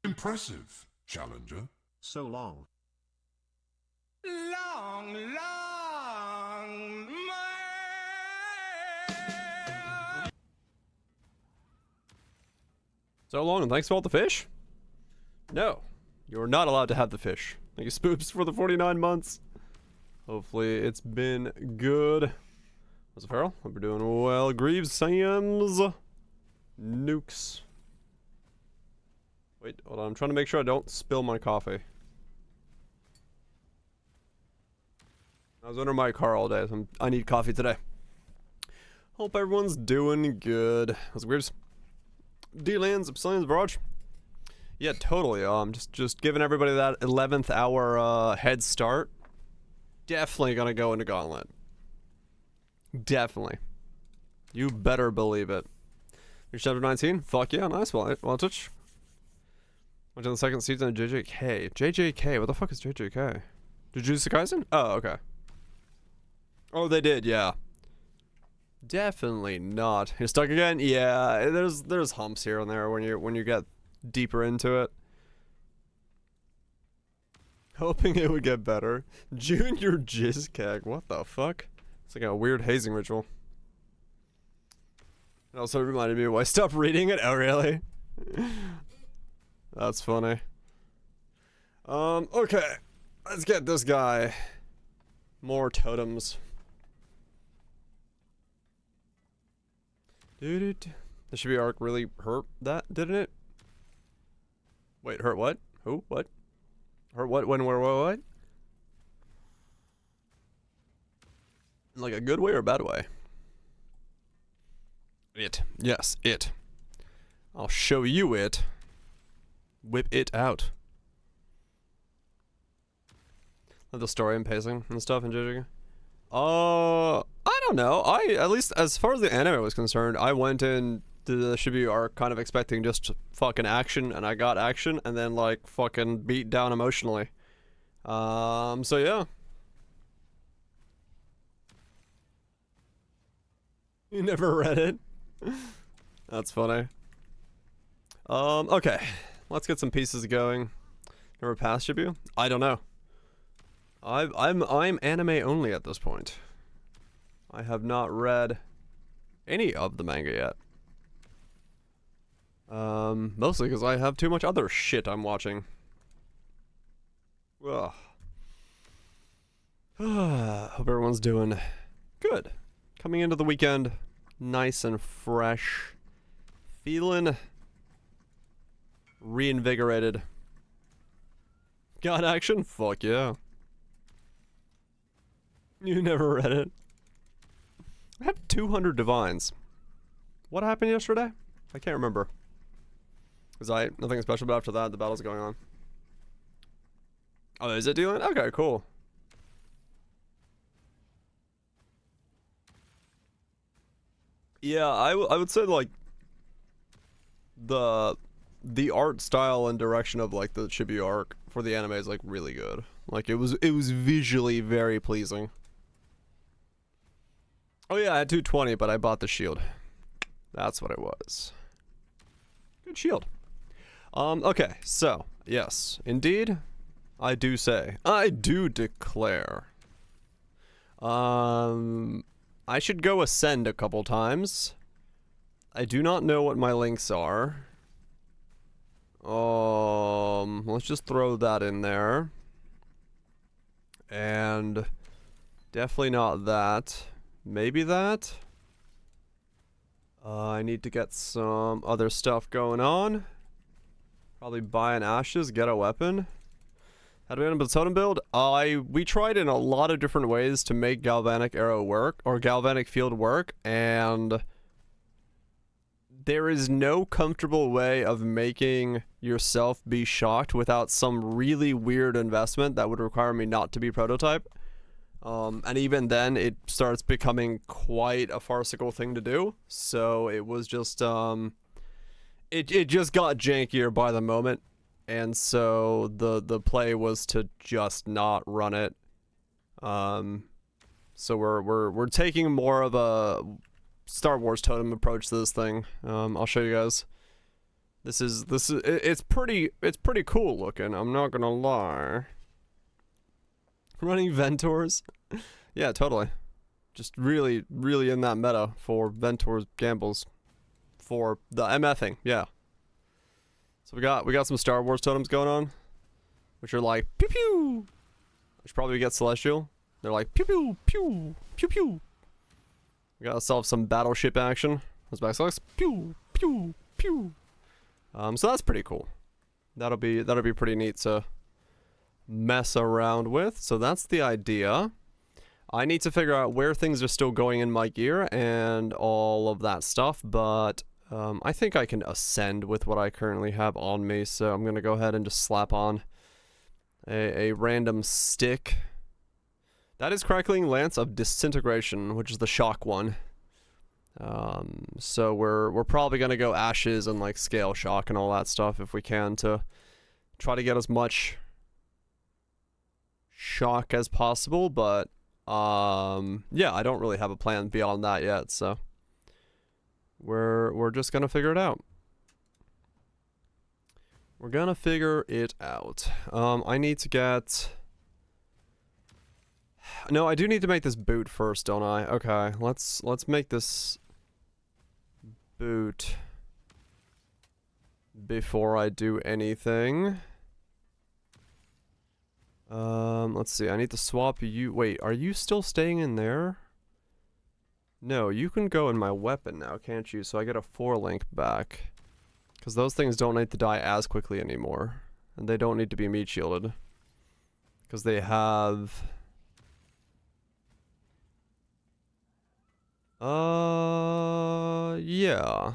Impressive, Challenger. So long. Long, long may... So long, and thanks for all the fish? No, you're not allowed to have the fish. Thank you, Spoops, for the 49 months. Hopefully it's been good. What's up, Farrell? Hope you're doing well. Greaves, Sam's, Nukes. Wait, hold on. I'm trying to make sure I don't spill my coffee. I was under my car all day, so I need coffee today. Hope everyone's doing good. What's Greaves? D-Lands, Obsidian's Barrage. Yeah, totally. Just giving everybody that 11th hour head start. Definitely gonna go into Gauntlet. Definitely. You better believe it. You're chapter 19? Fuck yeah, nice. Well, touch. Went to the second season of JJK. JJK? What the fuck is JJK? Jujutsu Kaisen? Oh, okay. Oh, they did, yeah. Definitely not. You're stuck again? Yeah, there's humps here and there when you get deeper into it. Hoping it would get better. Junior Jizzcag, what the fuck? It's like a weird hazing ritual. It also reminded me of why I stopped reading it. Oh, really? That's funny. Okay. Let's get this guy. More totems. The Shibuya arc really hurt that, didn't it? Wait, hurt what? Who? What? Hurt what? When? Where? What? In like a good way or a bad way? It. Yes, it. I'll show you it. Whip it out. Like the story and pacing and stuff in JJK. I don't know. At least as far as the anime was concerned, I went in to the Shibuya arc kind of expecting just fucking action, and I got action, and then like fucking beat down emotionally. So yeah. You never read it? That's funny. Okay. Let's get some pieces going. Never passed Shibuya? I don't know. I'm anime only at this point. I have not read any of the manga yet. Mostly because I have too much other shit I'm watching. Ugh. Hope everyone's doing good. Coming into the weekend, nice and fresh. Feeling reinvigorated. Got action? Fuck yeah. You never read it. I have 200 divines. What happened yesterday? I can't remember. Nothing special, but after that, the battle's going on. Oh, is it dealing? Okay, cool. Yeah, I would say like the art style and direction of like the Shibuya arc for the anime is like really good. Like it was visually very pleasing. Oh yeah, I had 220, but I bought the shield. That's what it was. Good shield. Okay, so yes, indeed, I do declare. I should go ascend a couple times. I do not know what my links are. Let's just throw that in there. And definitely not that. Maybe that. I need to get some other stuff going on. Probably buy an ashes, get a weapon. How do we end up with totem build? We tried in a lot of different ways to make galvanic arrow work, or galvanic field work, and there is no comfortable way of making yourself be shocked without some really weird investment that would require me not to be prototype. And even then, it starts becoming quite a farcical thing to do. So it was just, it just got jankier by the moment. And so the play was to just not run it. So we're taking more of a Star Wars totem approach to this thing. I'll show you guys. It's pretty cool looking. I'm not gonna lie. Running Ventors, yeah, totally. Just really in that meta for Ventors gambles, for the MFing, yeah. So we got some Star Wars totems going on, which are like pew pew. I should probably get Celestial. They're like pew pew pew pew pew. We got ourselves some battleship action. Those backslicks, pew pew pew. So that's pretty cool. That'll be pretty neat to mess around with. So that's the idea. I need to figure out where things are still going in my gear and all of that stuff, but I think I can ascend with what I currently have on me, so I'm gonna go ahead and just slap on a random stick. That is Crackling Lance of Disintegration, which is the shock one. So we're probably gonna go Ashes and like Scale Shock and all that stuff if we can, to try to get as much shock as possible, but yeah, I don't really have a plan beyond that yet, so we're just gonna figure it out. We're gonna figure it out. I need to get... No, I do need to make this boot first, don't I? Okay, let's make this boot before I do anything. Let's see, I need to swap you. Wait, are you still staying in there? No, you can go in my weapon now, can't you? So I get a 4-link back. Because those things don't need to die as quickly anymore. And they don't need to be meat shielded. Because they have... yeah.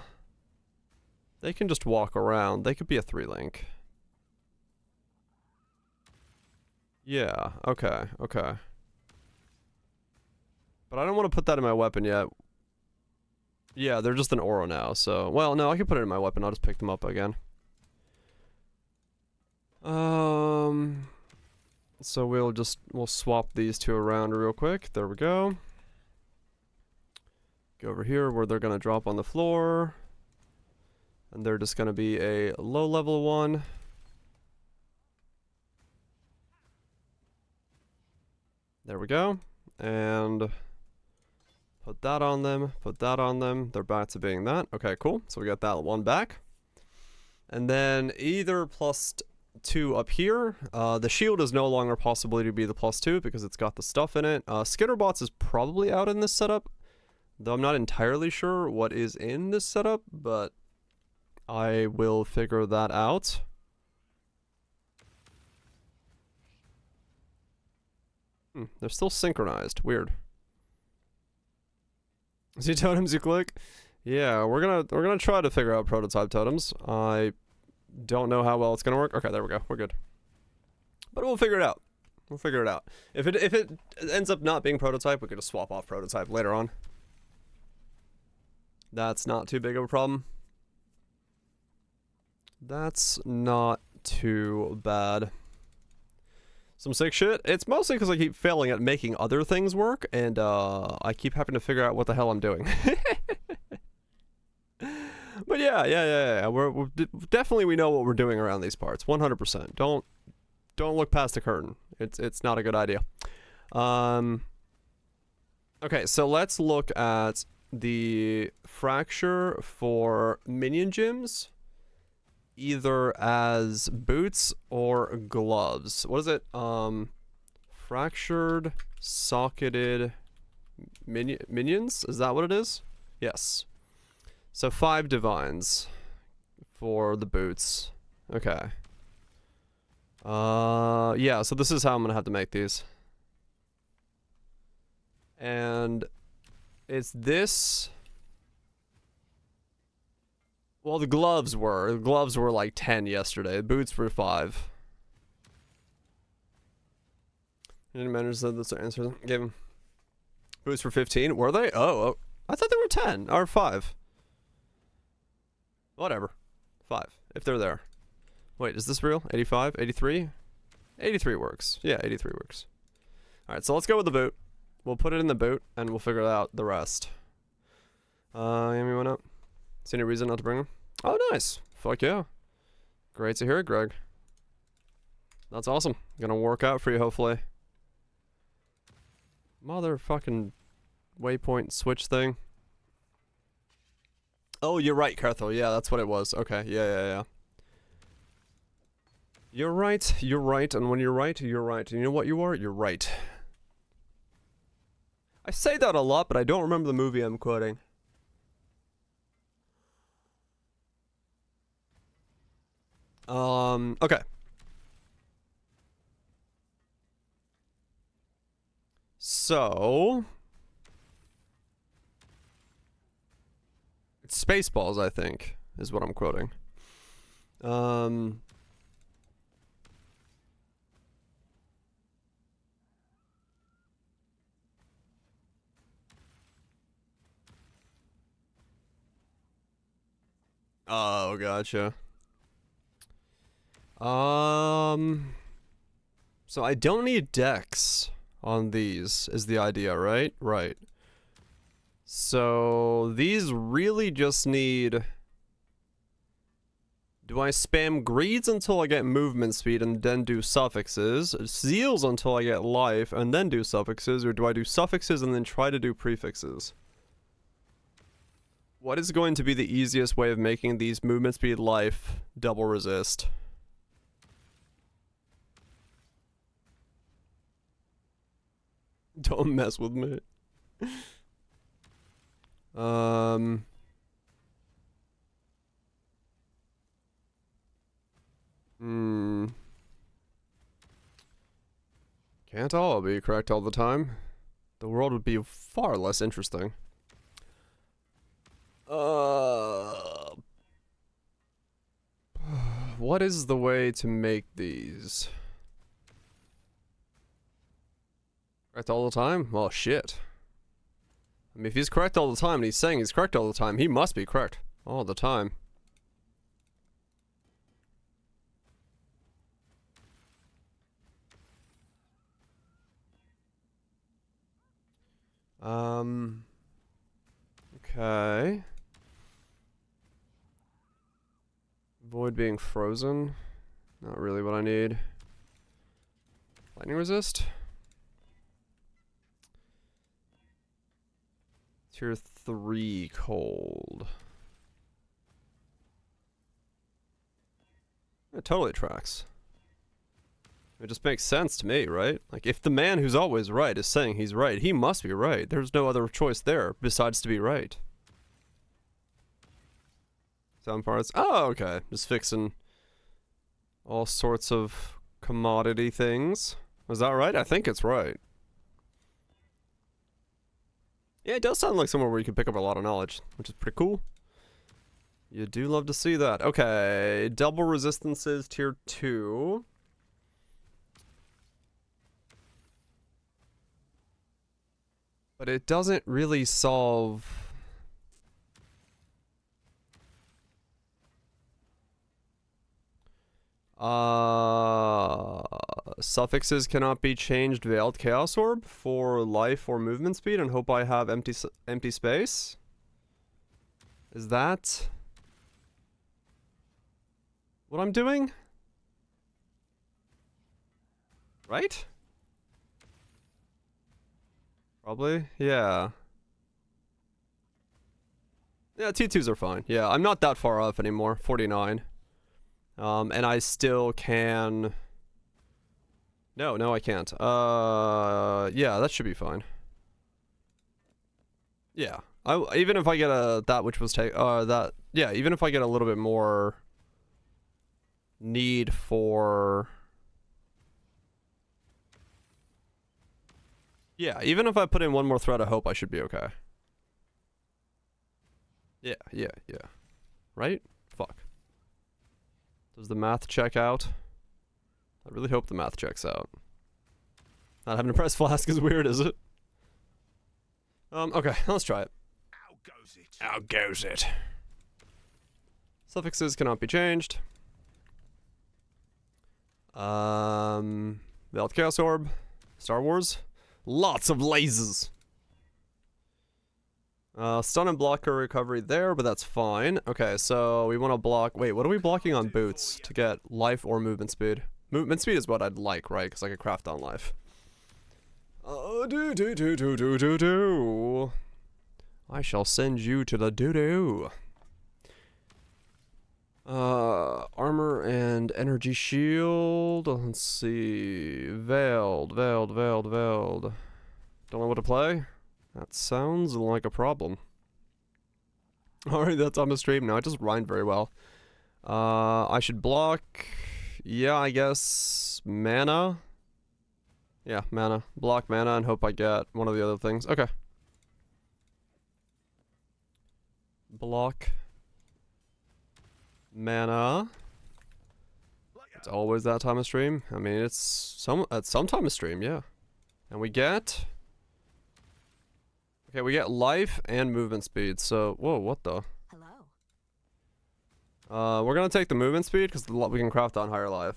They can just walk around. They could be a 3-link. Yeah, okay. But I don't want to put that in my weapon yet. Yeah, they're just an Oro now, so... Well, no, I can put it in my weapon. I'll just pick them up again. So we'll swap these two around real quick. There we go. Go over here where they're gonna drop on the floor. And they're just gonna be a low level one. There we go. And put that on them, put that on them. They're back to being that. Okay, cool. So we got that one back. And then either +2 up here. The shield is no longer possible to be the +2 because it's got the stuff in it. Skitterbots is probably out in this setup, though I'm not entirely sure what is in this setup, but I will figure that out. They're still synchronized. Weird. See totems you click? Yeah, we're gonna try to figure out prototype totems. I don't know how well it's gonna work. Okay, there we go. We're good. But we'll figure it out. We'll figure it out. If it ends up not being prototype, we could just swap off prototype later on. That's not too big of a problem. That's not too bad. Some sick shit. It's mostly because I keep failing at making other things work, and I keep having to figure out what the hell I'm doing. But yeah. We're definitely, we know what we're doing around these parts. 100%. Don't look past the curtain. It's not a good idea. Okay, so let's look at the fracture for minion gyms, either as boots or gloves. What is it? Fractured socketed minions? Is that what it is? Yes. So 5 divines for the boots. Okay. Yeah, so this is how I'm gonna have to make these. And it's this. Well, the gloves were like 10 yesterday. The boots were 5. Didn't manage to the answer. Gave him boots for 15. Were they? Oh, I thought they were 10 or 5. Whatever. 5 if they're there. Wait, is this real? 85, 83? 83 works. Yeah, 83 works. All right, so let's go with the boot. We'll put it in the boot and we'll figure out the rest. Anyone up? See any reason not to bring them? Oh, nice. Fuck yeah. Great to hear it, Greg. That's awesome. Gonna work out for you, hopefully. Motherfucking waypoint switch thing. Oh, you're right, Carthel. Yeah, that's what it was. Okay, yeah. You're right, and when you're right, you're right. And you know what you are? You're right. I say that a lot, but I don't remember the movie I'm quoting. Okay. So... it's Spaceballs, I think, is what I'm quoting. Oh, gotcha. So I don't need decks on these, is the idea, right? Right. So these really just need... do I spam greeds until I get movement speed and then do suffixes? Seals until I get life and then do suffixes? Or do I do suffixes and then try to do prefixes? What is going to be the easiest way of making these movement speed life double resist? Don't mess with me. Can't all be correct all the time. The world would be far less interesting. What is the way to make these? Correct all the time? Well, shit. I mean, if he's correct all the time and he's saying he's correct all the time, he must be correct all the time. Okay. Avoid being frozen. Not really what I need. Lightning resist. Tier 3 cold. It totally tracks. It just makes sense to me, right? Like, if the man who's always right is saying he's right, he must be right. There's no other choice there besides to be right. Sound parts? Oh, okay. Just fixing all sorts of commodity things. Was that right? I think it's right. Yeah, it does sound like somewhere where you can pick up a lot of knowledge, which is pretty cool. You do love to see that. Okay, double resistances, tier 2. But it doesn't really solve... suffixes cannot be changed Veiled Chaos Orb for life or movement speed and hope I have empty space? Is that what I'm doing? Right? Probably, yeah. Yeah, T2s are fine. Yeah, I'm not that far off anymore, 49. And I still can... No, I can't. Yeah, that should be fine. Yeah. Even if I get that which was yeah, even if I get a little bit more need for... yeah, even if I put in one more thread of hope, I should be okay. Yeah. Right? Fuck. Does the math check out? I really hope the math checks out. Not having to press flask is weird, is it? Okay, let's try it. Out goes it. Suffixes cannot be changed. Veiled Chaos Orb. Star Wars. Lots of lasers. Stun and blocker recovery there, but that's fine. Okay, so we want to block... Wait, what are we blocking on boots to get life or movement speed? Movement speed is what I'd like, right? Because I could craft on life. Do. I shall send you to the doo-doo. Armor and energy shield. Let's see. Veiled. Don't know what to play? That sounds like a problem. Alright, that's on the stream. No, I just rhymed very well. I should block... Yeah, I guess... Mana? Yeah, mana. Block mana and hope I get one of the other things. Okay. Block... Mana. It's always that time of stream. I mean, it's at some time of stream, yeah. And we get... Okay, we get life and movement speed, so... Whoa, what the? Hello. We're gonna take the movement speed, because we can craft on higher life.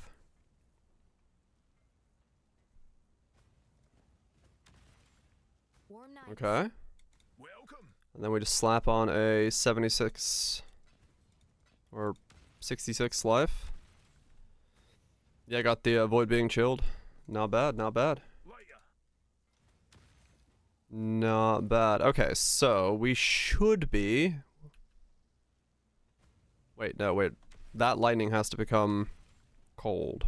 Warm nights. Okay. Welcome. And then we just slap on a 76... Or 66 life. Yeah, I got the avoid being chilled. Not bad, not bad. Not bad. Okay, so we should be... Wait, no, wait. That lightning has to become cold.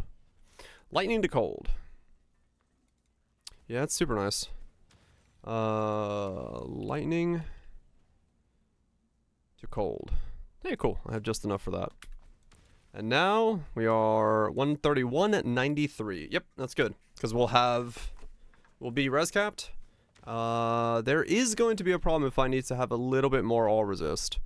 Lightning to cold. Yeah, it's super nice. Lightning to cold. Hey, cool. I have just enough for that. And now we are 131 at 93. Yep, that's good. Because we'll be res capped. There is going to be a problem if I need to have a little bit more all resist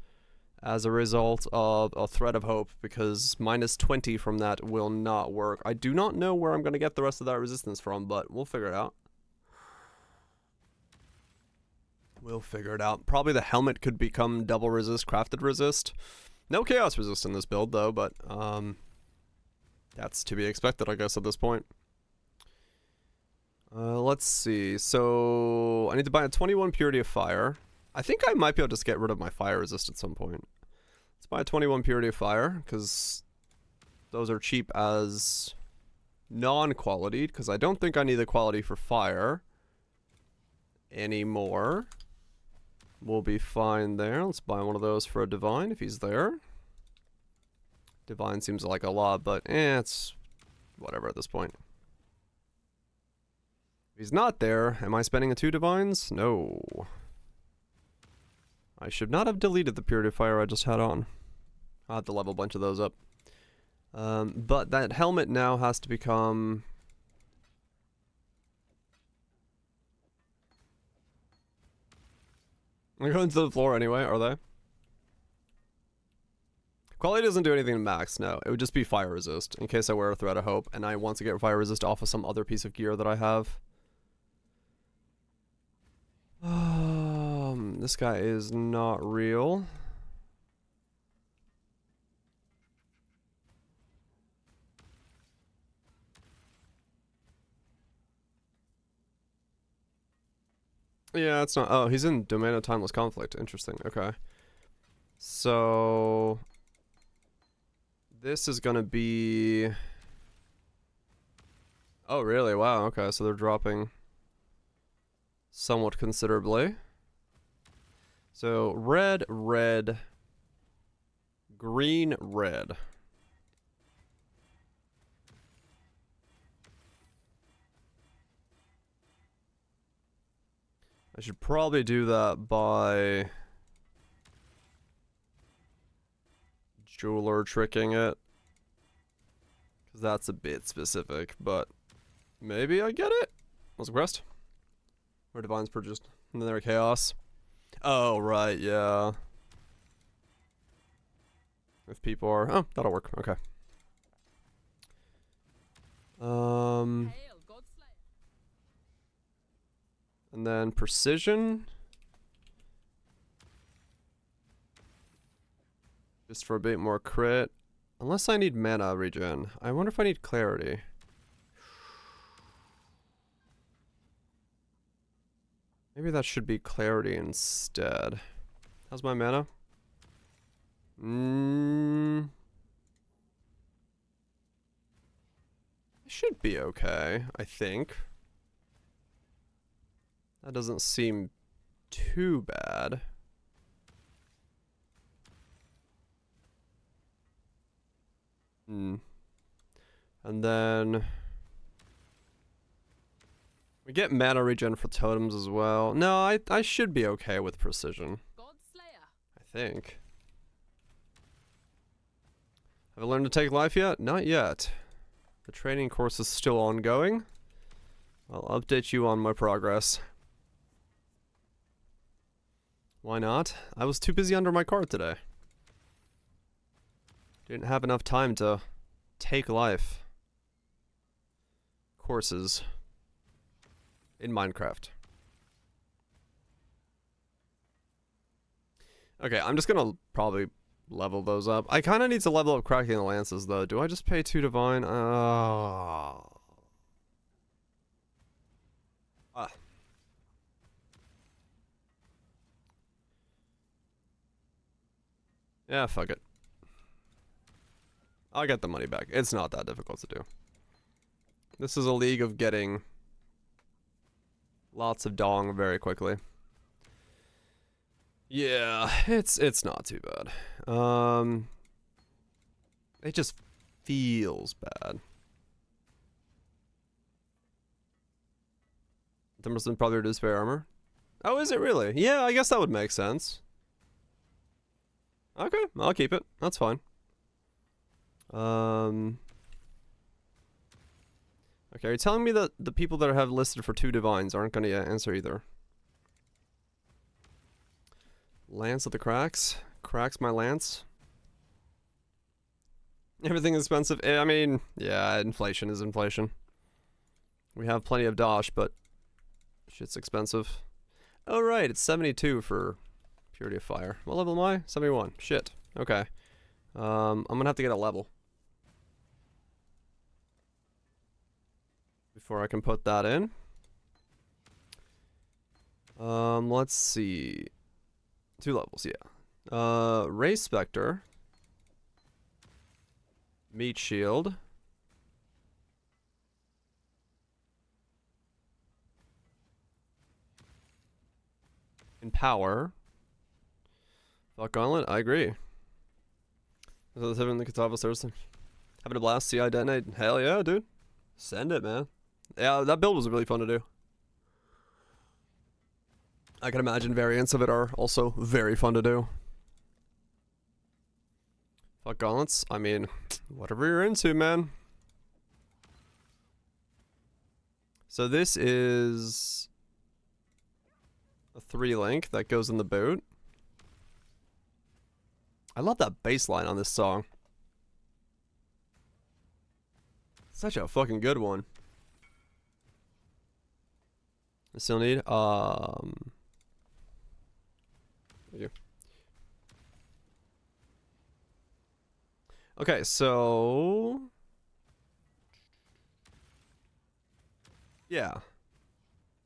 as a result of a thread of hope, because minus 20 from that will not work. I do not know where I'm going to get the rest of that resistance from, but we'll figure it out. We'll figure it out. Probably the helmet could become double resist, crafted resist. No chaos resist in this build though, but that's to be expected, I guess, at this point. Let's see. So I need to buy a 21 Purity of Fire. I think I might be able to just get rid of my fire resist at some point. Let's buy a 21 Purity of Fire, because those are cheap as non-quality, because I don't think I need the quality for fire anymore. We'll be fine there. Let's buy one of those for a divine if he's there. Divine seems like a lot, but it's whatever at this point. If he's not there, am I spending a 2 divines? No. I should not have deleted the purifier I just had on. I'll have to level a bunch of those up. But that helmet now has to become... They're going to the floor anyway, are they? Quality doesn't do anything to max, no. It would just be fire resist, in case I wear a Thread of Hope, and I want to get fire resist off of some other piece of gear that I have. This guy is not real. Yeah, it's not. Oh, he's in Domain of Timeless Conflict. Interesting. Okay. So this is gonna be... Oh, really? Wow. Okay, so they're dropping somewhat considerably. So red, red, green, red. I should probably do that by jeweler tricking it, because that's a bit specific, but maybe I get it. What's the quest? Where Divine's purchased. And then there are Chaos. Oh, right, yeah. If people are... Oh, that'll work. Okay. And then Precision. Just for a bit more crit. Unless I need mana regen. I wonder if I need Clarity. Maybe that should be Clarity instead. How's my mana? It should be okay, I think. That doesn't seem too bad. And then we get mana regen for totems as well. No, I should be okay with precision. I think. Have I learned to take life yet? Not yet. The training course is still ongoing. I'll update you on my progress. Why not? I was too busy under my card today. Didn't have enough time to take life courses in Minecraft. Okay, I'm just gonna probably level those up. I kind of need to level up cracking the lances though. Do I just pay 2 divine? Yeah, fuck it. I'll get the money back. It's not that difficult to do. This is a league of getting lots of dong very quickly. Yeah, it's not too bad. It just feels bad. 10% probably reduce fair armor. Oh, is it really? Yeah, I guess that would make sense. Okay, I'll keep it. That's fine. Okay, are you telling me that the people that have listed for 2 divines aren't going to answer either? Lance of the cracks? Cracks my lance? Everything is expensive. I mean, yeah, inflation is inflation. We have plenty of dosh, but shit's expensive. Oh, right, it's 72 for Purity of Fire. What level am I? 71. Shit. Okay. I'm gonna have to get a level before I can put that in. Let's see. 2 levels, yeah. Ray Spectre. Meat Shield. Empower. Fuck Gauntlet, I agree. So the 7 the Katava Thursday. Having a blast, CI detonate. Hell yeah, dude. Send it, man. Yeah, that build was really fun to do. I can imagine variants of it are also very fun to do. Fuck gauntlets? I mean, whatever you're into, man. So this is a 3-link that goes in the boot. I love that bass line on this song. Such a fucking good one. I still need, thank you. Okay, so yeah.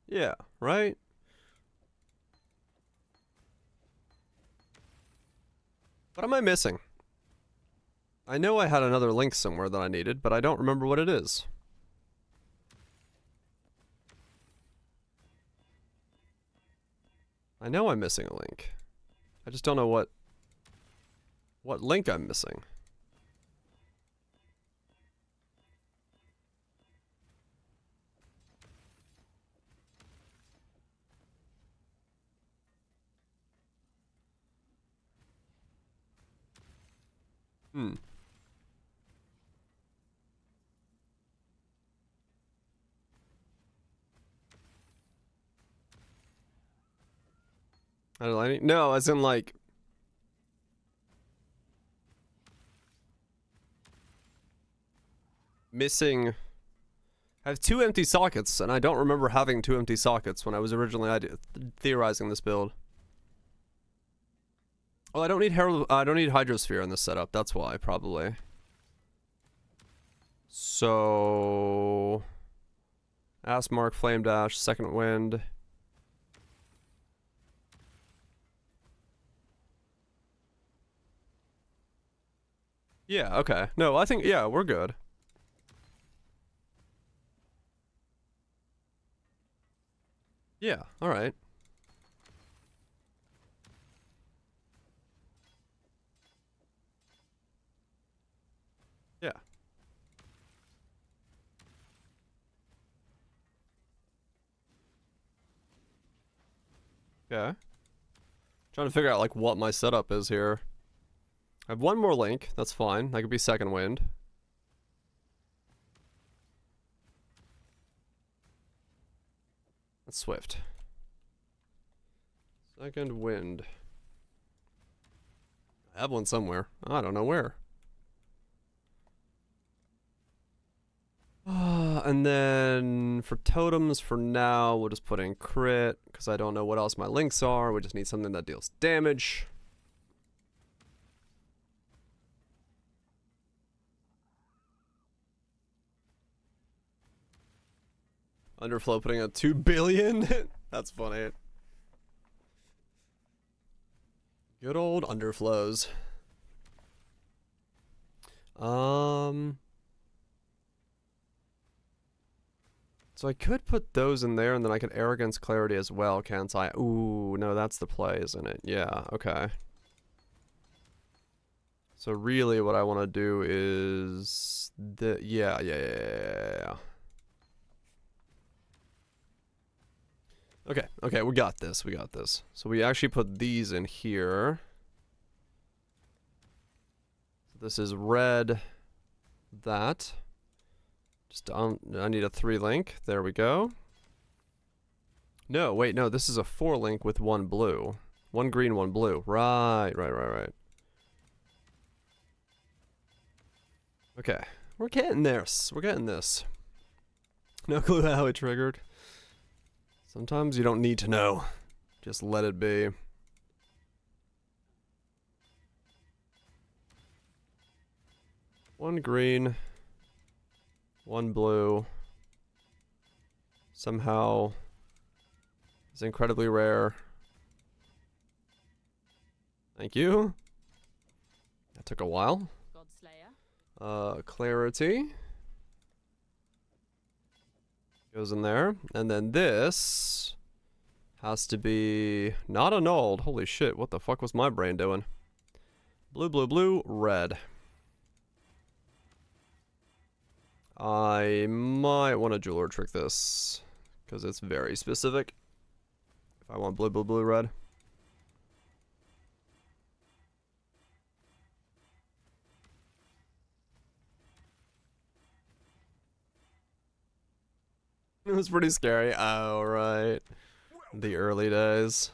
Yeah, right? What am I missing? I know I had another link somewhere that I needed, but I don't remember what it is. I know I'm missing a link. I just don't know what link I'm missing. No, as in like missing. I have 2 empty sockets, and I don't remember having 2 empty sockets when I was originally theorizing this build. Oh, I don't need Hydrosphere in this setup. That's why, probably. So, Assmark, Flame Dash, Second Wind. Yeah, okay. No, I think, yeah, we're good. Yeah, alright. Yeah. Okay. Trying to figure out, like, what my setup is here. I have one more link. That's fine. That could be second wind. That's Swift. Second wind. I have one somewhere. I don't know where. And then for totems, for now, we'll just put in crit, because I don't know what else my links are. We just need something that deals damage. Underflow putting out 2 billion? That's funny. Good old underflows. So I could put those in there and then I could Arrogance Clarity as well, can't I? Ooh, no, that's the play, isn't it? Yeah, okay. So really what I want to do is yeah. Okay, we got this. So we actually put these in here. This is red, that. Just I need a 3 link. There we go. No, wait, no, this is a 4 link with 1 blue. 1 green, 1 blue. Right. Okay, we're getting this. No clue how it triggered. Sometimes you don't need to know. Just let it be. One green, 1 blue. Somehow is incredibly rare. Thank you. That took a while. Clarity goes in there, and then this has to be not annulled. Holy shit, what the fuck was my brain doing? Blue, red. I might want to jeweler trick this because it's very specific. If I want blue, red. It was pretty scary. Oh, right. The early days.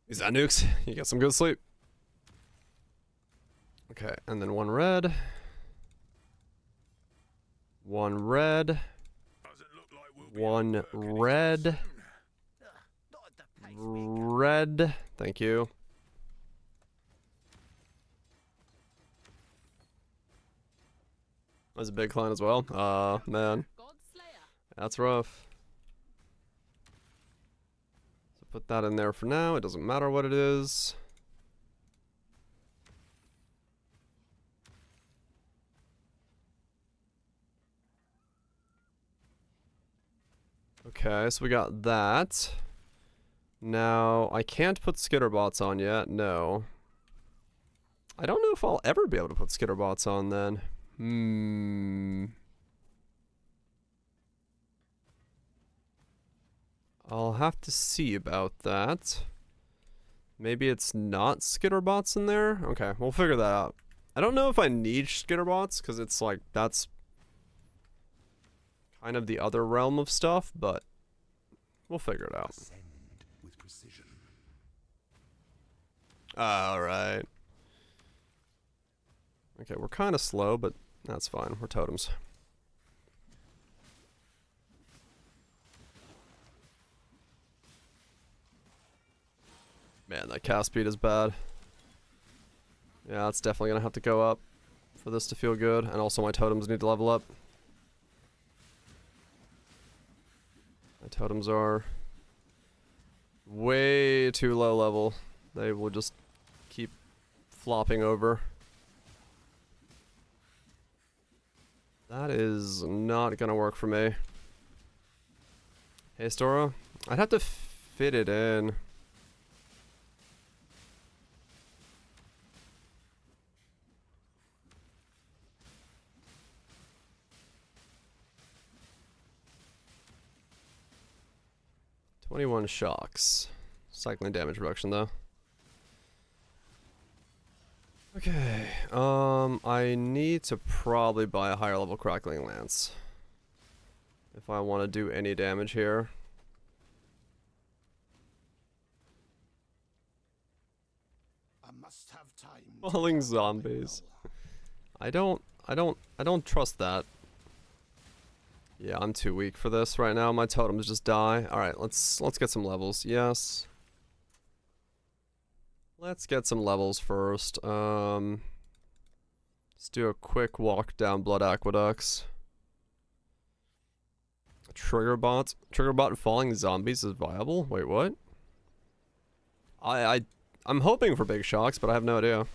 Is that nukes? You get some good sleep. Okay, and then 1 red. 1 red. 1 red. Red. Thank you. That was a big client as well. Man. That's rough. So put that in there for now. It doesn't matter what it is. Okay, so we got that. Now, I can't put skitterbots on yet. No. I don't know if I'll ever be able to put skitterbots on then. I'll have to see about that. Maybe it's not skitterbots in there? Okay, we'll figure that out. I don't know if I need skitterbots, because it's like, that's kind of the other realm of stuff, but we'll figure it out. Alright. Okay, we're kind of slow, but that's fine. We're totems. Man, that cast speed is bad. Yeah, it's definitely gonna have to go up for this to feel good. And also my totems need to level up. My totems are way too low level. They will just keep flopping over. That is not gonna work for me. Hey, Stora, I'd have to fit it in. "21 shocks. Cycling damage reduction, though. Okay, I need to probably buy a higher level crackling lance if I want to do any damage here. I must have time. Falling zombies. I don't trust that. Yeah, I'm too weak for this right now. My totems just die. All right, let's get some levels. Yes. Let's get some levels first. Let's do a quick walk down Blood Aqueducts. Triggerbot falling zombies is viable? Wait, what? I'm hoping for big shocks, but I have no idea.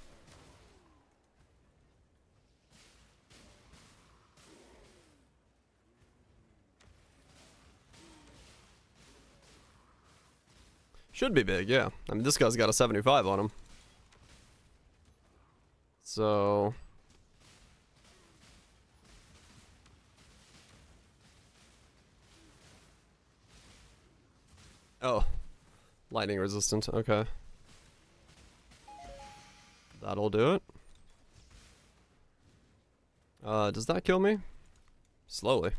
Should be big, yeah. I mean, this guy's got a 75 on him. So... oh. Lightning resistant, okay. That'll do it. Does that kill me? Slowly.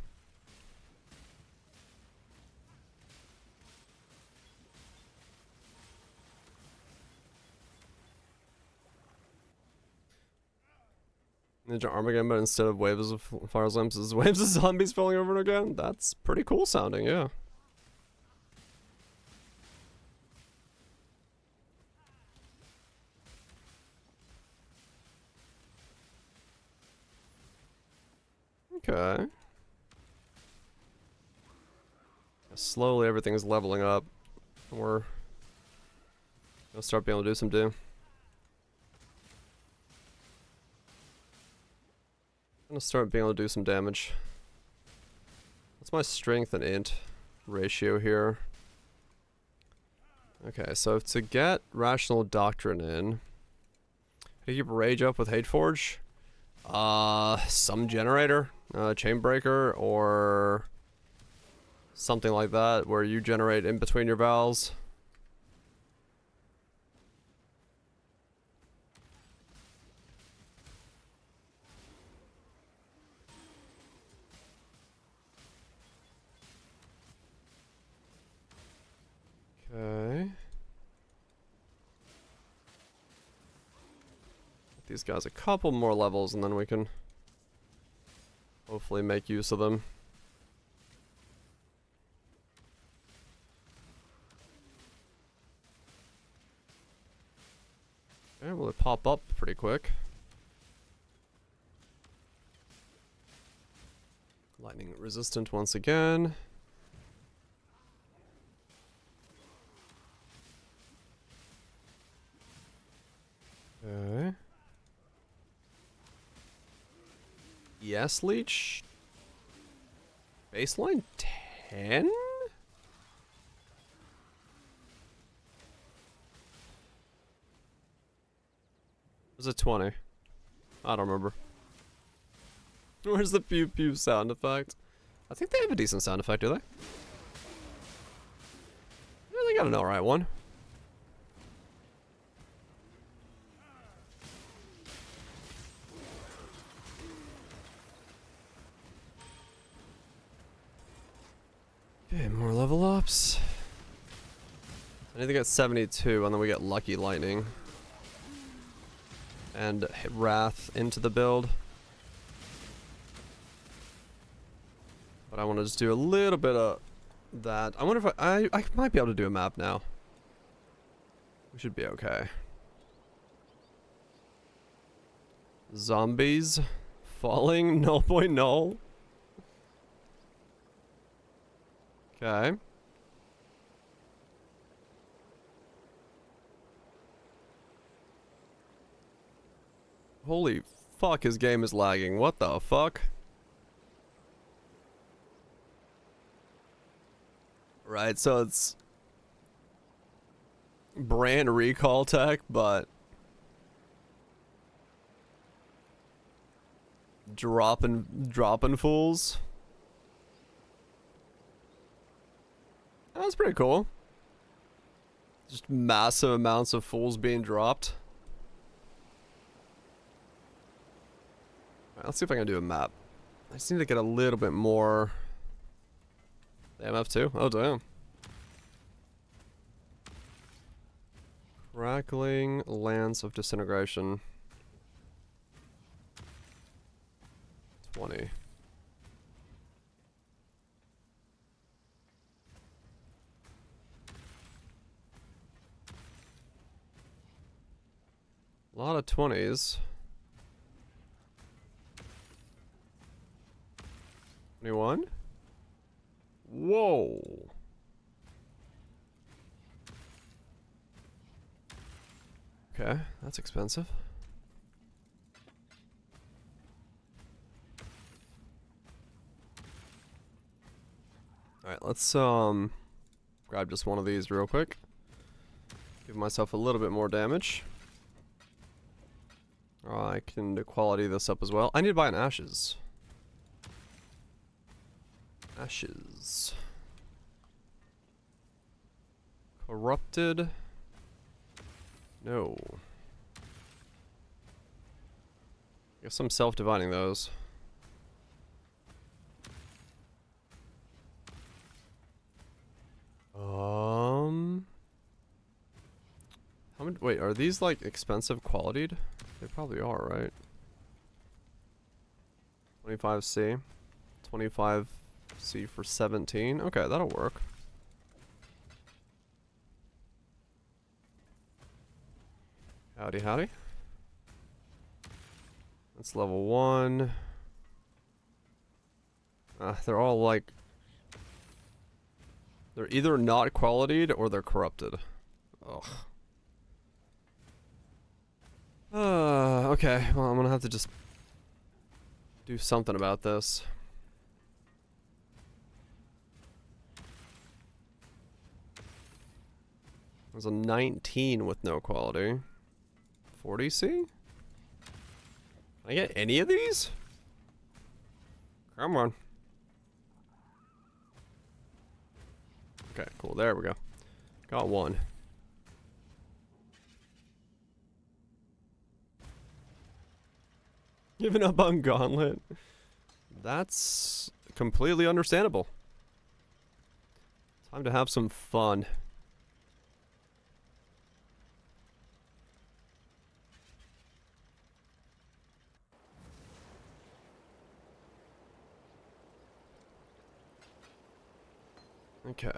Ninja Armageddon, but instead of waves of fire lamps, is waves of zombies falling over and again? That's pretty cool sounding, yeah. Okay. Slowly everything's leveling up. We're gonna start being able to do some do. Gonna start being able to do some damage. What's my strength and int ratio here? Okay, so to get Rational Doctrine in, I keep Rage up with Hateforge. Some generator, Chainbreaker, or something like that, where you generate in between your vowels. Okay. These guys a couple more levels and then we can hopefully make use of them. Okay, will it pop up pretty quick? Lightning resistant once again. Okay. Yes, Leech. Baseline 10? Was it 20? I don't remember. Where's the pew pew sound effect? I think they have a decent sound effect, do they? Yeah, they got an alright one. Okay, more level ups. I need to get 72 and then we get Lucky Lightning. And hit Wrath into the build. But I want to just do a little bit of that. I wonder if I might be able to do a map now. We should be okay. Zombies falling, null point null. Okay. Holy fuck, his game is lagging. What the fuck? Right, so it's brand recall tech, but dropping fools. That's pretty cool. Just massive amounts of fools being dropped. Alright, let's see if I can do a map. I just need to get a little bit more. Damn, F2? Oh, damn. Crackling Lance of Disintegration. 20. A lot of 20s. 21? Whoa. Okay, that's expensive. Alright, let's grab just one of these real quick. Give myself a little bit more damage. I can quality this up as well. I need to buy an ashes. Ashes. Corrupted. No. Guess I'm self-dividing those. How many? Wait, are these like expensive qualityed? They probably are, right? 25C. 25C for 17. Okay, that'll work. Howdy, howdy. That's level 1. They're all like... They're either not qualityed or they're corrupted. Ugh. Okay, well, I'm gonna have to just do something about this. There's a 19 with no quality. 40C? Can I get any of these? Come on. Okay, cool. There we go. Got one. Giving up on Gauntlet. That's completely understandable. Time to have some fun. Okay.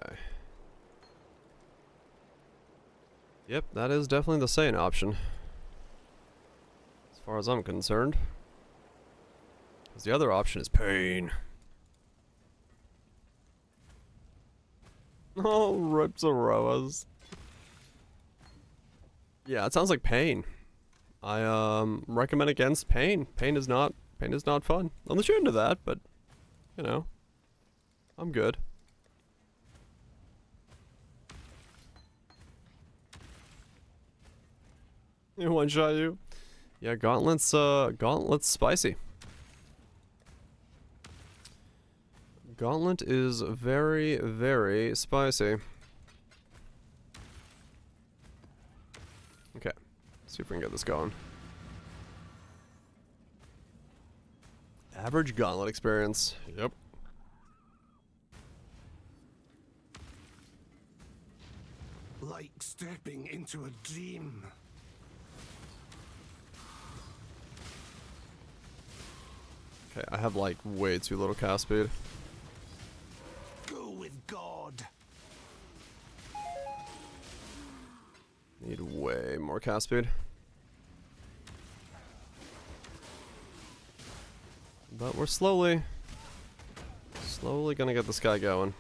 Yep, that is definitely the sane option. As far as I'm concerned. Because the other option is pain. Oh, rips Aroas. Yeah, it sounds like pain. I recommend against pain. Pain is not fun. Unless you're into that, but you know. I'm good. One shot you. Yeah, Gauntlet's spicy. Gauntlet is very, very spicy. Okay, see if we can get this going. Average Gauntlet experience. Yep. Like stepping into a dream. Okay, I have like way too little cast speed. Go with God. Need way more cast speed. But we're slowly gonna get this guy going.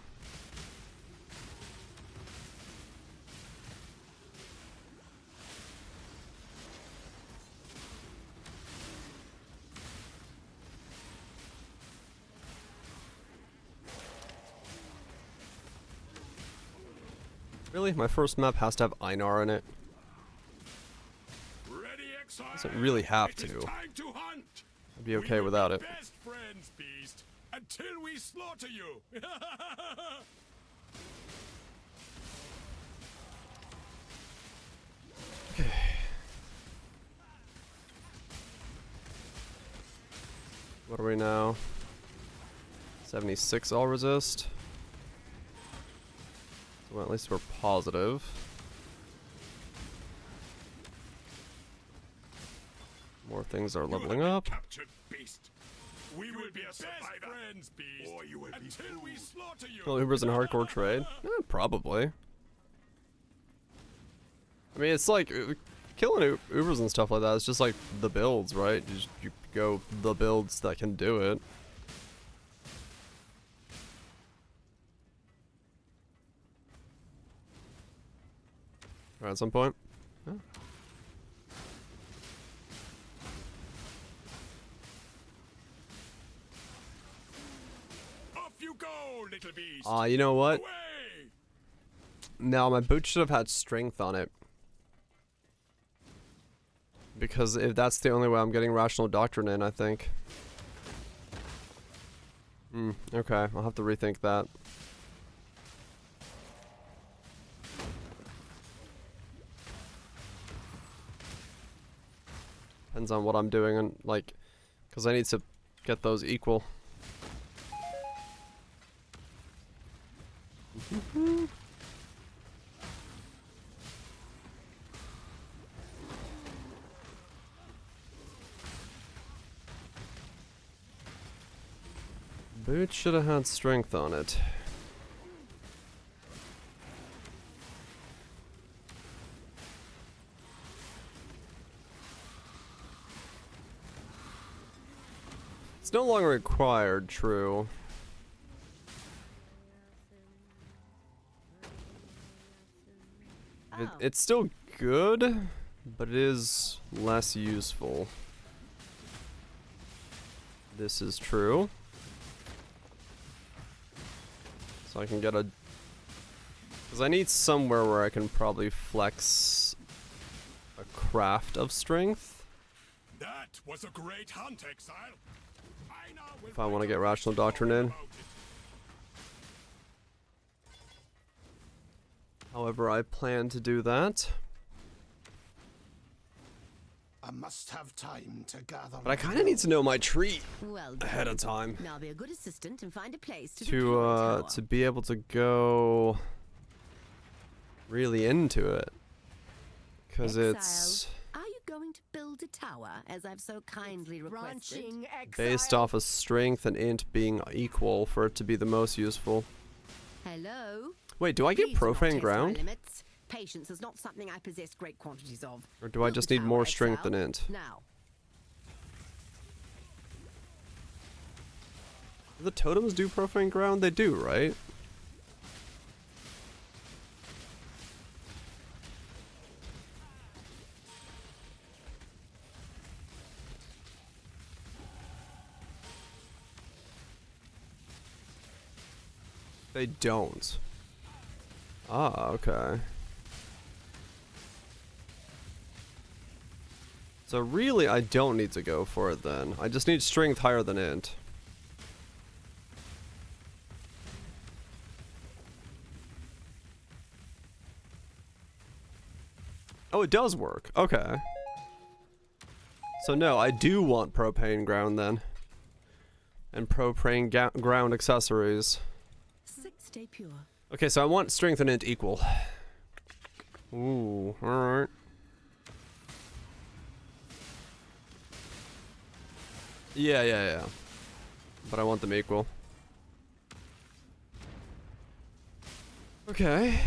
Really? My first map has to have Einar in it? Ready, exile. Doesn't really have It is to. time to hunt. I'd be okay without it. Best friends, beast, until we slaughter you. What are we now? 76 all resist. Well, at least we're positive. More things are leveling up. Captured, beast. We will be a survivor. Friends, beast, or you will until we slaughter you. Well, Uber's in hardcore trade? Probably. I mean, it's like killing Ubers and stuff like that. It's just like the builds, right? You go the builds that can do it. Right, at some point. Yeah. Off you go, little beast. You know what? Away. No, my boot should have had strength on it. Because if that's the only way I'm getting rational doctrine in, I think. Okay, I'll have to rethink that. Depends on what I'm doing and like, because I need to get those equal. Boot should have had strength on it. It's no longer required, true. It's still good, but it is less useful. This is true. So I can get a... Because I need somewhere where I can probably flex a craft of strength. That was a great hunt, exile. If I want to get rational doctrine in. However, I plan to do that. I must have time to gather. But I kind of need to know my tree Well ahead of time Now be a good assistant and find a place to to be able to go really into it. Because it's Are you going to build a tower as I've so kindly requested? based off of strength and int being equal for it to be the most useful. Hello? Wait, do I get Please do not profane test my ground? limits. Patience is not something I possess great quantities of. Or do I Build just a need tower, more strength exile. than int? Now. Do the totems do profane ground? They do, right? They don't. Ah, okay. So really, I don't need to go for it then. I just need strength higher than int. Oh, it does work. Okay. So no, I do want propane ground then. And propane ground accessories. Stay pure. Okay, so I want strength and int equal. Ooh, alright. Yeah. But I want them equal. Okay.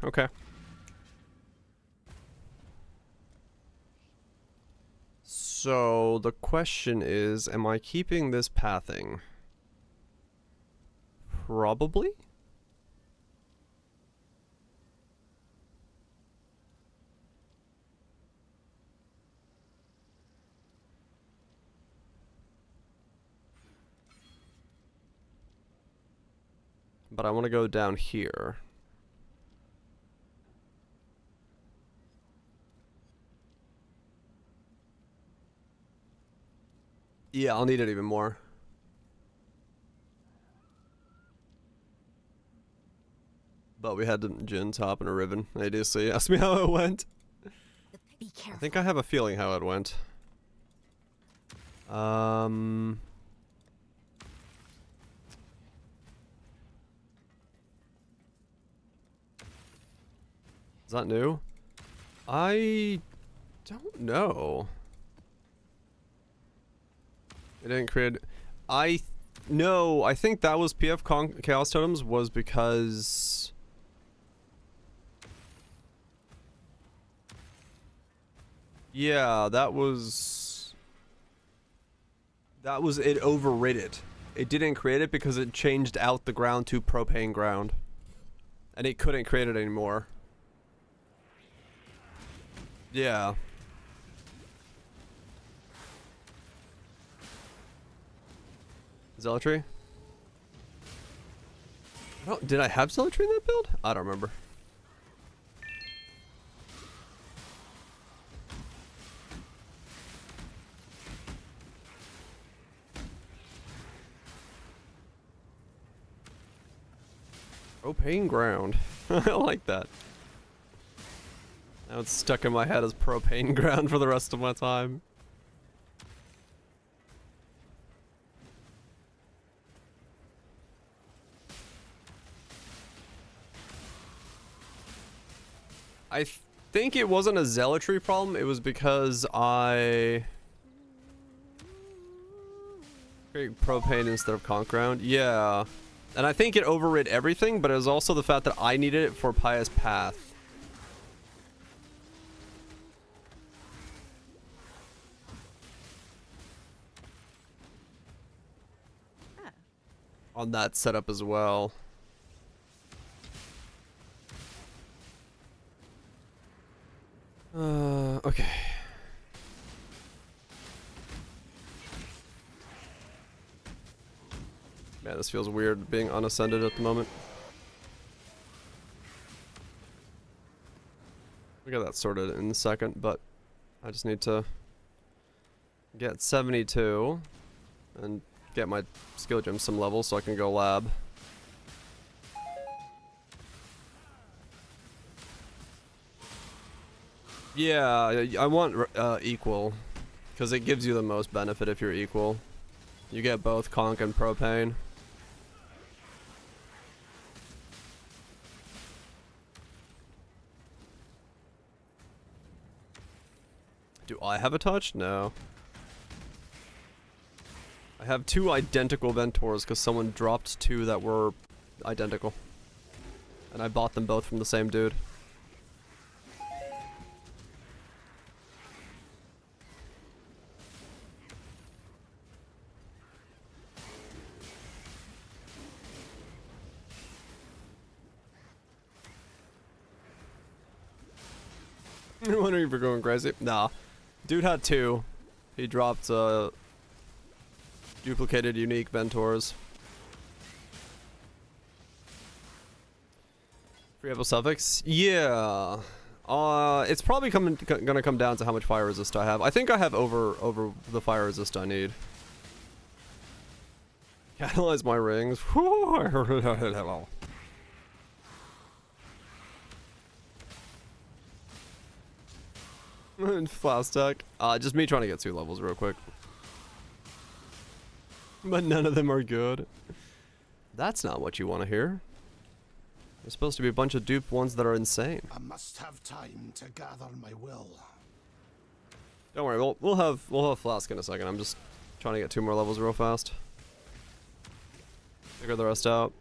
Okay. So the question is, am I keeping this pathing? Probably? But I want to go down here. Yeah, I'll need it even more. But we had Jin top and a ribbon. ADC asked me how it went. Be careful. I think I have a feeling how it went. Is that new? I don't know. It didn't create. No, I think that was PF Chaos Totems was because. Yeah, that was it overrid it. It didn't create it because it changed out the ground to propane ground. And it couldn't create it anymore. Yeah. Zealotry? Did I have Zealotry in that build? I don't remember. Propane ground. I like that. Now it's stuck in my head as propane ground for the rest of my time. I think it wasn't a zealotry problem. It was because I create propane instead of conch ground. Yeah. And I think it overrid everything, but it was also the fact that I needed it for Pious Path. On that setup as well. Okay. Man, this feels weird being unascended at the moment. We got that sorted in a second, but I just need to get 72 and get my skill gem some levels so I can go lab. Yeah, I want equal, because it gives you the most benefit if you're equal. You get both conch and propane. Do I have a touch? No. I have two identical Ventors because someone dropped two that were identical. And I bought them both from the same dude. I'm wondering if we're going crazy. Nah. Dude had two. He dropped duplicated unique Ventors. Free apple suffix? Yeah. It's probably gonna come down to how much fire resist I have. I think I have over the fire resist I need. Catalyze my rings. Flask tech. Just me trying to get 2 levels real quick. But none of them are good. That's not what you want to hear. There's supposed to be a bunch of duped ones that are insane. I must have time to gather my will. Don't worry, we'll have Flask in a second. I'm just trying to get 2 more levels real fast. Figure the rest out.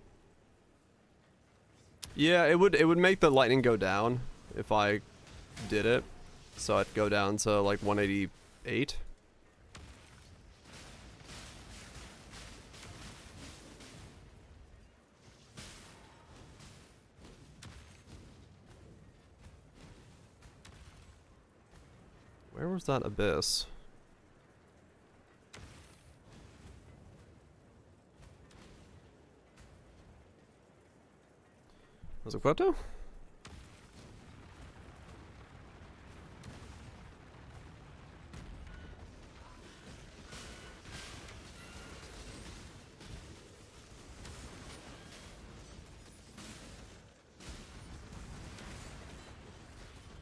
Yeah, it would make the lightning go down if I did it. So I'd go down to like 188. Where was that abyss? Was it Klepto?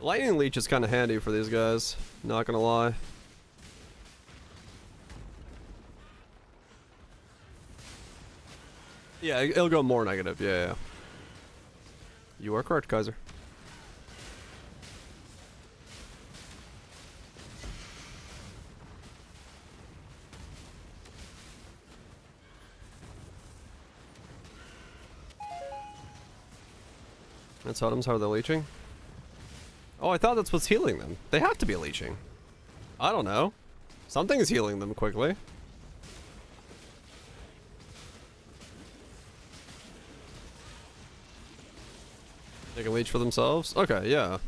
Lightning Leech is kind of handy for these guys, not gonna lie. Yeah, it'll go more negative, yeah. You are correct, Kaiser. And Totems, how are they leeching? Oh, I thought that's what's healing them. They have to be leeching. I don't know. Something's healing them quickly. They can leech for themselves? Okay, yeah.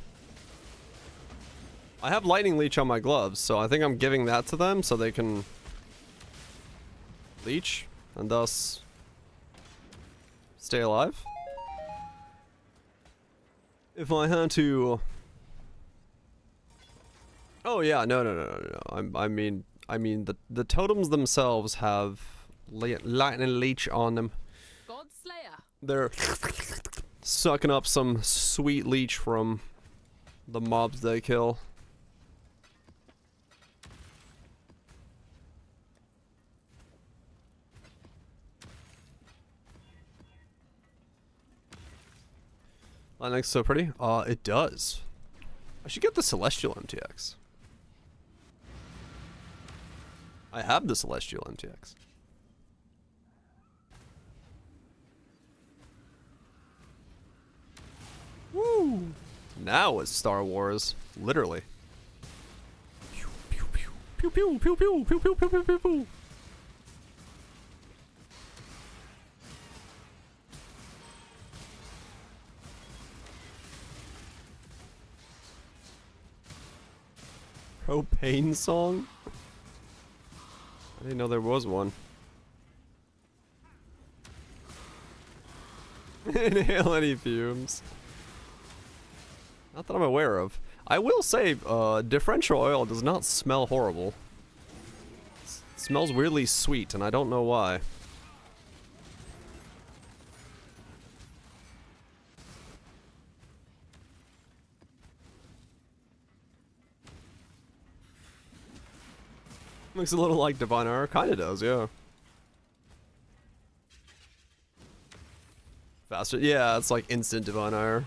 I have Lightning Leech on my gloves, so I think I'm giving that to them so they can leech and thus stay alive. If I had to... Oh yeah, no. I mean the totems themselves have lightning leech on them. God Slayer. They're sucking up some sweet leech from the mobs they kill. Lightning's so pretty. It does. I should get the Celestial MTX. I have the Celestial MTX. Woo! Now it's Star Wars, literally. Pew pew pew pew pew pew pew pew pew pew pew pew. Propane song? I didn't know there was one. Inhale any fumes. Not that I'm aware of. I will say, differential oil does not smell horrible. It smells weirdly sweet, and I don't know why. Looks a little like Divine Armor. Kinda does, yeah. Faster. Yeah, it's like instant Divine Armor.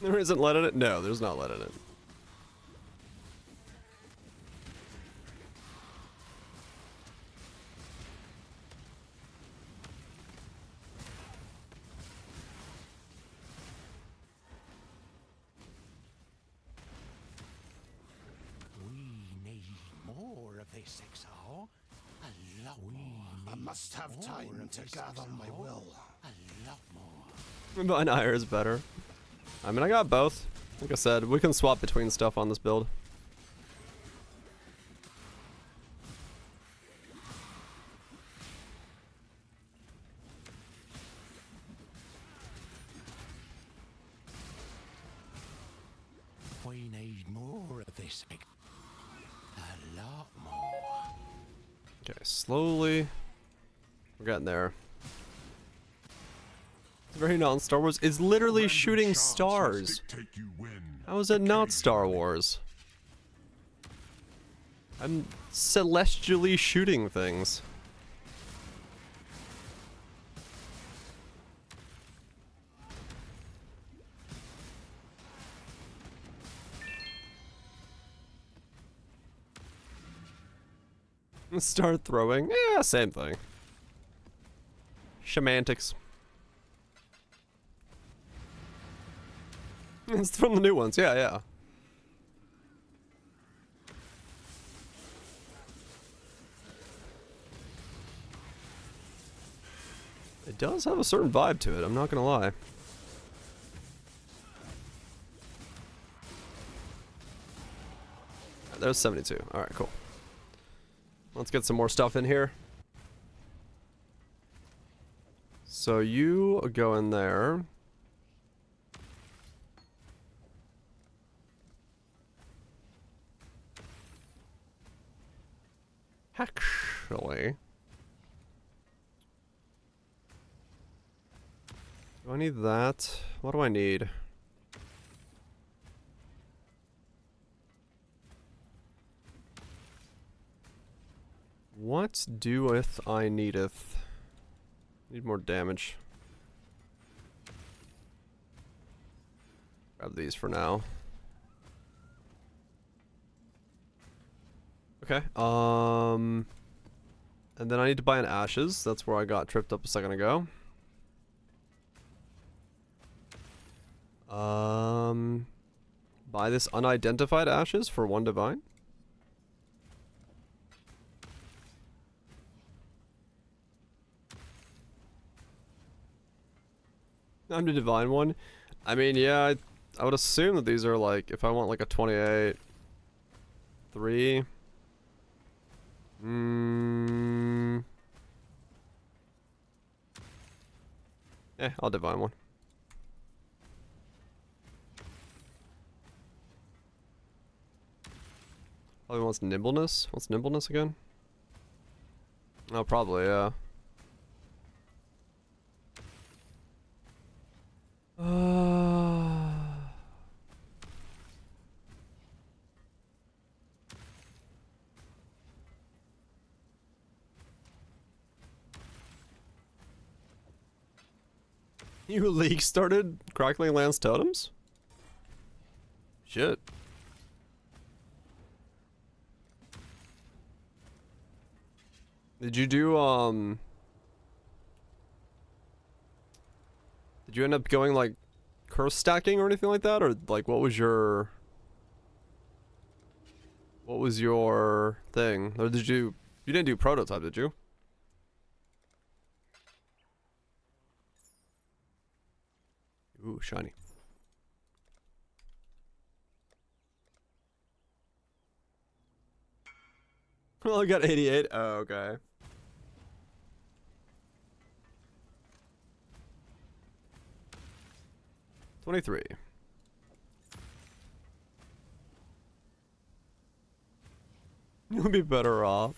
There isn't lead in it? No, there's not lead in it. I must have time to gather my will. Divine Ire is better. I mean, I got both. Like I said, we can swap between stuff on this build. We need more of this. A lot more. Okay, slowly. We're getting there. It's very non-Star Wars. It's literally shooting stars. How is it not Star Wars? I'm celestially shooting things. Start throwing. Yeah, same thing. Semantics. It's from the new ones. Yeah, yeah. It does have a certain vibe to it, I'm not gonna lie. There's 72. Alright, cool. Let's get some more stuff in here. So you go in there. Actually, Do I need that? What do I need? What doeth I needeth? Need more damage. Grab these for now. Okay, and then I need to buy an ashes. That's where I got tripped up a second ago. Buy this unidentified ashes for 1 divine. I'm the divine one. I mean, yeah, I would assume that these are like, if I want like a 28, 3. Yeah, I'll divine one. Probably wants nimbleness. What's nimbleness again? Oh, probably, yeah. You league started Crackling Lance Totems? Shit. Did you do, did you end up going, like, curse stacking or anything like that? Or, like, what was your thing? Or did you didn't do prototype, did you? Ooh, shiny. Well, I got 88. Oh, okay. $23. You'll be better off.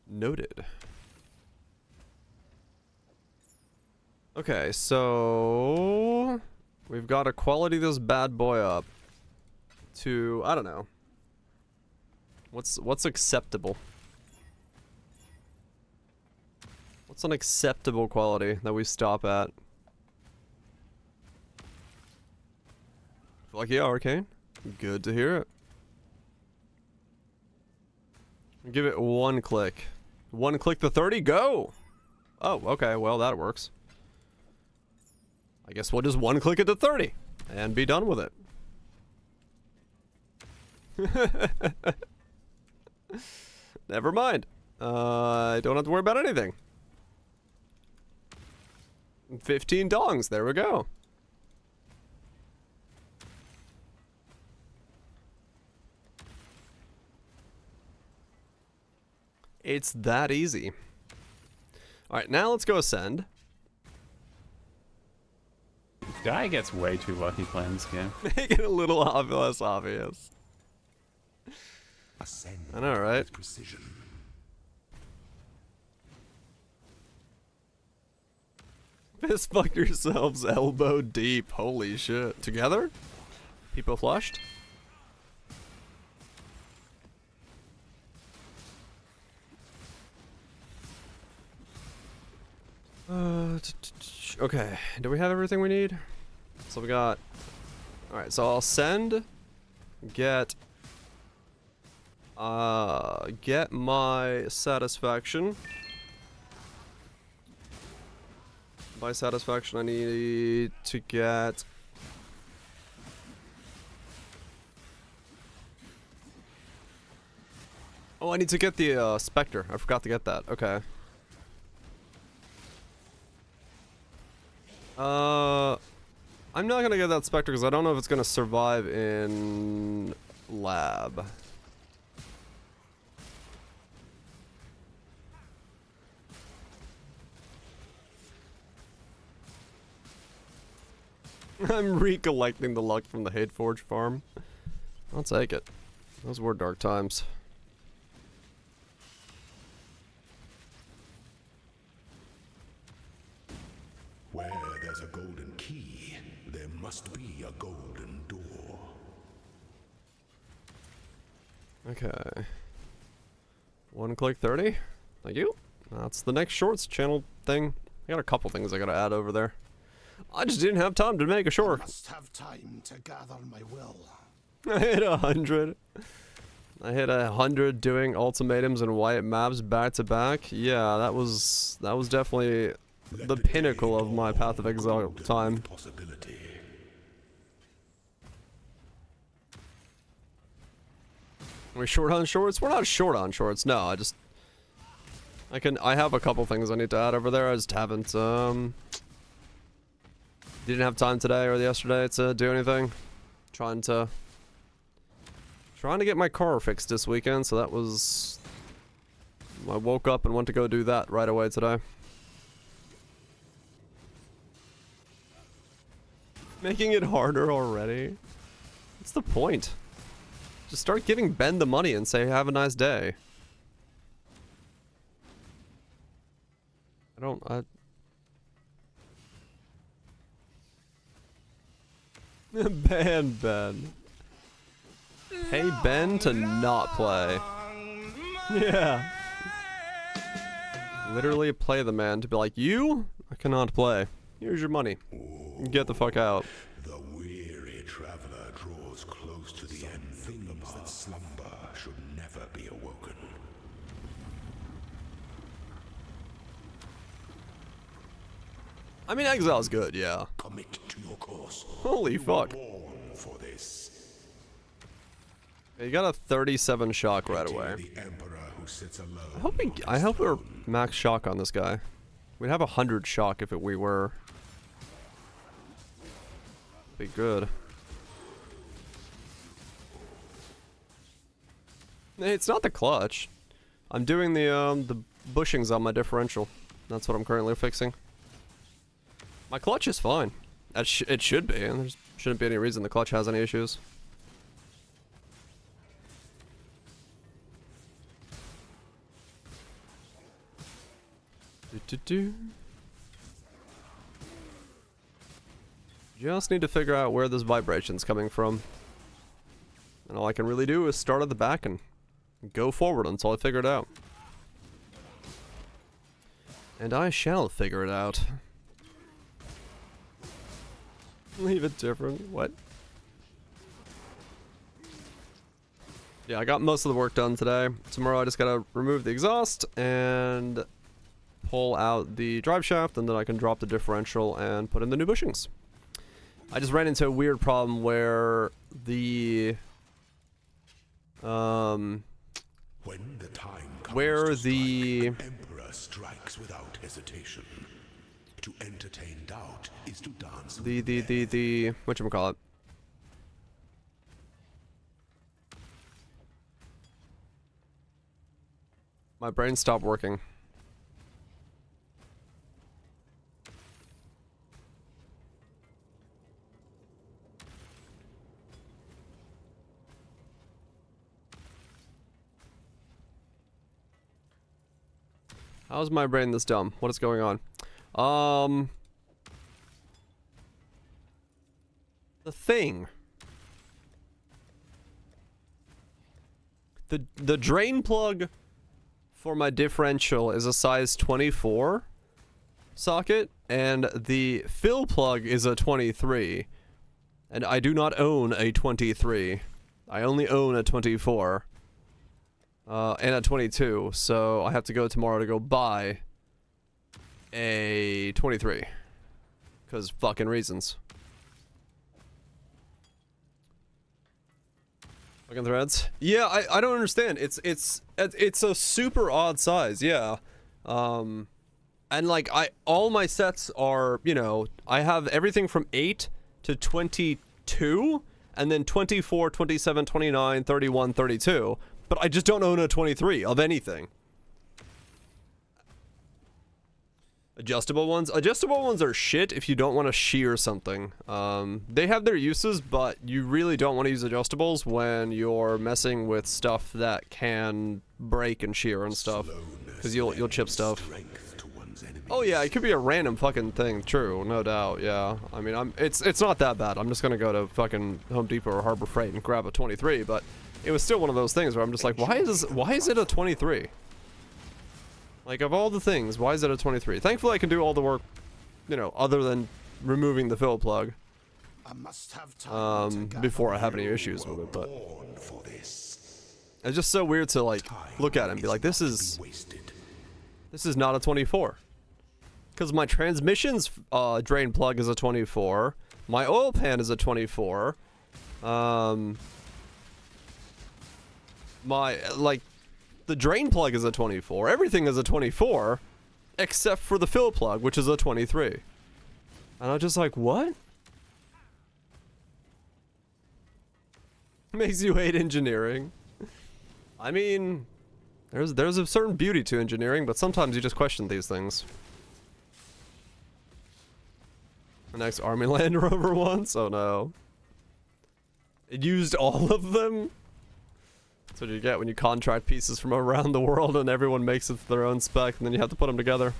Noted. Okay, so we've got to quality this bad boy up to, I don't know. What's acceptable? What's an acceptable quality that we stop at? Like, yeah, Arcane. Good to hear it. Give it 1 click. 1 click to 30, go! Oh, okay, well, that works. I guess we'll just 1 click it to 30 and be done with it. Never mind. I don't have to worry about anything. 15 dongs, there we go. It's that easy. Alright, now let's go ascend. Guy gets way too lucky playing this game. Make it a little less obvious. Ascend I know, right? with precision. Fist fuck yourselves elbow deep. Holy shit. Together? People flushed? Okay. Do we have everything we need? So we got... Alright, so I'll send... Get my satisfaction. By satisfaction, I need to get... Oh, I need to get the Spectre. I forgot to get that. Okay. I'm not gonna get that Spectre because I don't know if it's gonna survive in lab. I'm recollecting the luck from the Hateforge farm. I'll take it. Those were dark times. Where there's a golden key, there must be a golden door. Okay. 1 click 30. Thank you. That's the next shorts channel thing. I got a couple things I gotta add over there. I just didn't have time to make a short. Must have time to gather my will. I hit 100. I hit 100 doing ultimatums and white maps back to back. Yeah, that was definitely the pinnacle of my Path of Exile time. Possibility. Are we short on shorts? We're not short on shorts. No, I have a couple things I need to add over there. I just haven't didn't have time today or yesterday to do anything. Trying to get my car fixed this weekend, so that was... I woke up and went to go do that right away today. Making it harder already? What's the point? Just start giving Ben the money and say, have a nice day. Ban Ben. Pay Ben to not play. Yeah. Literally play the man to be like, you? I cannot play. Here's your money. Get the fuck out. The weary traveler draws close to the end. Things that slumber should never be awoken. I mean, Exile's good, yeah. Commit to your course. Holy You fuck. were born for this. You got a 37 shock right away. The emperor who sits alone. I hope we're max shock on this guy. We'd have 100 shock if we were. Be good. Hey, it's not the clutch. I'm doing the bushings on my differential. That's what I'm currently fixing. My clutch is fine. It should be, and there shouldn't be any reason the clutch has any issues. Just need to figure out where this vibration's coming from. And all I can really do is start at the back and go forward until I figure it out. And I shall figure it out. Leave it different. What? Yeah, I got most of the work done today. Tomorrow I just gotta remove the exhaust and pull out the drive shaft, and then I can drop the differential and put in the new bushings. I just ran into a weird problem where the When the time comes where to the strike, an emperor strikes without hesitation. To entertain doubt is to dance. the whatchamacallit? My brain stopped working. How's my brain this dumb? What is going on? The thing. The drain plug for my differential is a size 24 socket, and the fill plug is a 23. And I do not own a 23. I only own a 24. And a 22, so I have to go tomorrow to go buy a 23. Because fucking reasons. Fucking threads. Yeah, I don't understand. It's a super odd size, yeah. And like all my sets are, you know, I have everything from 8 to 22, and then 24, 27, 29, 31, 32. But I just don't own a 23 of anything. Adjustable ones? Adjustable ones are shit if you don't want to shear something. They have their uses, but you really don't want to use adjustables when you're messing with stuff that can break and shear and stuff. Because you'll chip stuff. brings enemies. Oh yeah, it could be a random fucking thing. True, no doubt. Yeah, I mean, it's not that bad. I'm just gonna go to fucking Home Depot or Harbor Freight and grab a 23. But it was still one of those things where I'm just like, why is it a 23? Like, of all the things, why is it a 23? Thankfully, I can do all the work, you know, other than removing the fill plug. I must have time Before I have any issues with it, but Born for this. it's just so weird to like look at it and be like, this is not a 24. Because my transmission's drain plug is a 24. My oil pan is a 24. The drain plug is a 24. Everything is a 24, except for the fill plug, which is a 23. And I'm just like, what? Makes you hate engineering. I mean, there's a certain beauty to engineering, but sometimes you just question these things. The next Army Land Rover once? Oh no. It used all of them? That's what you get when you contract pieces from around the world and everyone makes it to their own spec, and then you have to put them together.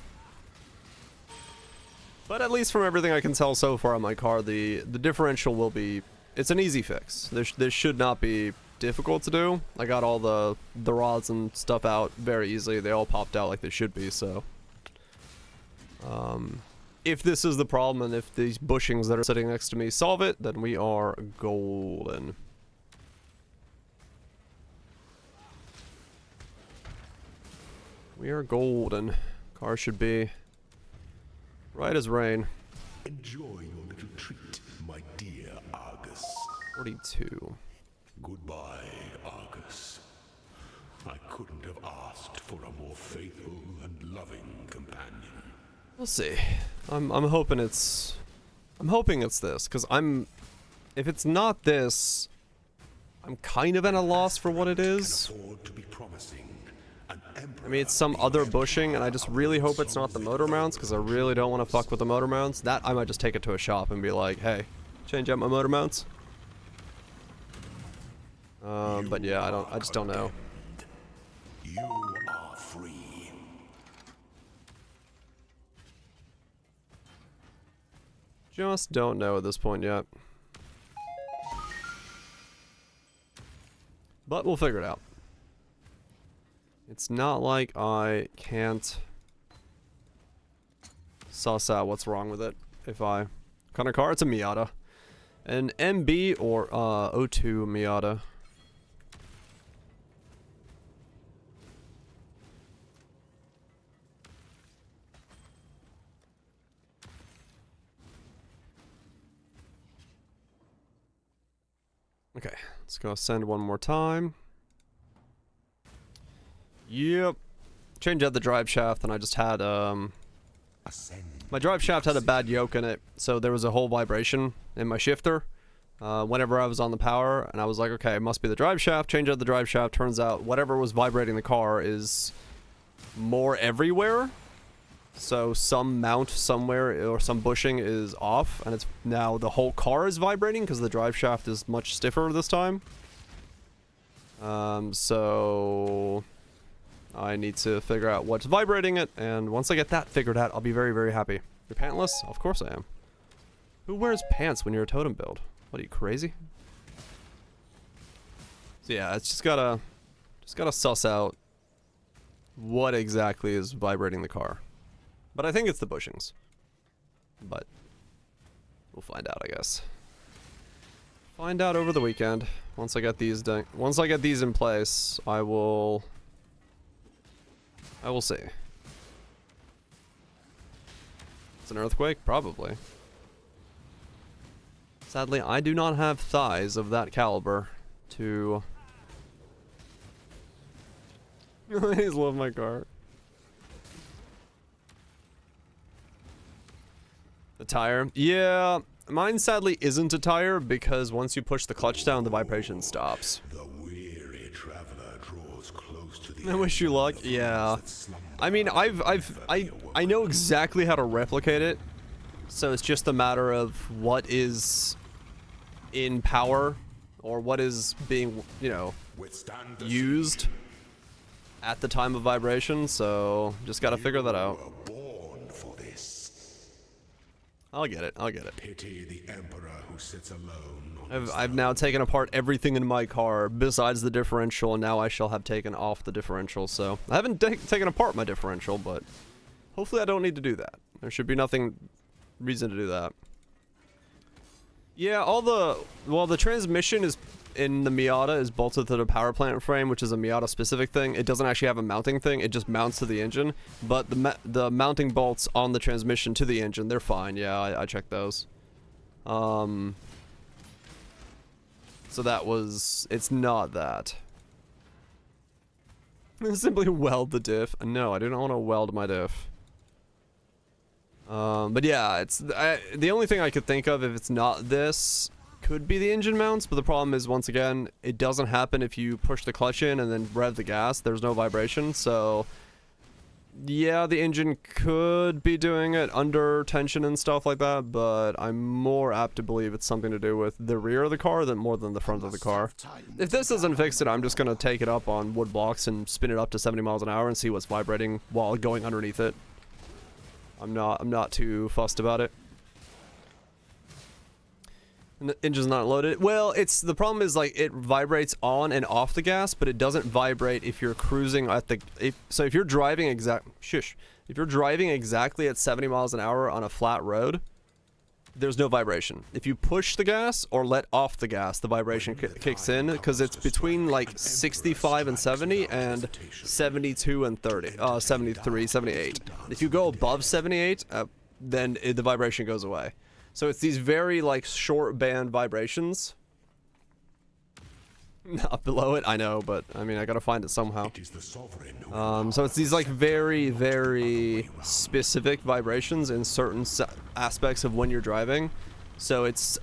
But at least from everything I can tell so far on my car, the differential will be... It's an easy fix. This should not be difficult to do. I got all the rods and stuff out very easily. They all popped out like they should be, so... if this is the problem and if these bushings that are sitting next to me solve it, then we are golden. We are golden. Car should be right as rain. Enjoy your little treat, my dear Argus. 42. Goodbye, Argus. I couldn't have asked for a more faithful and loving companion. We'll see. I'm hoping it's this, because if it's not this, I'm kind of at a loss for what it is. Can afford to be promising. I mean, it's some other bushing, and I just really hope it's not the motor mounts, because I really don't want to fuck with the motor mounts. That, I might just take it to a shop and be like, hey, change out my motor mounts. But yeah, I just don't know. You are free. Just don't know at this point yet. But we'll figure it out. It's not like I can't suss out what's wrong with it. If I... What kind of car? It's a Miata. An MB or O2 Miata. Okay, let's go send one more time. Yep. Change out the drive shaft, and I just had, my drive shaft had a bad yoke in it, so there was a whole vibration in my shifter whenever I was on the power, and I was like, okay, it must be the drive shaft. Change out the drive shaft. Turns out whatever was vibrating the car is more everywhere. So some mount somewhere or some bushing is off, and it's now the whole car is vibrating because the drive shaft is much stiffer this time. So I need to figure out what's vibrating it, and once I get that figured out, I'll be very, very happy. You're pantless? Of course I am. Who wears pants when you're a totem build? What, are you crazy? So yeah, it's just gotta suss out what exactly is vibrating the car. But I think it's the bushings. But we'll find out, I guess. Find out over the weekend. Once I get these done, once I get these in place, I will see. It's an earthquake? Probably. Sadly, I do not have thighs of that caliber to... I just love my car. The tire? Yeah, mine sadly isn't a tire because once you push the clutch down, the vibration stops. The weary traveler draws close to the I wish you luck. Yeah. I mean, I know exactly how to replicate it, so it's just a matter of what is in power or what is being, you know, used at the time of vibration, so just gotta figure that out. born I'll get it. I'll get it. Pity the emperor who sits alone on I've now taken apart everything in my car besides the differential, and now I shall have taken off the differential. So I haven't taken apart my differential, but hopefully I don't need to do that. There should be nothing reason to do that. Yeah, the transmission is in the Miata is bolted to the power plant frame, which is a Miata specific thing. It doesn't actually have a mounting thing. It just mounts to the engine. But the mounting bolts on the transmission to the engine, they're fine. Yeah, I checked those. So it's not that. Simply weld the diff. No, I do not want to weld my diff. But yeah, the only thing I could think of if it's not this could be the engine mounts, but the problem is, once again, it doesn't happen if you push the clutch in and then rev the gas. There's no vibration, so yeah, the engine could be doing it under tension and stuff like that, but I'm more apt to believe it's something to do with the rear of the car more than the front of the car. If this doesn't fix it, I'm just gonna take it up on wood blocks and spin it up to 70 miles an hour and see what's vibrating while going underneath it. I'm not too fussed about it. And the engine's not loaded. Well, the problem is, like, it vibrates on and off the gas, but it doesn't vibrate if you're cruising at so if you're driving if you're driving exactly at 70 miles an hour on a flat road, there's no vibration. If you push the gas or let off the gas, the vibration kicks in, because it's between like 65 and 70 and 72 and 30, 73, 78. If you go above 78, then the vibration goes away. So it's these very, like, short band vibrations. Not below it, I know, but I mean, I gotta find it somehow. So it's these, like, very, very specific vibrations in certain aspects of when you're driving. So it's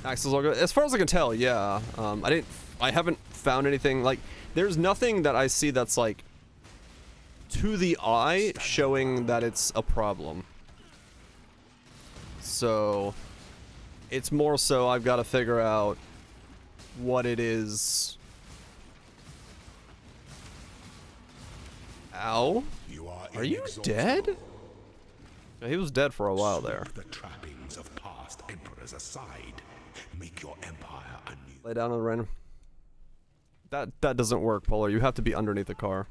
axles are good. As far as I can tell, yeah. I haven't found anything, like, there's nothing that I see that's, like, to the eye showing that it's a problem. So it's more so I've got to figure out what it is. Ow? Are you dead? Yeah, he was dead for a while there. The trappings of past emperors aside, make your empire anew. Lay down on the random. That doesn't work, Polar. You have to be underneath the car.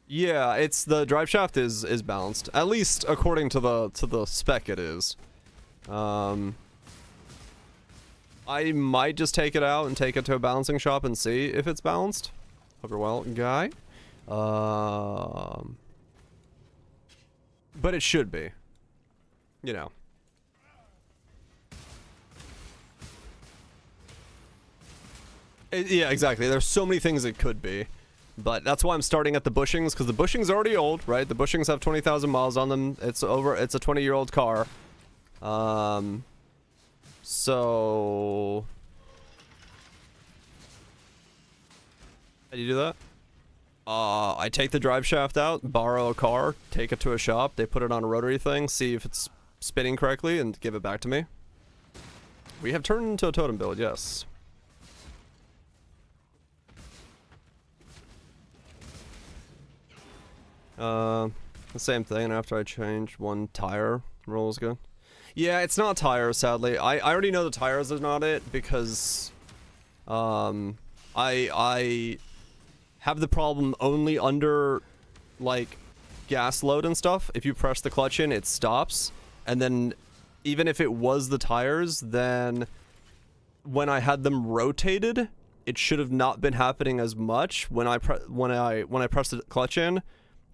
Yeah, it's the drive shaft is balanced. At least according to the spec it is. I might just take it out and take it to a balancing shop and see if it's balanced. Hope you're well, guy. But it should be. You know. Yeah, exactly. There's so many things it could be. But that's why I'm starting at the bushings, because the bushings are already old, right? The bushings have 20,000 miles on them. It's a 20-year-old car. So how do you do that? I take the drive shaft out, borrow a car, take it to a shop, they put it on a rotary thing, see if it's spinning correctly, and give it back to me. We have turned into a totem build, yes. The same thing, after I change one tire, rolls good. Yeah, it's not tires, sadly. I already know the tires are not it, because I have the problem only under, like, gas load and stuff. If you press the clutch in, it stops, and then even if it was the tires, then when I had them rotated, it should have not been happening as much when I pressed the clutch in,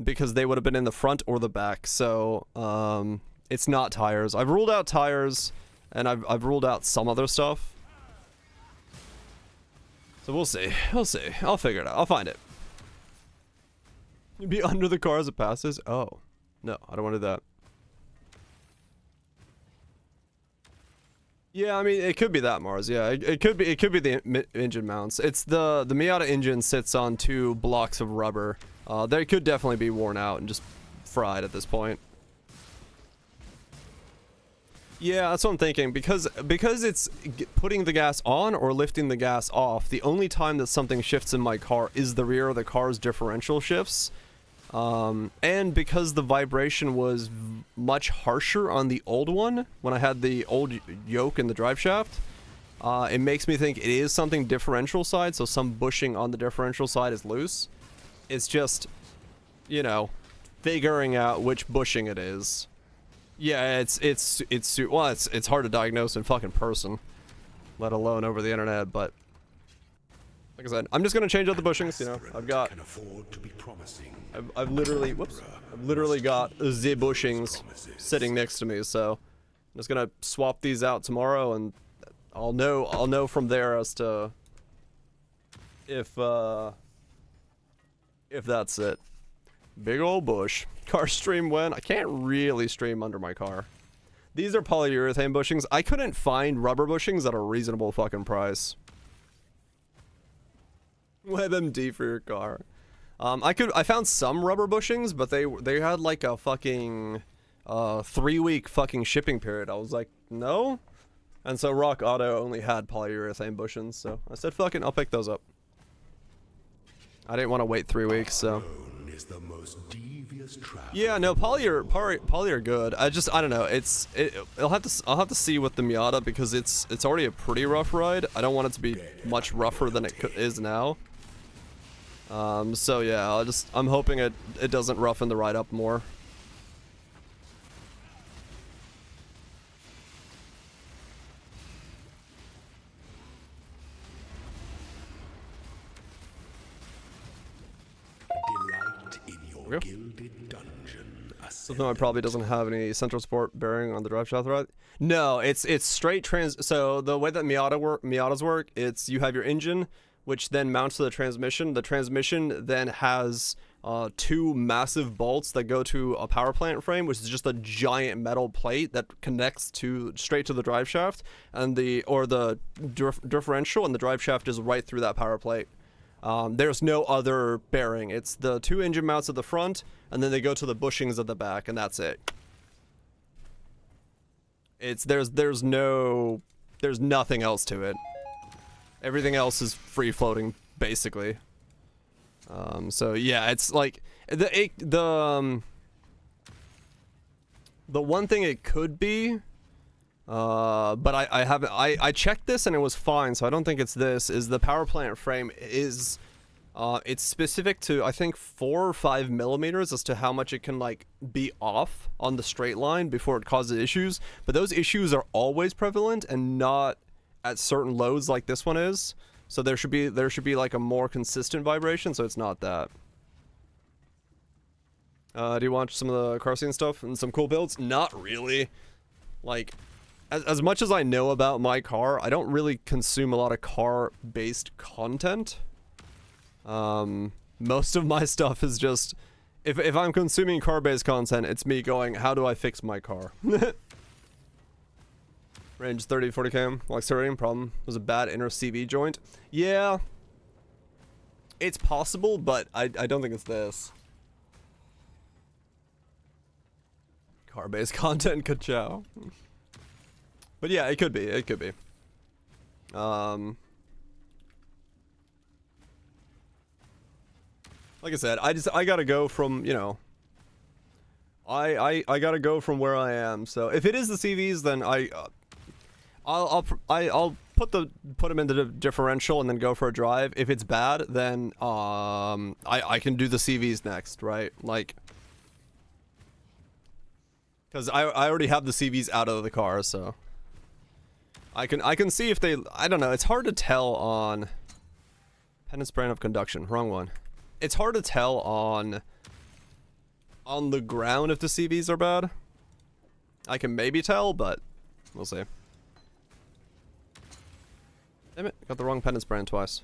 because they would have been in the front or the back. So it's not tires. I've ruled out tires, and I've ruled out some other stuff. So we'll see. We'll see. I'll figure it out. I'll find it. You'd be under the car as it passes? Oh. No, I don't want to do that. Yeah, I mean, it could be that, Mars. Yeah, it could be the engine mounts. It's the Miata engine sits on 2 blocks of rubber. They could definitely be worn out and just fried at this point. Yeah, that's what I'm thinking. Because it's putting the gas on or lifting the gas off, the only time that something shifts in my car is the rear of the car's differential shifts. And because the vibration was much harsher on the old one, when I had the old yoke in the drive shaft, it makes me think it is something differential side, so some bushing on the differential side is loose. It's just, you know, figuring out which bushing it is. Yeah, it's hard to diagnose in fucking person, let alone over the internet, but like I said, I'm just gonna change out the bushings, you know. I've literally got the bushings sitting next to me, so I'm just gonna swap these out tomorrow, and I'll know from there as to if that's it. Big old bush. Car stream when? I can't really stream under my car. These are polyurethane bushings. I couldn't find rubber bushings at a reasonable fucking price. WebMD for your car. I found some rubber bushings, but they had like a fucking 3-week fucking shipping period. I was like, no. And so Rock Auto only had polyurethane bushings, so I said, fucking, I'll pick those up. I didn't want to wait 3 weeks, so. Yeah, no, poly are good. I don't know. I'll have to see with the Miata, because it's already a pretty rough ride. I don't want it to be much rougher than it is now. So yeah, I'm hoping it doesn't roughen the ride up more. Something that probably doesn't have any central support bearing on the drive shaft, right? No, it's straight so the way that Miatas work, it's you have your engine, which then mounts to the transmission. The transmission then has 2 massive bolts that go to a power plant frame, which is just a giant metal plate that connects straight to the drive shaft, and the differential, and the drive shaft is right through that power plate. There's no other bearing. It's the 2 engine mounts at the front, and then they go to the bushings at the back, and that's it. There's nothing else to it. Everything else is free floating, basically. So yeah, it's like the one thing it could be, but I checked this and it was fine, so I don't think it's this, is the power plant frame is, it's specific to, I think, 4 or 5 millimeters as to how much it can, like, be off on the straight line before it causes issues, but those issues are always prevalent and not at certain loads like this one is, so there should be like a more consistent vibration, so it's not that. Do you watch some of the car scene stuff and some cool builds? Not really. Like, as much as I know about my car, I don't really consume a lot of car-based content. Most of my stuff is just, if I'm consuming car-based content, it's me going, how do I fix my car? Range 30, 40 km, accelerating, problem was a bad inner CV joint. Yeah, it's possible, but I don't think it's this. Car-based content, ka-chow. But yeah, it could be, like I said, I gotta go from, you know, I gotta go from where I am, so if it is the CVs, then I'll put them in the differential and then go for a drive. If it's bad, then I can do the CVs next, right? Like, because I already have the CVs out of the car, so I can see if they, I don't know. It's hard to tell on Penance brand of conduction. Wrong one. It's hard to tell on the ground if the CVs are bad. I can maybe tell, but we'll see. Damn it, got the wrong Penance brand twice.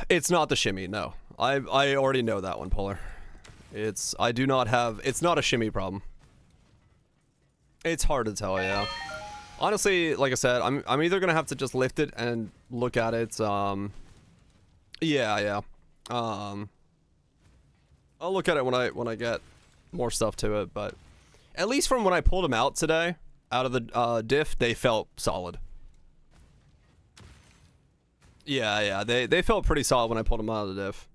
It's not the shimmy, no. I already know that one, Polar. It's not a shimmy problem. It's hard to tell, yeah. Honestly, like I said, I'm either gonna have to just lift it and look at it, yeah. I'll look at it when I get more stuff to it, but at least from when I pulled them out today, out of the diff, they felt solid. Yeah, they felt pretty solid when I pulled them out of the diff.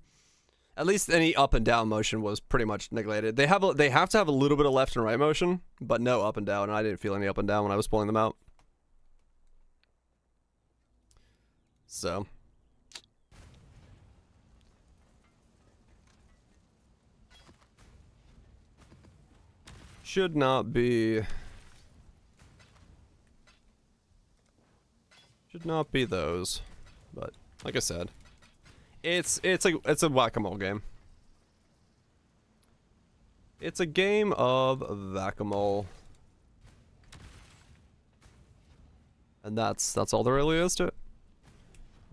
At least any up and down motion was pretty much neglected. They have to have a little bit of left and right motion, but no up and down, and I didn't feel any up and down when I was pulling them out. So should not be those, but like I said, it's a whack-a-mole game. It's a game of whack-a-mole, and that's all there really is to it.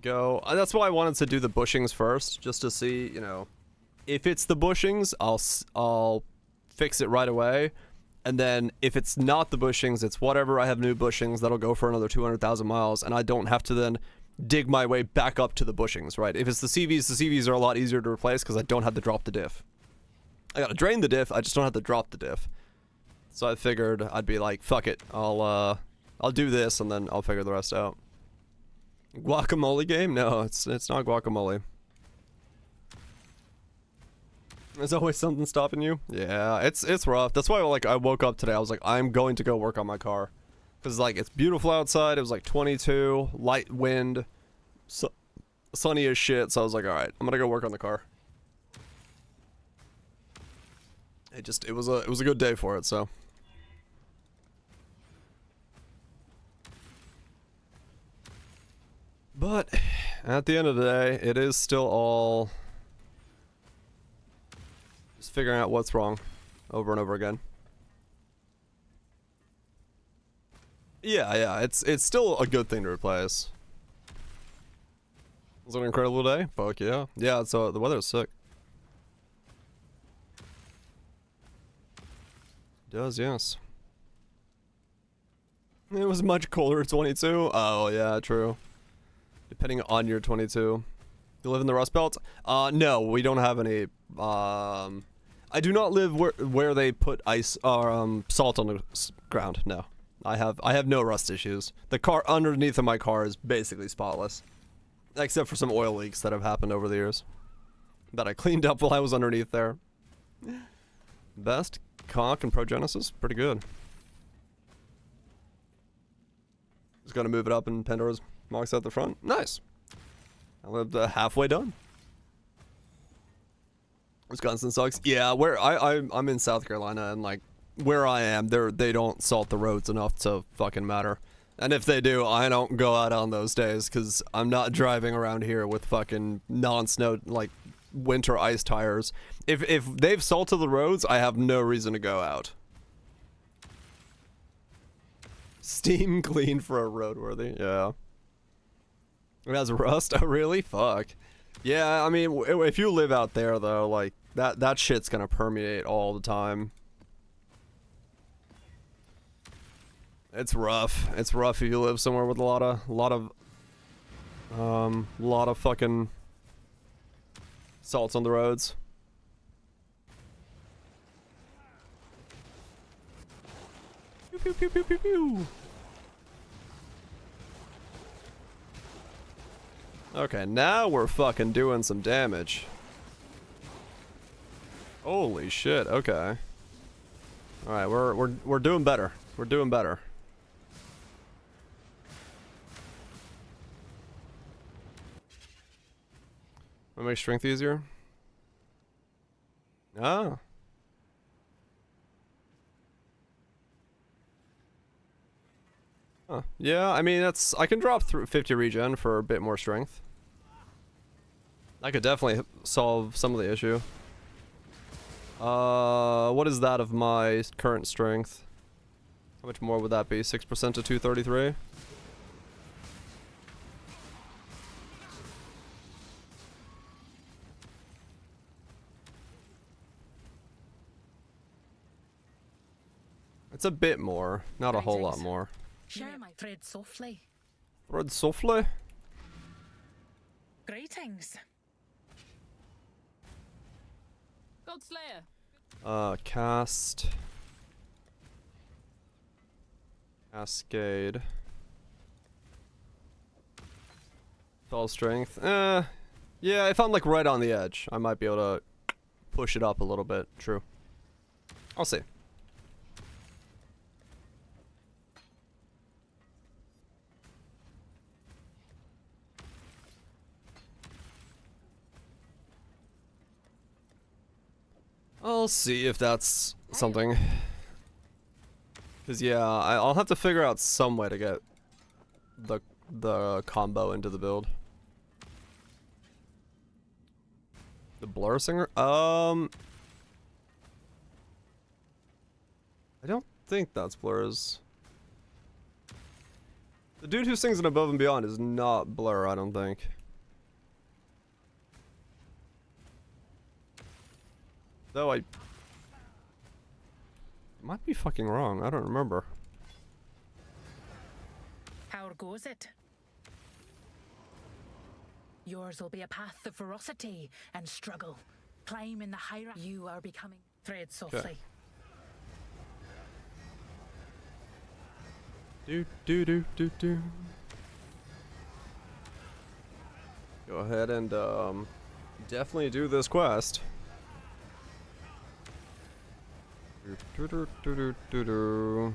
That's why I wanted to do the bushings first, just to see, you know, if it's the bushings, I'll fix it right away. And then if it's not the bushings, it's whatever. I have new bushings that'll go for another 200,000 miles, and I don't have to then dig my way back up to the bushings, right? If it's the CVs are a lot easier to replace because I don't have to drop the diff. I gotta drain the diff, I just don't have to drop the diff. So I figured I'd be like, fuck it, I'll do this and then I'll figure the rest out. Guacamole game? No, it's not guacamole. There's always something stopping you. Yeah, it's rough. That's why like I woke up today. I was like, I'm going to go work on my car, because like it's beautiful outside. It was like 22, light wind, sunny as shit. So I was like, all right, I'm gonna go work on the car. It was a good day for it. So. But at the end of the day, it is still all just figuring out what's wrong over and over again. Yeah, it's still a good thing to replace. Was it an incredible day? Fuck yeah. Yeah, so the weather's sick. It does, yes. It was much colder at 22. Oh, yeah, true. Depending on your 22. You live in the Rust Belt? No, we don't have any. I do not live where they put ice or salt on the ground. No, I have no rust issues. The car underneath of my car is basically spotless, except for some oil leaks that have happened over the years that I cleaned up while I was underneath there. Best conch and Progenesis, pretty good. Just gonna move it up in Pandora's Box at the front. Nice. I lived halfway done. Wisconsin sucks. Yeah, where I'm in South Carolina, and like where I am, they don't salt the roads enough to fucking matter. And if they do, I don't go out on those days because I'm not driving around here with fucking non-snow like winter ice tires. If they've salted the roads, I have no reason to go out. Steam clean for a roadworthy. Yeah. It has rust? Oh, really? Fuck. Yeah, I mean, if you live out there, though, like, that shit's gonna permeate all the time. It's rough. It's rough if you live somewhere with a lot of fucking salts on the roads. Pew, pew, pew, pew, pew, pew. Okay, now we're fucking doing some damage. Holy shit, okay. Alright, we're doing better. We're doing better. Wanna make strength easier? Ah. Huh. Yeah, I mean, I can drop through 50 regen for a bit more strength. I could definitely solve some of the issue. What is that of my current strength? How much more would that be? 6% to 233? It's a bit more, not a whole lot more. Share my thread softly. Thread softly? Greetings. Godslayer. Cast. Cascade. 12 strength. Yeah, if I'm like right on the edge, I might be able to push it up a little bit. True. I'll see. I'll see if that's something. Cause yeah, I'll have to figure out some way to get the combo into the build. The Blur singer? I don't think that's Blur's. The dude who sings in Above and Beyond is not Blur, I don't think. Though I might be fucking wrong. I don't remember. How goes it? Yours will be a path of ferocity and struggle. Climb in the hierarchy. You are becoming. Tread softly. Do do do do do. Go ahead and definitely do this quest. Do do do do do do.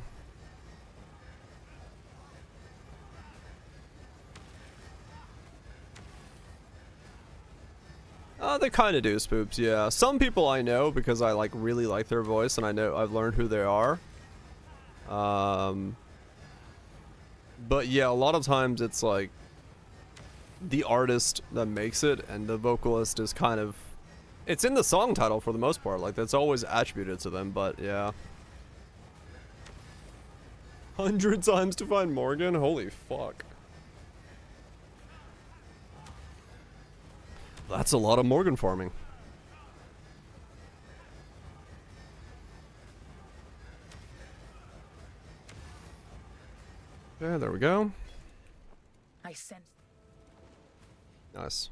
They kind of do, Spoops, yeah. Some people I know because I like really like their voice and I know I've learned who they are. But yeah, a lot of times it's like the artist that makes it and the vocalist is kind of, it's in the song title for the most part, like that's always attributed to them, but yeah. 100 times to find Morgan? Holy fuck. That's a lot of Morgan farming. Okay, there we go. I sense. Nice.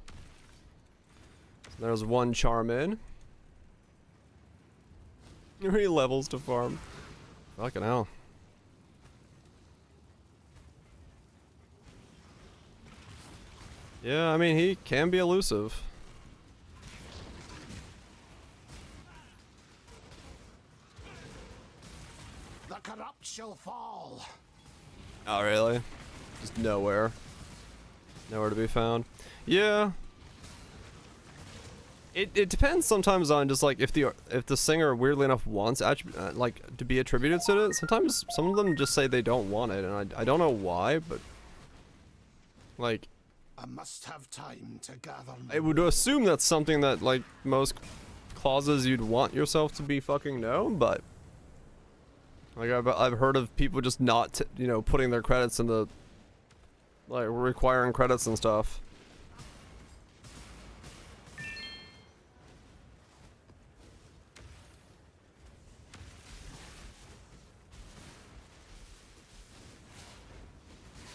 So there's one charm in. 3 levels to farm. Fucking hell. Yeah, I mean, he can be elusive. The corrupt shall fall. Oh, really? Just nowhere. Nowhere to be found. Yeah. It depends sometimes on just like if the singer weirdly enough wants like to be attributed to it. Sometimes some of them just say they don't want it, and I don't know why, but like I must have time to gather. I would assume that's something that like most clauses you'd want yourself to be fucking known, but like I've heard of people just not you know, putting their credits in the like requiring credits and stuff.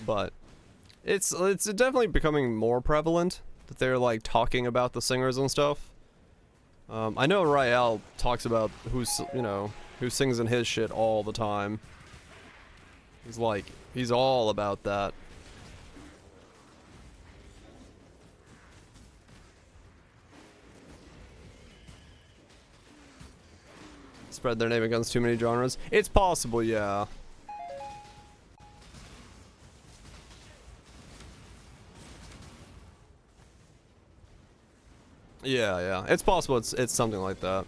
But it's definitely becoming more prevalent that they're like talking about the singers and stuff. I know Rael talks about who sings in his shit all the time. He's all about that. Spread their name against too many genres. It's possible, yeah. Yeah, it's possible it's something like that.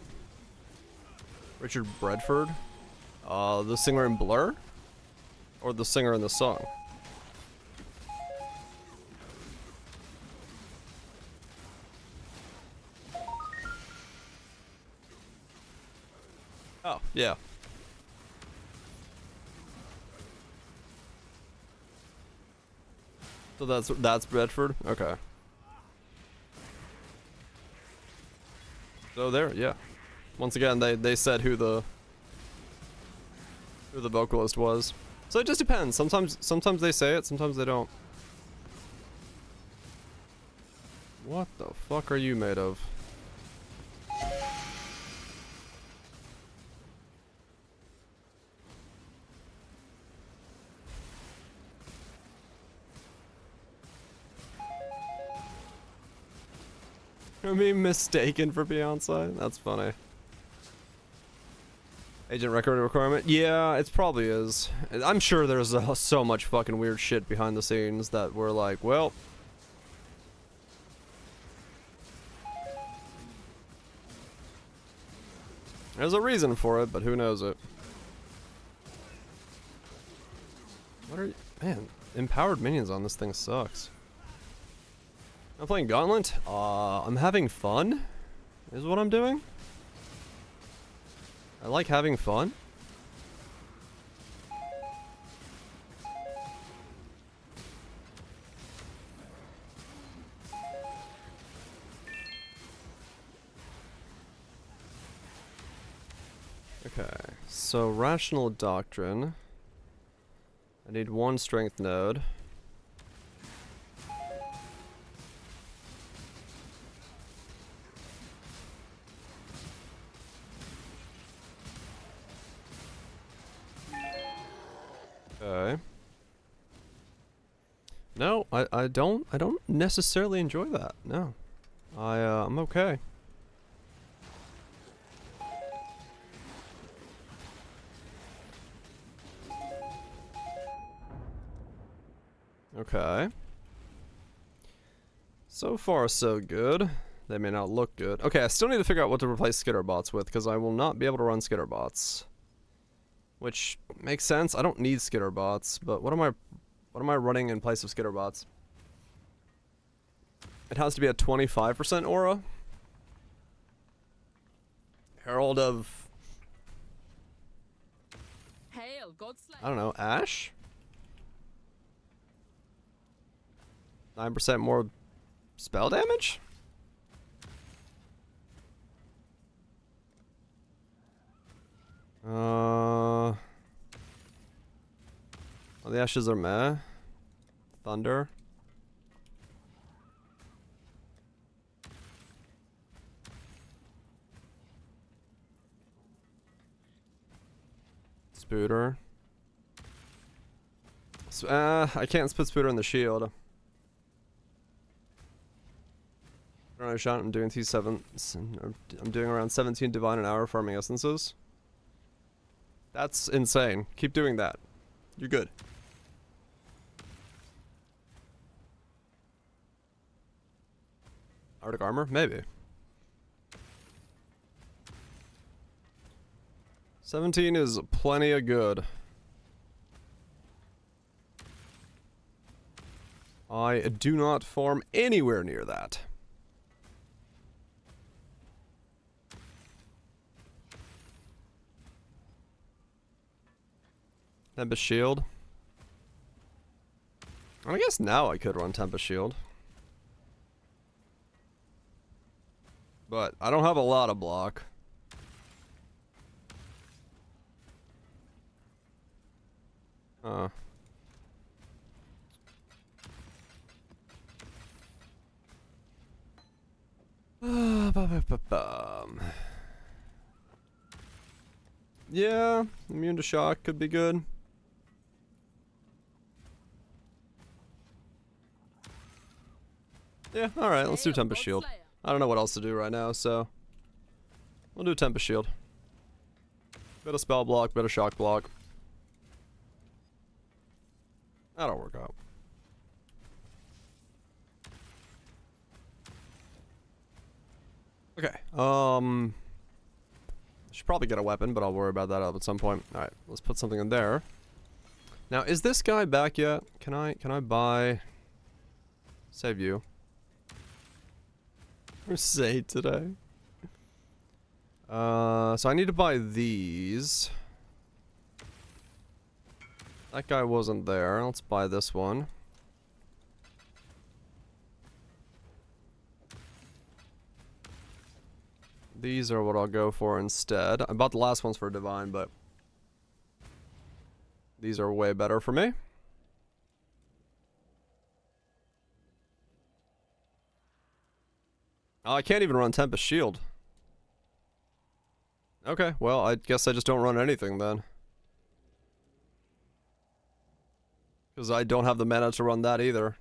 Richard Bradford? The singer in Blur? Or the singer in the song? Oh, yeah. So that's Bradford? Okay. So there, yeah. Once again, they said who the vocalist was. So it just depends. Sometimes they say it, sometimes they don't. What the fuck are you made of? I'm being mistaken for Beyonce. That's funny. Agent record requirement? Yeah, it probably is. I'm sure there's so much fucking weird shit behind the scenes that we're like, well... There's a reason for it, but who knows it. What are you... Man, empowered minions on this thing sucks. I'm playing Gauntlet. I'm having fun, is what I'm doing. I like having fun. Okay, so rational doctrine. I need one strength node. Okay. No, I don't necessarily enjoy that. No. I'm okay. Okay. So far, so good. They may not look good. Okay, I still need to figure out what to replace skitter bots with, because I will not be able to run skitter bots. Which makes sense. I don't need skitter bots, but what am I running in place of skitter bots? It has to be a 25% aura. Herald of... Hail, Godslayer. I don't know, Ash? 9% more spell damage? Well, the ashes are meh. Thunder. Spooter. I can't spit Spooter in the shield. Shot. I'm doing I'm doing around 17 divine an hour farming essences. That's insane. Keep doing that. You're good. Arctic armor? Maybe. 17 is plenty of good. I do not farm anywhere near that. Tempest Shield. I guess now I could run Tempest Shield. But I don't have a lot of block. Yeah, immune to shock could be good. Yeah, alright, let's do Tempest Shield. I don't know what else to do right now, so we'll do Tempest Shield. Bit of spell block, bit of shock block. That'll work out. Okay, should probably get a weapon, but I'll worry about that at some point. Alright, let's put something in there. Now, is this guy back yet? Can I buy... Save you. Crusade today. So I need to buy these. That guy wasn't there. Let's buy this one. These are what I'll go for instead. I bought the last ones for Divine, but these are way better for me. Oh, I can't even run Tempest Shield. Okay, well, I guess I just don't run anything then. Because I don't have the mana to run that either.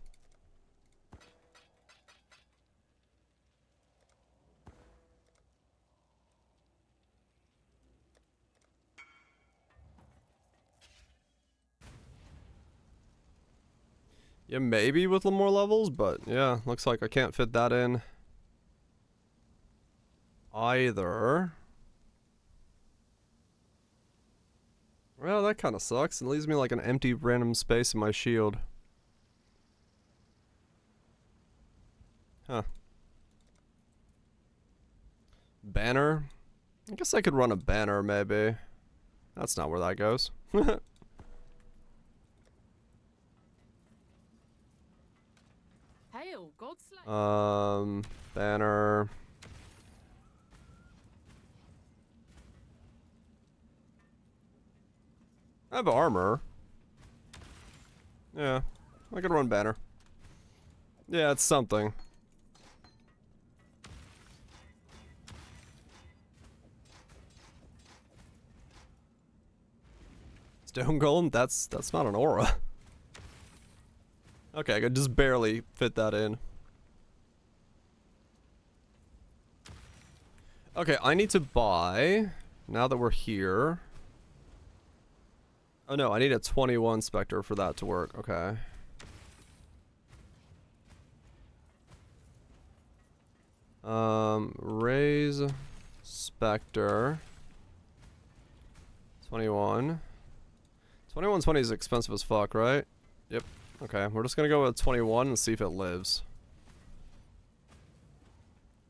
Yeah, maybe with more levels, but yeah, looks like I can't fit that in either. Well, that kind of sucks. It leaves me like an empty random space in my shield. Huh. Banner? I guess I could run a banner, maybe. That's not where that goes. Hail, Godslayer. Banner. I have armor. Yeah, I could run banner. Yeah, it's something. Stone Golem? That's not an aura. Okay, I could just barely fit that in. Okay, I need to buy, now that we're here. Oh no, I need a 21 Spectre for that to work. Okay. Raise Spectre. 21. 2120 is expensive as fuck, right? Yep. Okay, we're just gonna go with 21 and see if it lives.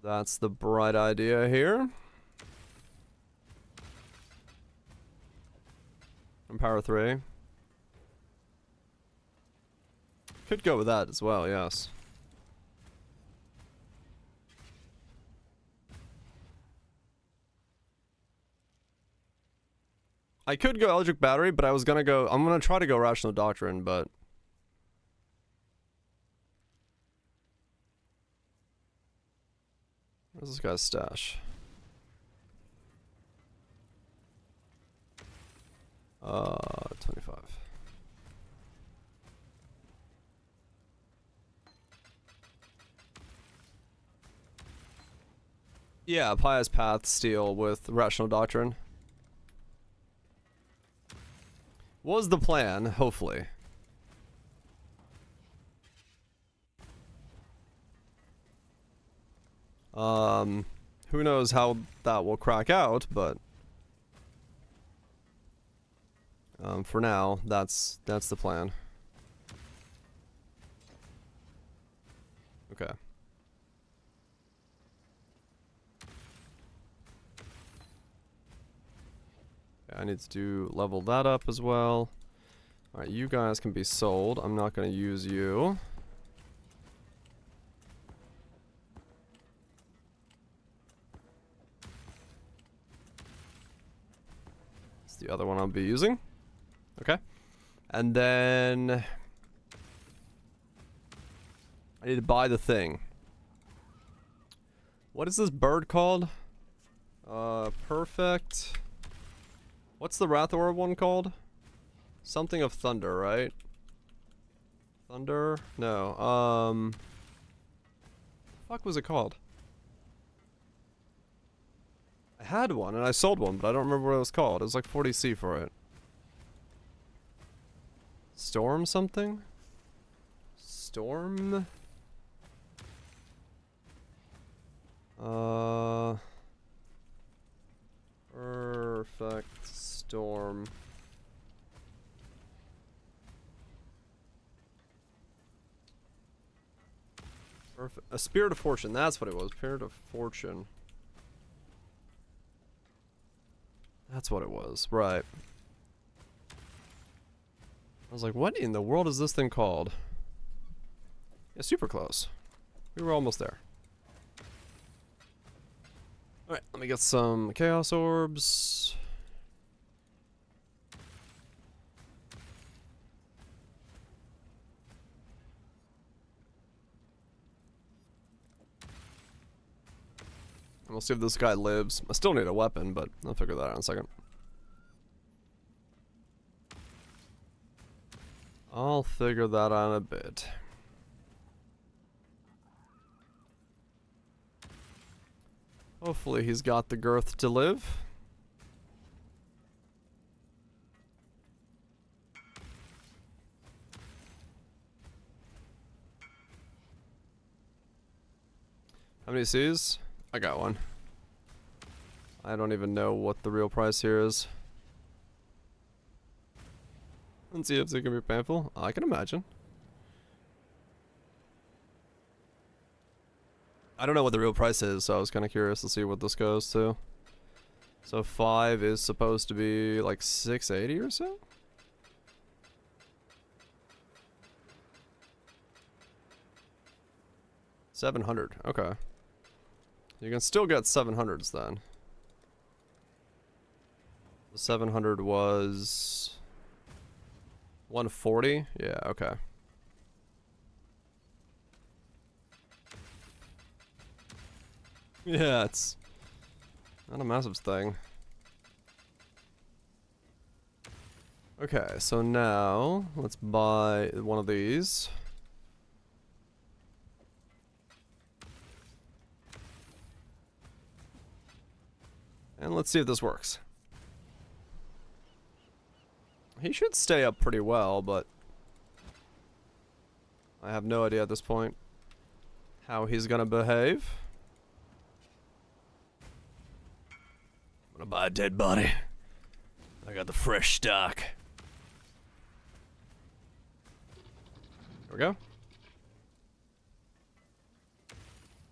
That's the bright idea here. And power 3. Could go with that as well, yes. I could go Eldritch Battery, but I'm gonna try to go Rational Doctrine, but where's this guy's stash? 25. Yeah, Pious Path Steel with Rational Doctrine. Was the plan, hopefully. Who knows how that will crack out, but for now, that's the plan. Okay. I need to level that up as well. Alright, you guys can be sold. I'm not going to use you. It's the other one I'll be using. Okay. And then I need to buy the thing. What is this bird called? Perfect. What's the Wrath Orb one called? Something of Thunder, right? Thunder? No. What the fuck was it called? I had one and I sold one, but I don't remember what it was called. It was like 40C for it. Storm something? Storm? Perfect Storm. Perfect. A Spirit of Fortune, that's what it was. Spirit of Fortune. That's what it was, right. I was like, what in the world is this thing called? Yeah, super close. We were almost there. Alright, let me get some Chaos Orbs. And we'll see if this guy lives. I still need a weapon, but I'll figure that out in a second. I'll figure that out in a bit. Hopefully he's got the girth to live. How many C's? I got one. I don't even know what the real price here is. And see if it can be painful. I can imagine. I don't know what the real price is, so I was kind of curious to see what this goes to. So 5 is supposed to be like 680 or so? $700. Okay. You can still get 700s then. The 700 was 140? Yeah, okay. Yeah, it's not a massive thing. Okay, so now let's buy one of these. And let's see if this works. He should stay up pretty well, but I have no idea at this point how he's gonna behave. I'm gonna buy a dead body. I got the fresh stock. There we go.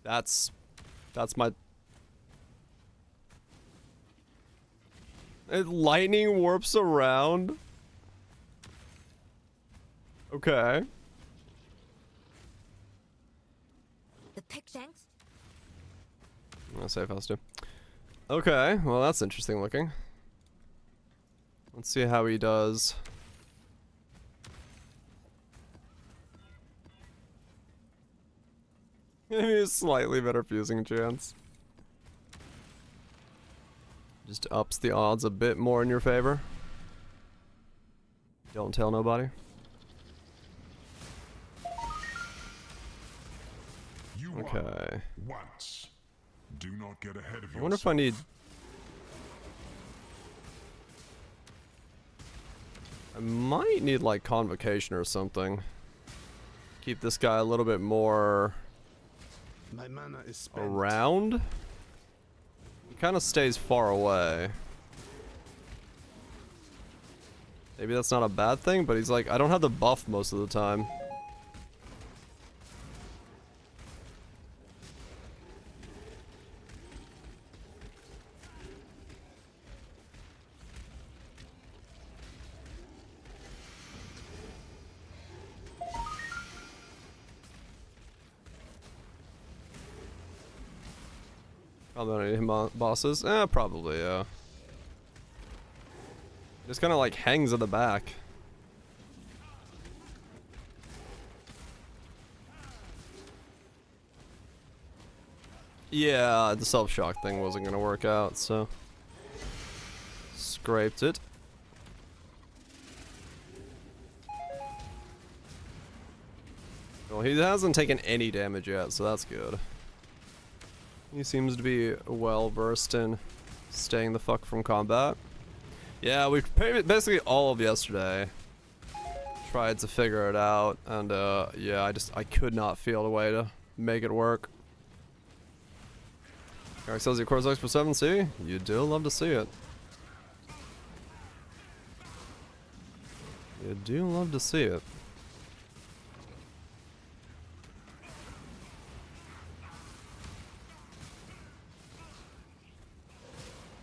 That's my... Lightning warps around? Okay. The Pickshanks? I'm gonna save house too. Okay, well that's interesting looking. Let's see how he does. Maybe a slightly better fusing chance. Just ups the odds a bit more in your favor. Don't tell nobody. Okay. Once. Do not get ahead of yourself. I wonder if I need... I might need like convocation or something. Keep this guy a little bit more My mana is spent. around. He kind of stays far away. Maybe that's not a bad thing, but he's like, I don't have the buff most of the time. Probably any bosses? Probably, yeah. Just kind of like hangs at the back. Yeah, the self-shock thing wasn't gonna work out, so... Scraped it. Well, he hasn't taken any damage yet, so that's good. He seems to be well versed in staying the fuck from combat. Yeah, we basically all of yesterday tried to figure it out, and yeah, I could not feel a way to make it work. Eric says your core X for 7C. You do love to see it. You do love to see it.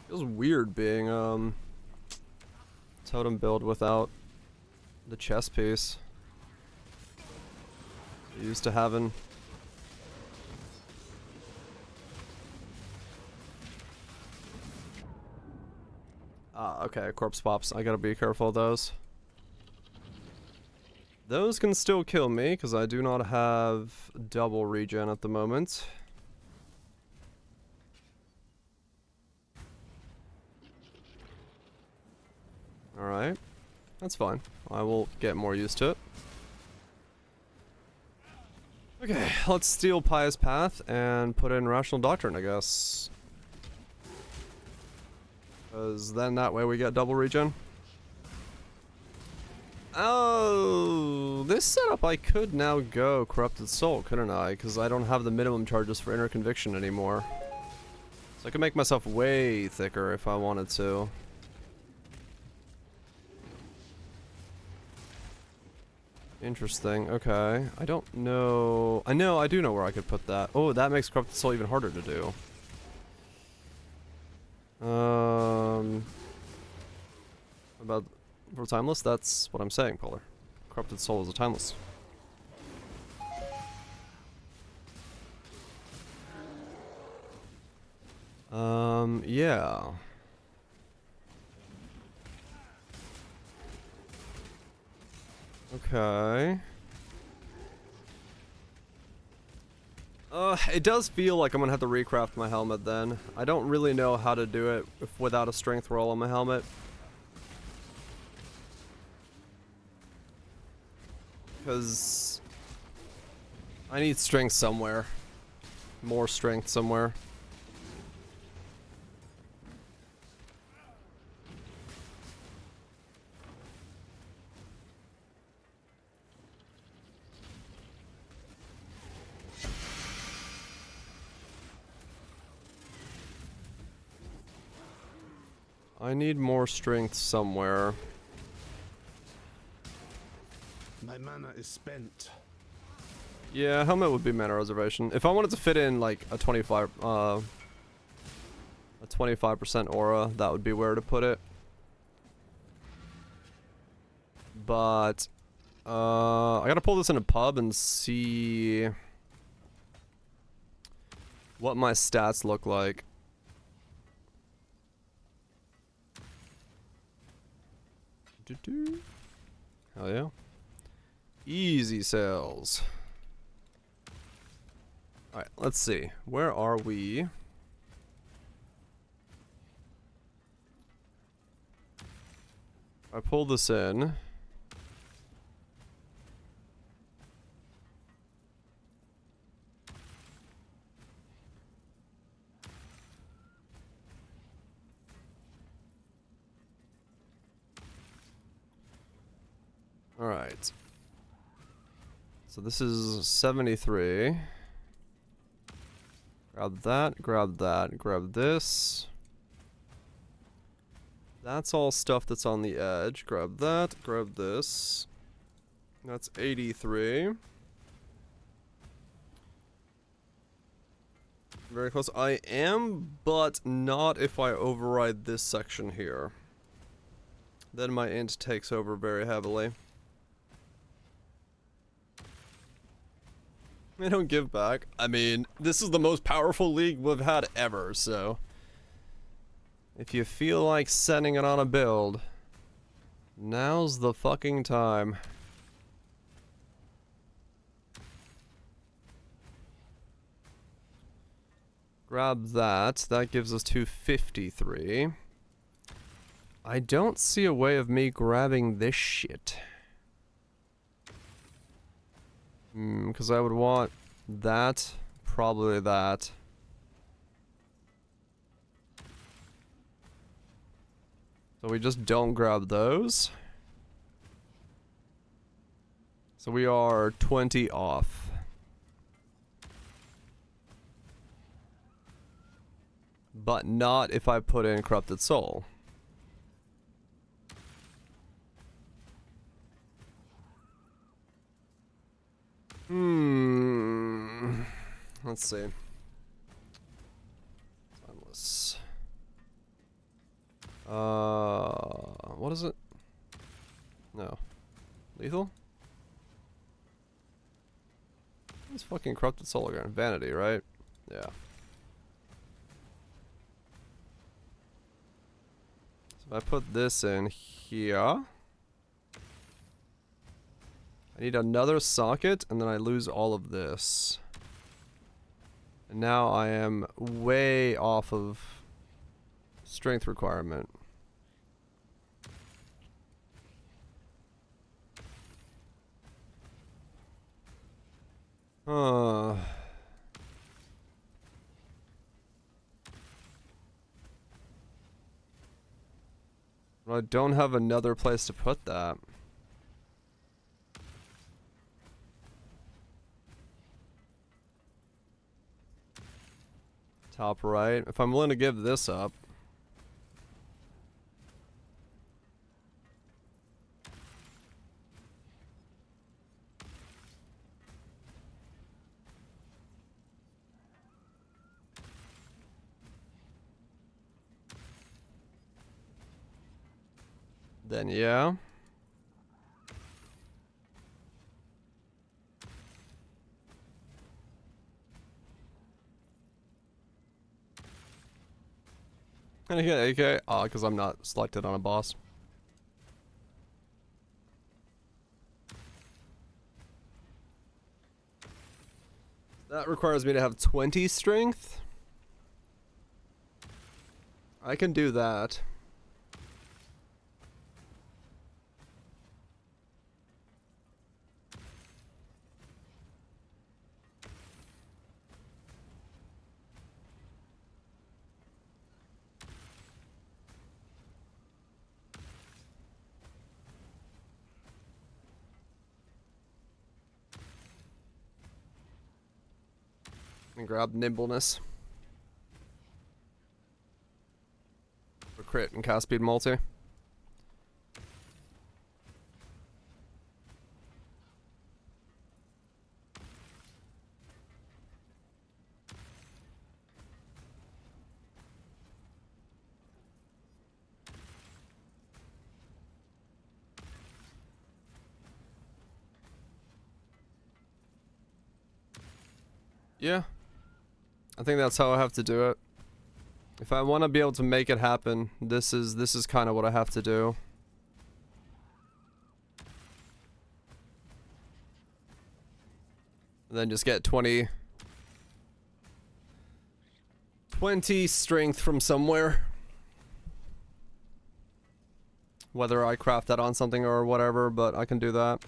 Feels weird being totem build without the chess piece. Used to having okay, corpse pops. I gotta be careful of those. Those can still kill me because I do not have double regen at the moment. Alright, that's fine. I will get more used to it. Okay, let's steal Pious Path and put in Rational Doctrine, I guess. Because then that way we get double regen. Oh, So this setup, I could now go Corrupted Soul, couldn't I? Because I don't have the minimum charges for Inner Conviction anymore. So I could make myself way thicker if I wanted to. Interesting, okay. I don't know... I do know where I could put that. Oh, that makes Corrupted Soul even harder to do. About... For Timeless? That's what I'm saying, Polar. Corrupted Soul is a Timeless. Yeah. Okay. It does feel like I'm gonna have to recraft my helmet then. I don't really know how to do it without a strength roll on my helmet. Because I need strength somewhere. More strength somewhere. I need more strength somewhere. My mana is spent. Yeah, helmet would be mana reservation. If I wanted to fit in like a 25% aura, that would be where to put it. But I gotta pull this in a pub and see what my stats look like. Hell yeah. Easy sales. Alright, let's see. Where are we? I pull this in. Alright. So this is 73. Grab that, grab this. That's all stuff that's on the edge. Grab that, grab this. That's 83. Very close. I am, but not if I override this section here. Then my int takes over very heavily. They don't give back. I mean, this is the most powerful league we've had ever, so... If you feel like sending it on a build, now's the fucking time. Grab that. That gives us 253. I don't see a way of me grabbing this shit. Because I would want that, probably that. So we just don't grab those. So we are 20 off. But not if I put in Corrupted Soul. Let's see. Timeless. What is it? No. Lethal? It's fucking Corrupted Soul again. Vanity, right? Yeah. So if I put this in here, I need another socket, and then I lose all of this. And now I am way off of strength requirement. But I don't have another place to put that. Top right. If I'm willing to give this up. Then yeah. And I get AK, because I'm not selected on a boss. That requires me to have 20 strength. I can do that. And grab nimbleness. For crit and cast speed multi. Yeah. I think that's how I have to do it. If I want to be able to make it happen, this is kind of what I have to do. And then just get 20 strength from somewhere. Whether I craft that on something or whatever, but I can do that.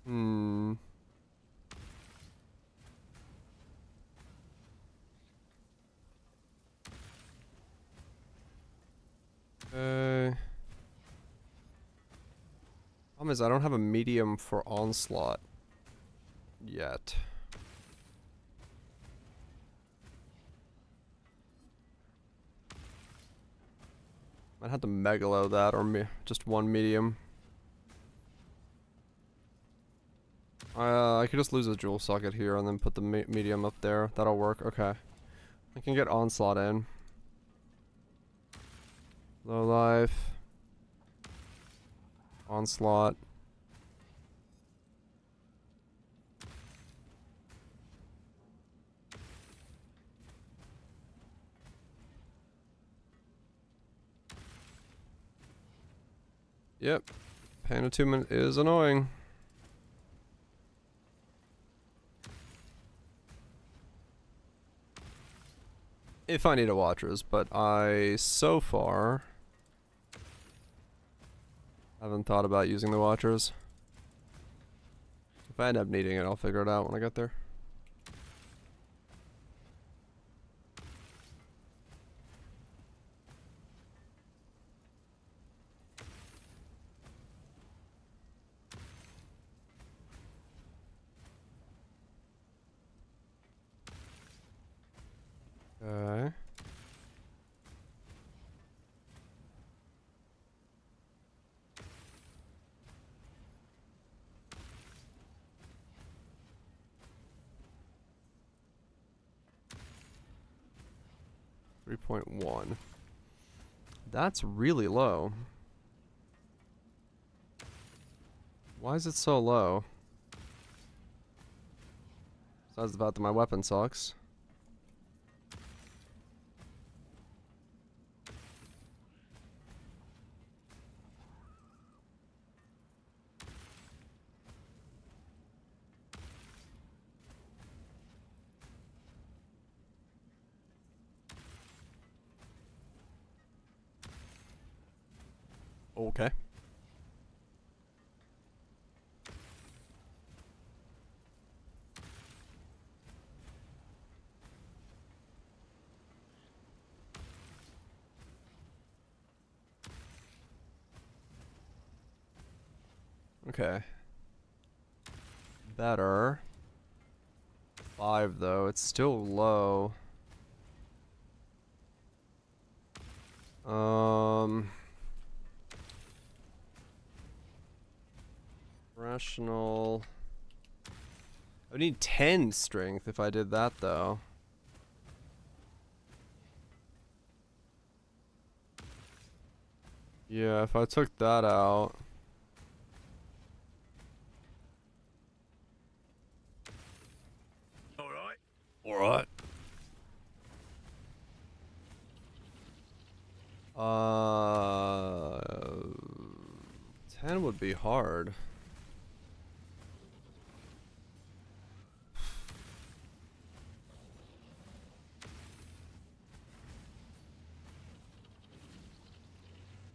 Hmm. Problem is I don't have a medium for onslaught yet. Might have to megalo that or just one medium. I could just lose a jewel socket here and then put the medium up there. That'll work. Okay. I can get onslaught in. Low life. Onslaught. Yep. Pain attunement is annoying. If I need a Watchers, but I, so far, haven't thought about using the Watchers. If I end up needing it, I'll figure it out when I get there. Okay. .1. That's really low. Why is it so low? Besides the fact that my weapon sucks. Okay. Okay. Better. 5 though, it's still low. Rational. I would need 10 strength if I did that though. Yeah, if I took that out. Alright. Alright. 10 would be hard.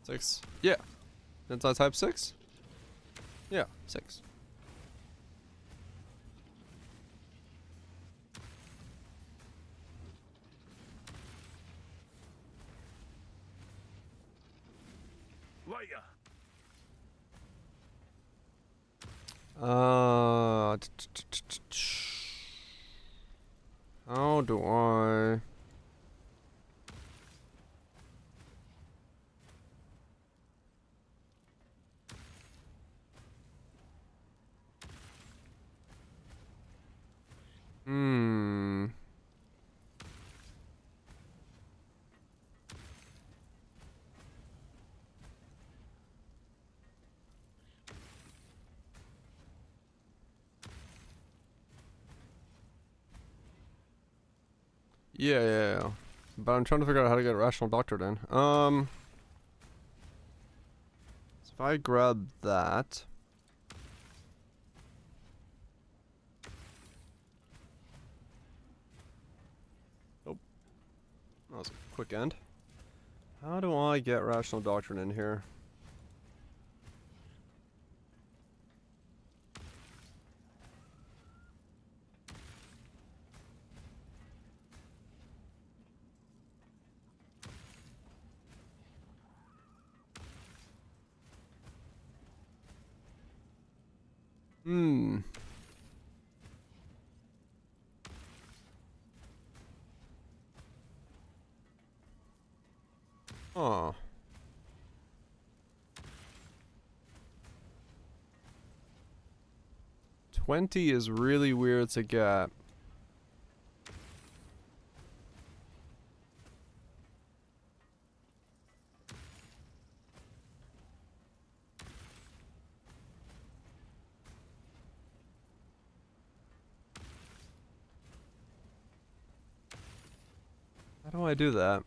Six. Yeah. Since I type 6? Yeah, 6. Later. How do I? Yeah. But I'm trying to figure out how to get Rational Doctrine in. So if I grab that. Oh. That was a quick end. How do I get Rational Doctrine in here? Huh. $20 is really weird to get. How do I do that?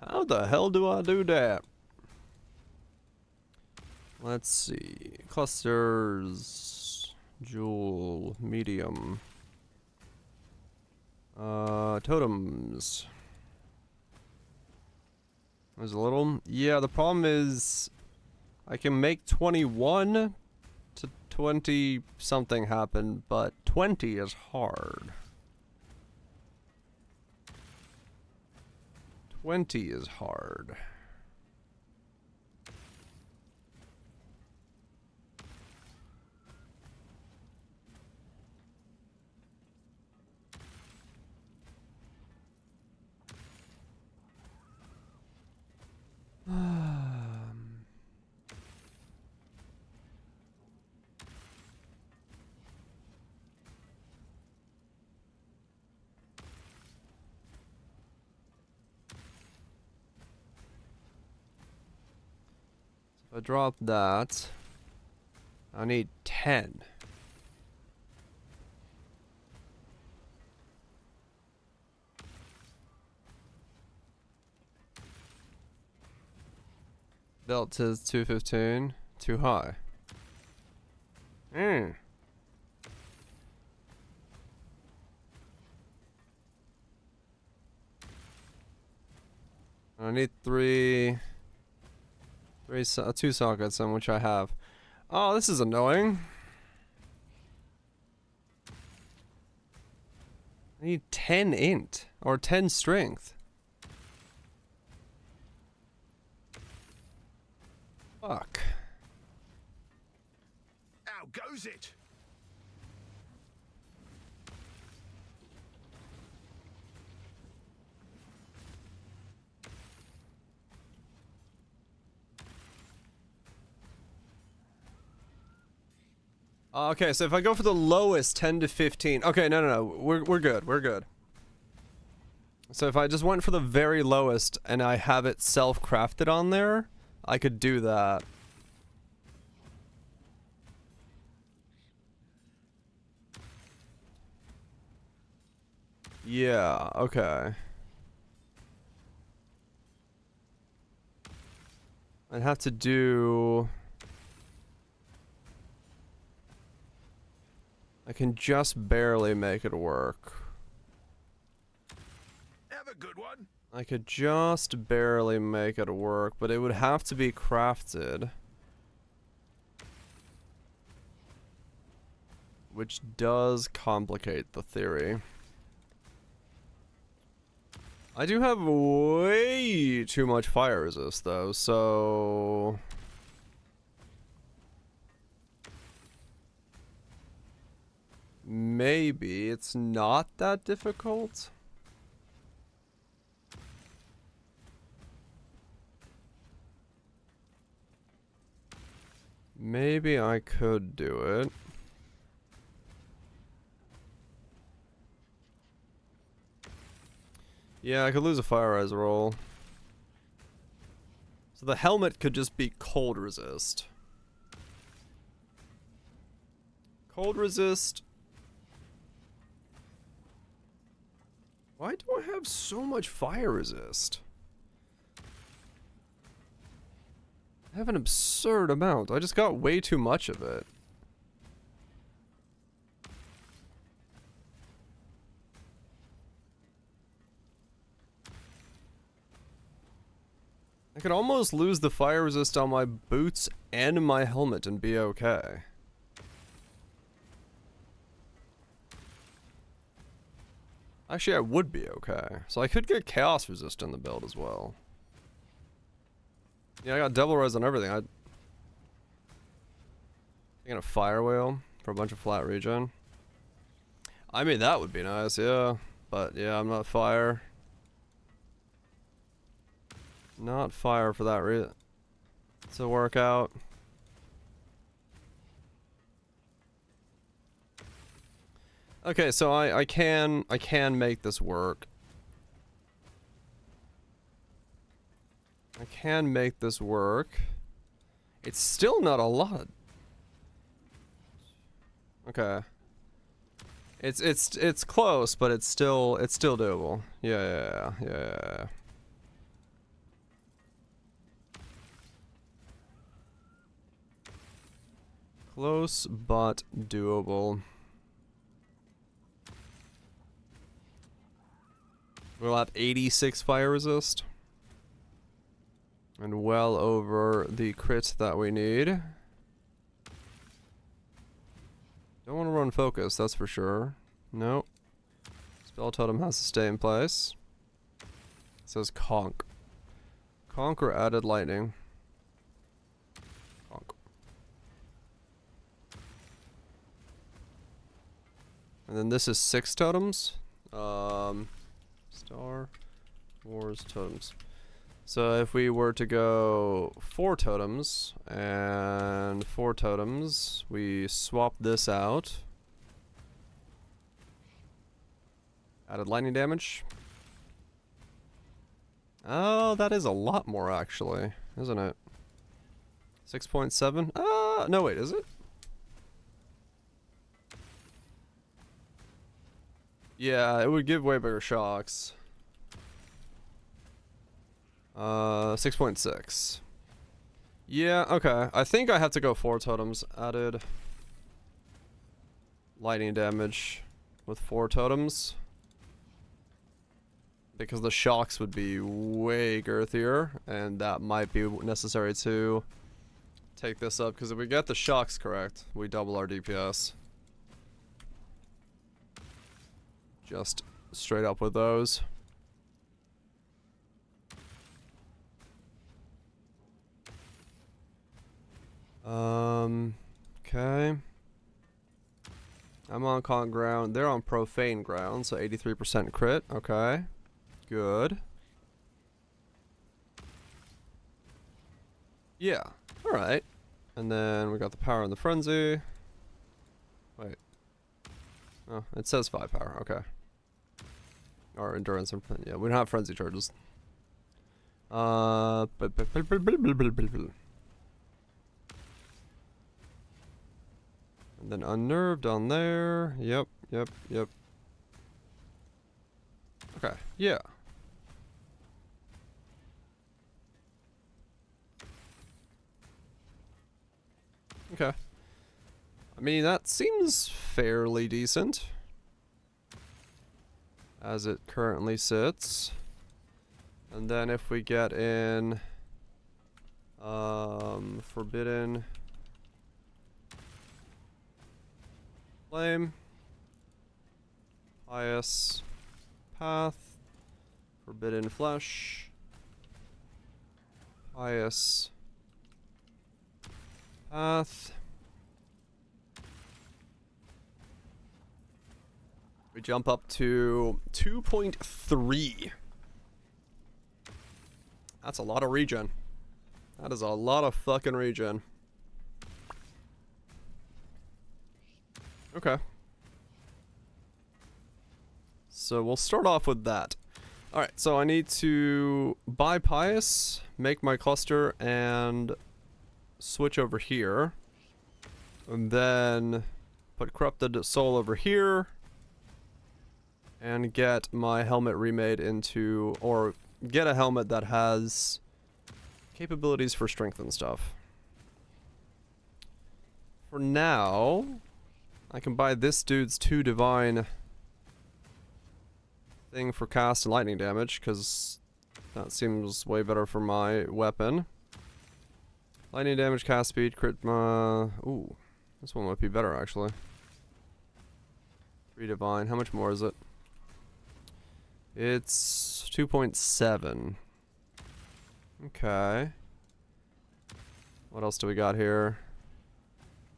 How the hell do I do that? Let's see. Clusters. Jewel. Medium. Totems. There's a little. Yeah, the problem is I can make 21 to 20 something happen, but 20 is hard. 20 is hard. If I drop that, I need 10. Delta's 215. Too high. I need 3. Two sockets, in which I have. Oh, this is annoying. I need 10 int or 10 strength. Fuck. How goes it? Okay, so if I go for the lowest 10 to 15. Okay, no. We're good. We're good. So if I just went for the very lowest and I have it self-crafted on there, I could do that. Yeah, okay. I'd have to do... I can just barely make it work. Have a good one. I could just barely make it work, but it would have to be crafted. Which does complicate the theory. I do have way too much fire resist though, so... Maybe it's not that difficult. Maybe I could do it. Yeah, I could lose a fire res roll. So the helmet could just be cold resist. Cold resist. Why do I have so much fire resist? I have an absurd amount. I just got way too much of it. I could almost lose the fire resist on my boots and my helmet and be okay. Actually, I would be okay. So I could get chaos resist in the build as well. Yeah, I got double res on everything. I'm a fire whale for a bunch of flat regen. I mean, that would be nice, yeah. But yeah, I'm not fire. Not fire for that reason. To work out. Okay, so I can make this work. I can make this work. It's still not a lot. Okay. It's close, but it's still doable. Yeah. Close, but doable. We'll have 86 fire resist. And well over the crit that we need. Don't want to run focus, that's for sure. Nope. Spell totem has to stay in place. It says conk. Conk or added lightning. Conk. And then this is 6 totems. Star Wars totems. So if we were to go 4 totems and 4 totems, we swap this out. Added lightning damage. Oh, that is a lot more actually, isn't it? 6.7? No wait, is it? Yeah, it would give way bigger shocks. 6.6. Yeah, okay. I think I have to go 4 totems. Added lightning damage with 4 totems. because the shocks would be way girthier, and that might be necessary to take this up, because if we get the shocks correct, we double our DPS. Just straight up with those. Okay. I'm on con ground. They're on profane ground, so 83% crit. Okay. Good. Yeah. Alright. And then we got the power and the frenzy. Wait. Oh, it says 5 power. Okay. Or endurance. Yeah, we don't have frenzy charges. And then unnerved on there. Yep. Okay, yeah. Okay. I mean, that seems fairly decent. As it currently sits. And then if we get in Forbidden Flame, Pious Path, Forbidden Flesh, Pious Path. We jump up to 2.3. That's a lot of regen. That is a lot of fucking regen. Okay. So we'll start off with that. Alright, so I need to buy Pious, make my cluster, and switch over here. And then put Corrupted Soul over here. And get my helmet remade into, or get a helmet that has capabilities for strength and stuff. For now, I can buy this dude's 2 divine thing for cast and lightning damage, because that seems way better for my weapon. Lightning damage, cast speed, crit, ooh, this one might be better actually. 3 divine, how much more is it? It's 2.7. Okay. What else do we got here?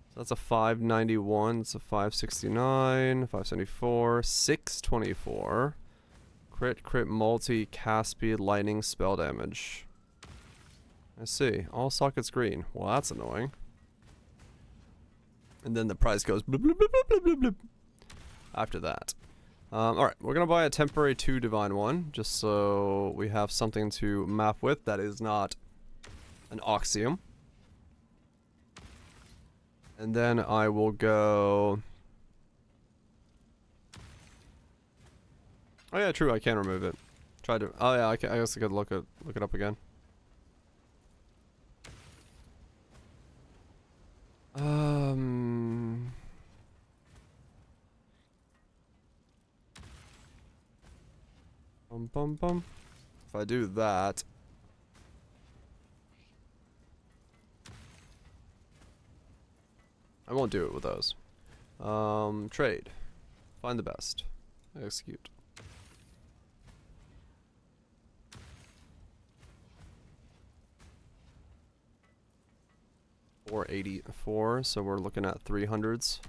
So that's a 591, it's a 569, 574, 624. Crit, multi, cast speed, lightning, spell damage. I see. All sockets green. Well, that's annoying. And then the price goes blub, blub, blub, blub, blub, blub, after that. Alright, we're gonna buy a temporary 2 divine one, just so we have something to map with that is not an Oxium. And then I will go... Oh yeah, true, I can remove it. Try to... Oh yeah, I guess I could look it up again. If I do that... I won't do it with those. Trade. Find the best. Execute. $484, so we're looking at 300s.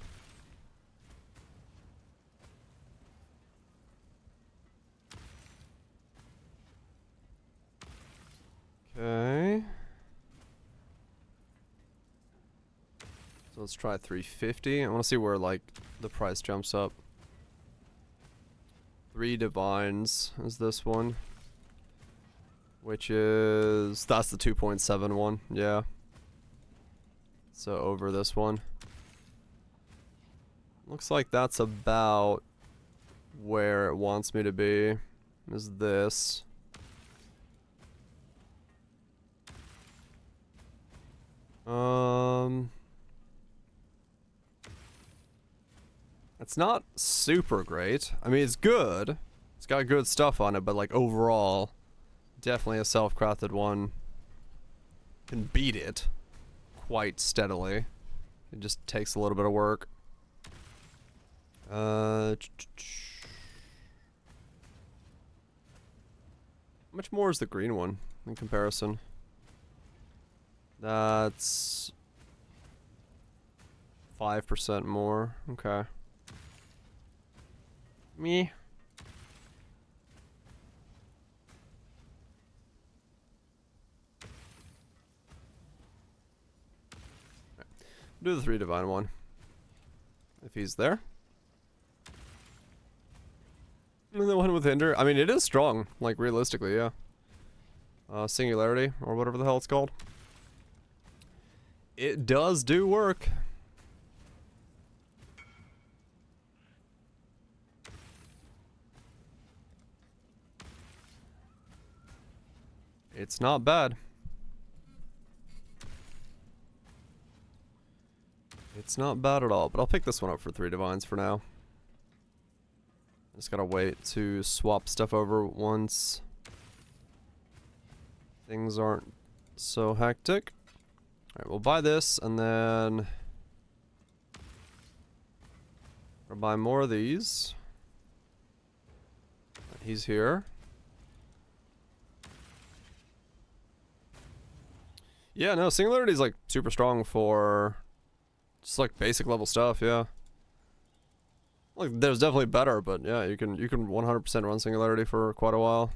Okay. So let's try 350. I want to see where like the price jumps up. 3 divines is this one, which is that's the 2.7 one. Yeah. So over this one. Looks like that's about where it wants me to be. Is this. It's not super great. I mean, it's good. It's got good stuff on it, but like overall, definitely a self-crafted one. Can beat it quite steadily. It just takes a little bit of work. How much more is the green one in comparison? That's 5% more. Okay. Me. Do the 3 divine one. If he's there. And the one with hinder. I mean, it is strong. Like, realistically, yeah. Singularity, or whatever the hell it's called. It does do work. It's not bad. It's not bad at all, but I'll pick this one up for 3 divines for now. Just gotta wait to swap stuff over once things aren't so hectic. Alright, we'll buy this and then we'll buy more of these. He's here. Yeah, no, Singularity is like super strong for just like basic level stuff, yeah. Like there's definitely better, but yeah, you can 100% run Singularity for quite a while.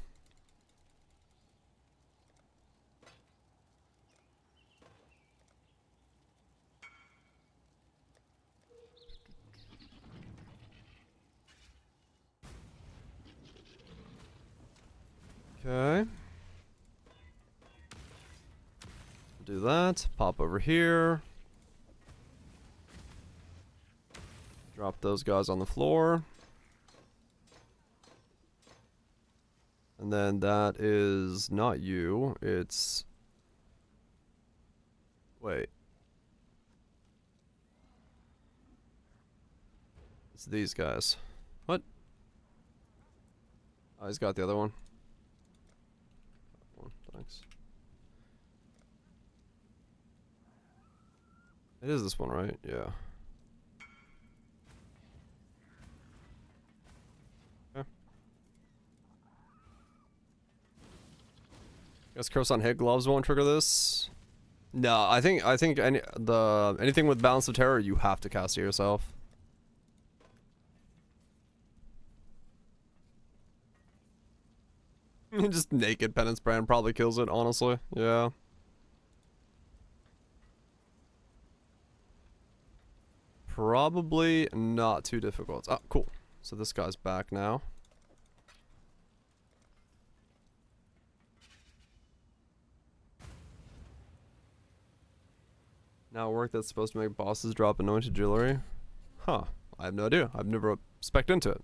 Okay. Do that. Pop over here. Drop those guys on the floor. And then that is not you. It's... Wait. It's these guys. What? Oh, he's got the other one. Thanks. It is this one, right? Yeah. Okay. Guess Curse on Hit Gloves won't trigger this. No, I think anything with Balance of Terror you have to cast it yourself. Just naked Penance Brand probably kills it, honestly. Yeah. Probably not too difficult. Oh, cool. So this guy's back now. Now work that's supposed to make bosses drop anointed jewelry. Huh. I have no idea. I've never spec'd into it.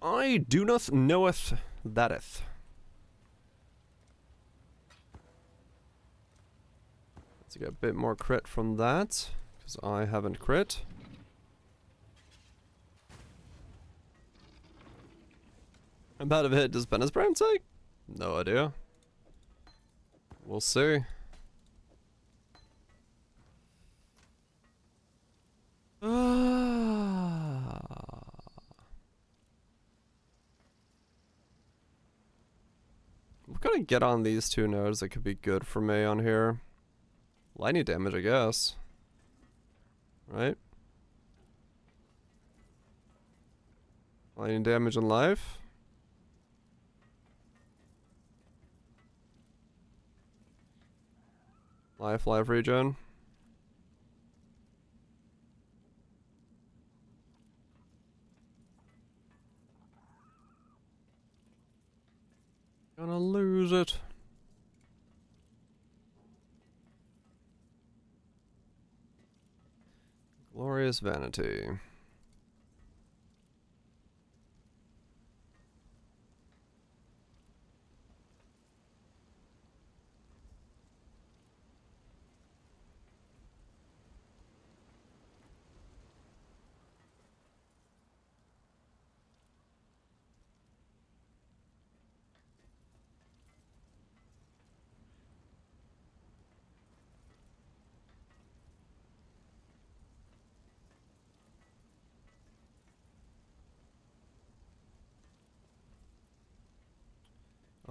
I do not knoweth thateth. Let's get a bit more crit from that, because I haven't crit. How bad of a hit does Penance Brand take? No idea. We'll see. I'm gonna get on these 2 nodes that could be good for me on here. Lightning damage, I guess. Right? Lightning damage and life. Life regen. Gonna lose it. Glorious Vanity.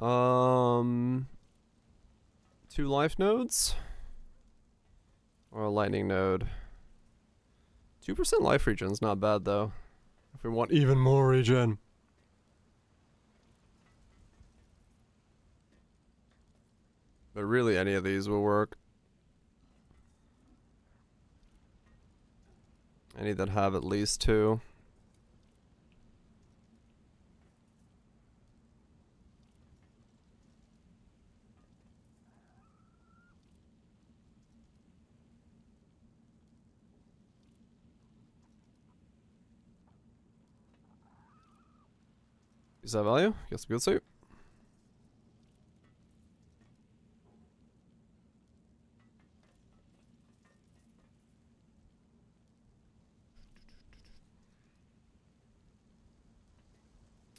2 life nodes? Or a lightning node? 2% life regen is not bad though. If we want even more regen. But really any of these will work. Any that have at least 2. Is that value? Get some good suit.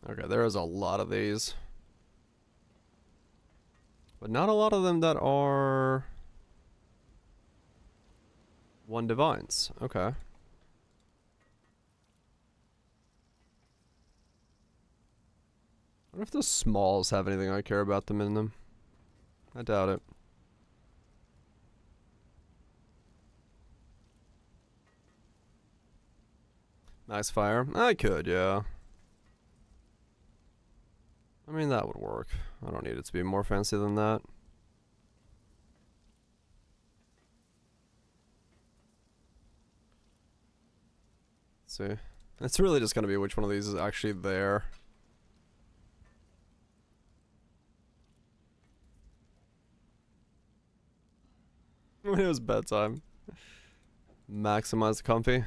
Okay, there is a lot of these. But not a lot of them that are 1 divines. Okay. I wonder if the smalls have anything I care about them in them. I doubt it. Max fire? I could, yeah. I mean, that would work. I don't need it to be more fancy than that. Let's see. It's really just gonna be which one of these is actually there. When it was bedtime. Maximize the comfy.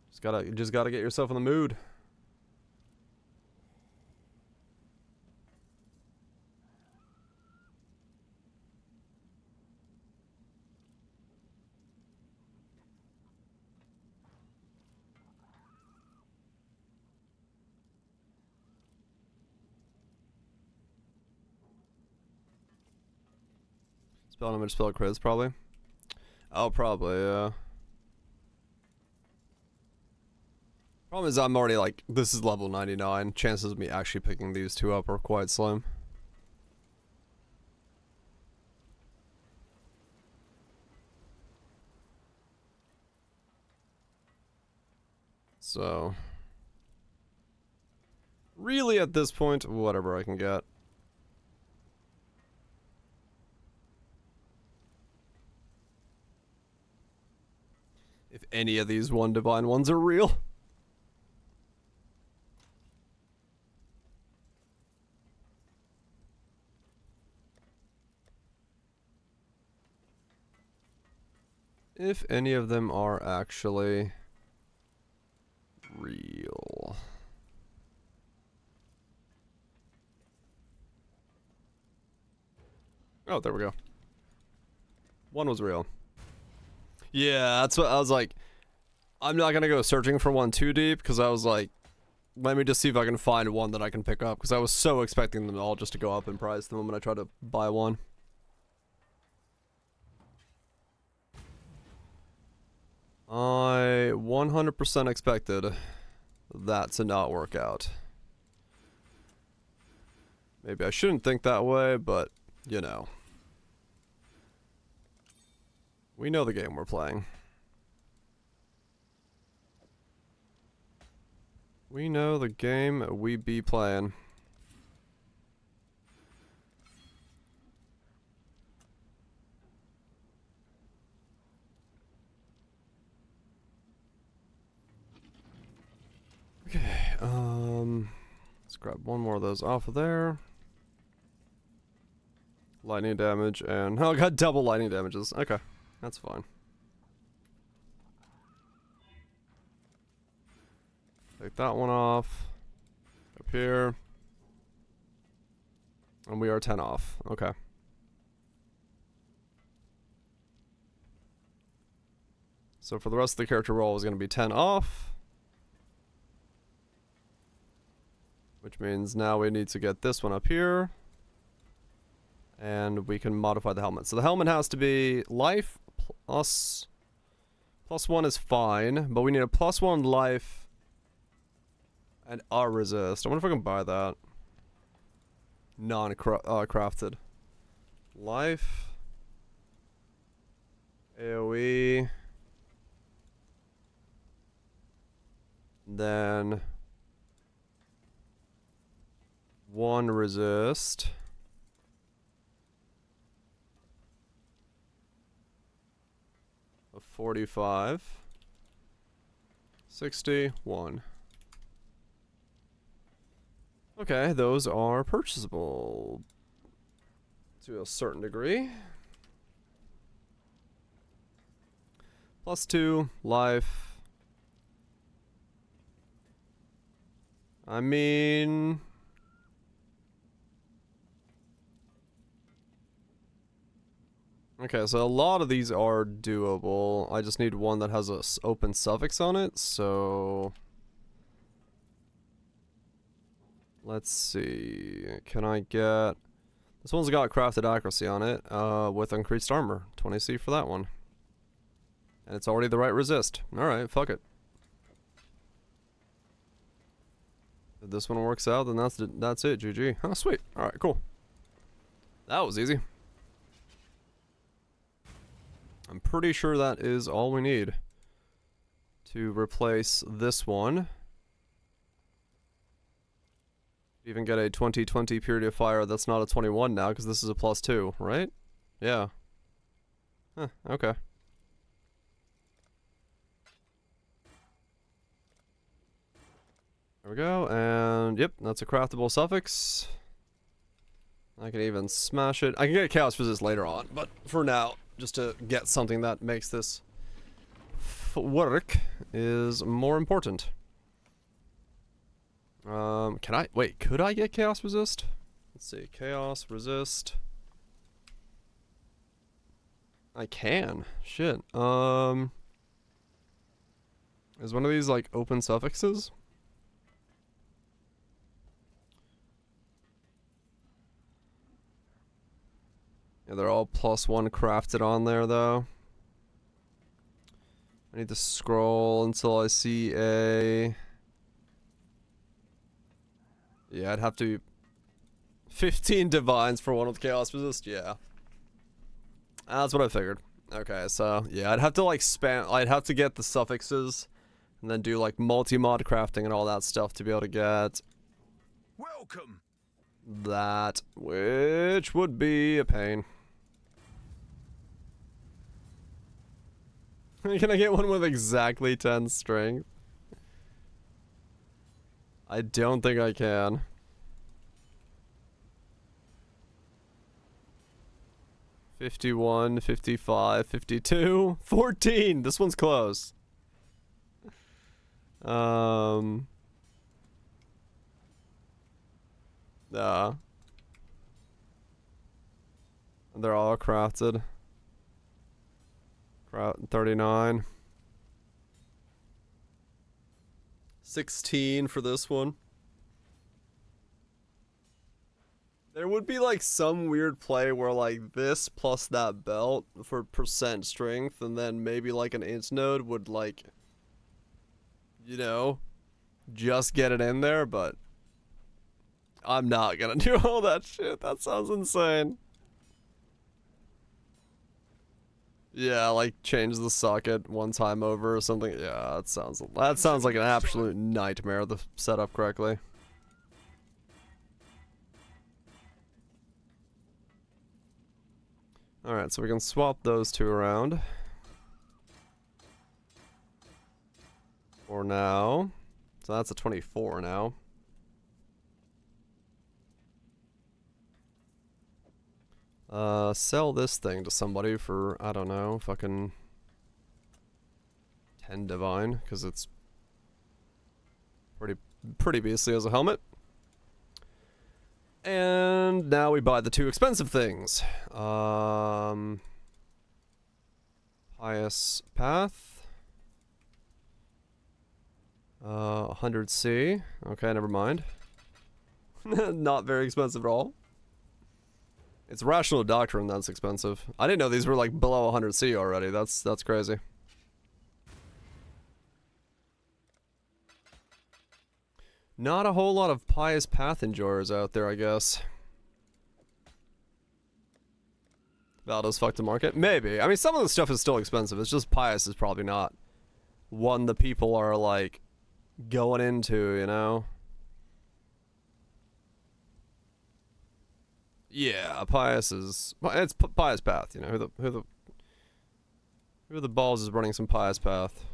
Just gotta get yourself in the mood. Spell damage, spell crits, probably. Oh, probably, yeah. Problem is I'm already like, this is level 99. Chances of me actually picking these 2 up are quite slim. So, really at this point, whatever I can get. If any of these 1 divine ones are real. If any of them are actually real. Oh, there we go. 1 was real. Yeah, that's what I was like. I'm not gonna go searching for 1 too deep because I was like, let me just see if I can find 1 that I can pick up because I was so expecting them all just to go up in price the moment I tried to buy 1. I 100% expected that to not work out. Maybe I shouldn't think that way, but you know. We know the game we're playing. We know the game we be playing. Okay, let's grab 1 more of those off of there. Lightning damage and, oh, I got double lightning damages. Okay, that's fine. Take that one off. Up here. And we are 10 off. Okay. So for the rest of the character roll is going to be 10 off. Which means now we need to get this one up here. And we can modify the helmet. So the helmet has to be life plus... +1 is fine, but we need a +1 life and a resist. I wonder if I can buy that. crafted. Life. AoE. Then 1 resist. A 45. 61. Okay, those are purchasable to a certain degree. +2, life. I mean... Okay, so a lot of these are doable. I just need one that has a open suffix on it, so... Let's see. Can I get... This one's got crafted accuracy on it, with increased armor. 20C for that one. And it's already the right resist. Alright, fuck it. If this one works out, then that's it, GG. Oh, sweet. Alright, cool. That was easy. I'm pretty sure that is all we need to replace this one. Even get a 2020 period of fire that's not a 21 now, because this is a +2, right? Yeah. Huh, okay. There we go, and yep, that's a craftable suffix. I can even smash it. I can get Chaos Resist later on, but for now, just to get something that makes this work is more important. Can I, wait, could I get Chaos Resist? Let's see, Chaos Resist. I can, shit. Is one of these like open suffixes? Yeah, they're all +1 crafted on there, though. I need to scroll until I see a... Yeah, I'd have to... 15 divines for one with Chaos Resist, yeah. That's what I figured. Okay, so, yeah, I'd have to, like, I'd have to get the suffixes, and then do, like, multi-mod crafting and all that stuff to be able to get... Welcome! That, which would be a pain. Can I get one with exactly 10 strength? I don't think I can. $51, $55, $52, $14! This one's close. They're all crafted. 39. 16 for this one. There would be like some weird play where like this plus that belt for percent strength, and then maybe like an int node would like, you know, just get it in there, but I'm not gonna do all that shit. That sounds insane. Yeah, like change the socket one time over or something. Yeah, that sounds like an absolute nightmare to set up correctly. Alright, so we can swap those two around. For now. So that's a 24 now. Sell this thing to somebody for, I don't know, fucking 10 divine, because it's pretty beastly as a helmet. And now we buy the two expensive things. Pious Path. 100C. Okay, never mind. Not very expensive at all. It's Rational Doctrine that's expensive. I didn't know these were like below 100C already. That's crazy. Not a whole lot of Pious Path enjoyers out there, I guess. Valid as fuck to market? Maybe. I mean, some of the stuff is still expensive. It's just Pious is probably not one that people are, like, going into, you know? Yeah, Pious is... It's Pious Path, you know? Who the balls is running some Pious Path?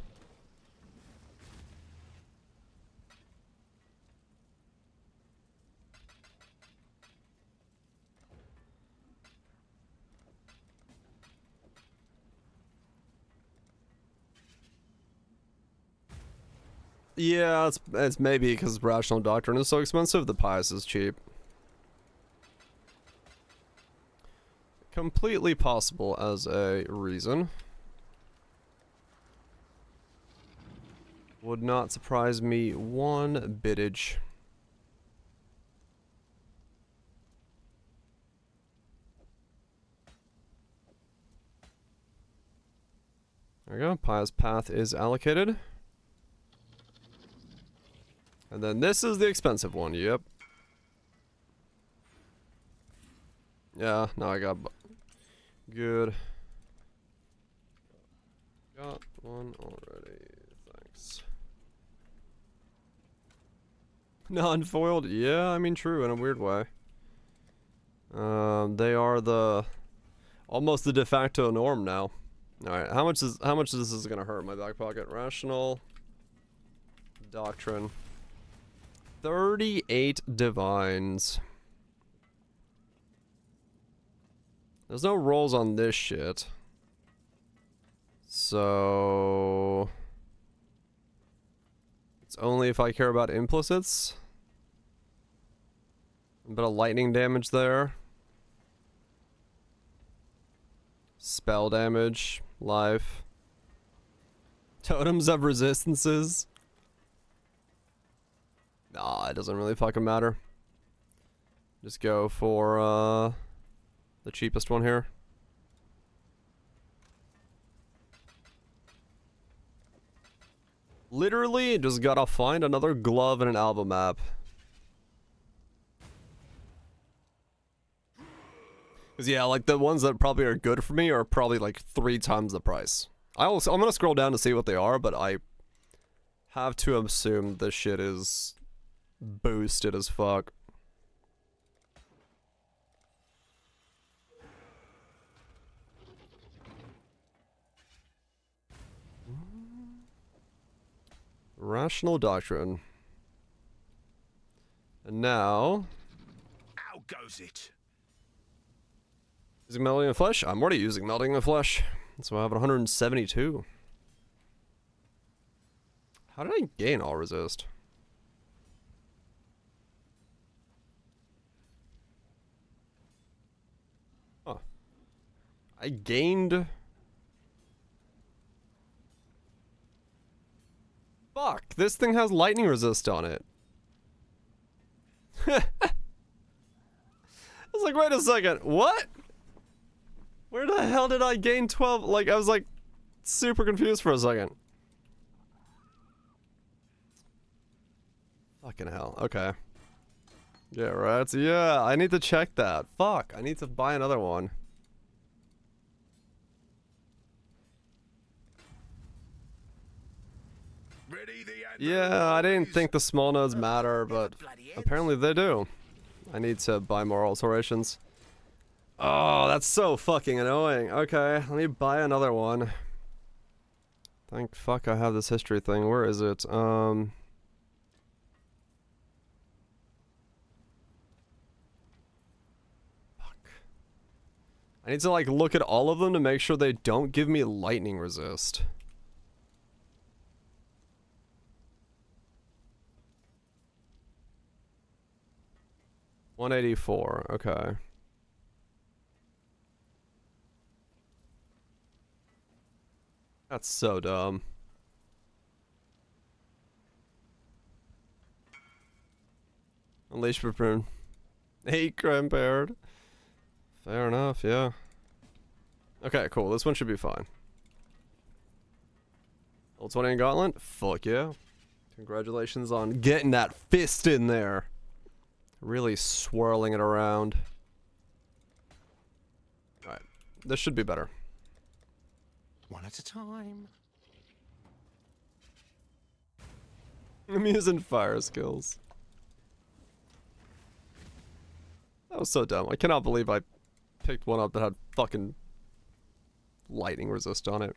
Yeah, it's maybe because Rational Doctrine is so expensive, the Pious is cheap. Completely possible as a reason. Would not surprise me one bittage. There we go, Pious Path is allocated. And then this is the expensive one, yep. Yeah, no, I got... Good. Got one already, thanks. Non-foiled? Yeah, I mean true, in a weird way. They are the... almost the de facto norm now. Alright, how much this is gonna hurt my back pocket? Rational Doctrine. 38 divines. There's no rolls on this shit. So... it's only if I care about implicits. A bit of lightning damage there. Spell damage. Life. Totems have resistances. Nah, it doesn't really fucking matter. Just go for, the cheapest one here. Literally, just gotta find another glove and an album map. Cause yeah, like the ones that probably are good for me are probably like 3 times the price. I'm gonna scroll down to see what they are, but I have to assume this shit is boosted as fuck. Rational Doctrine. And now... How goes it? Using Melting in the Flesh? I'm already using Melting in the Flesh. So I have 172. How did I gain all resist? Huh. I gained... Fuck, this thing has lightning resist on it. I was like, wait a second, what? Where the hell did I gain 12? Like, I was like, super confused for a second. Fucking hell, okay. Yeah, right, so yeah, I need to check that. Fuck, I need to buy another one. Yeah, I didn't think the small nodes matter, but apparently they do. I need to buy more alterations. Oh, that's so fucking annoying. Okay, let me buy another one. Thank fuck I have this history thing. Where is it? Fuck. I need to like look at all of them to make sure they don't give me lightning resist. $184, okay. That's so dumb. Unleash Prune. 8 grandparent. Fair enough, yeah. Okay, cool. This one should be fine. Level 20 in Gauntlet? Fuck yeah. Congratulations on getting that fist in there. Really swirling it around. Alright. this should be better. One at a time. I'm using fire skills. That was so dumb. I cannot believe I picked one up that had fucking lightning resist on it.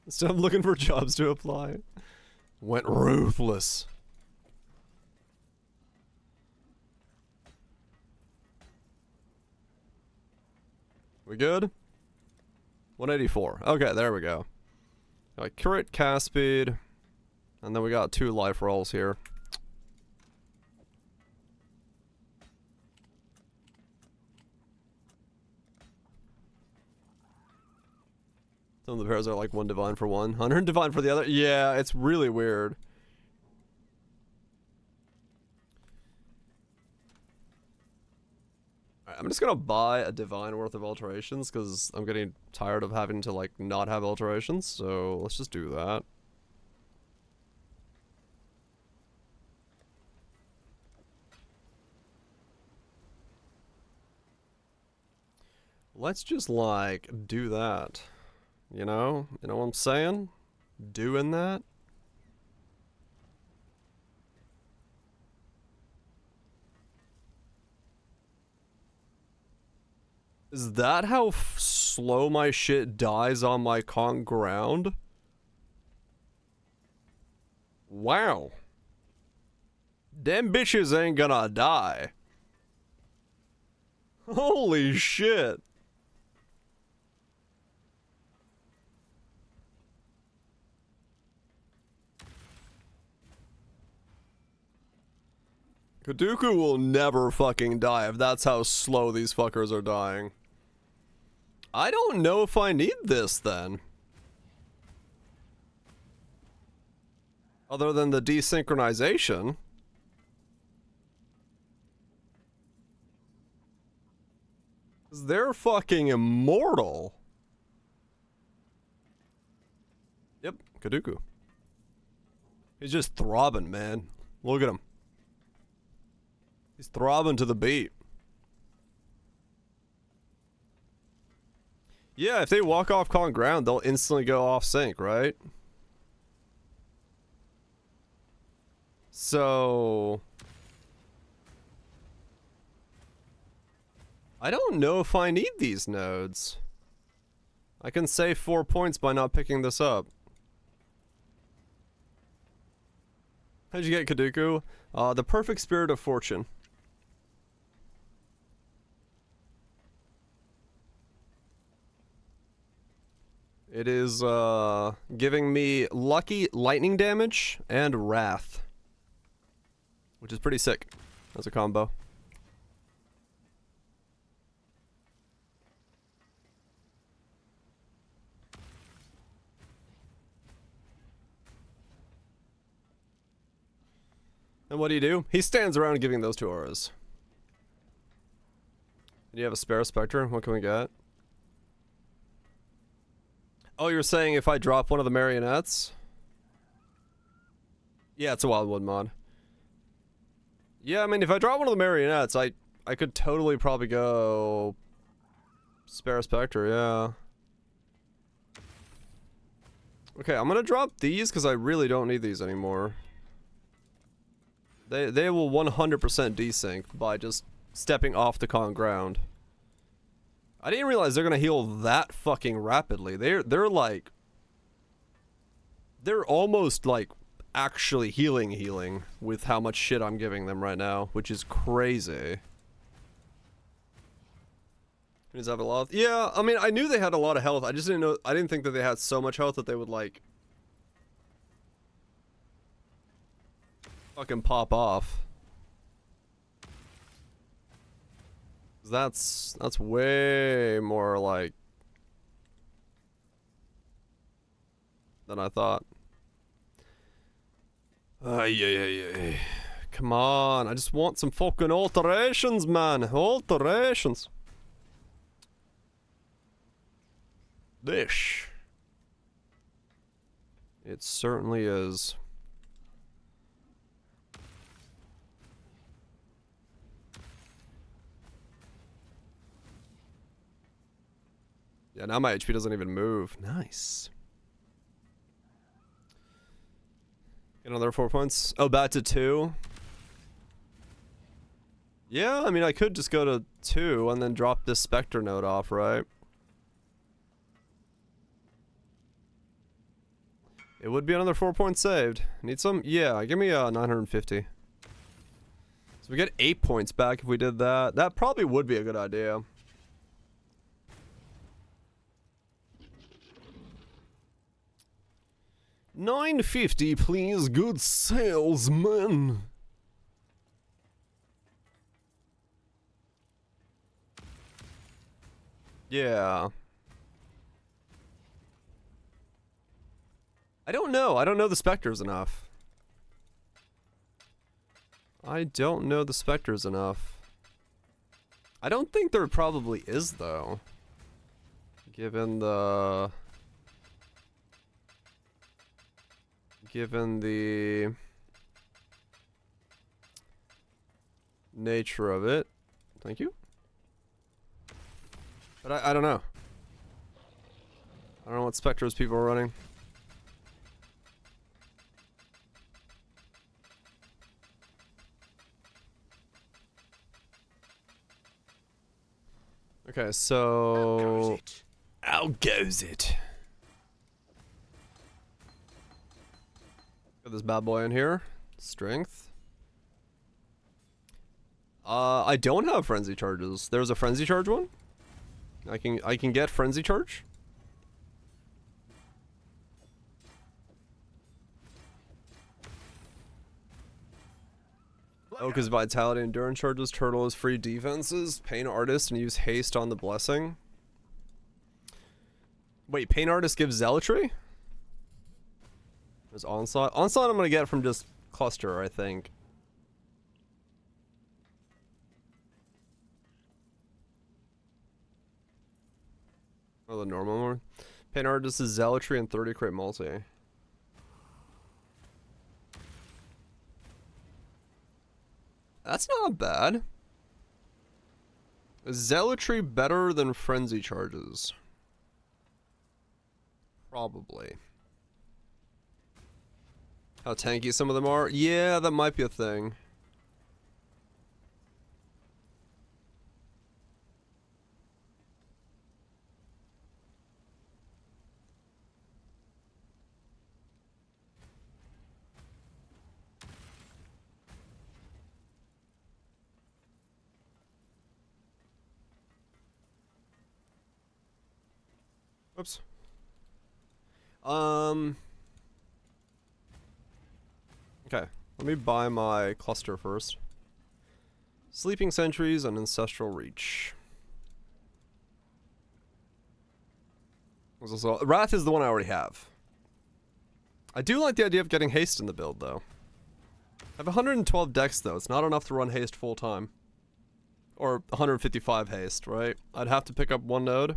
Instead of looking for jobs to apply, went ruthless. We good? 184. Okay, there we go. Crit cast speed. And then we got 2 life rolls here. Some of the pairs are like 1 divine for one, 100 divine for the other. Yeah, it's really weird. Alright, I'm just gonna buy a divine worth of alterations because I'm getting tired of having to like not have alterations. So let's just do that. Let's just like do that. You know what I'm saying? Doing that. Is that how slow my shit dies on my con ground? Wow. Them bitches ain't gonna die. Holy shit. Kaduku will never fucking die if that's how slow these fuckers are dying. I don't know if I need this then. Other than the desynchronization. They're fucking immortal. Yep, Kaduku. He's just throbbing, man. Look at him. He's throbbing to the beat. Yeah, if they walk off con ground, they'll instantly go off sync, right? So... I don't know if I need these nodes. I can save 4 points by not picking this up. How'd you get Kaduku? The perfect spirit of fortune. It is, giving me lucky lightning damage and wrath. Which is pretty sick as a combo. And what do? He stands around giving those 2 auras. Do you have a spare Spectre? What can we get? Oh, you're saying if I drop one of the marionettes? Yeah, it's a Wildwood mod. Yeah, I mean, if I drop one of the marionettes, I could totally probably go... Spare Spectre, yeah. Okay, I'm gonna drop these because I really don't need these anymore. They will 100% desync by just stepping off the con ground. I didn't realize they're gonna heal that fucking rapidly. They're like... They're almost like actually healing with how much shit I'm giving them right now, which is crazy. Does have a lot of... Yeah, I mean, I knew they had a lot of health. I just didn't know... I didn't think that they had so much health that they would like... fucking pop off. That's way more like than I thought. Yeah. Come on, I just want some fucking alterations, man. Alterations. Dish. It certainly is. Yeah, now my HP doesn't even move. Nice. Get another 4 points. Oh, back to 2. Yeah, I mean, I could just go to 2 and then drop this Spectre node off, right? It would be another 4 points saved. Need some? Yeah, give me 950. So we get 8 points back if we did that. That probably would be a good idea. $9.50, please, good salesman. Yeah. I don't know. I don't know the Spectres enough. I don't know the Spectres enough. I don't think there probably is, though. Given the nature of it. Thank you. But I don't know. I don't know what Spectres people are running. Okay, so out goes it. Got this bad boy in here. Strength. I don't have frenzy charges. There's a frenzy charge one. I can get frenzy charge. Oh, because vitality, endurance charges, turtle is free defenses, pain artist, and use haste on the blessing. Wait, pain artist gives zealotry? There's onslaught. Onslaught I'm gonna get from just cluster, I think. Oh, the normal one. Pain artist is zealotry and 30 crit multi. That's not bad. Is zealotry better than frenzy charges? Probably. How tanky some of them are? Yeah, that might be a thing. Oops. Okay, let me buy my cluster first. Sleeping Sentries and Ancestral Reach. Wrath is the one I already have. I do like the idea of getting haste in the build, though. I have 112 dex, though. It's not enough to run haste full time. Or 155 haste, right? I'd have to pick up one node,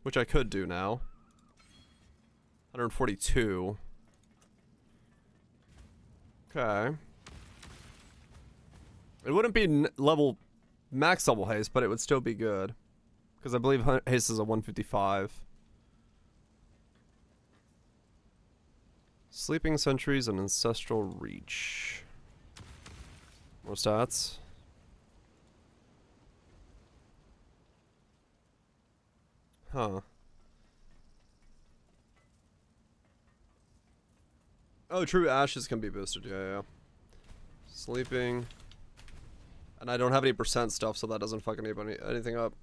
which I could do now. 142. Okay. It wouldn't be max level haste, but it would still be good. Because I believe haste is a 155. Sleeping Sentries and Ancestral Reach. More stats. Huh. Oh, true, ashes can be boosted. Yeah. Sleeping. And I don't have any percent stuff, so that doesn't fuck anything up.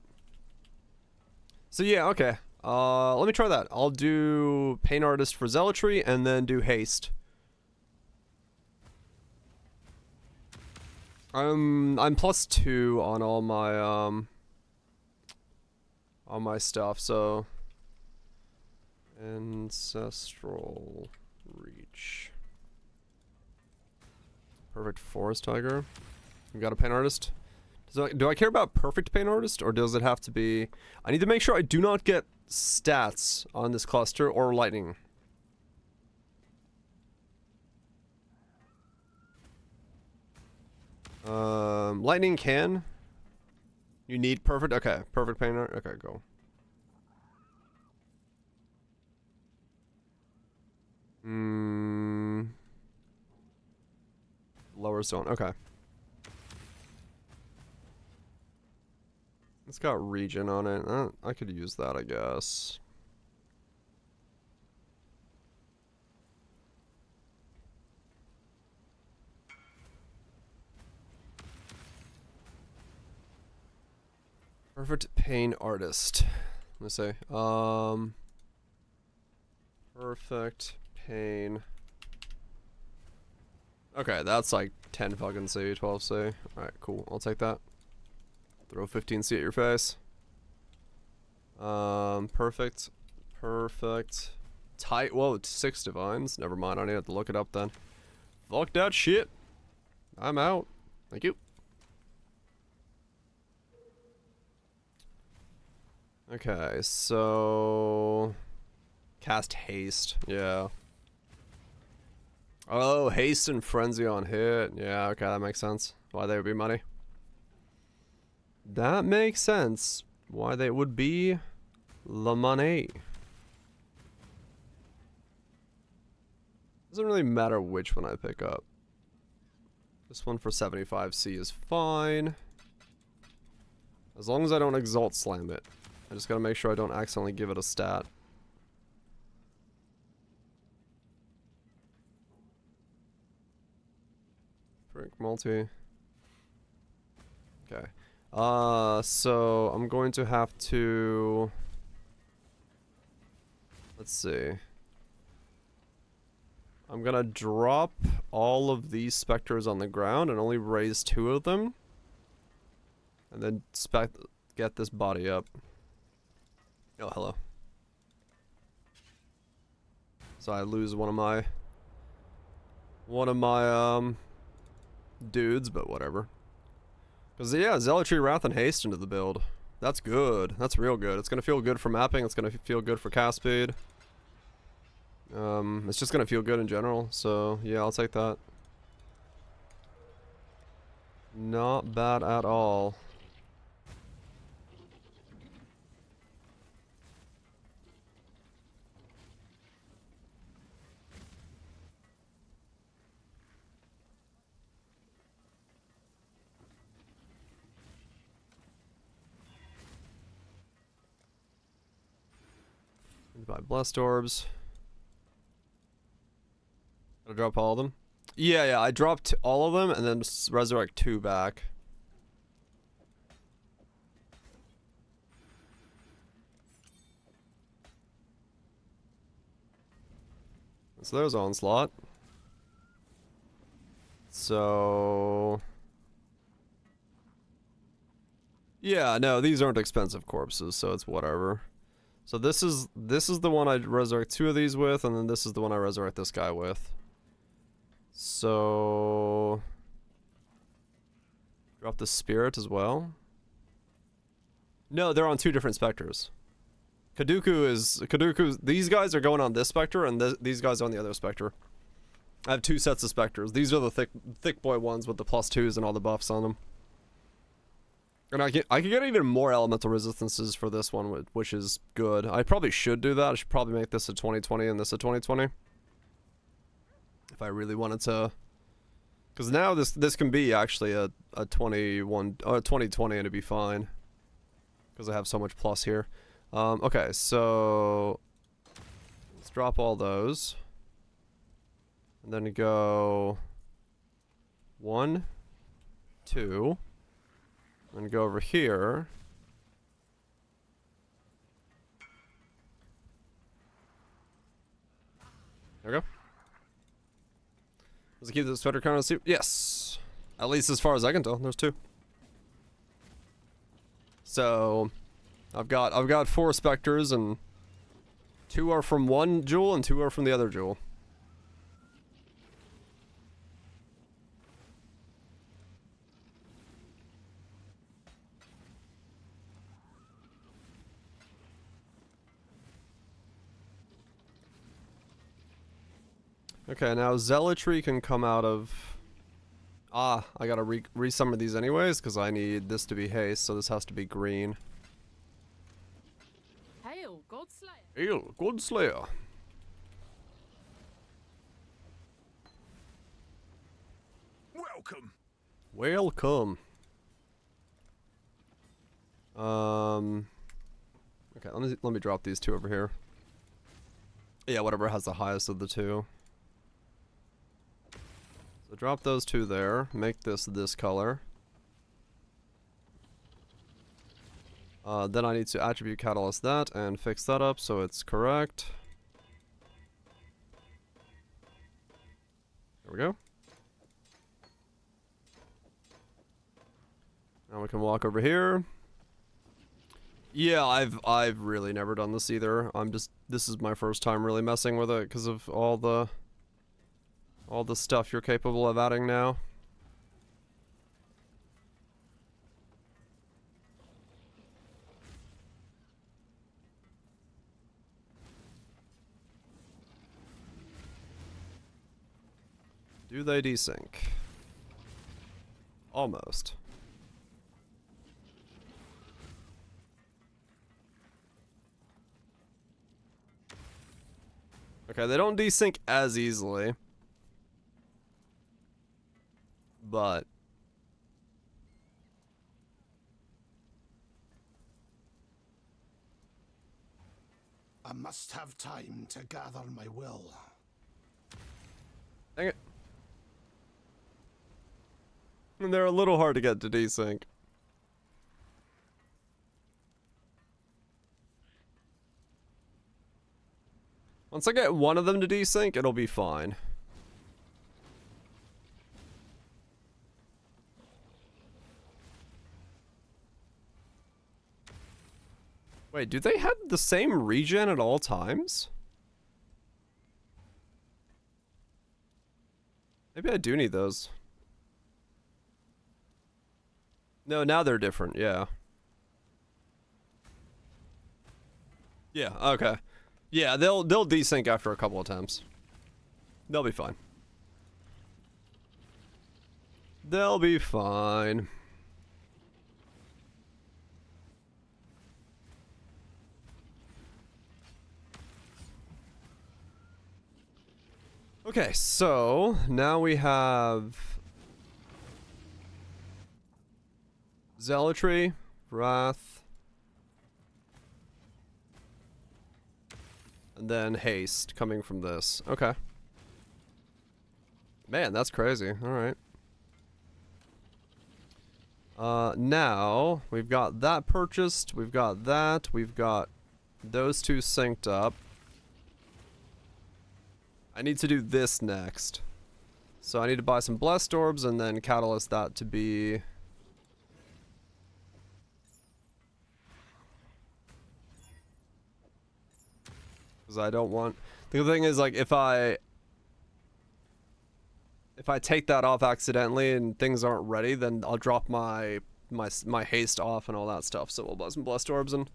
So yeah, okay. Let me try that. I'll do Pain Artist for Zealotry, and then do Haste. I'm +2 on all my stuff, so Ancestral Reach. Perfect Forest Tiger. We got a Pain Artist. Do I care about perfect Pain Artist, or does it have to be... I need to make sure I do not get stats on this cluster or lightning. Lightning can. You need perfect? Okay, perfect Pain Art. Okay, go. Lower zone. Okay. It's got region on it. I could use that, I guess. Perfect pain artist. Let me see. Perfect pain. Okay, that's like 10 fucking C, 12 C. Alright, cool. I'll take that. Throw 15 C at your face. Perfect. Perfect. Tight. Whoa, 6 divines. Never mind, I need to look it up then. Fuck that shit. I'm out. Thank you. Okay, so cast haste. Yeah. Oh, haste and frenzy on hit. Yeah, okay, that makes sense. Why they would be money. That makes sense. Why they would be la money. Doesn't really matter which one I pick up. This one for 75C is fine. As long as I don't exalt slam it. I just gotta make sure I don't accidentally give it a stat. Frick, multi. Okay. So I'm going to have to... Let's see. I'm gonna drop all of these specters on the ground and only raise 2 of them. And then get this body up. Oh, hello. So I lose one of my dudes, but whatever. Because yeah, Zealotry, Wrath, and Haste into the build. That's good. That's real good. It's gonna feel good for mapping. It's gonna feel good for cast speed. It's just gonna feel good in general. So yeah, I'll take that. Not bad at all. Buy blessed orbs. Gotta drop all of them. Yeah, I dropped all of them and then resurrect 2 back. So there's Onslaught. So yeah, no, these aren't expensive corpses, so it's whatever. So this is the one I resurrect 2 of these with, and then this is the one I resurrect this guy with. So drop the spirit as well. No, they're on 2 different specters. Kaduku, these guys are going on this specter, and these guys are on the other specter. I have 2 sets of specters. These are the thick boy ones with the +2s and all the buffs on them. And I can get even more elemental resistances for this one, which is good. I probably should do that. I should probably make this a 2020 and this a 2020. If I really wanted to. Because now this can be actually a 21 or 2020 and it'd be fine. Because I have so much plus here. Okay, so let's drop all those. And then go 1, 2. And go over here. There we go. Does it keep the sweater count on the suit? Yes. At least as far as I can tell. There's 2. So I've got 4 specters, and 2 are from one jewel and 2 are from the other jewel. Okay, now Zealotry can come out of... I gotta resummon these anyways, because I need this to be haste, so this has to be green. Hail, Godslayer! Hail, Godslayer! welcome. Welcome. Okay, let me drop these two over here. Yeah, whatever has the highest of the two. So drop those two there. Make this color. Then I need to attribute catalyst that and fix that up so it's correct. There we go. Now we can walk over here. Yeah, I've really never done this either. This is my first time really messing with it because of all the stuff you're capable of adding now. Do they desync? Almost. Okay, they don't desync as easily. But I must have time to gather my will. dang it. And they're a little hard to get to desync. Once I get one of them to desync, it'll be fine. Wait, do they have the same regen at all times? Maybe I do need those. No, now they're different, yeah. Yeah, okay. Yeah, they'll desync after a couple attempts. They'll be fine. They'll be fine. Okay, so now we have Zealotry, Wrath, and then Haste coming from this. Okay. Man, that's crazy. Alright. Now, we've got that purchased, we've got that, we've got those two synced up. I need to do this next. So I need to buy some Blessed Orbs and then catalyst that to be... Because I don't want... The thing is, like, if I take that off accidentally and things aren't ready, then I'll drop my haste off and all that stuff. So we'll buy some Blessed Orbs and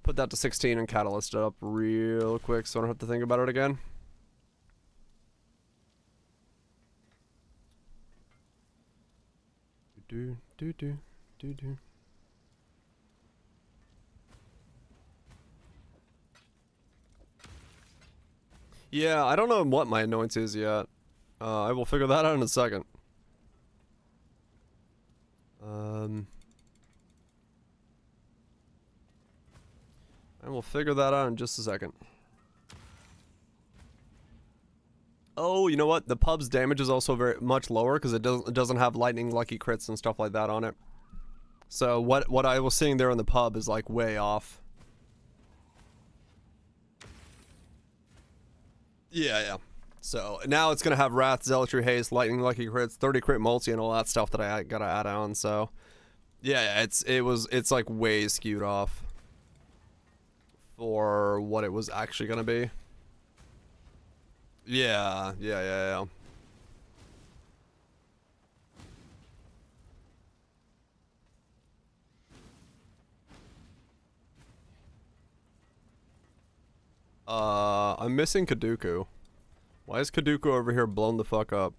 put that to 16 and catalyst it up real quick so I don't have to think about it again. Yeah, I don't know what my annoyance is yet. I will figure that out in a second. I will figure that out in just a second. Oh, you know what? The pub's damage is also very much lower because it doesn't have lightning lucky crits and stuff like that on it. So what I was seeing there in the pub is like way off. Yeah. So now it's gonna have Wrath, Zealotry, Haste, Lightning, Lucky Crits, 30 crit multi, and all that stuff that I gotta add on. So yeah, it's like way skewed off for what it was actually gonna be. Yeah. I'm missing Kaduku. Why is Kaduku over here blown the fuck up?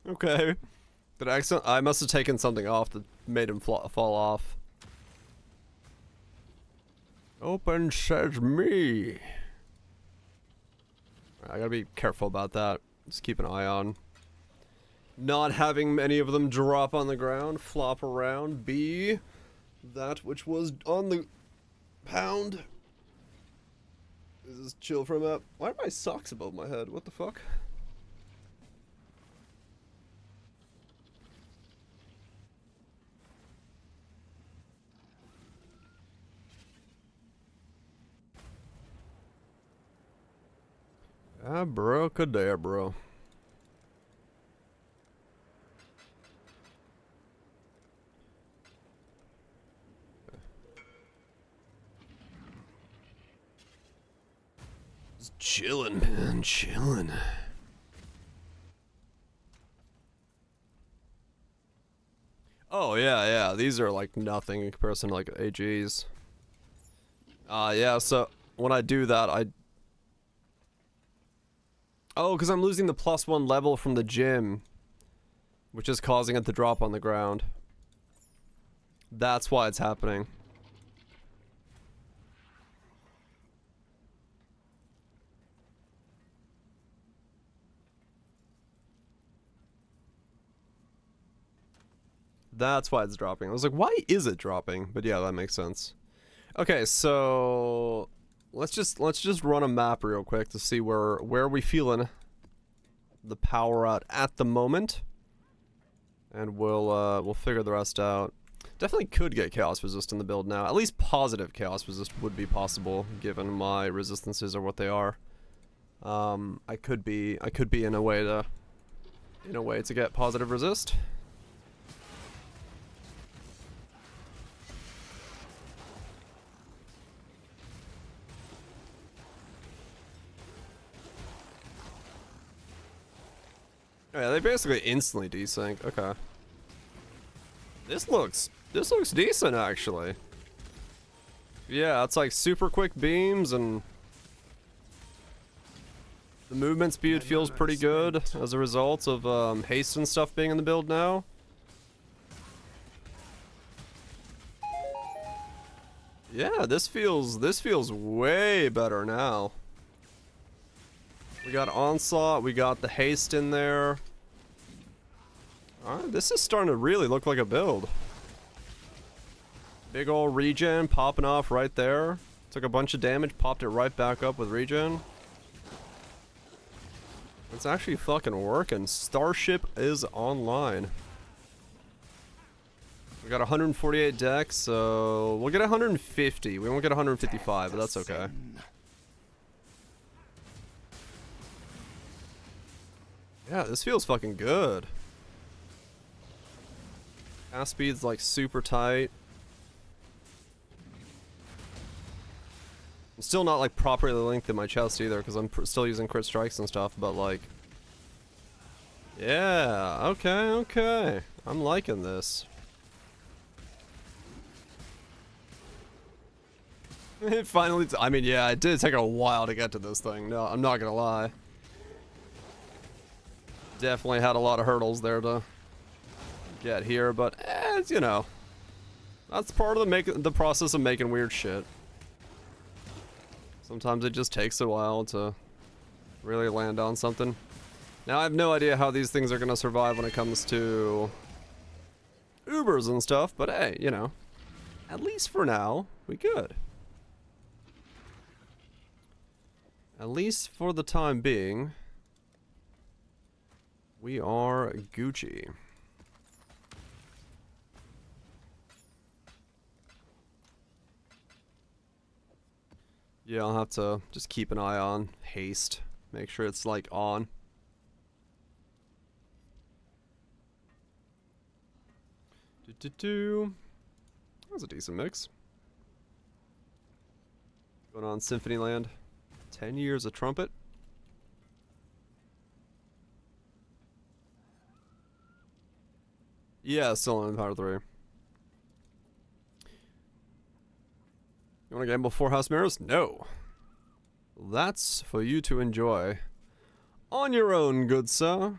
Okay. I must have taken something off that made him fall off. Open says me. I gotta be careful about that. Just keep an eye on not having many of them drop on the ground, flop around, be that which was on the pound. This is chill for a map. Why are my socks above my head? What the fuck? Abracadabra. Just chillin', man, chillin'. Oh yeah, these are like nothing in comparison to like AGs. Yeah, so when I do that, oh, because I'm losing the +1 level from the gym, which is causing it to drop on the ground. That's why it's happening. That's why it's dropping. I was like, why is it dropping? But yeah, that makes sense. Okay, so let's just run a map real quick to see where we feeling the power at the moment, and we'll figure the rest out. Definitely could get chaos resist in the build now. At least positive chaos resist would be possible given my resistances are what they are. I could be in a way to get positive resist. Yeah, they basically instantly desync. Okay. This looks decent actually. Yeah, it's like super quick beams and the movement speed feels pretty good as a result of haste and stuff being in the build now. Yeah, this feels way better now. We got onslaught, we got the haste in there. Alright, this is starting to really look like a build. Big ol' regen popping off right there. Took a bunch of damage, popped it right back up with regen. It's actually fucking working. Starship is online. We got 148 decks, so we'll get 150. We won't get 155, but that's okay. Yeah, this feels fucking good. Cast speed's like super tight. I'm still not like properly linked in my chest either because I'm still using crit strikes and stuff, but like... Yeah, okay. I'm liking this. It finally... I mean, yeah, it did take a while to get to this thing. No, I'm not gonna lie. Definitely had a lot of hurdles there to get here, but it's, you know, that's part of the process of making weird shit. Sometimes it just takes a while to really land on something. Now I have no idea how these things are gonna survive when it comes to Ubers and stuff, but hey, you know, at least for now, we good. At least for the time being, we are Gucci. Yeah, I'll have to just keep an eye on haste. Make sure it's like on. That was a decent mix. Going on Symphony Land. 10 years of trumpet. Yeah, still in Power 3. You want to gamble 4 House Mirrors? No. That's for you to enjoy. On your own, good sir.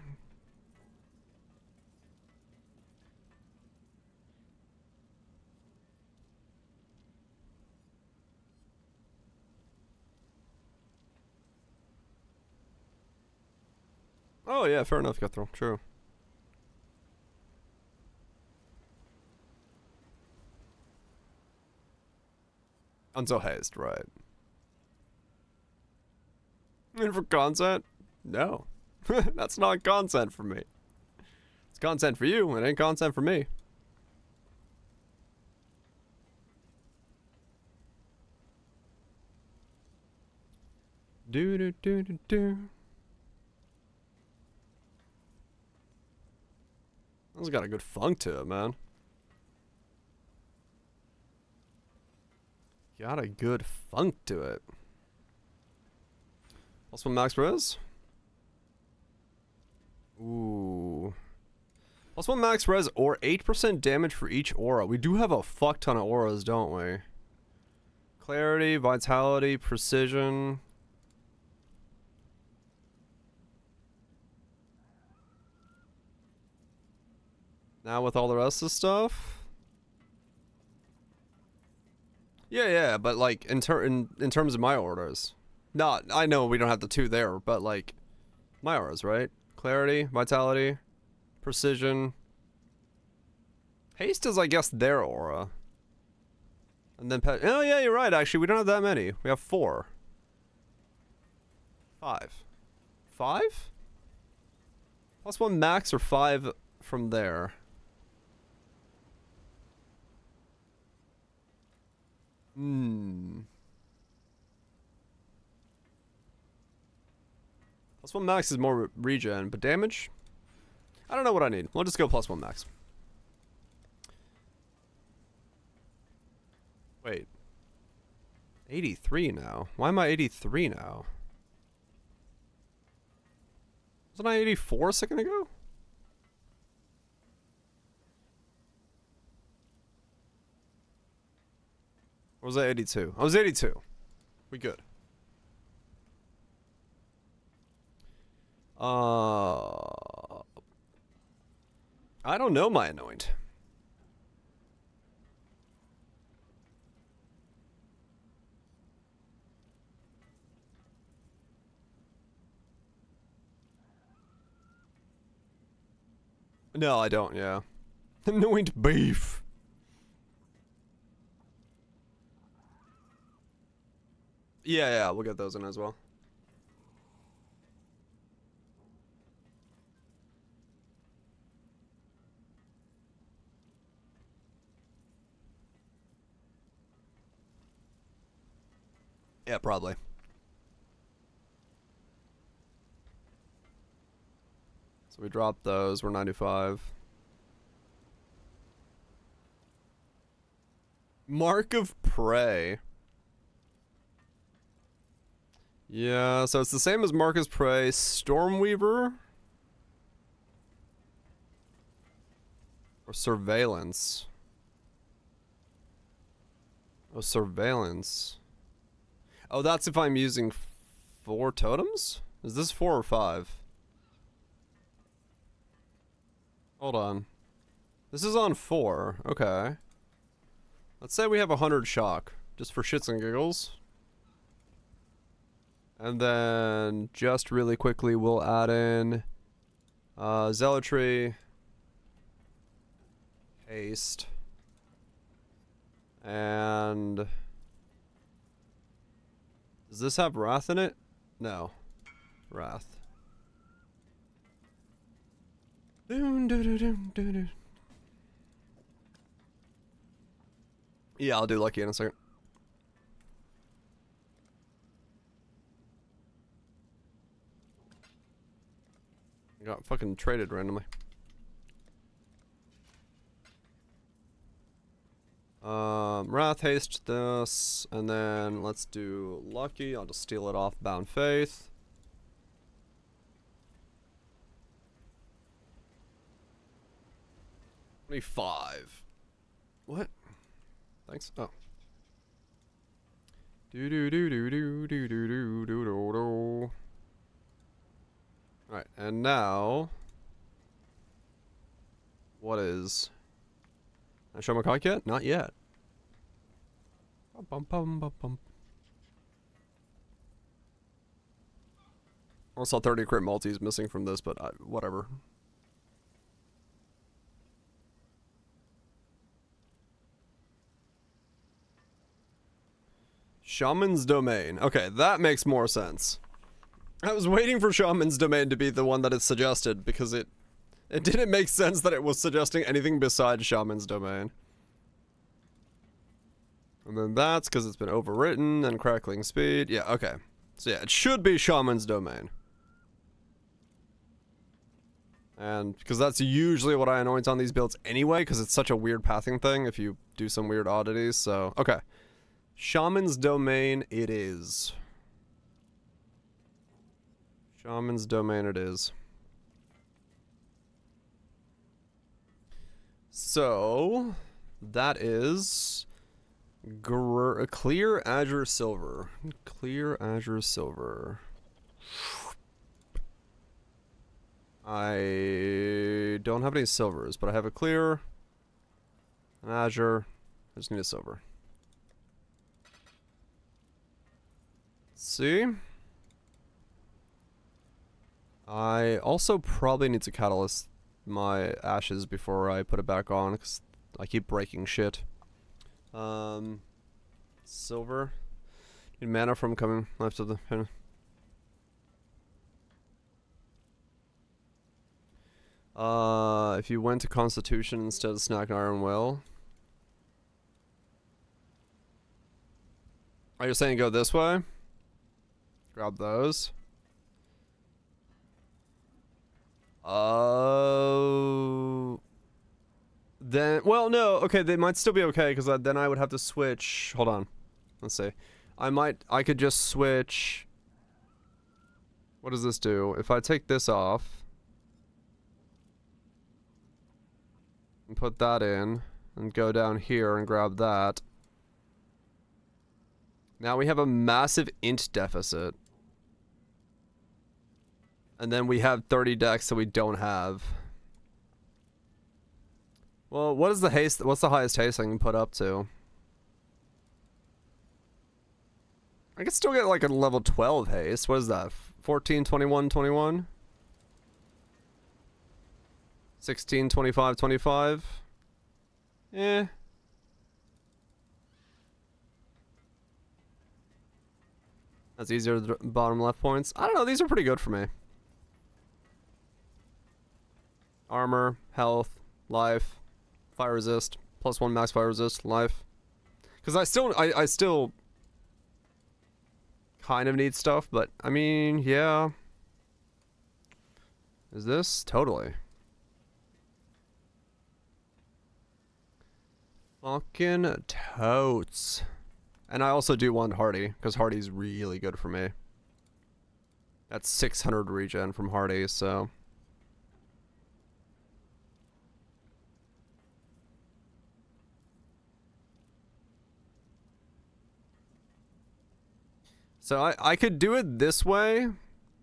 Oh yeah, fair enough, Cutthroat. True. Until haste, right. And for content? No. That's not content for me. It's content for you, it ain't content for me. Do do do do do. That's got a good funk to it, man. Got a good funk to it. Plus one max res? Ooh. Plus one max res or 8% damage for each aura. We do have a fuck ton of auras, don't we? Clarity, vitality, precision. Now with all the rest of stuff? Yeah, but like in terms of my orders. Not, I know we don't have the 2 there, but like my auras, right? Clarity, vitality, precision. Haste is, I guess, their aura. And then oh yeah, you're right, actually. We don't have that many. We have 4. 5. 5? Plus 1 max or 5 from there? Plus 1 max is more regen, but damage? I don't know what I need. We'll just go plus 1 max. Wait. 83 now? Why am I 83 now? Wasn't I 84 a second ago? Or was I 82? I was 82. We good. I don't know my anoint. No, I don't, yeah. Anoint beef. Yeah, we'll get those in as well. Yeah, probably. So we dropped those. We're 95. Mark of Prey. Yeah, so it's the same as Mark of Prey. Stormweaver? Or Surveillance? Oh, Surveillance. Oh, that's if I'm using 4 totems? Is this 4 or 5? Hold on. This is on 4. Okay. Let's say we have 100 shock. Just for shits and giggles. And then, just really quickly, we'll add in Zealotry. Haste. And... does this have Wrath in it? No. Wrath. Yeah, I'll do Lucky in a second. I got fucking traded randomly. Wrath, haste this, and then let's do Lucky. I'll just steal it off Bound Faith. $25. What? Thanks. Oh. Do. Alright, and now... what is... can I show my cock yet? Not yet. Also 30 crit multis missing from this, but whatever. Shaman's Domain. Okay, that makes more sense. I was waiting for Shaman's Domain to be the one that it suggested, because it didn't make sense that it was suggesting anything besides Shaman's Domain. And then that's because it's been overwritten and crackling speed. Yeah, okay. So yeah, it should be Shaman's Domain. And because that's usually what I anoint on these builds anyway, because it's such a weird pathing thing if you do some weird oddities. So, okay. Shaman's Domain it is. Shaman's Domain it is. So, that is Clear Azure Silver. Clear Azure Silver. I don't have any silvers, but I have a clear, an azure. I just need a silver. Let's see. I also probably need to catalyst my ashes before I put it back on, because I keep breaking shit. Silver. Need mana from coming left of the... if you went to Constitution instead of Snack Iron Will. Are you saying go this way? Grab those. Then, well, no, okay, they might still be okay, because then I would have to switch. Hold on. Let's see. I could just switch. What does this do? If I take this off. And put that in, and go down here and grab that. Now we have a massive int deficit. And then we have 30 decks that we don't have. Well, what is the haste? What's the highest haste I can put up to? I can still get like a level 12 haste. What is that? 14, 21, 21? 16, 25, 25. Eh. That's easier to bottom left points. I don't know, these are pretty good for me. Armor, health, life, fire resist, +1 max fire resist, life. Because I still kind of need stuff, but I mean, yeah. Is this? Totally. Fucking totes. And I also do want Hardy, because Hardy's really good for me. That's 600 regen from Hardy, so... So I could do it this way.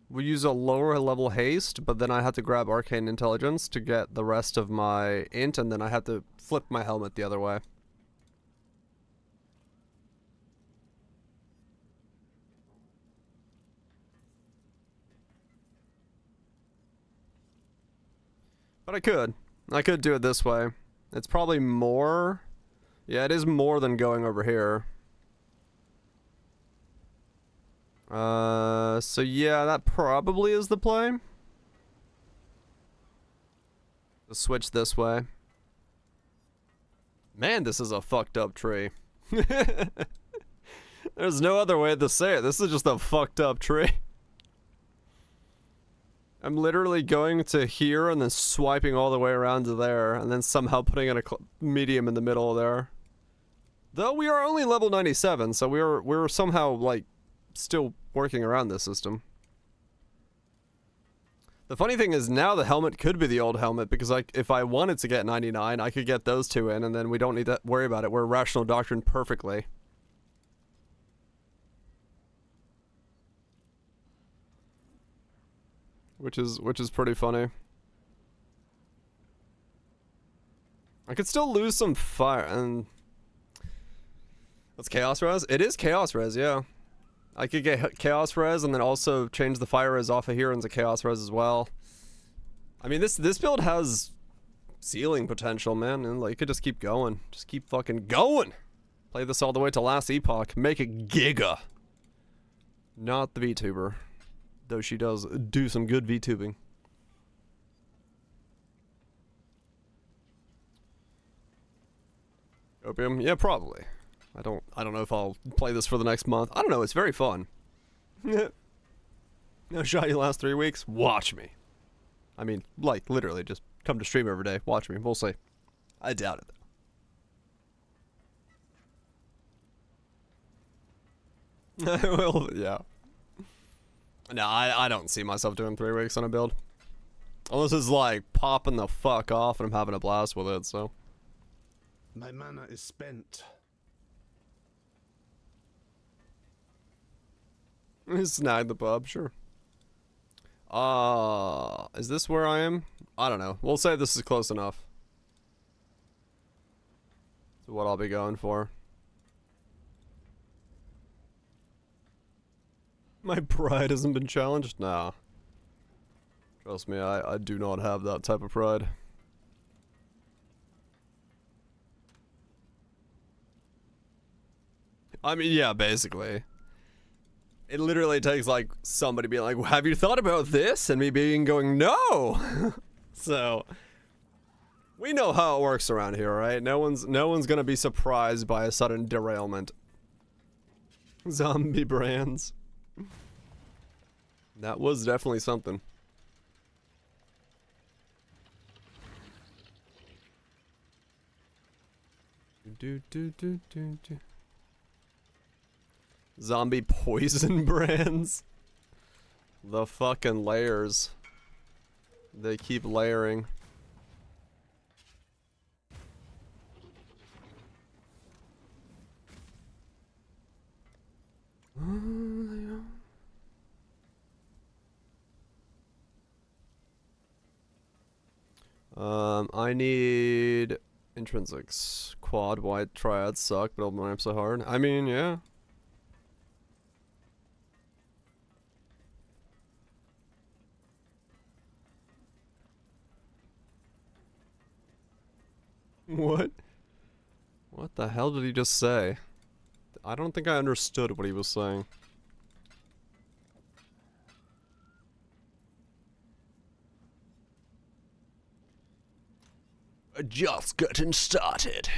We use a lower level haste, but then I have to grab Arcane Intelligence to get the rest of my int, and then I have to flip my helmet the other way. But I could do it this way. It's probably more. Yeah, it is more than going over here. So yeah, that probably is the play. Let's switch this way. Man, this is a fucked up tree. There's no other way to say it. This is just a fucked up tree. I'm literally going to here and then swiping all the way around to there, and then somehow putting in a medium in the middle there. Though we are only level 97, so we're somehow like still working around this system. The funny thing is now the helmet could be the old helmet, because like if I wanted to get 99, I could get those two in, and then we don't need to worry about it. We're Rational Doctrine perfectly. Which is pretty funny. I could still lose some fire, and that's Chaos Res? It is Chaos Res, yeah. I could get Chaos Res and then also change the Fire Res off of here into Chaos Res as well. I mean, this build has ceiling potential, man, and like, you could just keep going. Just keep fucking going! Play this all the way to last epoch. Make it giga! Not the VTuber. Though she does do some good VTubing. Opium? Yeah, probably. I don't know if I'll play this for the next month. I don't know, it's very fun. No shot you last 3 weeks? Watch me. I mean, like, literally, just come to stream every day. Watch me. We'll see. I doubt it, though. Well, yeah. No, I don't see myself doing 3 weeks on a build. Unless it's, like, popping the fuck off and I'm having a blast with it, so. My mana is spent. Snag the pub, sure. Is this where I am? I don't know. We'll say this is close enough. To what I'll be going for. My pride hasn't been challenged? Nah. Trust me, I do not have that type of pride. I mean, yeah, basically. It literally takes, like, somebody being like, have you thought about this? And me going, no! So, we know how it works around here, right? No one's gonna be surprised by a sudden derailment. Zombie brands. That was definitely something. Zombie poison brands. The fucking layers. They keep layering. I need intrinsics. Quad, white, triads suck, but open ramps so hard. I mean, yeah. What? What the hell did he just say? I don't think I understood what he was saying. Just getting started.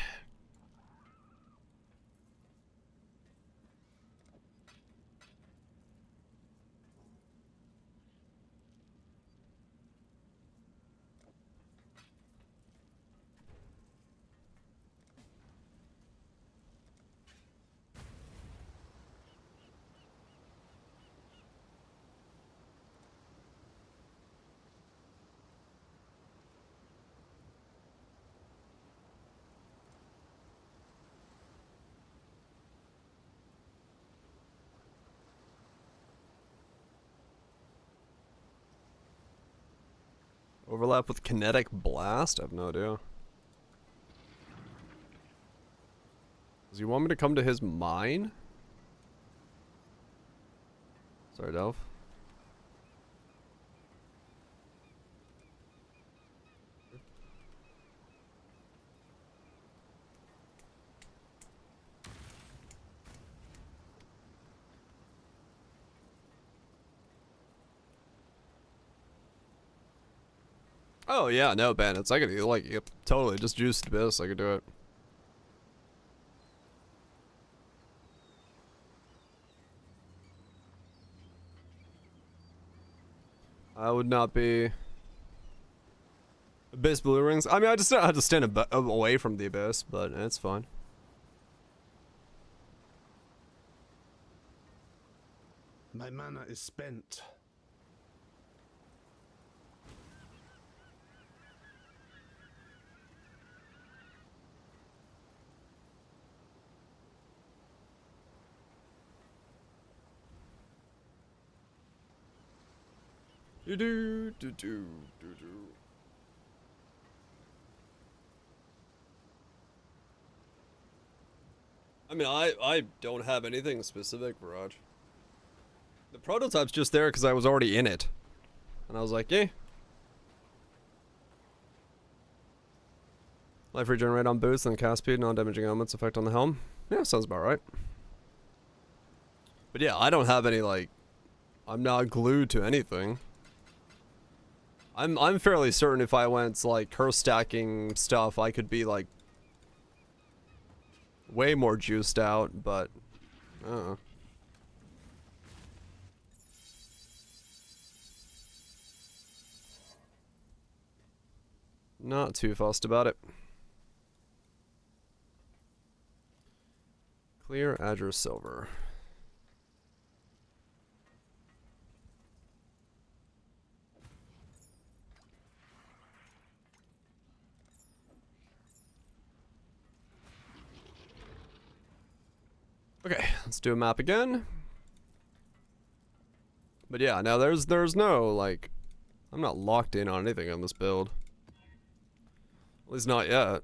Overlap with kinetic blast? I have no idea. Does he want me to come to his mine? Sorry, Delph. Oh yeah, no bandits. I could like totally just juiced abyss. I could do it. I would not be abyss blue rings. I mean, I just have to stand away from the abyss, but it's fine. My mana is spent. Do. I mean, I don't have anything specific, Raj. The prototype's just there because I was already in it. And I was like, eh. Life regenerate on boots and cast speed, non-damaging elements effect on the helm. Yeah, sounds about right. But yeah, I don't have any, like... I'm not glued to anything. I'm fairly certain if I went, like, curse stacking stuff, I could be, like... way more juiced out, but... I don't know. Not too fussed about it. Clear Azure Silver. Okay, let's do a map again. But yeah, now there's no, like, I'm not locked in on anything on this build. At least not yet.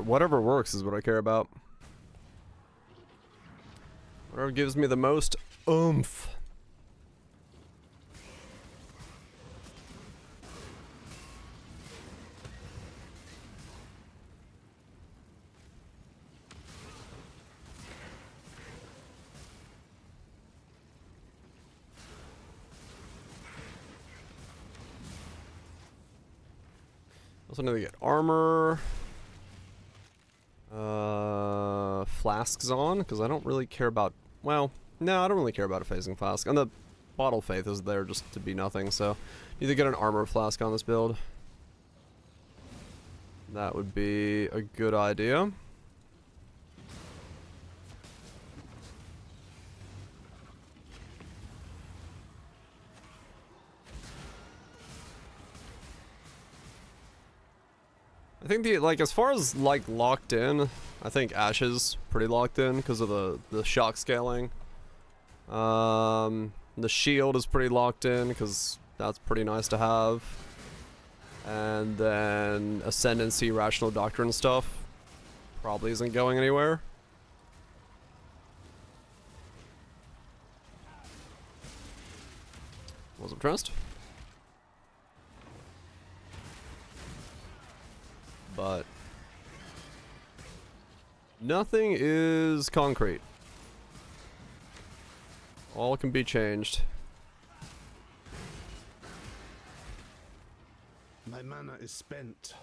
Whatever works is what I care about. Whatever gives me the most oomph. Also need to get armor. Flasks on, because I don't really care about... Well, no, I don't really care about a phasing flask. And the bottle faith is there just to be nothing, so... Need to get an armor flask on this build. That would be a good idea. I think the, like, as far as, like, locked in, I think Ash is pretty locked in because of the shock scaling. The shield is pretty locked in because that's pretty nice to have. And then Ascendancy, Rational Doctrine stuff probably isn't going anywhere. What's up, Trust? But nothing is concrete. All can be changed. My mana is spent.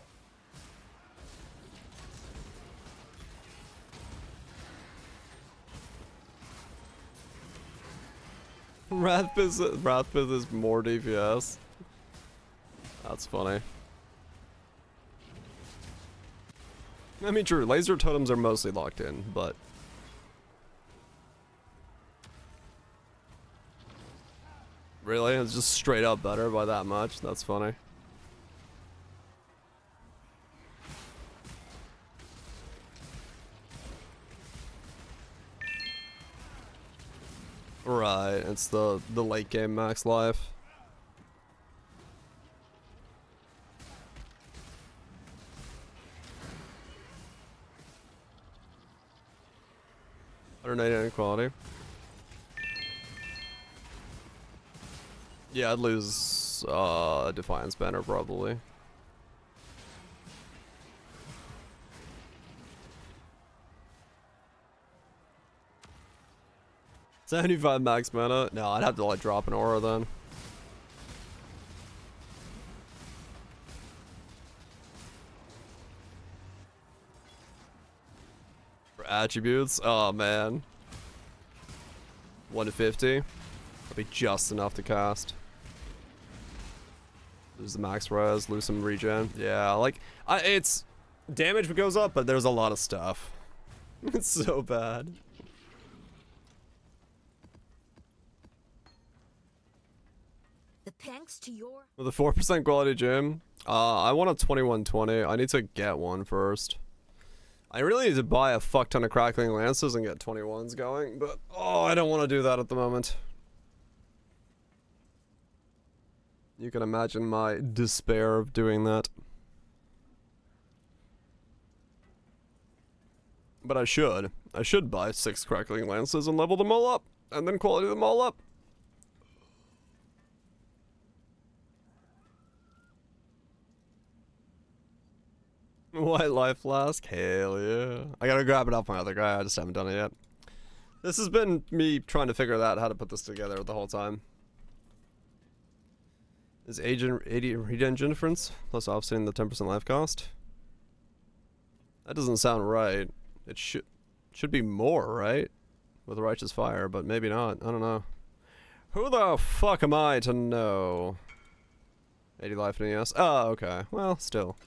Wrathpith is more DPS. That's funny. I mean, true, laser totems are mostly locked in, but... Really? It's just straight up better by that much? That's funny. Right, it's the late game max life. Quality. Yeah, I'd lose Defiance Banner probably. $75 max mana? No, I'd have to like drop an aura then. For attributes? Oh man. 150. That'd be just enough to cast. Lose the max res, lose some regen. Yeah, like, it's... Damage goes up, but there's a lot of stuff. It's so bad. Thanks to your... With a 4% quality gem, I want a 2120. I need to get one first. I really need to buy a fuck ton of crackling lances and get 21s going, but oh, I don't want to do that at the moment. You can imagine my despair of doing that. But I should. I should buy 6 crackling lances and level them all up. And then quality them all up. White life flask? Hell yeah. I gotta grab it off my other guy. I just haven't done it yet. This has been me trying to figure out how to put this together the whole time. Is agent 80 regen difference plus offsetting the 10% life cost? That doesn't sound right. It should be more, right? With righteous fire, but maybe not. I don't know. Who the fuck am I to know? 80 life and ES. Oh, okay. Well, still.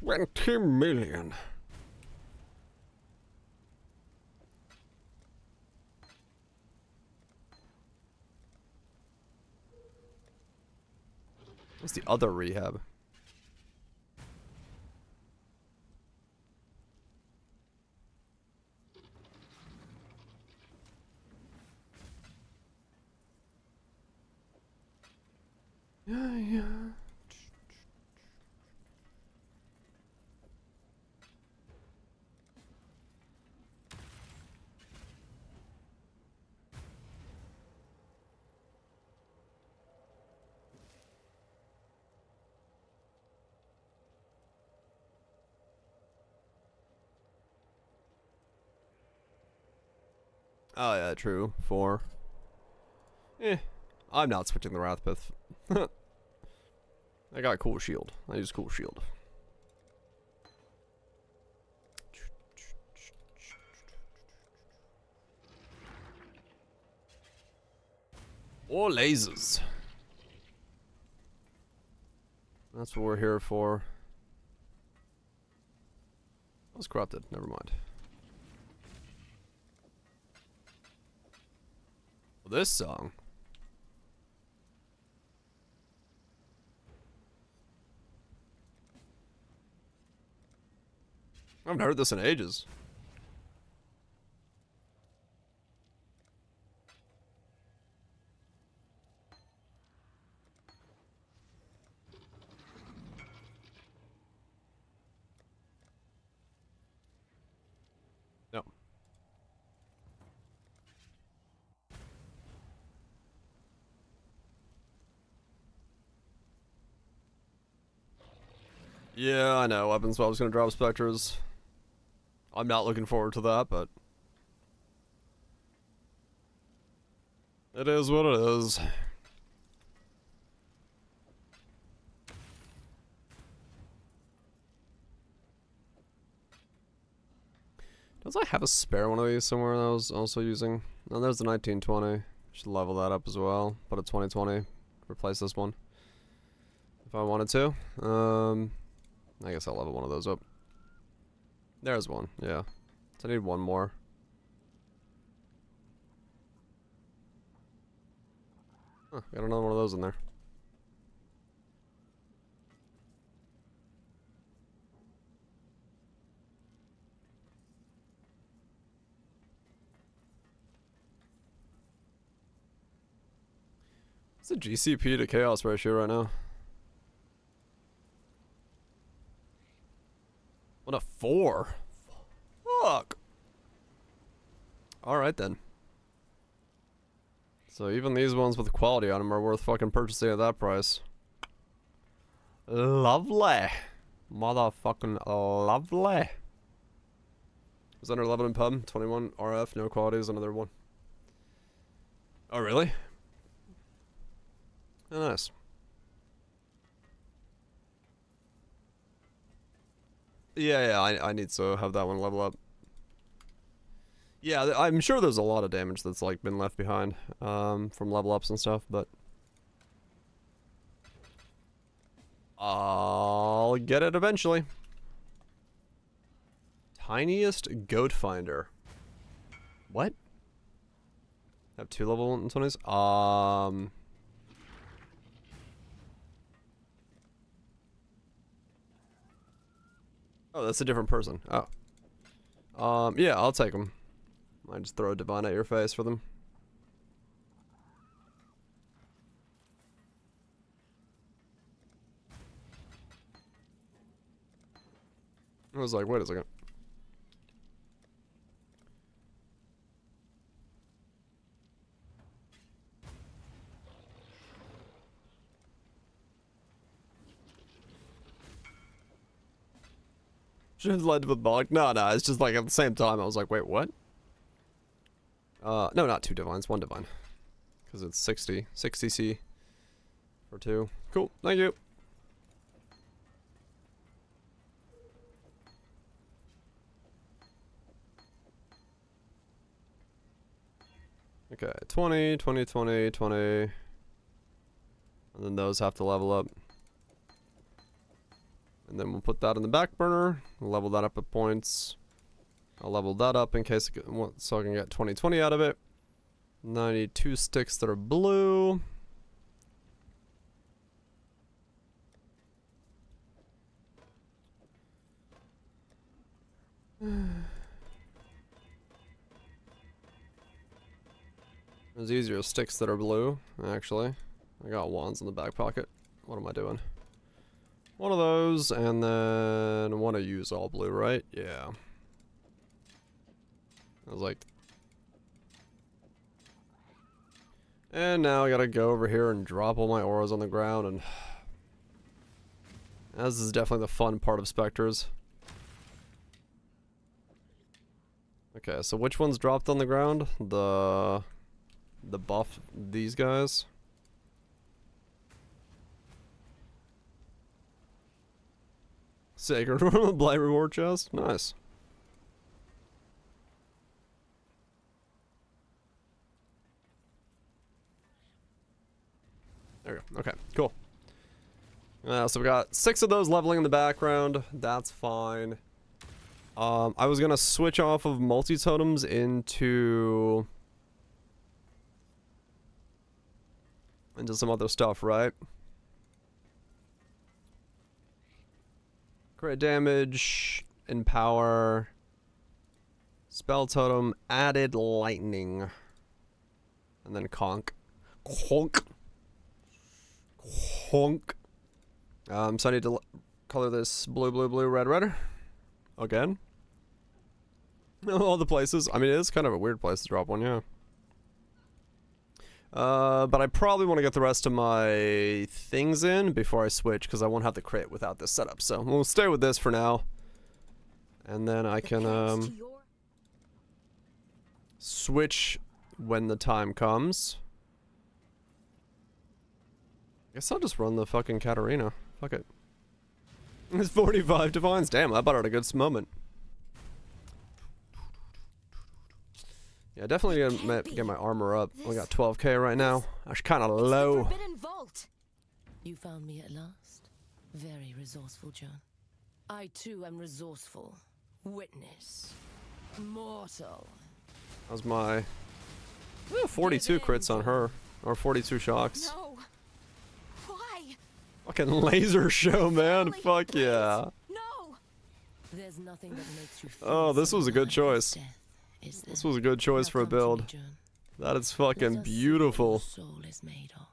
$20 million. What's the other rehab? Yeah. Oh yeah, true. 4. I'm not switching the Wrathpith. I got cool shield. I use cool shield. Or lasers. That's what we're here for. I was corrupted. Never mind. Well, this song. I haven't heard this in ages. No. Yeah, I know. Weapons I was gonna drop Spectres. I'm not looking forward to that, but it is what it is. Does I have a spare one of these somewhere that I was also using? No, there's the 1920. Should level that up as well. Put a 2020. Replace this one. If I wanted to. I guess I'll level one of those up. There's one, yeah. So I need one more. Huh, got another one of those in there. What's the GCP to chaos ratio right now? What a 4. Fuck. Alright then. So even these ones with quality on them are worth fucking purchasing at that price. Lovely. Motherfucking lovely. Is under 11 in pub, 21 RF, no quality is another one. Oh really? Oh, nice. Yeah, I need to have that one level up. Yeah, I'm sure there's a lot of damage that's like been left behind from level ups and stuff, but I'll get it eventually. Tiniest goat finder. What? Have 2 level 120s? Oh, that's a different person. Oh. Yeah, I'll take them. I just throw a divine at your face for them. I was like, wait a second. Should have led with Bollock. No, it's just like at the same time I was like, wait, what? No, not 2 divines, 1 divine. Because it's 60 CC for 2. Cool, thank you. Okay, 20, 20, 20, 20. And then those have to level up. And then we'll put that in the back burner. We'll level that up with points. I'll level that up in case so I can get 20, 20 out of it. 92 sticks that are blue. There's easier sticks that are blue, actually. I got wands in the back pocket. What am I doing? One of those, and then I want to use all blue, right? Yeah. I was like... And now I gotta go over here and drop all my auras on the ground, and... This is definitely the fun part of Spectres. Okay, so which one's dropped on the ground? The buff, these guys? Sacred Blight reward chest? Nice. There we go. Okay, cool. So we got 6 of those leveling in the background. That's fine. I was gonna switch off of multi-totems into some other stuff, right? Crit damage, empower, spell totem, added lightning, and then conk. Conk. Conk. So I need to color this blue, blue, blue, red, red. Again. All the places. I mean, it is kind of a weird place to drop one, yeah. But I probably want to get the rest of my things in before I switch, because I won't have the crit without this setup. So we'll stay with this for now. And then I can, switch when the time comes. I guess I'll just run the fucking Katarina. Fuck it. It's 45 divines. Damn, I bought it at a good moment. Yeah, definitely gonna get my armor up. We got 12k right now. That's kind of low. You found me at last. Very resourceful, John. I too am resourceful. Witness. Mortal. How's my 42 crits on her, or 42 shocks? No. Why? Fucking laser show, man. Fuck yeah. No. There's nothing that makes you feel Oh, this so was a good alive choice. as death, is there? This was a good choice Now for a come to me, build. John. That is Let fucking us see what beautiful. your soul is made of.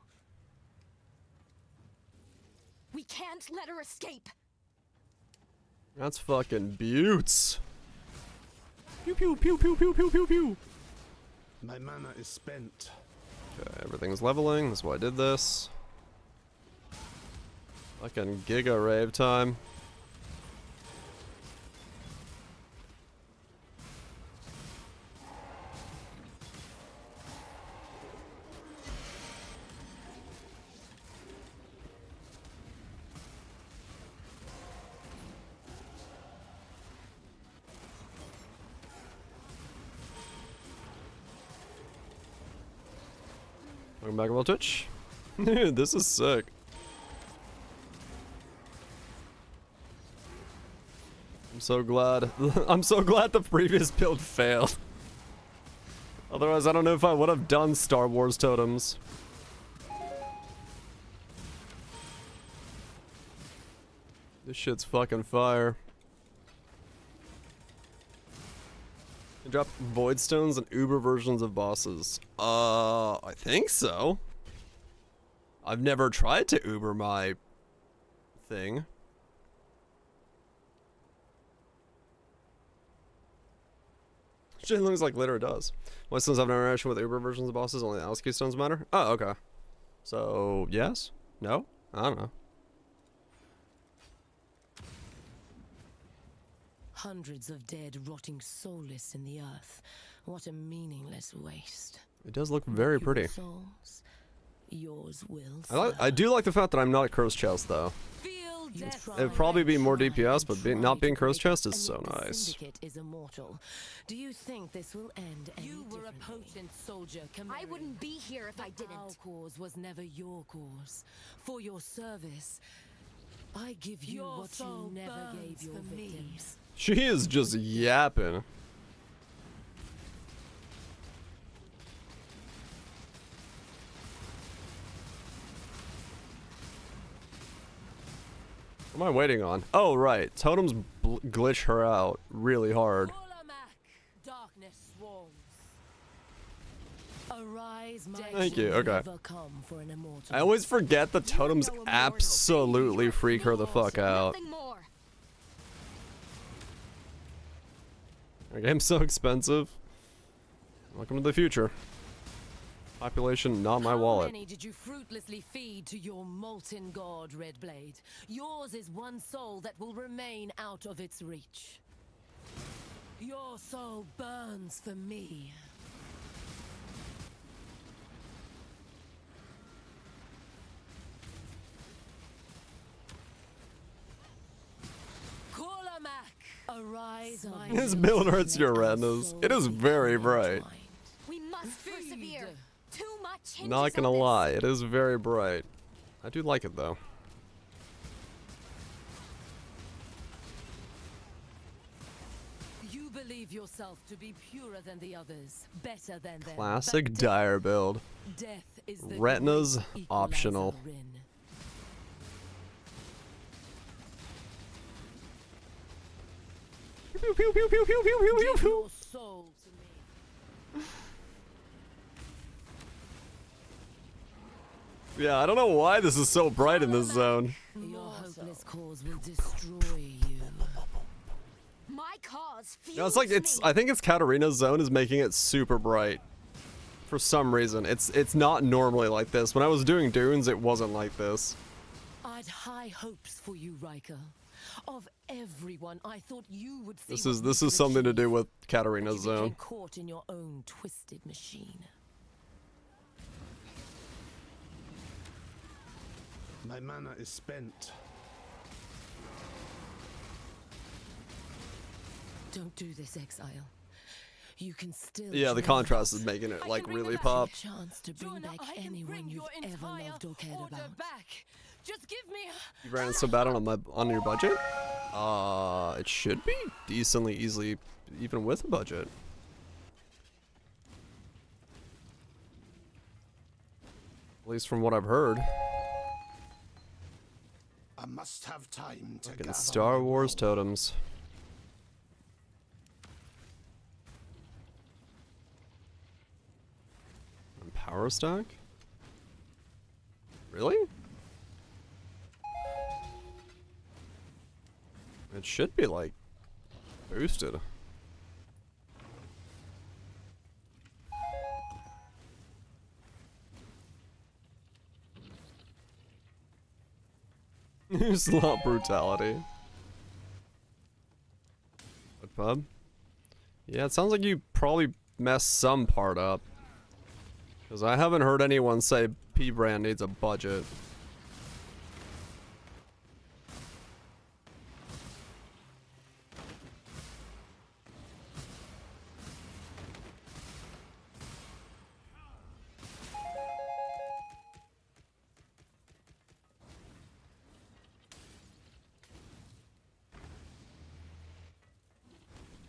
We can't let her escape. That's fucking beauts. Pew pew pew pew pew pew pew pew. My mana is spent. Okay, everything's leveling. That's why I did this. Fucking giga rave time. Welcome back, Will Twitch. Dude, this is sick. I'm so glad. I'm so glad the previous build failed. Otherwise, I don't know if I would have done Star Wars totems. This shit's fucking fire. Drop void stones and uber versions of bosses. I think so. I've never tried to uber my thing. It looks like later it does. Why stones have no interaction with Uber versions of bosses? Only the Alice key stones matter? Oh, okay. So, yes? No? I don't know. Hundreds of dead, rotting soulless in the earth. What a meaningless waste. It does look very Your pretty. souls, yours will I do like the fact that I'm not cursed chest though. It'd probably be more DPS, but not being cursed chest is so nice. Syndicate is immortal. Do you think this will end any You were a potent soldier, I wouldn't be here if I didn't. Our cause was never your cause. For your service, I give you Your what you soul never gave burns your for me. victims. She is just yapping. What am I waiting on? Oh, right. Totems glitch her out really hard. Darkness swarms. Arise, my Thank you, okay. never come for an immortal. I always forget the totems absolutely freak her the fuck out. Nothing more. Our game's so expensive. Welcome to the future. Population, not my wallet. How many did you fruitlessly feed to your molten god, Redblade? Yours is one soul that will remain out of its reach. Your soul burns for me. Arise, my This build hurts your retinas. It is very bright. We must persevere. Too much hinges Not gonna on this. lie, it is very bright. I do like it though. You believe yourself to be purer than the others, better than them. Classic but dire build. death is the Retinas great optional. equalizer, Rin. Pew pew pew pew pew pew pew pew Give pew. your soul to me. Yeah, I don't know why this is so bright in this zone. Your hopeless cause will destroy you. My cause fuels No, it's like me. I think it's Katarina's zone is making it super bright. For some reason. It's not normally like this. When I was doing Dunes, it wasn't like this. I'd high hopes for you, Riker. Of everyone, I thought you would see. This what is we could something to achieve. do with But Katarina's you became zone. caught in your own twisted machine. My mana is spent. Don't do this, Exile. You can still. Yeah, the join contrast us. is making it like bring really it back. pop. Chance to bring Joanna, back I can anyone bring you've your ever entire loved or cared order about. back. Just give me. You ran so bad on your budget? It should be decently easily, even with a budget. At least from what I've heard. I must have time to Fucking gather Star my Wars roll. totems. And power stack? Really? It should be like boosted. Slot brutality. What pub? Yeah, it sounds like you probably messed some part up. Because I haven't heard anyone say P-Brand needs a budget.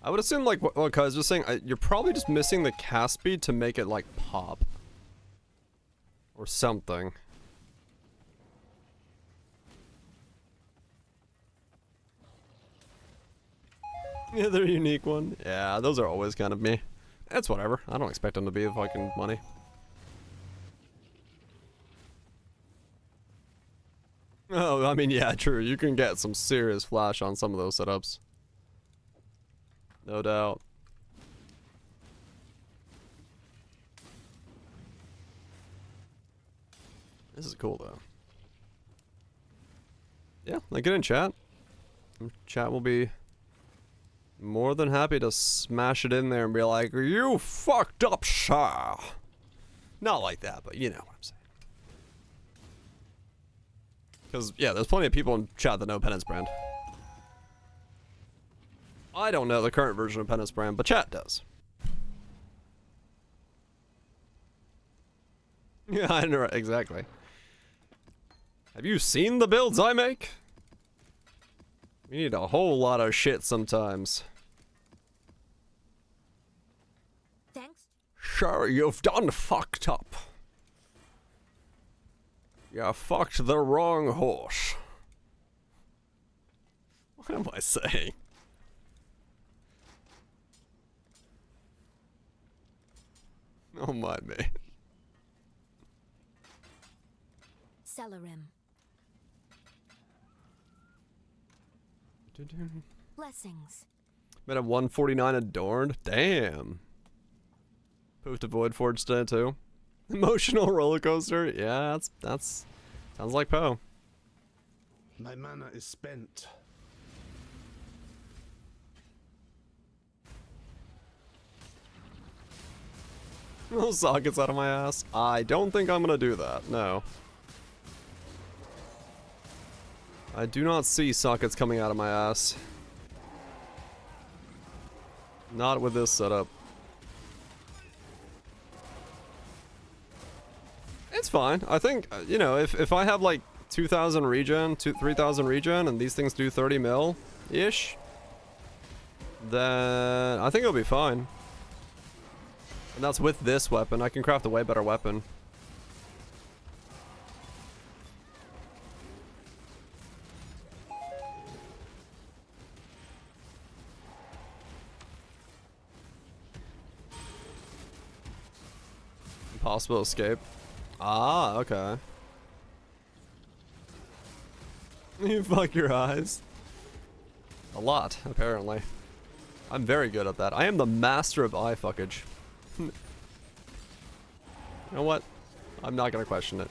I would assume, like, okay, I was just saying, you're probably just missing the cast speed to make it, like, pop. Or something. Yeah, they're a unique one. Yeah, those are always kind of me. It's whatever. I don't expect them to be fucking money. Oh, I mean, yeah, true. You can get some serious flash on some of those setups. No doubt. This is cool though. Yeah, like get in chat. Chat will be more than happy to smash it in there and be like, "You fucked up, sir." Not like that, but you know what I'm saying. Because, yeah, there's plenty of people in chat that know Penance Brand. I don't know the current version of Penance Brand, but chat does. Yeah, I know, exactly. Have you seen the builds I make? We need a whole lot of shit sometimes. Thanks. Sure, you've done fucked up. You fucked the wrong horse. What am I saying? Don't mind me. Celerim. Blessings. Made a 149 adorned. Damn. Poof to Void Forge today too. Emotional roller coaster. Yeah, that's sounds like Poe. My mana is spent. Little sockets out of my ass. I don't think I'm gonna do that. No. I do not see sockets coming out of my ass. Not with this setup. It's fine. I think, you know, if I have like 2,000 regen, 3,000 regen, and these things do 30 mil-ish, then I think it'll be fine. And that's with this weapon. I can craft a way better weapon. Impossible escape. Ah, okay. You fuck your eyes. A lot, apparently. I'm very good at that. I am the master of eye fuckage. You know what? I'm not gonna question it.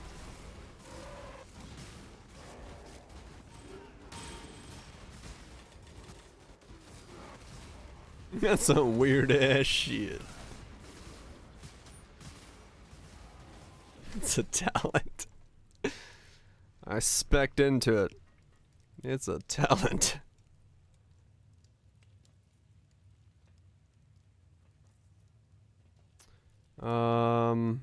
That's some weird ass shit. It's a talent. I spec'd into it. It's a talent. Alright,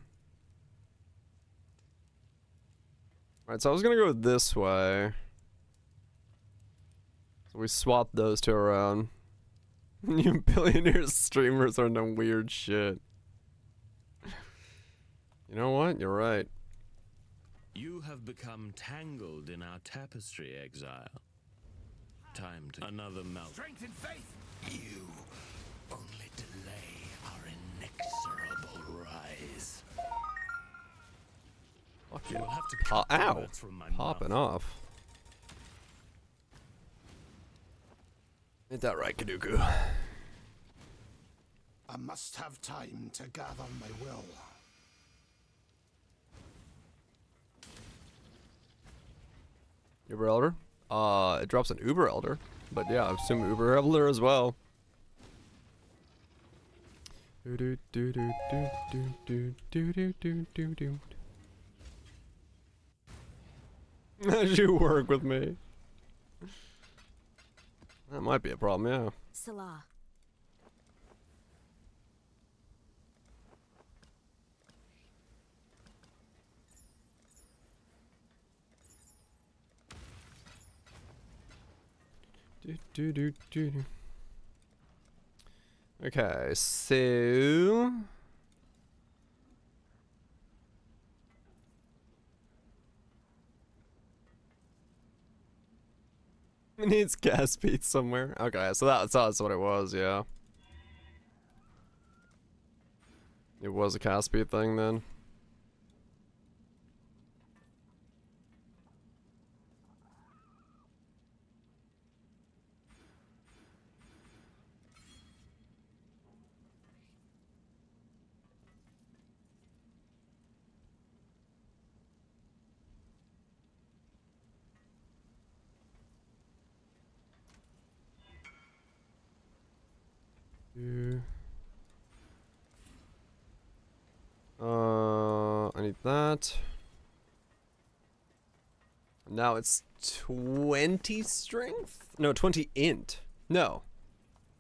so I was gonna go this way. So we swapped those two around. You billionaire streamers are no weird shit. You know what? You're right. You have become tangled in our tapestry, exile. Time to another melt. Strength and faith. You only delay our inexorable rise. Fuck you. We'll have to cut the Ow! words from my Popping mouth. off. Ain't that right, Kaduku? I must have time to gather my will. Uber Elder? It drops an Uber Elder. But yeah, I assume Uber Elder as well. As you work with me. That might be a problem, yeah. Salah. Okay, so it needs gas speed somewhere. Okay, so that's what it was, yeah. It was a gas speed thing then. I need that. Now it's 20 strength? No, 20 int. No.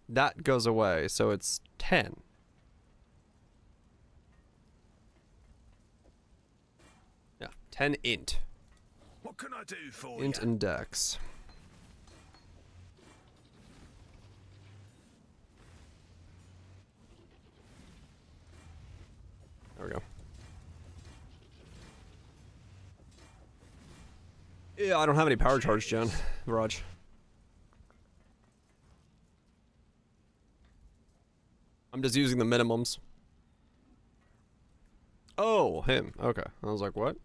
That goes away, so it's 10. Yeah, 10 int. What can I do for Int and dex. There we go. Yeah, I don't have any power charge, Jen. Raj. I'm just using the minimums. Oh, him. Okay. I was like, what?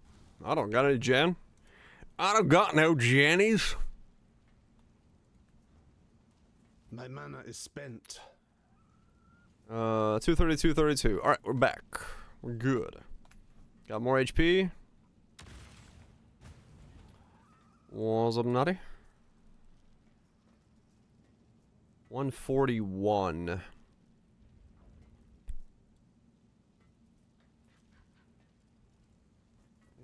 I don't got any Jen. I don't got no Jennies. My mana is spent. 232, 32. Alright, we're back. We're good. Got more HP. What's up, Nutty? 141.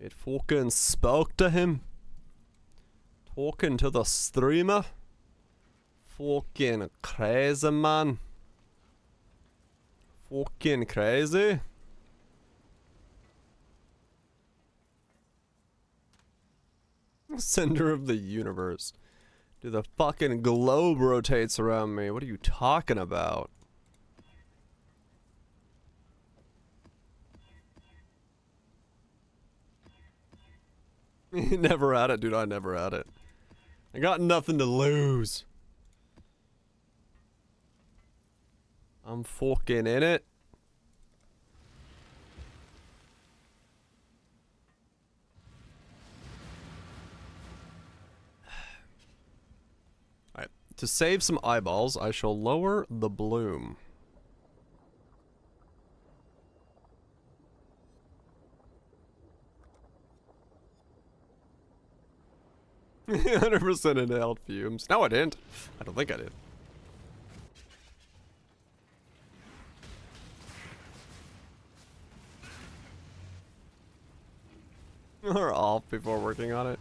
It fucking spoke to him. Talking to the streamer. Fucking crazy, man. Fucking crazy. Center of the universe. Dude, the fucking globe rotates around me. What are you talking about? Never had it, dude. I never had it. I got nothing to lose. I'm fucking in it. Alright. To save some eyeballs, I shall lower the bloom. 100% inhaled fumes. No, I didn't. I don't think I did. Or off before working on it.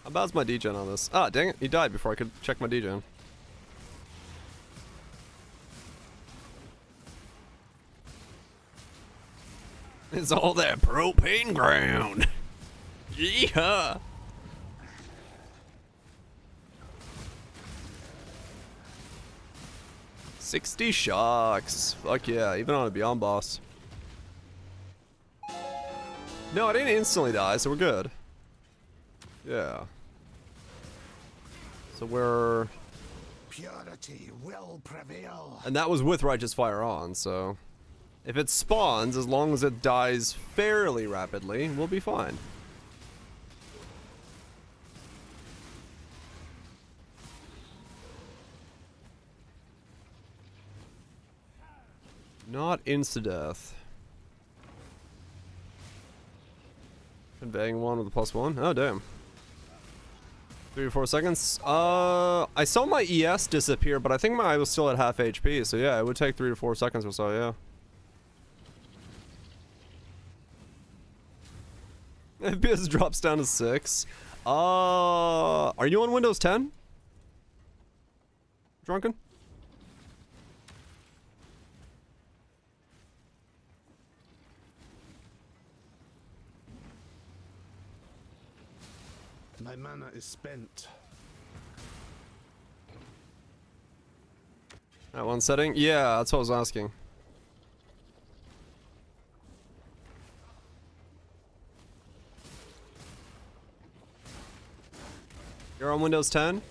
How bad's my degen on this? Ah, dang it. He died before I could check my degen. It's all that propane ground. Yeah. $60 shocks. Fuck yeah, even on a Beyond boss. No, I didn't instantly die, so we're good. Yeah. So we're... Purity will prevail. And that was with Righteous Fire on, so... If it spawns, as long as it dies fairly rapidly, we'll be fine. Not insta-death. Conveying one with a +1. Oh, damn. 3 to 4 seconds. I saw my ES disappear, but I think my eye was still at half HP, so yeah, it would take 3 to 4 seconds or so, yeah. FPS drops down to 6. Are you on Windows 10? Drunken? My mana is spent. That one setting? Yeah, that's what I was asking. You're on Windows 10?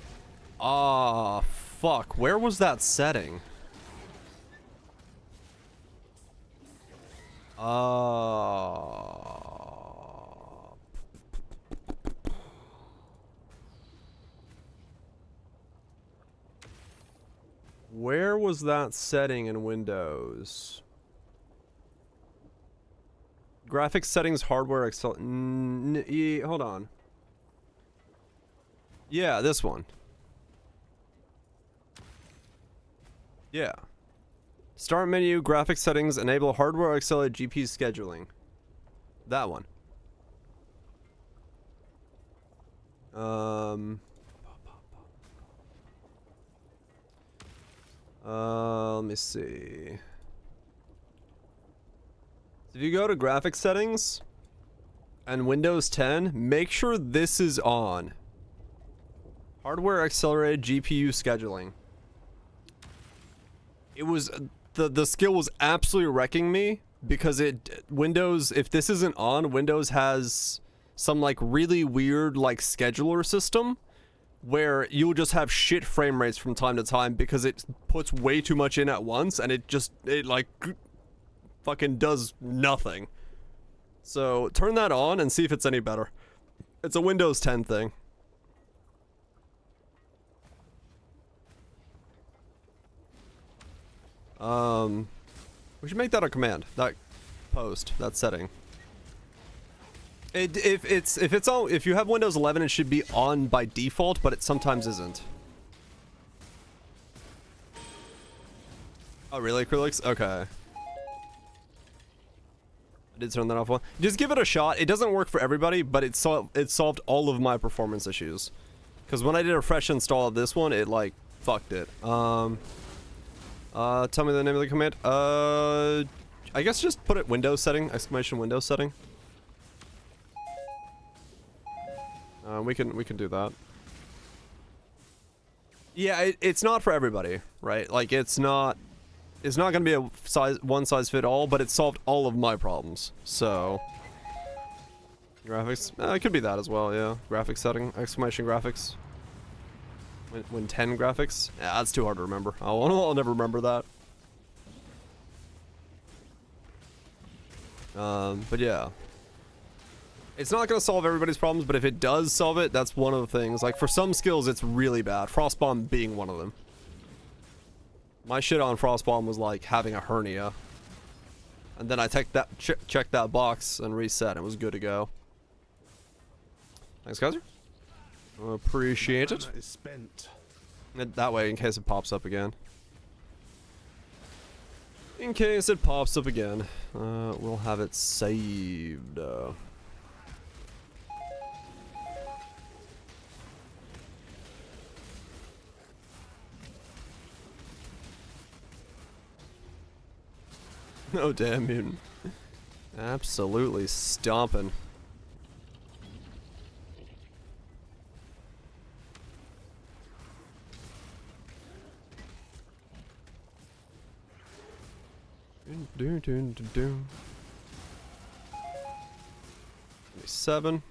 Ah, fuck. Where was that setting? Where was that setting in Windows? Graphics settings, hardware, Excel. Hold on. Yeah, this one. Yeah. Start menu, graphics settings, enable hardware accelerated GPU scheduling. That one. Let me see. If you go to graphics settings and Windows 10, make sure this is on. Hardware accelerated GPU scheduling. It was the skill was absolutely wrecking me because Windows, if this isn't on, Windows has some like really weird like scheduler system where you'll just have shit frame rates from time to time because it puts way too much in at once and it like fucking does nothing. So turn that on and see if it's any better. It's a Windows 10 thing. We should make that a command. That post, that setting. If you have Windows 11, it should be on by default, but it sometimes isn't. Oh, really, Acrylics? Okay. I did turn that off. Just give it a shot. It doesn't work for everybody, but it solved all of my performance issues. Because when I did a fresh install of this one, it like fucked it. Tell me the name of the command. I guess just put it Windows setting, exclamation Windows setting. We can do that. Yeah, it's not for everybody, right? Like it's not gonna be a one size fit all, but it solved all of my problems. So graphics, it could be that as well. Yeah, graphics setting, exclamation graphics. When 10 graphics, yeah, that's too hard to remember. I'll never remember that. But yeah. It's not going to solve everybody's problems, but if it does solve it, that's one of the things. Like, for some skills, it's really bad. Frostbomb being one of them. My shit on Frostbomb was like having a hernia. And then I checked that box and reset. It was good to go. Thanks, Kaiser. Appreciate it. That way, in case it pops up again. In case it pops up again, we'll have it saved. Oh damn, mutant. Absolutely stomping. Dun, dun, dun, dun. 7.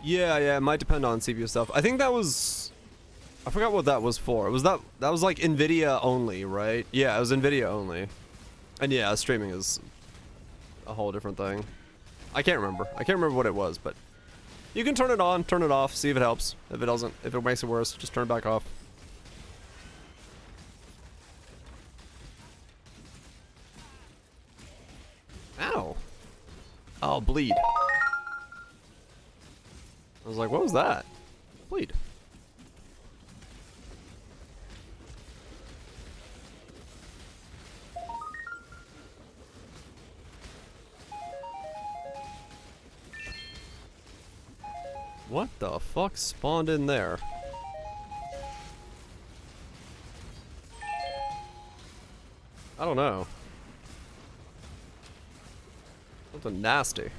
Yeah, it might depend on CPU stuff. I think that was... I forgot what that was for. That was like NVIDIA only, right? Yeah, it was NVIDIA only. And yeah, streaming is a whole different thing. I can't remember. I can't remember what it was, but you can turn it on, turn it off, see if it helps. If it doesn't, if it makes it worse, just turn it back off. Ow. Oh, bleed. I was like, what was that? Bleed. What the fuck spawned in there? I don't know. Something nasty.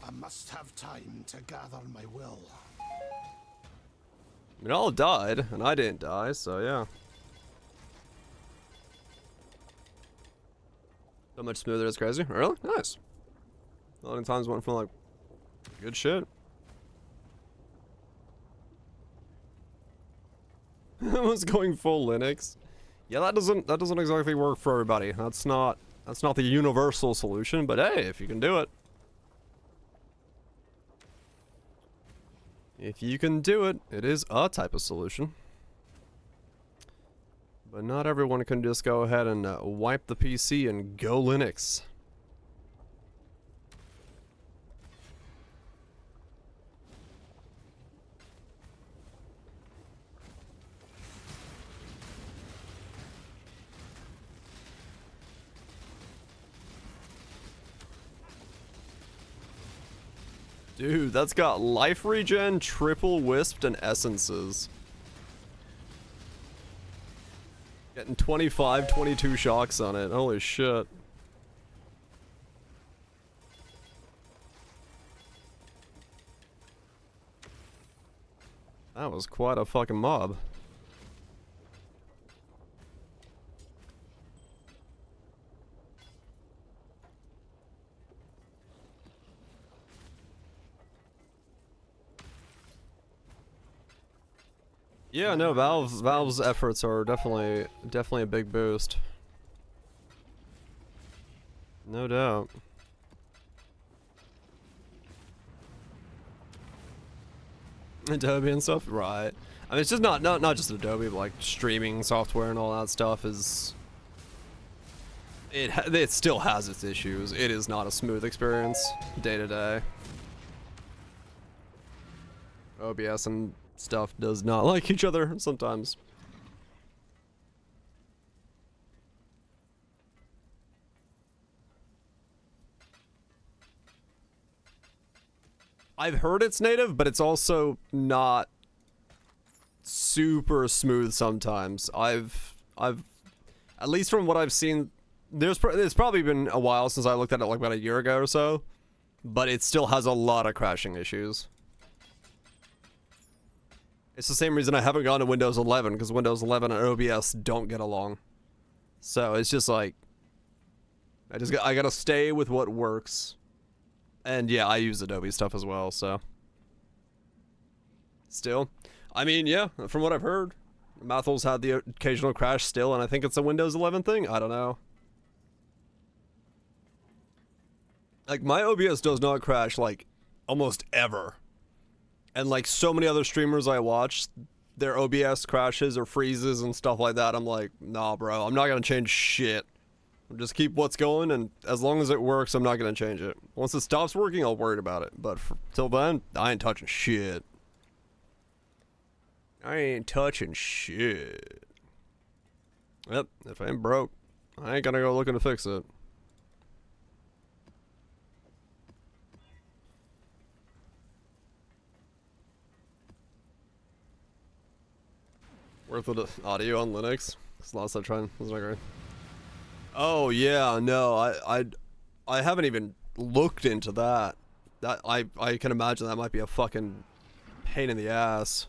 I must have time to gather my will. I mean, all died, and I didn't die, so yeah. So much smoother, it's crazy. Really? Nice. A lot of times went from like good shit. I was going full Linux. Yeah, that doesn't exactly work for everybody. That's not the universal solution, but hey, if you can do it. If you can do it, it is a type of solution. But not everyone can just go ahead and wipe the PC and go Linux. Dude, that's got life regen, triple wisped, and essences. Getting 25, 22 shocks on it. Holy shit. That was quite a fucking mob. Yeah, no, Valve's efforts are definitely a big boost. No doubt. Adobe and stuff, right? I mean, it's just not just Adobe, but like streaming software and all that stuff is. It still has its issues. It is not a smooth experience day to day. OBS and stuff does not like each other sometimes. I've heard it's native, but it's also not super smooth sometimes. I've at least from what I've seen, it's probably been a while since I looked at it, like about a year ago or so, but it still has a lot of crashing issues. It's the same reason I haven't gone to Windows 11, because Windows 11 and OBS don't get along. So it's just like, I gotta stay with what works. And yeah, I use Adobe stuff as well, so. Still. I mean, yeah, from what I've heard, Mathel's had the occasional crash still, and I think it's a Windows 11 thing. I don't know. Like, my OBS does not crash, like, almost ever. And like so many other streamers I watch, their OBS crashes or freezes and stuff like that. I'm like, nah, bro, I'm not gonna change shit. Just keep what's going, and as long as it works, I'm not gonna change it. Once it stops working, I'll worry about it. But till then, I ain't touching shit. I ain't touching shit. Yep, if I ain't broke, I ain't gonna go looking to fix it. Worth the audio on Linux? Because last I tried was not great. Oh yeah, no, I haven't even looked into that. That I can imagine that might be a fucking pain in the ass.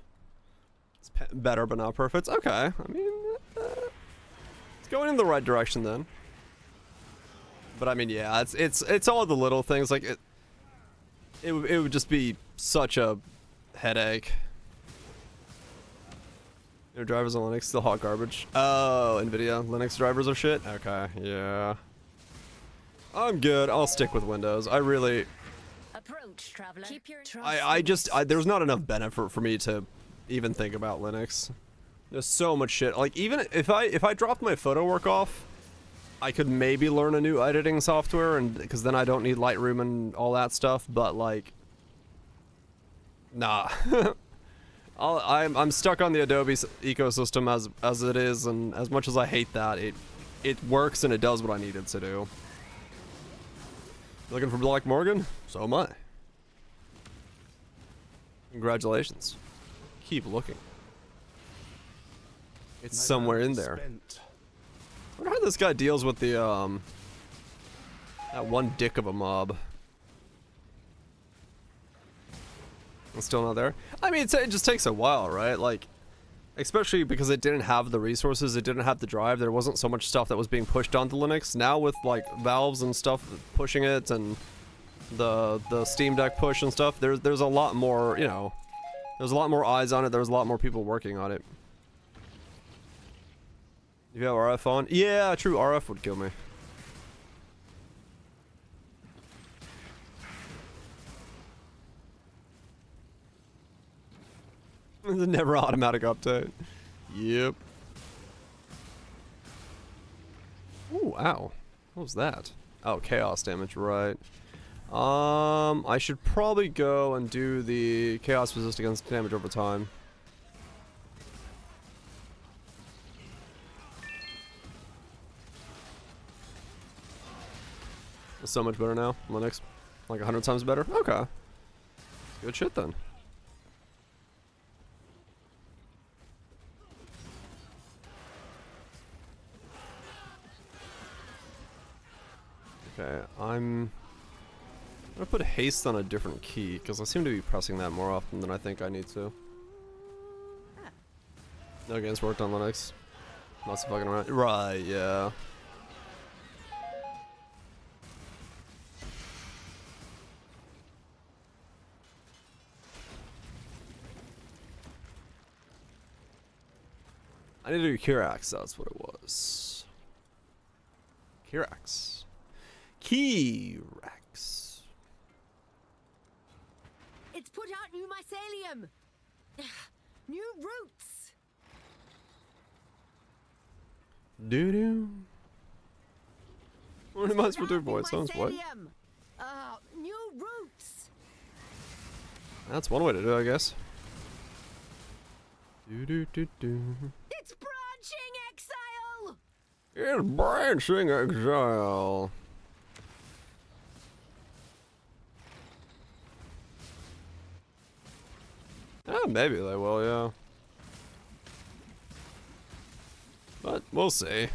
It's better but not perfect. Okay, I mean, it's going in the right direction then. But I mean, yeah, it's all the little things. Like it would just be such a headache. Your drivers on Linux still hot garbage. Oh, NVIDIA Linux drivers are shit. Okay, yeah. I'm good. I'll stick with Windows. I really. Approach, traveler. Keep your there's not enough benefit for me to even think about Linux. There's so much shit. Like even if I dropped my photo work off, I could maybe learn a new editing software, and because then I don't need Lightroom and all that stuff. But like, nah. I'm stuck on the Adobe ecosystem as it is, and as much as I hate that, it works and it does what I need it to do. Looking for Black Morgan? So am I. Congratulations. Keep looking. It's somewhere in there. I wonder how this guy deals with the that one dick of a mob. It's still not there. I mean, it just takes a while, right? Like, especially because it didn't have the resources, it didn't have the drive. There wasn't so much stuff that was being pushed onto Linux. Now with like Valves and stuff pushing it, and the Steam Deck push and stuff, there's a lot more. You know, there's a lot more eyes on it. There's a lot more people working on it. You have RF on? Yeah, true. RF would kill me. The never automatic update. Yep. Ooh, ow. What was that? Oh, chaos damage, right. I should probably go and do the chaos resist against damage over time. It's so much better now, Linux. Like 100 times better? Okay. Good shit then. Okay, I'm gonna put haste on a different key because I seem to be pressing that more often than I think I need to. No games worked on Linux. Lots of fucking around. Right, yeah. I need to do Kirax, that's what it was. Kirax. Kirax. It's put out new mycelium. New roots. Doo-doo. What am I supposed to do, boy? Sounds what? New roots. That's one way to do it, I guess. Do-do-do-do. It's branching exile. It's branching exile. Oh, maybe they will, yeah. But we'll see.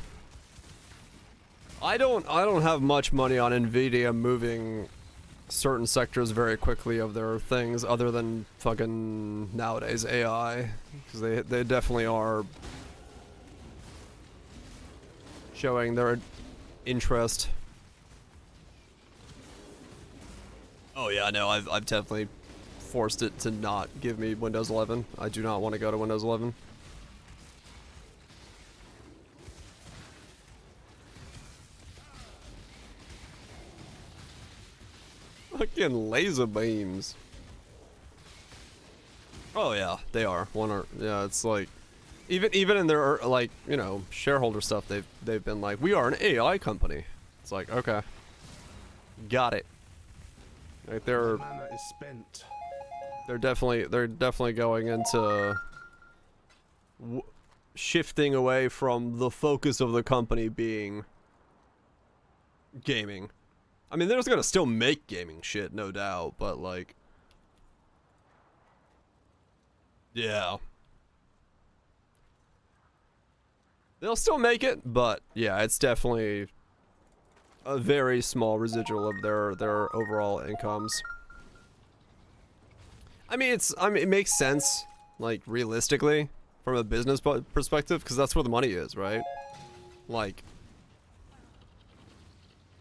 I don't have much money on Nvidia moving certain sectors very quickly of their things other than fucking nowadays AI, because they definitely are showing their interest. Oh yeah, no, I've definitely forced it to not give me Windows 11. I do not want to go to Windows 11. Fucking laser beams. Oh yeah, they are. Yeah, it's like even in their like, you know, shareholder stuff, they've been like, we are an AI company. It's like, okay. Got it. Like The mana is spent. they're definitely going into shifting away from the focus of the company being gaming. I mean, they're just gonna still make gaming shit, no doubt, but like, yeah. They'll still make it, but yeah, it's definitely a very small residual of their overall incomes. I mean, it makes sense, like, realistically, from a business perspective, because that's where the money is, right? Like,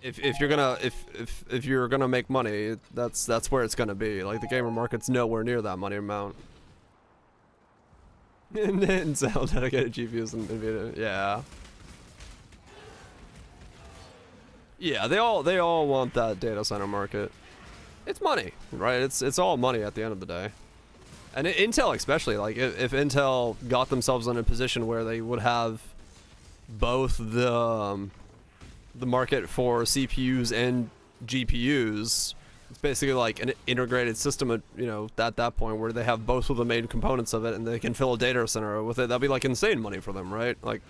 if you're gonna make money, that's where it's gonna be. Like, the gamer market's nowhere near that money amount. And sell dedicated GPUs and NVIDIA, yeah. Yeah, they all want that data center market. It's money, right? It's all money at the end of the day. And Intel especially, like, if Intel got themselves in a position where they would have both the market for CPUs and GPUs, it's basically like an integrated system at, you know, at that point where they have both of the main components of it and they can fill a data center with it. That'd be like insane money for them, right? Like,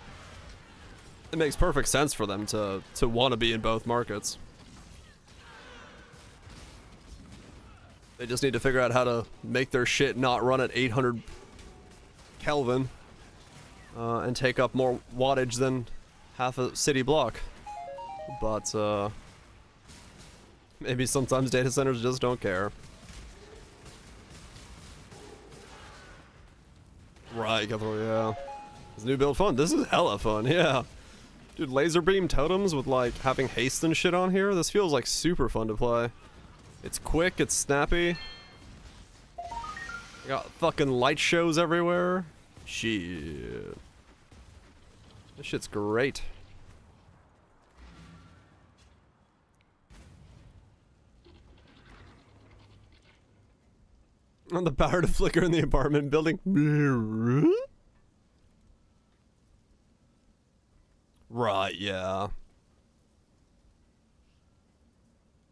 it makes perfect sense for them to want to be in both markets. They just need to figure out how to make their shit not run at 800 Kelvin and take up more wattage than half a city block. But maybe sometimes data centers just don't care. Right, yeah. This new build fun. This is hella fun, yeah. Dude, laser beam totems with like having haste and shit on here. This feels like super fun to play. It's quick, it's snappy. I got fucking light shows everywhere. Shit. This shit's great. On the power to flicker in the apartment building. Right, yeah.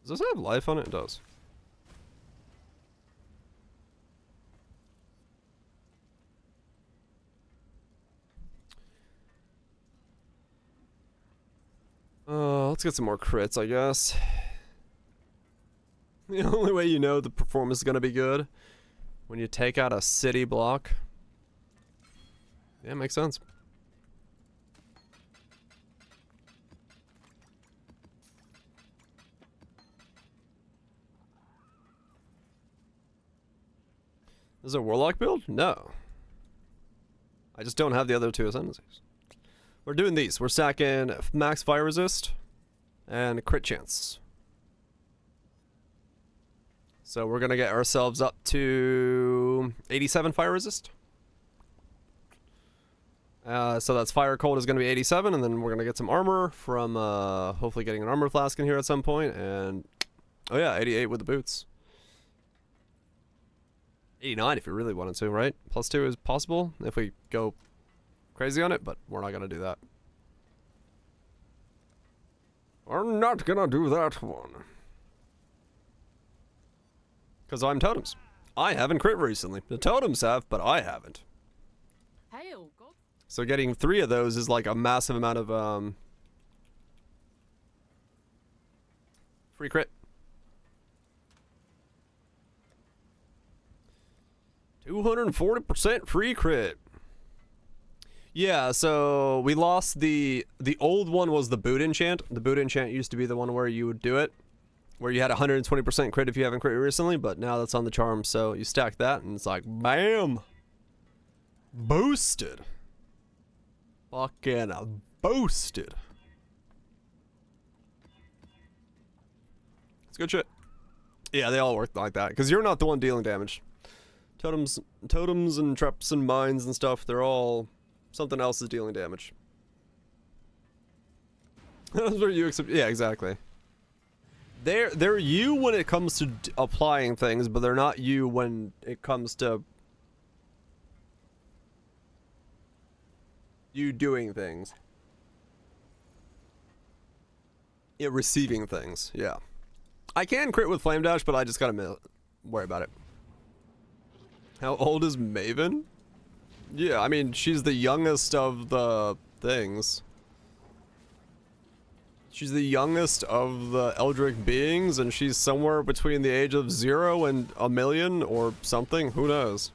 Does this have life on it? It does. Let's get some more crits, I guess. The only way you know the performance is gonna be good when you take out a city block. Yeah, makes sense. This is a warlock build? No. I just don't have the other two ascendancies. We're doing these. We're stacking max fire resist and crit chance. So we're gonna get ourselves up to 87 fire resist. So that's fire cold is gonna be 87, and then we're gonna get some armor from hopefully getting an armor flask in here at some point, and oh yeah, 88 with the boots. 89 if you really wanted to, right? +2 is possible if we go crazy on it, but we're not gonna do that. We're not gonna do that one. Because I'm Totems. I haven't crit recently. The Totems have, but I haven't. Hail, God. So getting 3 of those is like a massive amount of free crit. 240% free crit. Yeah, so we lost the old one was the boot enchant. The boot enchant used to be the one where you would do it, where you had 120% crit if you haven't crit recently, but now that's on the charm, so you stack that and it's like bam, boosted, fucking boosted. It's good shit. Yeah, they all work like that because you're not the one dealing damage. Totems and traps and mines and stuff, they're all something else is dealing damage. That's where you accept. Yeah, exactly. They're you when it comes to applying things, but they're not you when it comes to you doing things. Yeah, receiving things. Yeah. I can crit with Flame Dash, but I just gotta worry about it. How old is Maven? Yeah, I mean, she's the youngest of the things. She's the youngest of the Eldritch beings, and she's somewhere between the age of 0 and 1,000,000 or something. Who knows?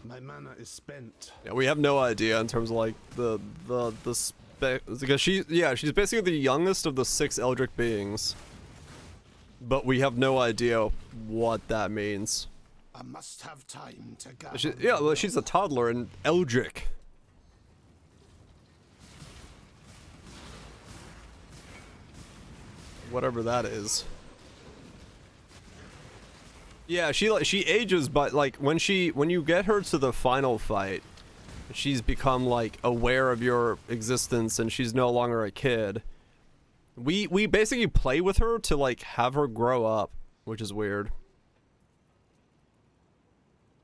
My mana is spent. Yeah, we have no idea in terms of like the spec, because she's basically the youngest of the 6 Eldritch beings. But we have no idea what that means. I must have time to gather. Yeah, well, she's a toddler in Eldritch. Whatever that is. Yeah, she ages, but like when you get her to the final fight, she's become like aware of your existence and she's no longer a kid. We basically play with her to like have her grow up, which is weird.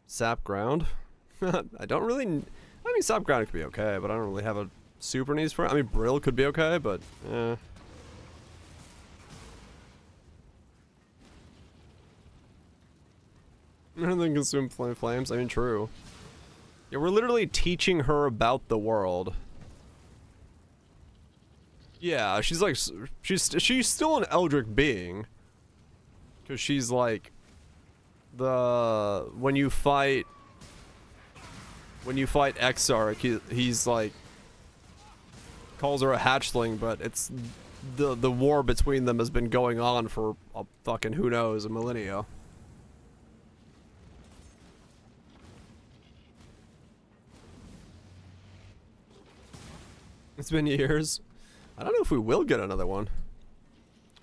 Sap ground? I don't really. I mean, sap ground could be okay, but I don't really have a super needs for it. I mean, Brill could be okay, but eh. And then consume flames. I mean, true. Yeah, we're literally teaching her about the world. Yeah, she's like, she's still an Eldritch being. Because she's like, when you fight Exarch, he's like, calls her a hatchling, but it's, the war between them has been going on for a fucking who knows, a millennia. It's been years. I don't know if we will get another one.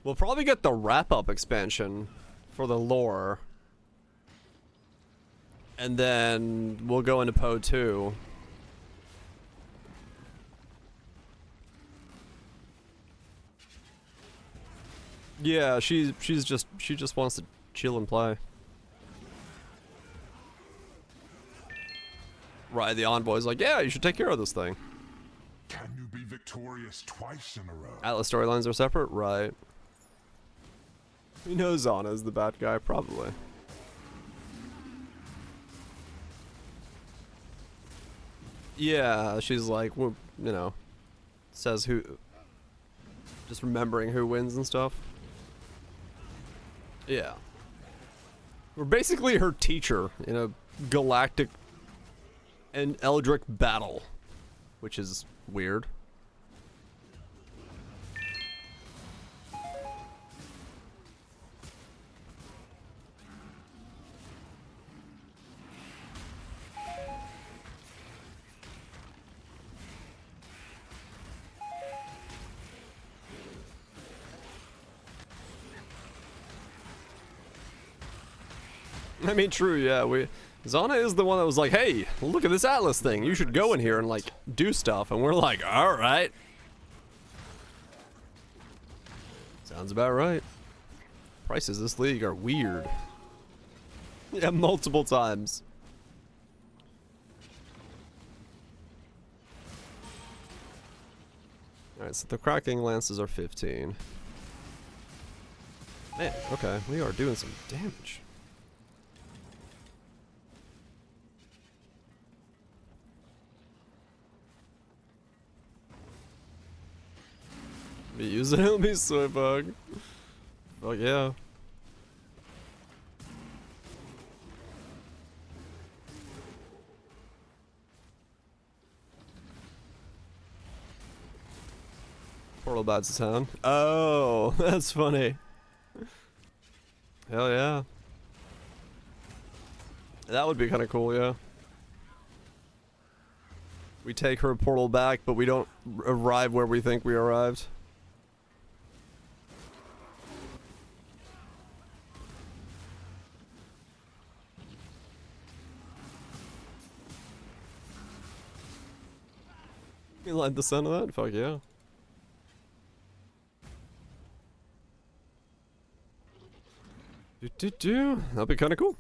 We'll probably get the wrap-up expansion for the lore. And then we'll go into Poe 2. Yeah, she just wants to chill and play. Right, the envoy's like, yeah, you should take care of this thing. Can you be victorious twice in a row? Atlas storylines are separate? Right. We know Zana's the bad guy, probably. Yeah, she's like, well, you know, says who, just remembering who wins and stuff. Yeah. We're basically her teacher in a galactic and Eldritch battle, which is weird. I mean, true, yeah, Zana is the one that was like, hey, look at this Atlas thing, you should go in here and, like, do stuff, and we're like, alright. Sounds about right. Prices this league are weird. Yeah, multiple times. Alright, so the cracking lances are 15. Man, okay, we are doing some damage. Be using it'll be soy bug. Oh yeah. Portal bats to town. Oh, that's funny. Hell yeah. That would be kind of cool, yeah. We take her portal back, but we don't arrive where we think we arrived. You like the sound of that? Fuck yeah. That'd be kind of cool.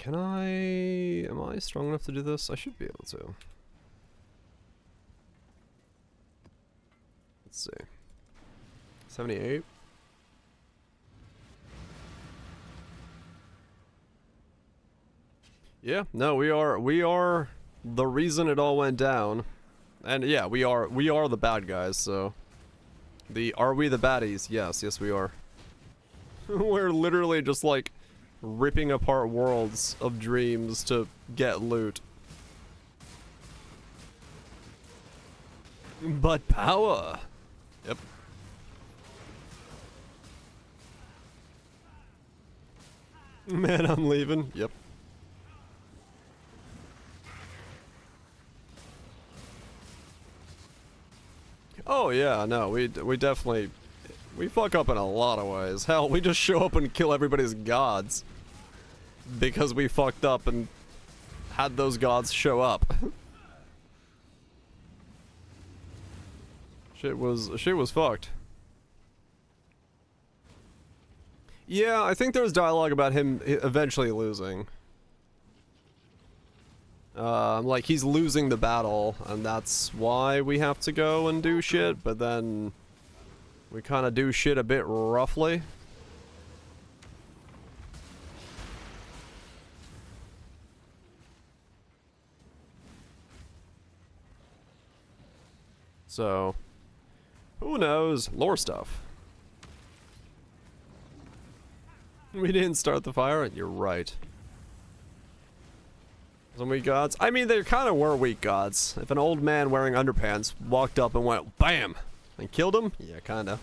Am I strong enough to do this? I should be able to. Let's see. 78. Yeah, no, we are the reason it all went down. And yeah, we are the bad guys, so are we the baddies? Yes, we are. We're literally just like ripping apart worlds of dreams to get loot. But power. Yep. Man, I'm leaving. Yep. Oh yeah, no, we definitely, we fuck up in a lot of ways. Hell, we just show up and kill everybody's gods because we fucked up and had those gods show up. Shit was fucked. Yeah, I think there was dialogue about him eventually losing. Like, he's losing the battle, and that's why we have to go and do shit, but then we kind of do shit a bit roughly. So, who knows? Lore stuff. We didn't start the fire? You're right. Some weak gods? I mean, they kind of were weak gods. If an old man wearing underpants walked up and went BAM! And killed him? Yeah, kinda.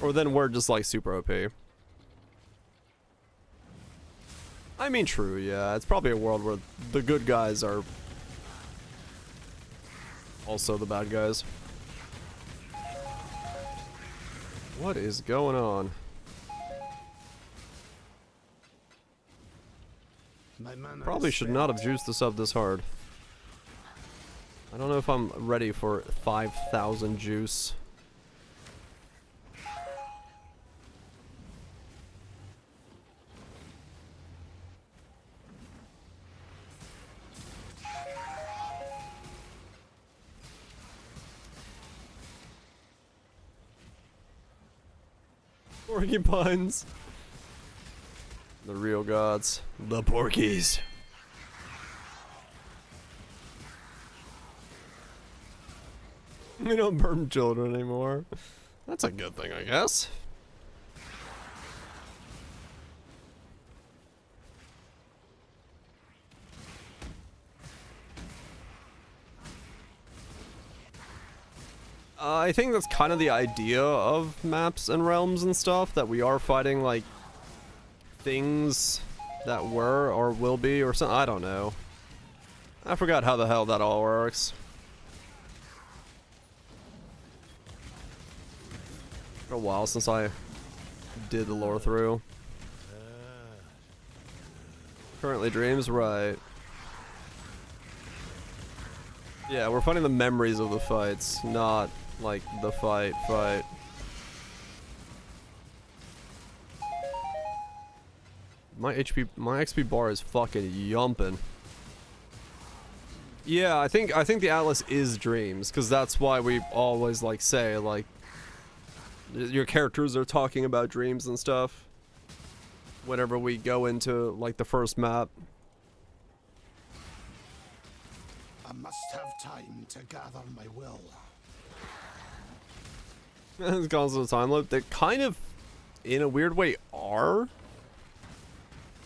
Or then we're just like super OP. I mean, true, yeah. It's probably a world where the good guys are also the bad guys. What is going on? Probably should not have juiced this up this hard. I don't know if I'm ready for 5,000 juice. Porcupines. The real gods. The Porkies. We don't burn children anymore. That's a good thing, I guess. I think that's kind of the idea of maps and realms and stuff, that we are fighting, like, things that were or will be or something. I don't know. I forgot how the hell that all works. A while since I did the lore through. Currently dreams, right. Yeah, we're fighting the memories of the fights, not like the fight. My XP bar is fucking yumping. Yeah, I think the Atlas is dreams, because that's why we always like say like your characters are talking about dreams and stuff whenever we go into like the first map. I must have time to gather my will. It's constant time loop. They kind of, in a weird way, are.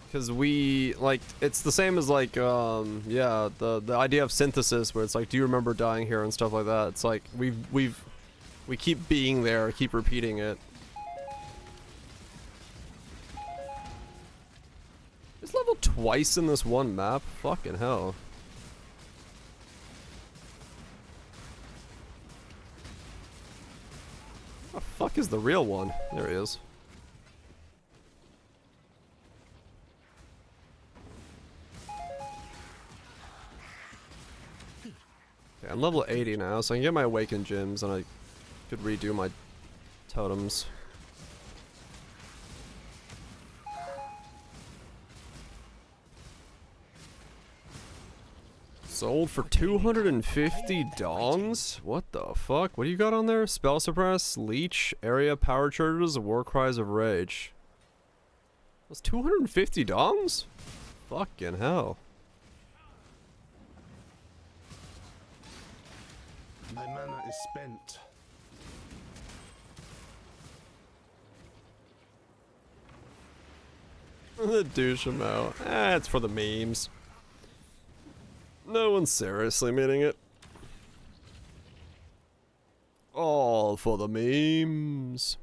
Because we, like, it's the same as, like, yeah, the idea of synthesis, where it's like, do you remember dying here and stuff like that. It's like, we keep being there, keep repeating it. It's leveled twice in this one map? Fucking hell. What the fuck is the real one? There he is. Okay, I'm level 80 now, so I can get my awakened gems and I could redo my totems. Sold for 250 dongs? What the fuck? What do you got on there? Spell suppress, leech, area power charges, war cries of rage. That's 250 dongs? Fucking hell. My mana is spent. The douche amount. It's for the memes. No one's seriously meaning it. All for the memes.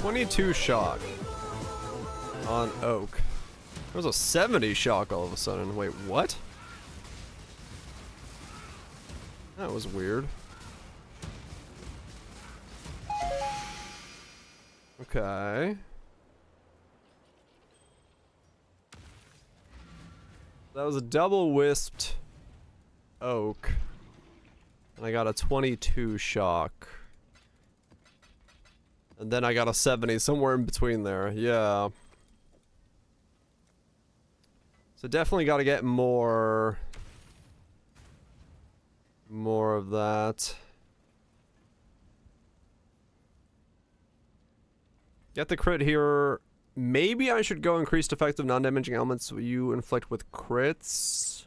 $22 shock on Oak. There was a 70 shock all of a sudden. Wait, what? That was weird. Okay. That was a double wisped Oak. And I got a 22 shock. And then I got a 70, somewhere in between there. Yeah. So definitely got to get more of that. Get the crit here. Maybe I should go increased effective non-damaging elements you inflict with crits.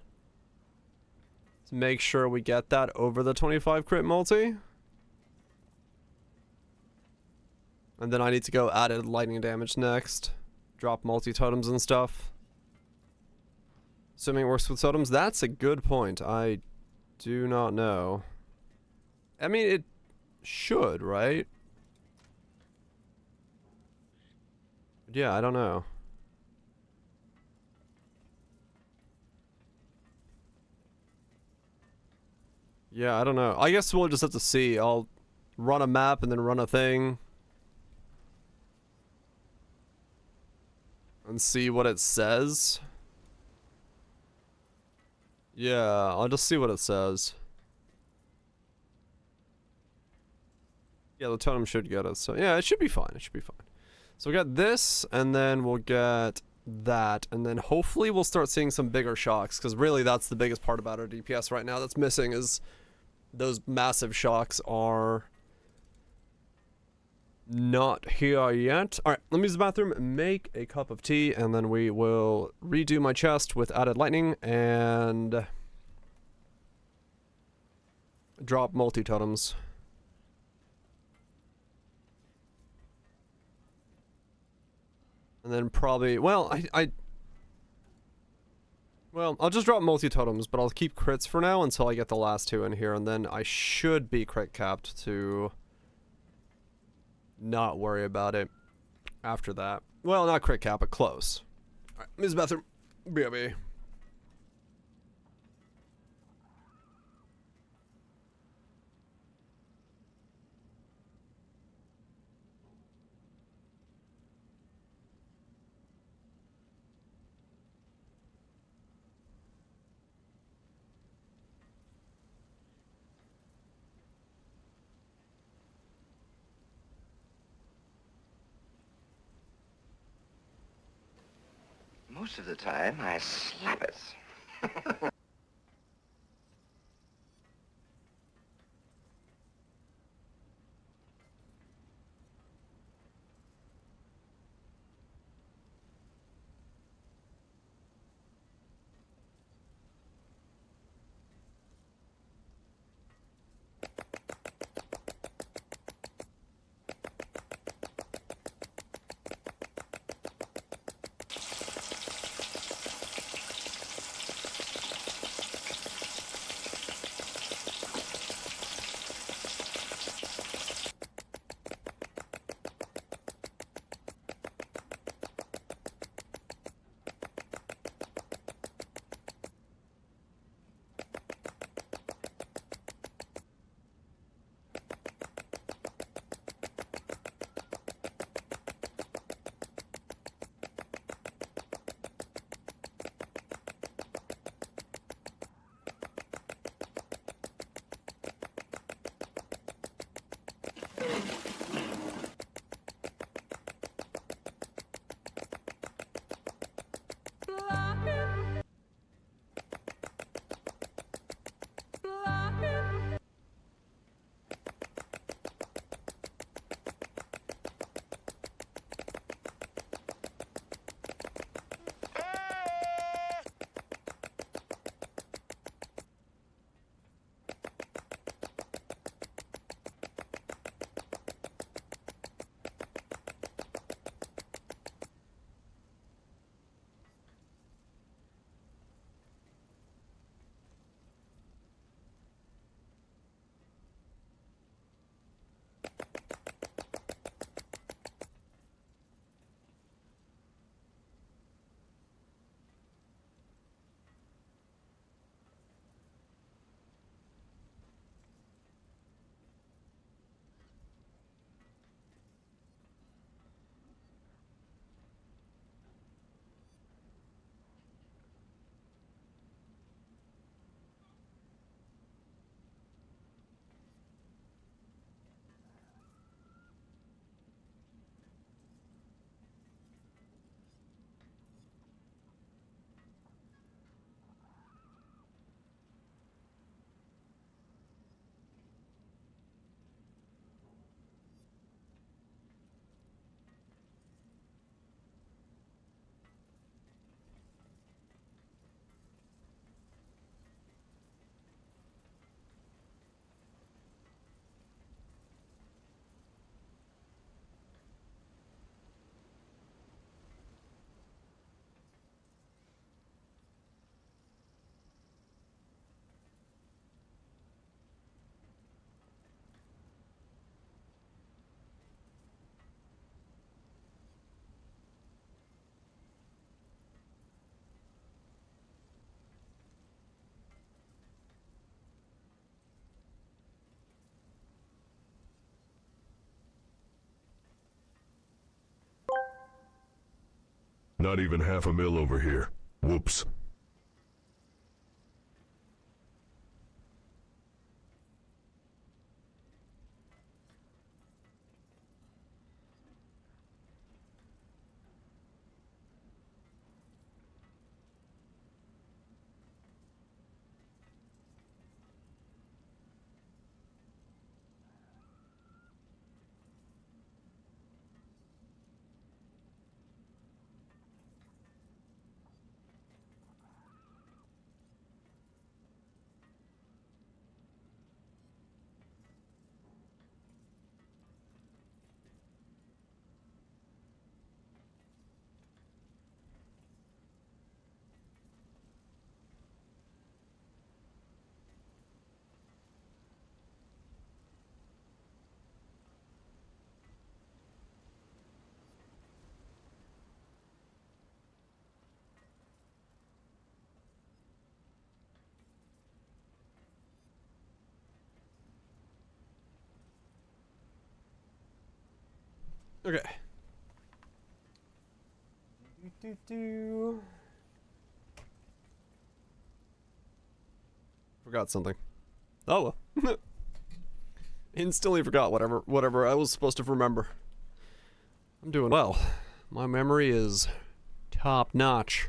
To make sure we get that over the 25 crit multi. And then I need to go added lightning damage next. Drop multi-totems and stuff. Assuming it works with totems. That's a good point. I do not know. I mean, it should, right? Yeah, I don't know. Yeah, I don't know. I guess we'll just have to see. I'll run a map and then run a thing. And see what it says. Yeah, I'll just see what it says. Yeah, the totem should get us. So yeah, it should be fine. It should be fine. So we got this, and then we'll get that, and then hopefully we'll start seeing some bigger shocks, because really that's the biggest part about our DPS right now that's missing, is those massive shocks are not here yet. Alright, let me use the bathroom, make a cup of tea, and then we will redo my chest with added lightning and drop multi-totems. And then probably, well, well, I'll just drop multi-totems, but I'll keep crits for now until I get the last two in here, and then I should be crit capped to not worry about it after that. Well, not crit cap, but close. Alright, use the bathroom. BRB. Most of the time, I slap it. Not even half a mil over here. Whoops. Okay. Forgot something. Oh well. Instantly forgot whatever I was supposed to remember. I'm doing well. My memory is top notch.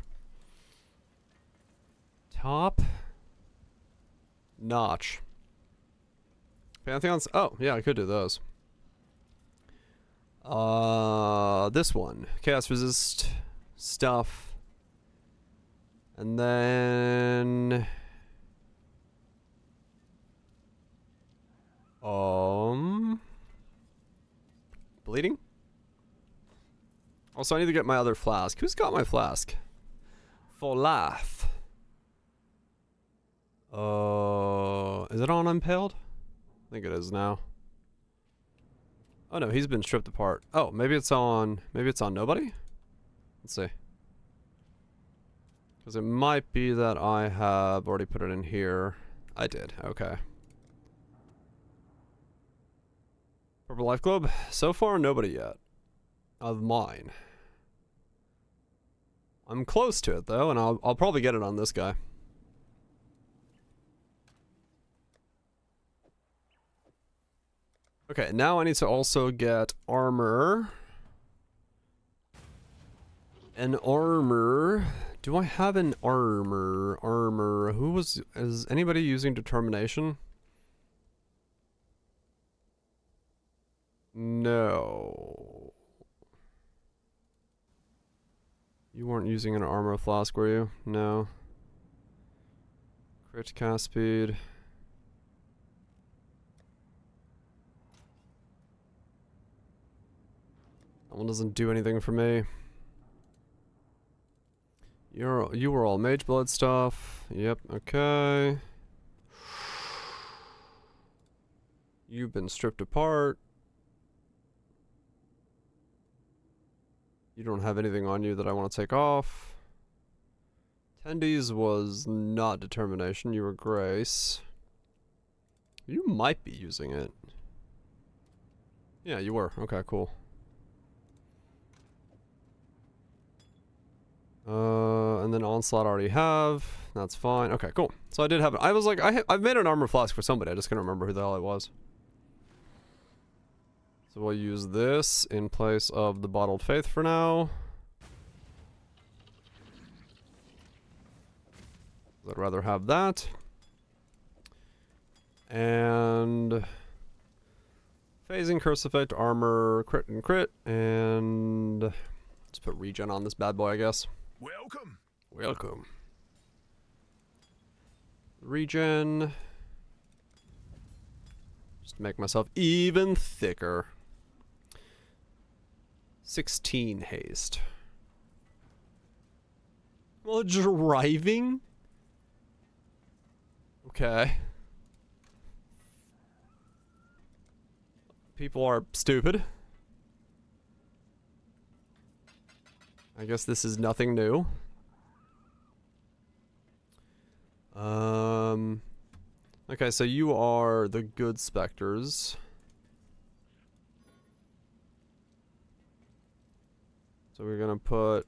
Top notch. Pantheons? Oh, yeah, I could do those. This one. Chaos resist stuff. And then bleeding? Also, I need to get my other flask. Who's got my flask? For life. Is it on Impaled? I think it is now. Oh no, he's been stripped apart. Oh, maybe it's on nobody? Let's see. Because it might be that I have already put it in here. I did, okay. Purple Life Globe? So far, nobody yet. Of mine. I'm close to it though, and I'll probably get it on this guy. Okay, now I need to also get armor. An armor. Do I have an armor? Armor. Is anybody using determination? No. You weren't using an armor flask, were you? No. Crit cast speed. That one doesn't do anything for me. You were all mage blood stuff. Yep, okay. You've been stripped apart. You don't have anything on you that I want to take off. Tendies was not determination. You were grace. You might be using it. Yeah, you were. Okay, cool. And then onslaught I already have. That's fine. Okay, cool. So I did have it. I was like, I've made an armor flask for somebody. I just couldn't remember who the hell it was. So we'll use this in place of the bottled faith for now. I'd rather have that. And phasing, curse effect, armor, crit and crit, and let's put regen on this bad boy, I guess. Welcome. Welcome. Regen. Just to make myself even thicker. 16 haste. Well, driving? Okay. People are stupid. I guess this is nothing new. Okay, so you are the good specters. So we're gonna put...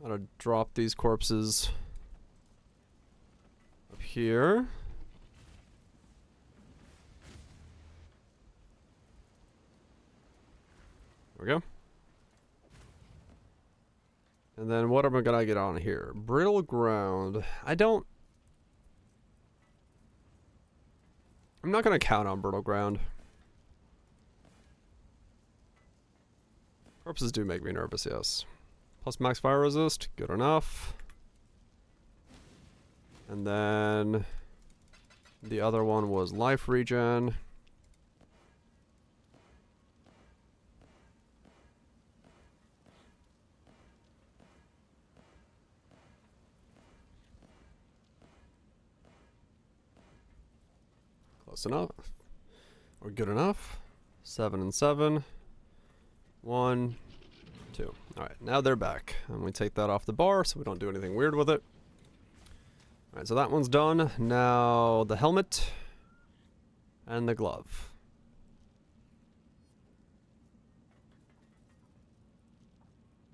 I'm gonna drop these corpses up here. There we go. And then what am I gonna get on here? Brittle ground. I'm not gonna count on brittle ground. Corpses do make me nervous, yes. Plus max fire resist, good enough. And then the other one was life regen. Close enough. Or good enough. 7 and 7. 1, 2. Alright, now they're back. And we take that off the bar so we don't do anything weird with it. Alright, so that one's done. Now the helmet and the glove.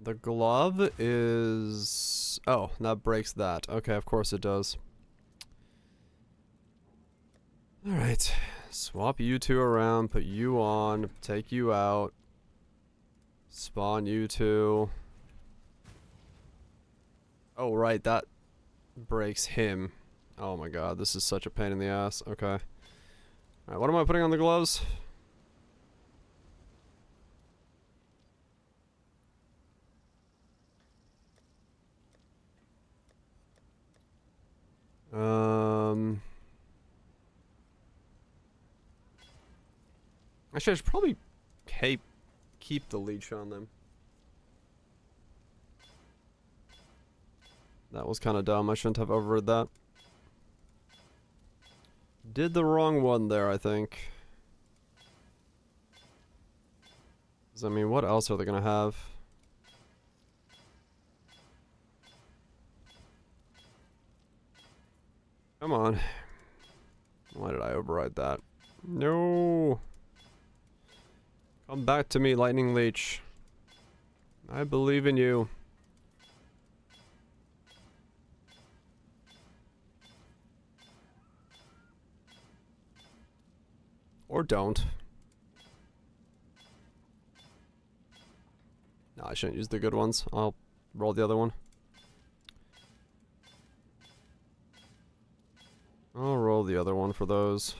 The glove is... Oh, that breaks that. Okay, of course it does. Alright. Swap you two around, put you on, take you out. Spawn you two. Oh, right, that breaks him. Oh my god, this is such a pain in the ass. Okay. Alright, what am I putting on the gloves? Actually, I should probably keep the leech on them. That was kind of dumb. I shouldn't have overrid that. Did the wrong one there, I think. 'Cause, I mean, what else are they gonna have? Come on. Why did I override that? No! Come back to me, Lightning Leech. I believe in you. Or don't. No, I shouldn't use the good ones. I'll roll the other one. I'll roll the other one for those.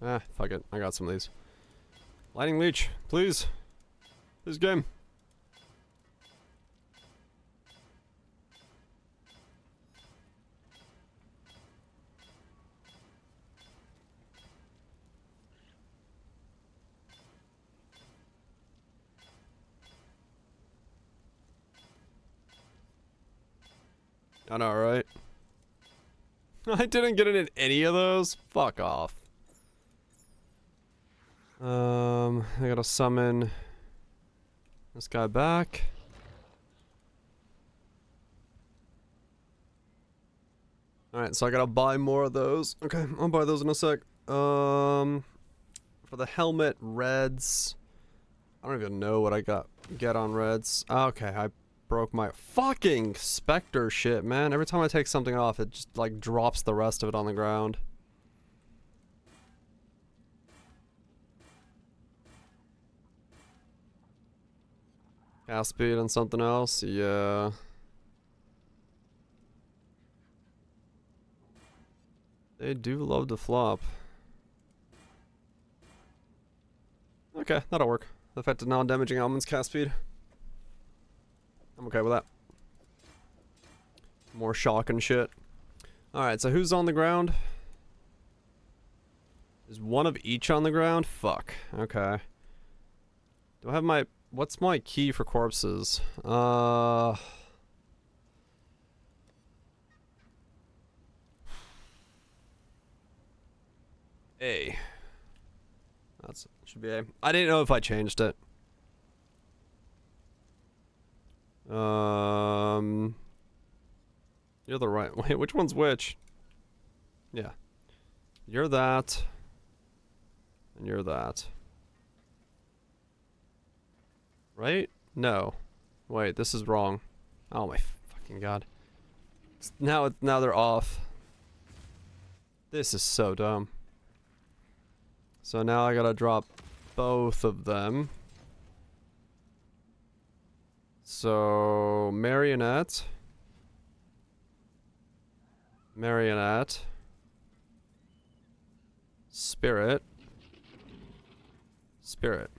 Ah, fuck it. I got some of these. Lightning Leech, please. This game. I know, right? I didn't get it in any of those? Fuck off. I gotta summon this guy back. Alright, so I gotta buy more of those. Okay, I'll buy those in a sec. For the helmet, reds. I don't even know what I get on reds. Okay, I broke my fucking Spectre shit, man. Every time I take something off, it just like drops the rest of it on the ground. Cast speed and something else, yeah. They do love to flop. Okay, that'll work. Affected non-damaging elements cast speed. I'm okay with that. More shock and shit. Alright, so who's on the ground? Is one of each on the ground? Fuck. Okay. Do I have my... What's my key for corpses? A. That's... Should be A. I didn't know if I changed it. You're the right... Wait, which one's which? Yeah. You're that. And you're that. Right? No. Wait, this is wrong. Oh my fucking god. Now they're off. This is so dumb. So now I gotta drop both of them. So Marionette. Marionette. Spirit. Spirit.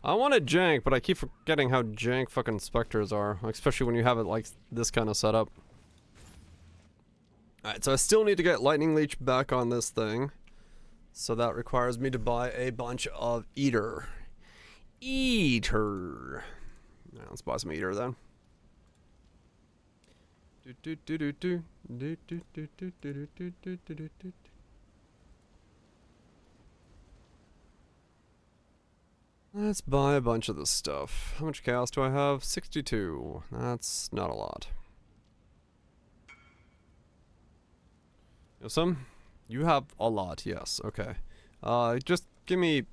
I wanted jank, but I keep forgetting how jank fucking specters are, especially when you have it like this kind of setup. Alright, so I still need to get Lightning Leech back on this thing. So that requires me to buy a bunch of Eater. Eater. Right, let's buy some Eater then. Let's buy a bunch of this stuff. How much chaos do I have? 62. That's not a lot. You have some? You have a lot, yes. Okay. Just give me...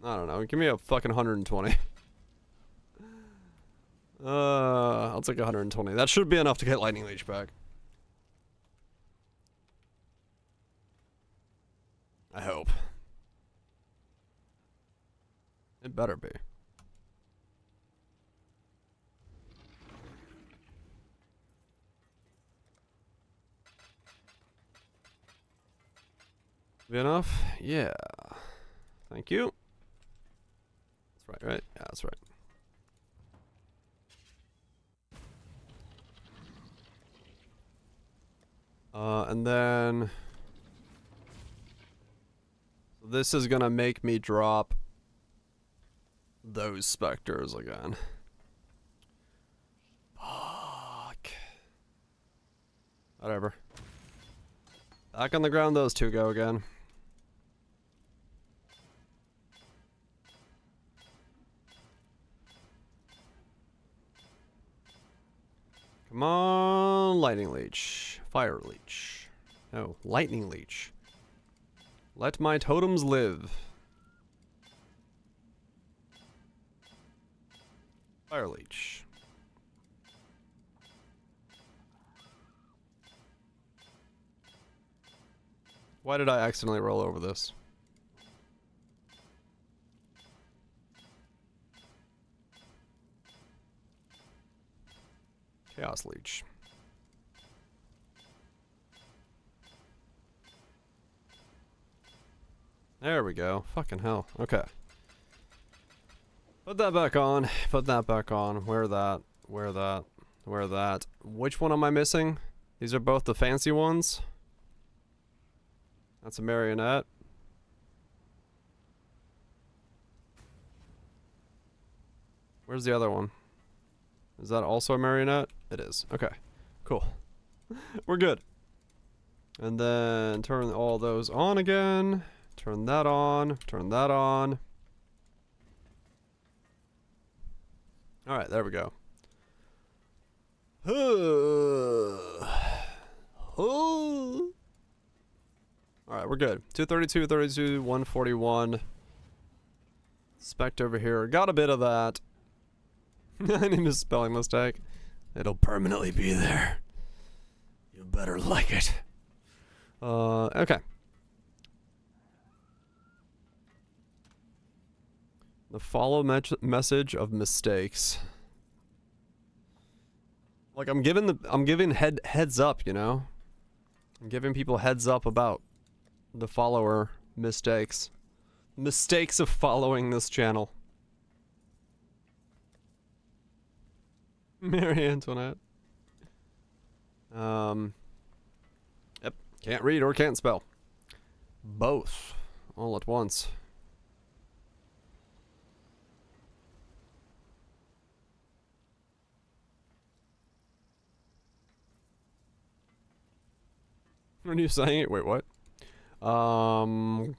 I don't know. Give me a fucking 120. I'll take 120. That should be enough to get Lightning Leech back. I hope. It better be. Be enough? Yeah. Thank you. That's right, right? Yeah, that's right. And then... this is gonna make me drop those specters again. Fuck. Whatever. Back on the ground those two go again. Come on, Lightning Leech. Fire Leech. No, Lightning Leech. Let my totems live. Fire Leech. Why did I accidentally roll over this? Chaos Leech. There we go. Fucking hell. Okay. Put that back on. Put that back on. Wear that. Wear that. Wear that. Which one am I missing? These are both the fancy ones. That's a marionette. Where's the other one? Is that also a marionette? It is. Okay. Cool. We're good. And then turn all those on again. Turn that on. Turn that on. Alright, there we go. Alright, we're good. 232, 32, 141. Spect over here. Got a bit of that. I need a spelling mistake. It'll permanently be there. You better like it. Okay. The follow message of mistakes. Like I'm giving heads up, you know? I'm giving people heads up about the follower mistakes. Mistakes of following this channel. Mary Antoinette. Yep. Can't read or can't spell. Both. All at once. When you saying it? Wait, what? What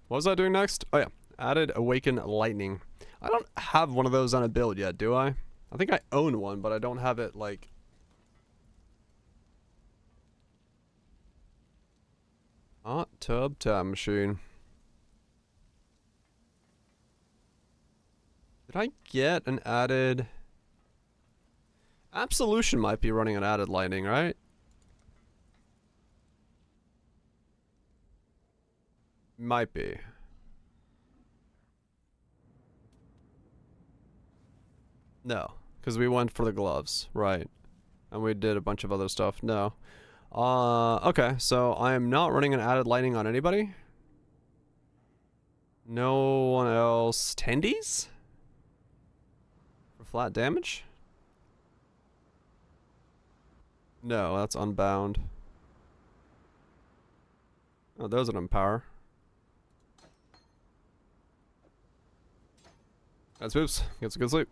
was I doing next? Oh yeah. Added Awaken Lightning. I don't have one of those on a build yet, do I? I think I own one, but I don't have it, like... Hot tub time machine. Did I get an added... Absolution might be running an added lightning, right? Might be. No, because we went for the gloves, right? And we did a bunch of other stuff. No. Okay, so I am not running an added lightning on anybody. No one else. Tendies? For flat damage? No, that's unbound. Oh, those are empower. That's oops. Gets a good sleep.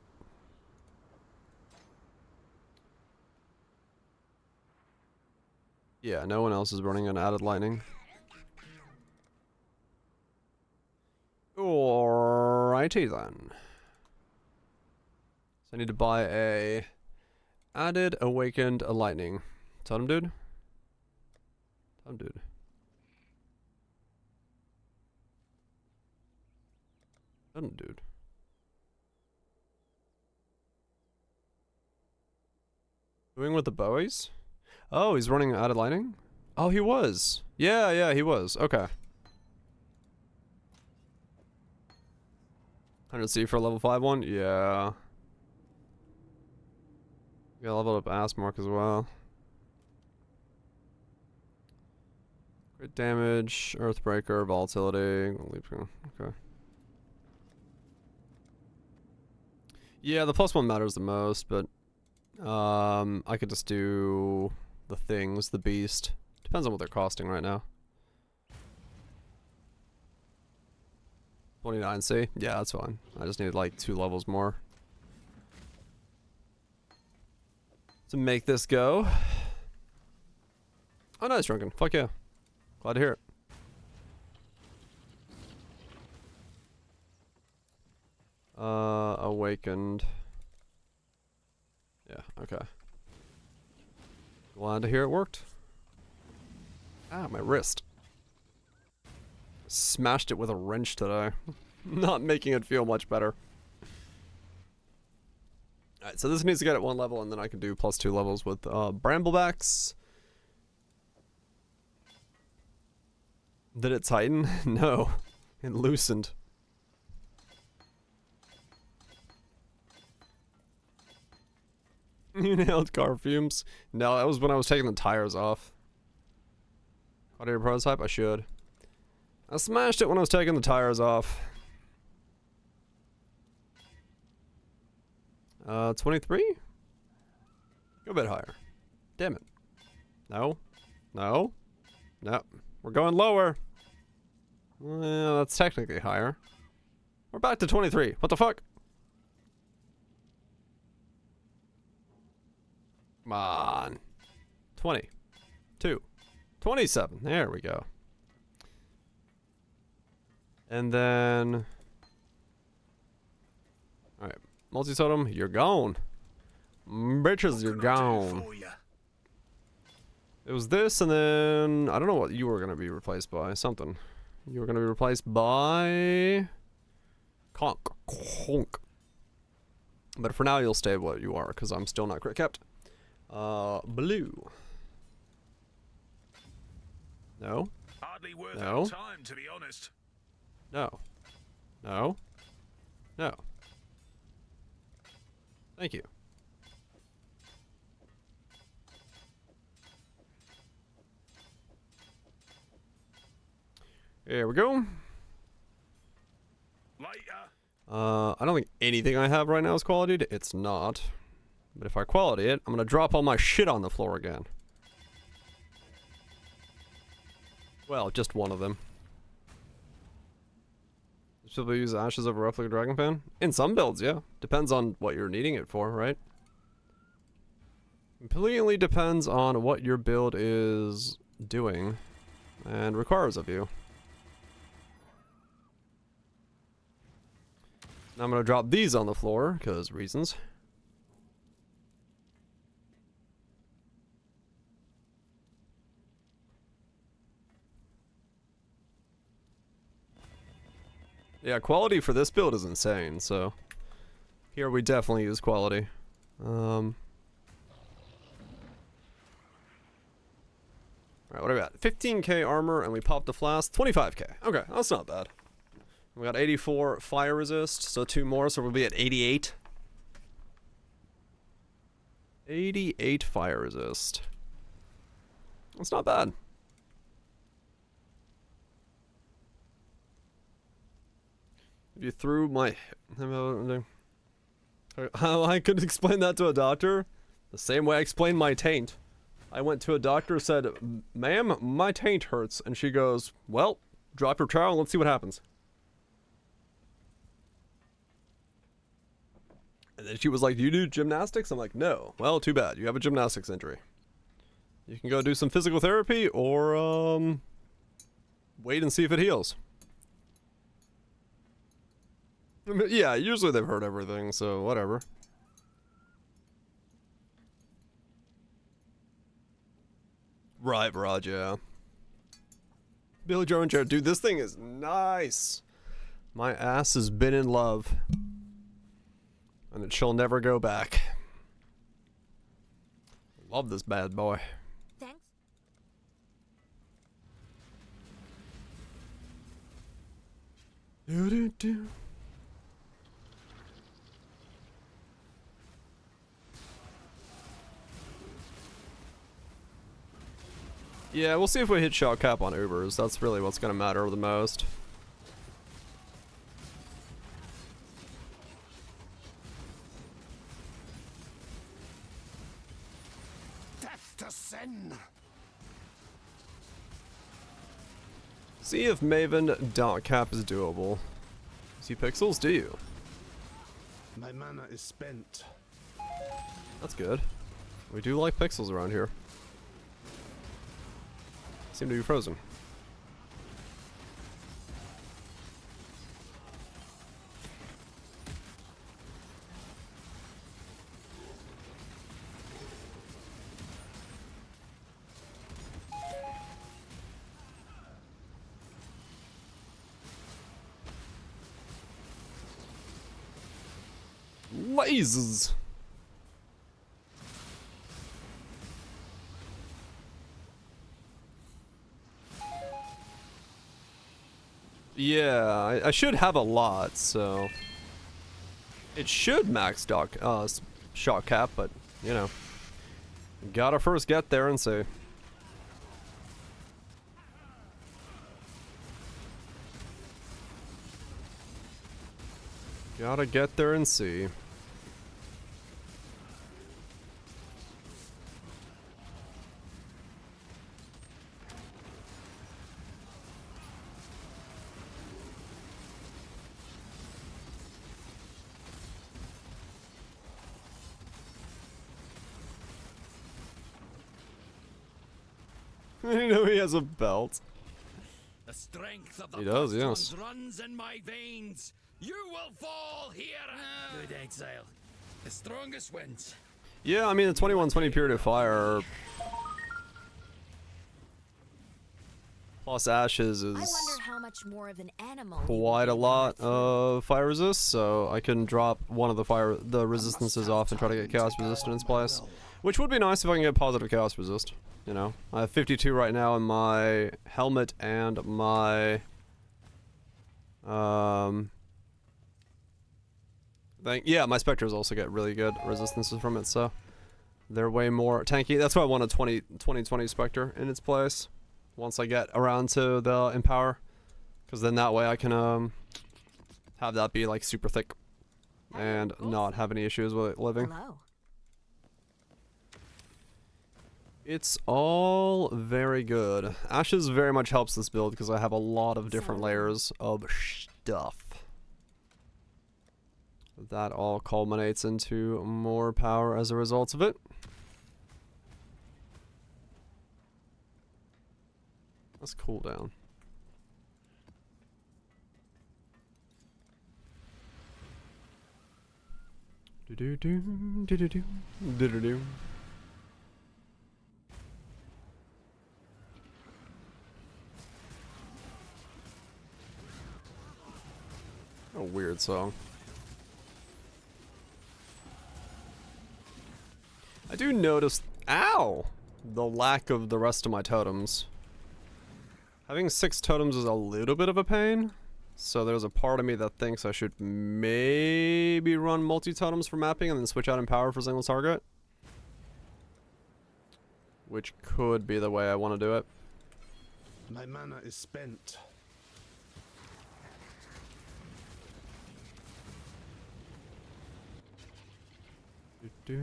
Yeah, no one else is running an added lightning. Oh, Alrighty then. So I need to buy a added awakened lightning. Totem dude? Totem dude. Totem dude. Doing with the bowies? Oh, he's running added lightning? Oh, he was. Yeah, he was. Okay. 100C for a level 5 one? Yeah. Got leveled up ass mark as well. Great damage, Earthbreaker, volatility. Okay. Yeah, the +1 matters the most, but I could just do the things, the beast. Depends on what they're costing right now. 29C? Yeah, that's fine. I just need like 2 levels more to make this go. Oh, nice, Drunken. Fuck yeah. Glad to hear it. Awakened. Yeah, okay. Glad to hear it worked. Ah, my wrist. Smashed it with a wrench today. Not making it feel much better. Alright, so this needs to get at 1 level, and then I can do +2 levels with Bramblebacks. Did it tighten? No. It loosened. You nailed car fumes. No, that was when I was taking the tires off. Audio your prototype? I should. I smashed it when I was taking the tires off. 23? Go a bit higher. Damn it. No. No. No. We're going lower. Well, that's technically higher. We're back to 23. What the fuck? Come on. 20. 2. 27. There we go. And then... Alright. Multi-totem, you're gone. Bitches, you're gone. It was this, and then... I don't know what you were going to be replaced by. Something. You were going to be replaced by... Conk. But for now, you'll stay what you are, because I'm still not crit kept. Blue. No. Hardly worth No. our time, to be honest. No. No. No. Thank you. Here we go. Later. I don't think anything I have right now is qualityed. It's not. But if I quality it, I'm gonna drop all my shit on the floor again. Well, just one of them. Should we use ashes over roughly dragon pan? In some builds, yeah. Depends on what you're needing it for, right? Completely depends on what your build is doing and requires of you. Now I'm gonna drop these on the floor, because reasons. Yeah, quality for this build is insane, so here we definitely use quality. Alright, what do we got? 15k armor, and we popped the flask. 25k. Okay, that's not bad. We got 84 fire resist, so 2 more, so we'll be at 88. 88 fire resist. That's not bad. If you threw my... How I could explain that to a doctor? The same way I explained my taint. I went to a doctor, said, "Ma'am, my taint hurts." And she goes, "Well, drop your trowel and let's see what happens." And then she was like, "Do you do gymnastics?" I'm like, "No." "Well, too bad. You have a gymnastics injury. You can go do some physical therapy or, wait and see if it heals." I mean, yeah, usually they've heard everything, so whatever. Right, Raj, yeah. Billy Joe and Jared. Dude, this thing is nice. My ass has been in love. And it shall never go back. Love this bad boy. Thanks. Do do do. Yeah, we'll see if we hit shot cap on Ubers. That's really what's gonna matter the most. Death to sin. See if Maven dot cap is doable. See pixels, do you? My mana is spent. That's good. We do like pixels around here. Seem to be frozen. Lasers. Yeah, I should have a lot, so it should max shot cap, but you know, gotta first get there and see. Gotta get there and see. I know he has a belt. The strength of the He does, first yes. ones runs in my veins. You will fall here. Good exile. The strongest wins. Yeah, I mean the 2120 period of fire plus ashes I is wonder how much more of an animal you quite a would lot be through. of fire resist, so I can drop one of the resistances off and try to get chaos resist in its place, which would be nice if I can get positive chaos resist. You know, I have 52 right now in my helmet and my yeah, my specters also get really good resistances from it, so they're way more tanky. That's why I want a 2020 specter in its place once I get around to the empower, because then that way I can have that be like super thick and not have any issues with it living. Hello. It's all very good. Ashes very much helps this build because I have a lot of different layers of stuff. That all culminates into more power as a result of it. Let's cool down. Do-do-do, do-do-do, do-do-do. A weird song. I do notice, ow, the lack of the rest of my totems. Having 6 totems is a little bit of a pain, so there's a part of me that thinks I should maybe run multi-totems for mapping and then switch out Empower for single target. Which could be the way I want to do it. My mana is spent. Do-do.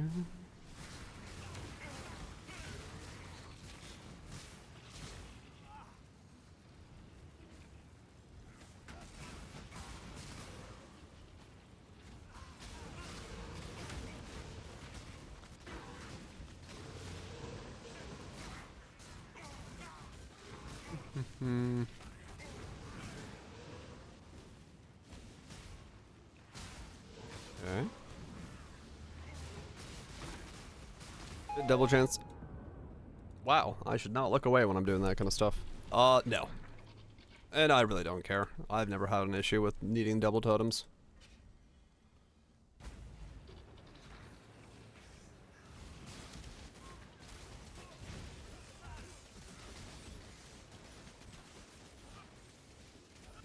Okay. Double chance. Wow, I should not look away when I'm doing that kind of stuff. No. And I really don't care. I've never had an issue with needing double totems.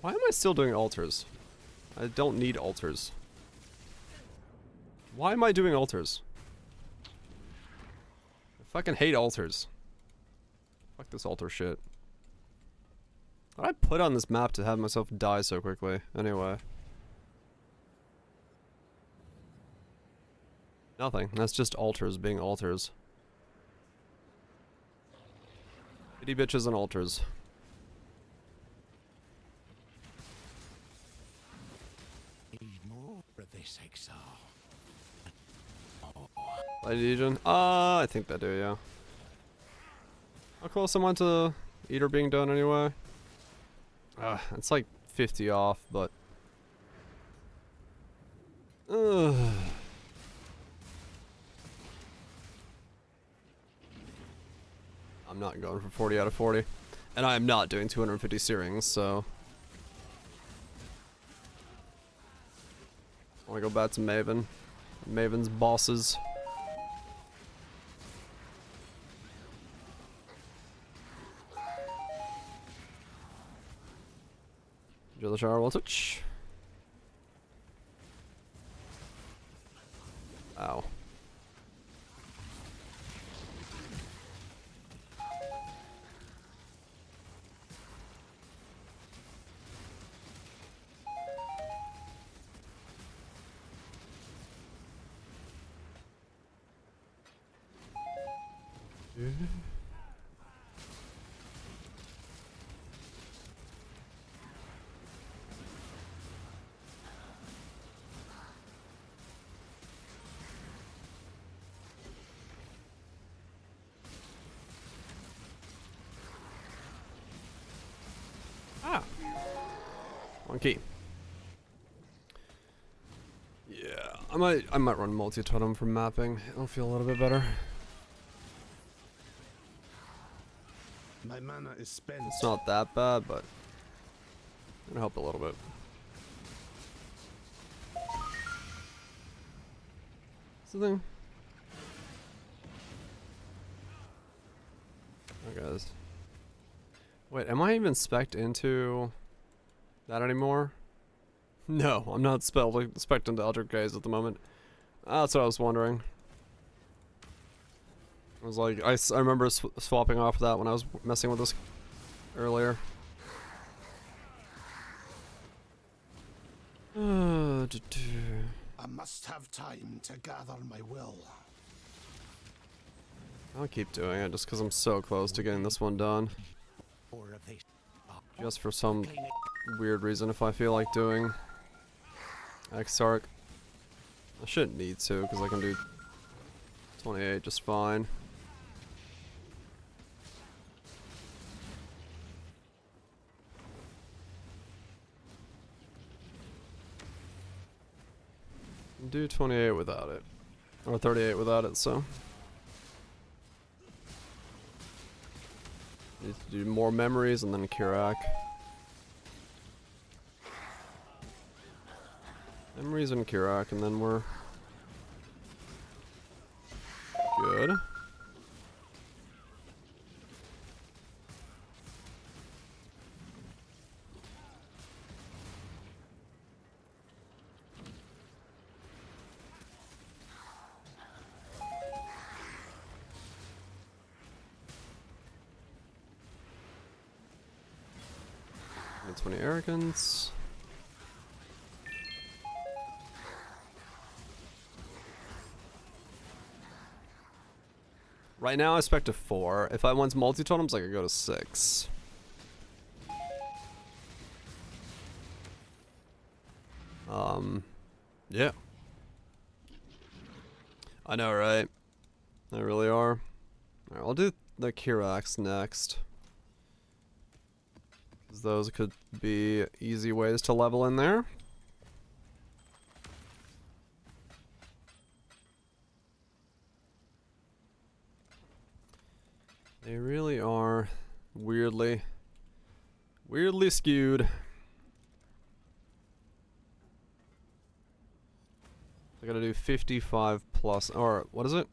Why am I still doing altars? I don't need altars. Why am I doing altars? I fucking hate altars. Fuck this altar shit. What did I put on this map to have myself die so quickly? Anyway. Nothing. That's just altars being altars. Bitty bitches and altars. Need more of this exile. Light Legion? I think they do, yeah. How close am I to Eater being done anyway? It's like 50 off, but... I'm not going for 40 out of 40. And I am not doing 250 searings, so... I want to go back to Maven. Maven's bosses. Drill the shower will touch. Ow. One key. Yeah, I might run multi-totem for mapping. It'll feel a little bit better. My mana is spent. It's not that bad, but it'll help a little bit. Something. Oh, guys. Wait, am I even spec'd into that anymore? No, I'm not spec'd into Eldritch Gaze at the moment. That's what I was wondering. I was like, I remember swapping off that when I was messing with this earlier. I must have time to gather my will. I'll keep doing it just because I'm so close to getting this one done. Just for some weird reason, if I feel like doing Exarch. I shouldn't need to because I can do 28 just fine. Do 28 without it. Or 38 without it, so. Need to do more memories and then Kirak. Memories and Kirak, and then we're good. And 20 arrogance. Right now I expect a 4. If I want multi-totems, I could go to 6. Yeah. I know, right? They really are. Alright, I'll do the Kirax next. Because those could be easy ways to level in there. They really are weirdly skewed. I gotta do 55 plus, or what is it?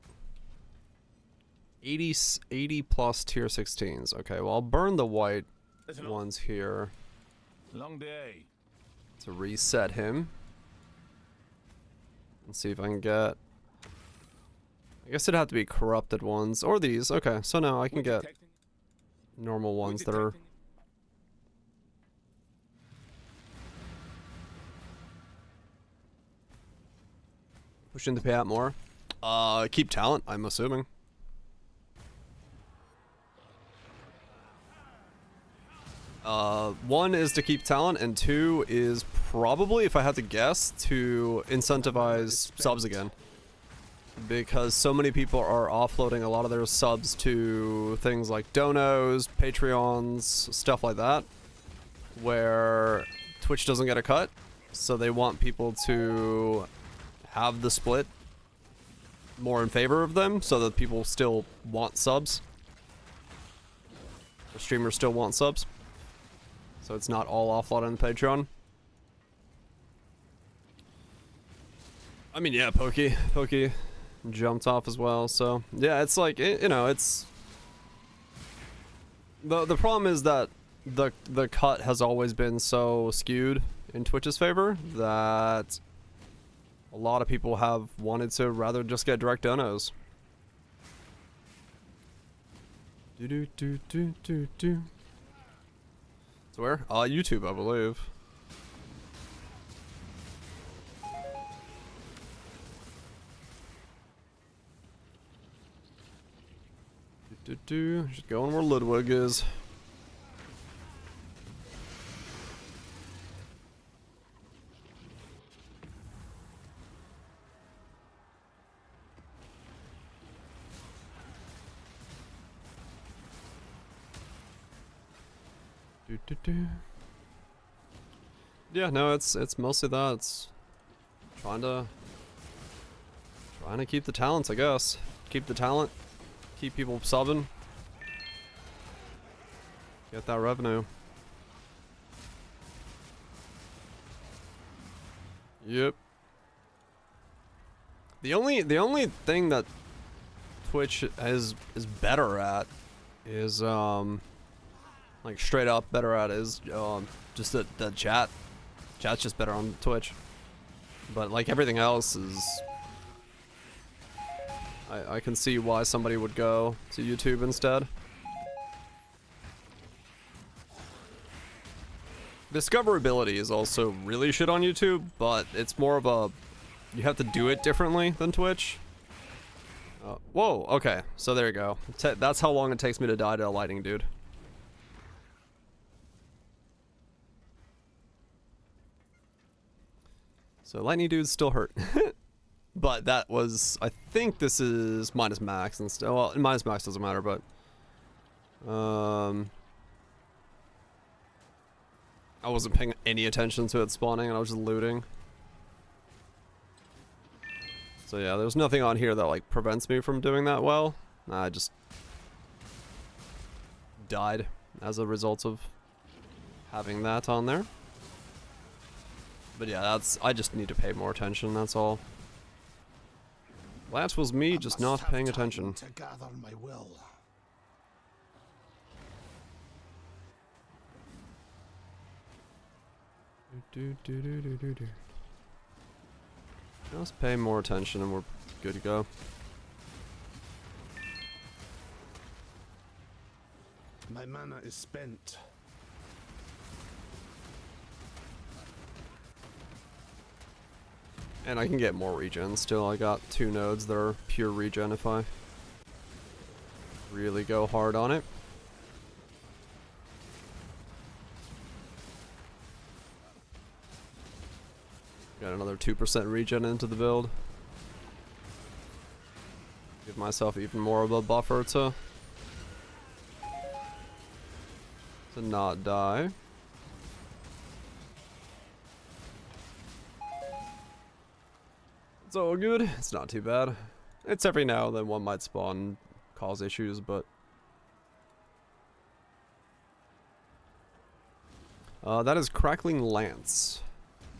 80 plus tier 16s. Okay, well I'll burn the white ones here. Long day. To reset him. And see if I can get... I guess it'd have to be corrupted ones. Or these. Okay, so now I can get normal ones that are... Pushing the payout more. Keep talent, I'm assuming. One is to keep talent, and two is probably, if I had to guess, to incentivize subs again. Because so many people are offloading a lot of their subs to things like donos, Patreons, stuff like that, where Twitch doesn't get a cut, so they want people to have the split more in favor of them, so that people still want subs. The streamers still want subs. So it's not all offload on the Patreon. I mean, yeah, Pokey jumped off as well, so yeah, it's like, you know, it's... The problem is that the cut has always been so skewed in Twitch's favor that a lot of people have wanted to rather just get direct donos. Do. So where? YouTube, I believe. Just going where Ludwig is. Yeah, no, it's mostly that. It's trying to keep the talents, I guess. Keep the talent, keep people subbing, get that revenue. Yep. The only thing that Twitch is better at is like straight up better at is just the chat. Chat's just better on Twitch. But like everything else is... I can see why somebody would go to YouTube instead. Discoverability is also really shit on YouTube, but it's more of a... You have to do it differently than Twitch. Whoa, okay. So there you go. That's how long it takes me to die to a lightning dude. So lightning dude's still hurt. But that was, I think this is minus max and still, well, minus max doesn't matter, but I wasn't paying any attention to it spawning and I was just looting. So yeah, there's nothing on here that like prevents me from doing that well. I just died as a result of having that on there. But yeah, I just need to pay more attention, that's all. That was me just not paying attention. To gather my will. Just pay more attention and we're good to go. My mana is spent. And I can get more regen still. I got 2 nodes that are pure regen if I really go hard on it. Got another 2% regen into the build. Give myself even more of a buffer to not die. It's all good. It's not too bad. It's every now and then one might spawn, cause issues, but That is Crackling Lance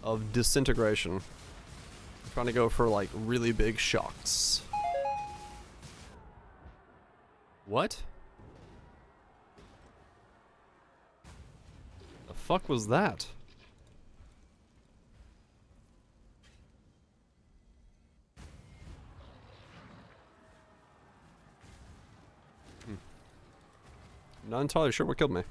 of Disintegration. I'm trying to go for like really big shocks. What? The fuck was that? Not entirely sure what killed me.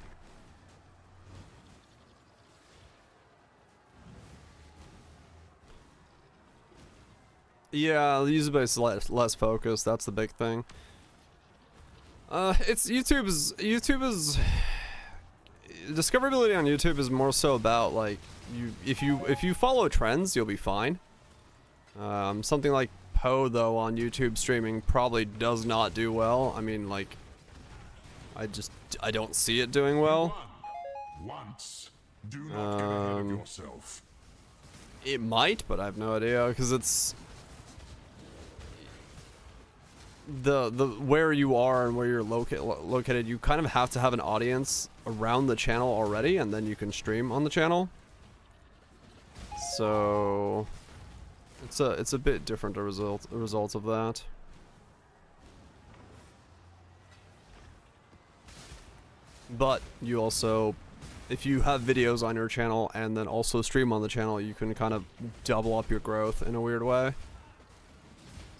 Yeah, the user base is less focused. That's the big thing. It's YouTube is discoverability on YouTube is more so about like if you follow trends, you'll be fine. Something like Poe though on YouTube streaming probably does not do well. I mean, like, I don't see it doing well. Once, do not get ahead of yourself. It might, but I have no idea because it's the where you are and where you're located. You kind of have to have an audience around the channel already, and then you can stream on the channel. So it's a bit different a result of that. But you also, if you have videos on your channel and then also stream on the channel, you can kind of double up your growth in a weird way.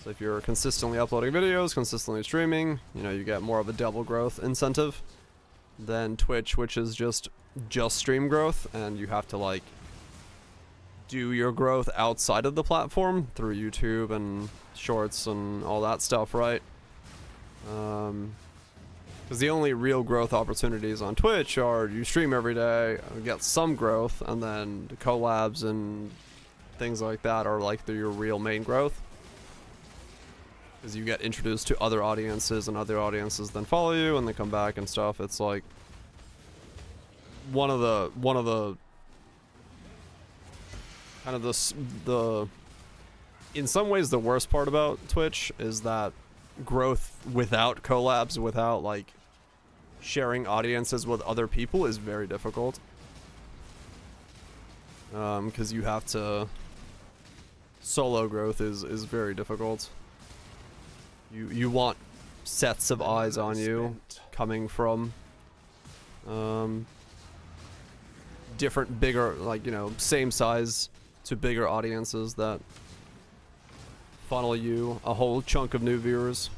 So if you're consistently uploading videos, consistently streaming, you know, you get more of a double growth incentive than Twitch, which is just stream growth, and you have to like do your growth outside of the platform through YouTube and shorts and all that stuff, right? Because the only real growth opportunities on Twitch are you stream every day, get some growth, and then the collabs and things like that are like your real main growth. Because you get introduced to other audiences, and other audiences then follow you, and they come back and stuff. It's like one of the kind of the in some ways the worst part about Twitch is that growth without collabs, without like sharing audiences with other people, is very difficult. Because you have to solo growth is very difficult. You want sets of eyes on you coming from different, bigger, like, you know, same size to bigger audiences that funnel you a whole chunk of new viewers.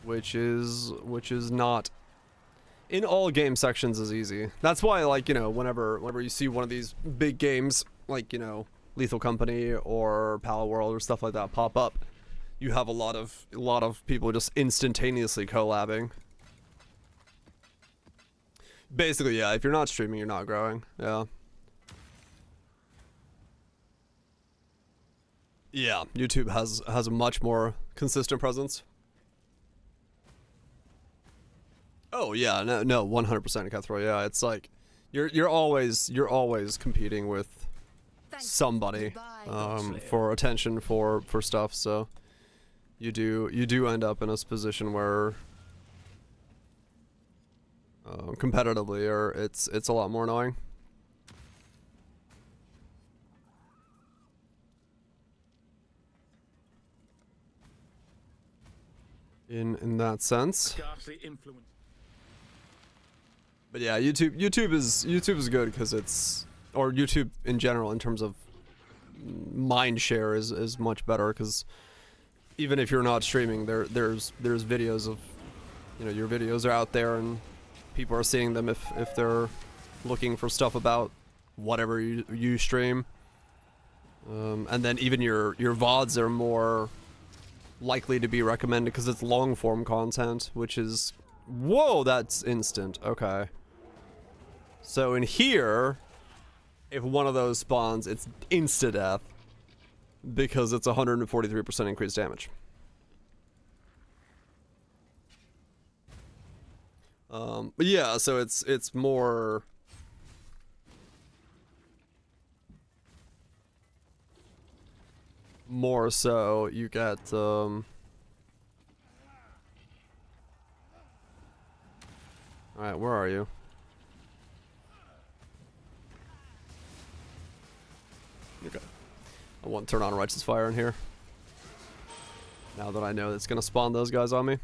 Which is not in all game sections is easy. That's why, like, you know, whenever you see one of these big games like, you know, Lethal Company or Pal World or stuff like that pop up, you have a lot of people just instantaneously collabing. Basically, yeah, if you're not streaming, you're not growing. Yeah. Yeah, YouTube has a much more consistent presence. Oh yeah, no, 100% Cutthroat. Yeah, it's like you're always competing with somebody for attention for stuff. So you do end up in a position where competitively, or it's a lot more annoying. In that sense. But yeah, YouTube is good because it's, or YouTube in general in terms of mind share is much better, because even if you're not streaming, there's videos of, you know, your videos are out there and people are seeing them if they're looking for stuff about whatever you stream. And then even your VODs are more likely to be recommended because it's long form content, which is, whoa, that's instant. Okay. So in here, if one of those spawns, it's insta-death because it's 143% increased damage. But yeah, so it's more so you get Alright, where are you? Okay. I won't turn on Righteous Fire in here. Now that I know it's gonna spawn those guys on me.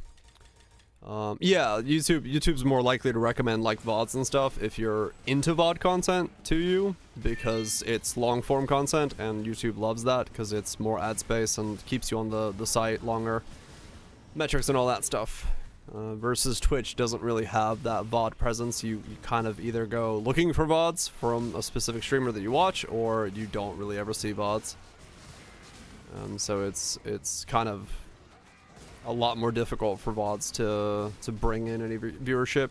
Yeah, YouTube's more likely to recommend like VODs and stuff if you're into VOD content to you, because it's long form content and YouTube loves that because it's more ad space and keeps you on the site longer. Metrics and all that stuff. Versus Twitch doesn't really have that VOD presence. You kind of either go looking for VODs from a specific streamer that you watch, or you don't really ever see VODs. So it's kind of a lot more difficult for VODs to bring in any viewership.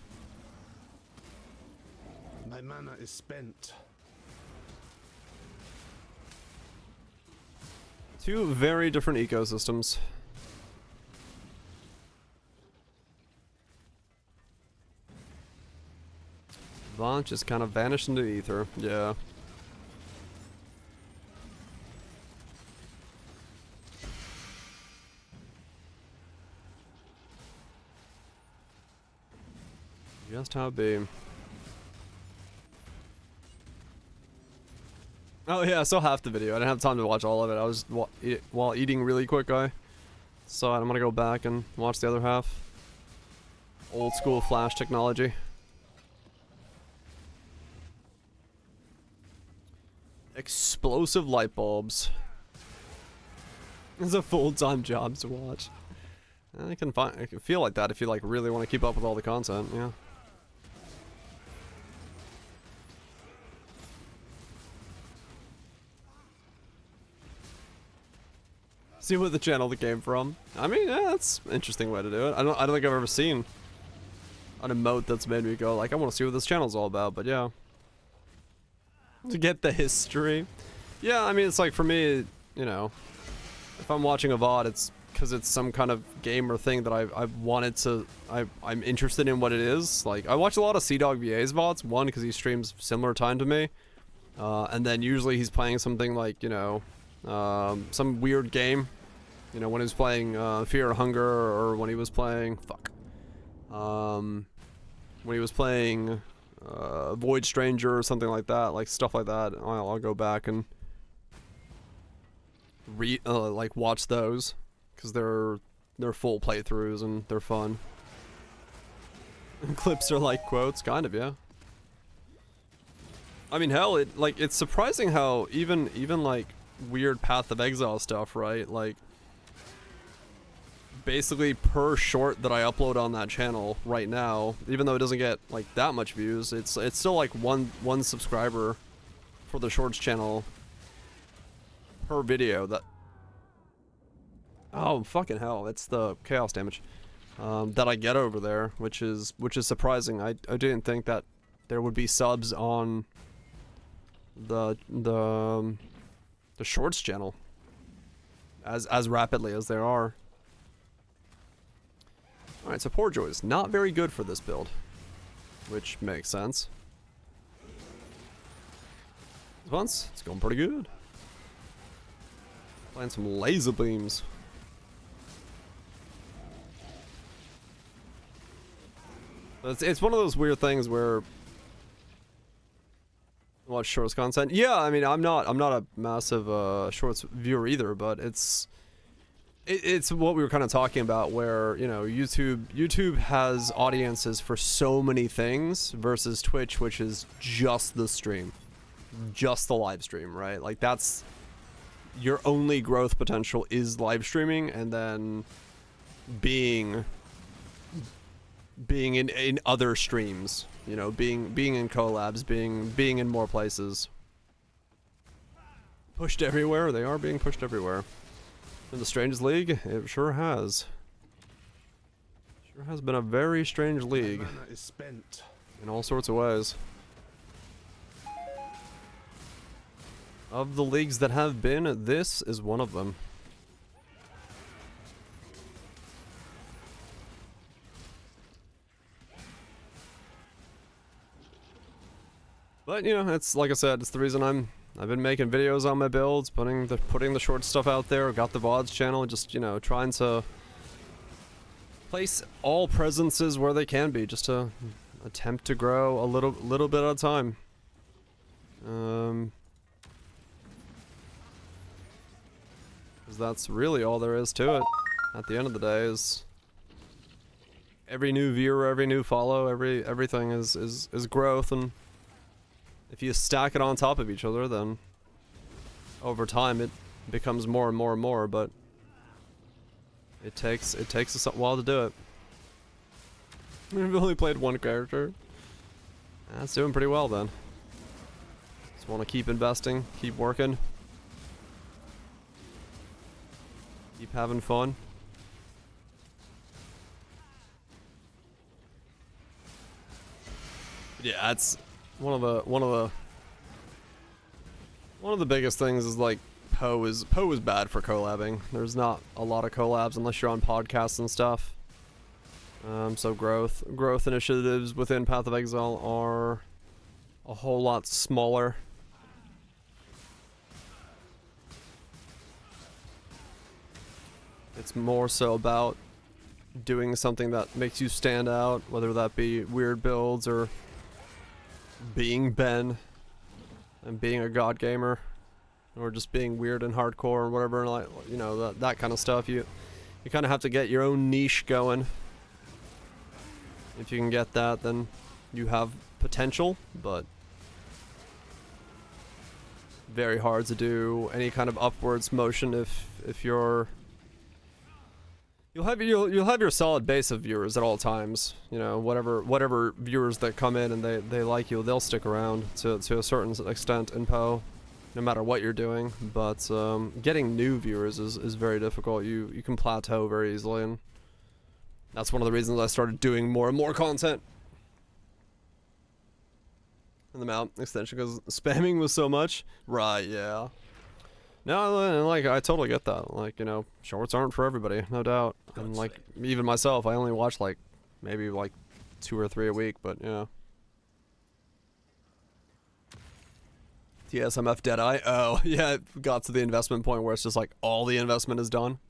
My mana is spent. Two very different ecosystems. Vaunt just kind of vanished into ether. Yeah. Just how it be. Oh yeah, I saw half the video. I didn't have time to watch all of it. I was while eating really quick. I saw it. I'm gonna go back and watch the other half. Old school Flash technology. Explosive light bulbs. It's a full-time job to watch. It can feel like that if you like really want to keep up with all the content. Yeah. See what the channel that came from. I mean, yeah, that's an interesting way to do it. I don't think I've ever seen an emote that's made me go like, I want to see what this channel's all about. But yeah, to get the history. Yeah, I mean, it's like for me, you know, if I'm watching a VOD, it's because it's some kind of game or thing that I've wanted to. I'm interested in what it is. Like I watch a lot of CDawg VA's VODs. One, because he streams similar time to me, and then usually he's playing something like, you know, some weird game. You know, when he was playing Fear and Hunger, or when he was playing when he was playing Void Stranger or something like that, like stuff like that. I'll go back and like watch those because they're full playthroughs and they're fun. Clips are like quotes, kind of, yeah. I mean, hell, it's surprising how even like weird Path of Exile stuff, right? Like basically per short that I upload on that channel right now, even though it doesn't get like that much views, it's still like one subscriber for the shorts channel per video. That, oh fucking hell, it's the chaos damage that I get over there, which is surprising. I didn't think that there would be subs on the shorts channel as rapidly as there are. Alright, so Poor Joy is not very good for this build, which makes sense. Once, it's going pretty good. Playing some laser beams. It's one of those weird things where watch shorts content. Yeah, I mean, I'm not a massive shorts viewer either, but it's what we were kind of talking about, where, you know, YouTube has audiences for so many things versus Twitch, which is just the stream, just the live stream, right? Like that's your only growth potential is live streaming, and then being in other streams, you know, being in collabs, being in more places. Pushed everywhere. They are being pushed everywhere. In the strangest league, it sure has. Sure has been a very strange league. My mana is spent. In all sorts of ways. Of the leagues that have been, this is one of them. But, you know, it's like I said, it's the reason I've been making videos on my builds, putting the short stuff out there. Got the VODs channel, just, you know, trying to place all presences where they can be, just to attempt to grow a little bit at a time. 'Cause that's really all there is to it. At the end of the day, is every new viewer, every new follow, everything is growth, and if you stack it on top of each other, then over time it becomes more and more and more. But it takes a while to do it. We've only played one character. That's doing pretty well then. Just want to keep investing, keep working, keep having fun. Yeah, that's one of the biggest things is like Poe is bad for collabing. There's not a lot of collabs unless you're on podcasts and stuff. So growth initiatives within Path of Exile are a whole lot smaller. It's more so about doing something that makes you stand out, whether that be weird builds or being Ben and being a god gamer, or just being weird and hardcore or whatever, like, you know, that kind of stuff. You kind of have to get your own niche going. If you can get that, then you have potential, but very hard to do any kind of upwards motion if you're you'll have your solid base of viewers at all times. You know, whatever viewers that come in and they like you, they'll stick around to a certain extent in Poe, no matter what you're doing. But getting new viewers is very difficult. You can plateau very easily, and that's one of the reasons I started doing more and more content in the mount extension, because spamming was so much. Right, yeah. No, like, I totally get that. Like, you know, shorts aren't for everybody, no doubt. And, like, even myself, I only watch, like, maybe, like, 2 or 3 a week, but, yeah. TSMF Deadeye? Oh, yeah, it got to the investment point where it's just, like, all the investment is done.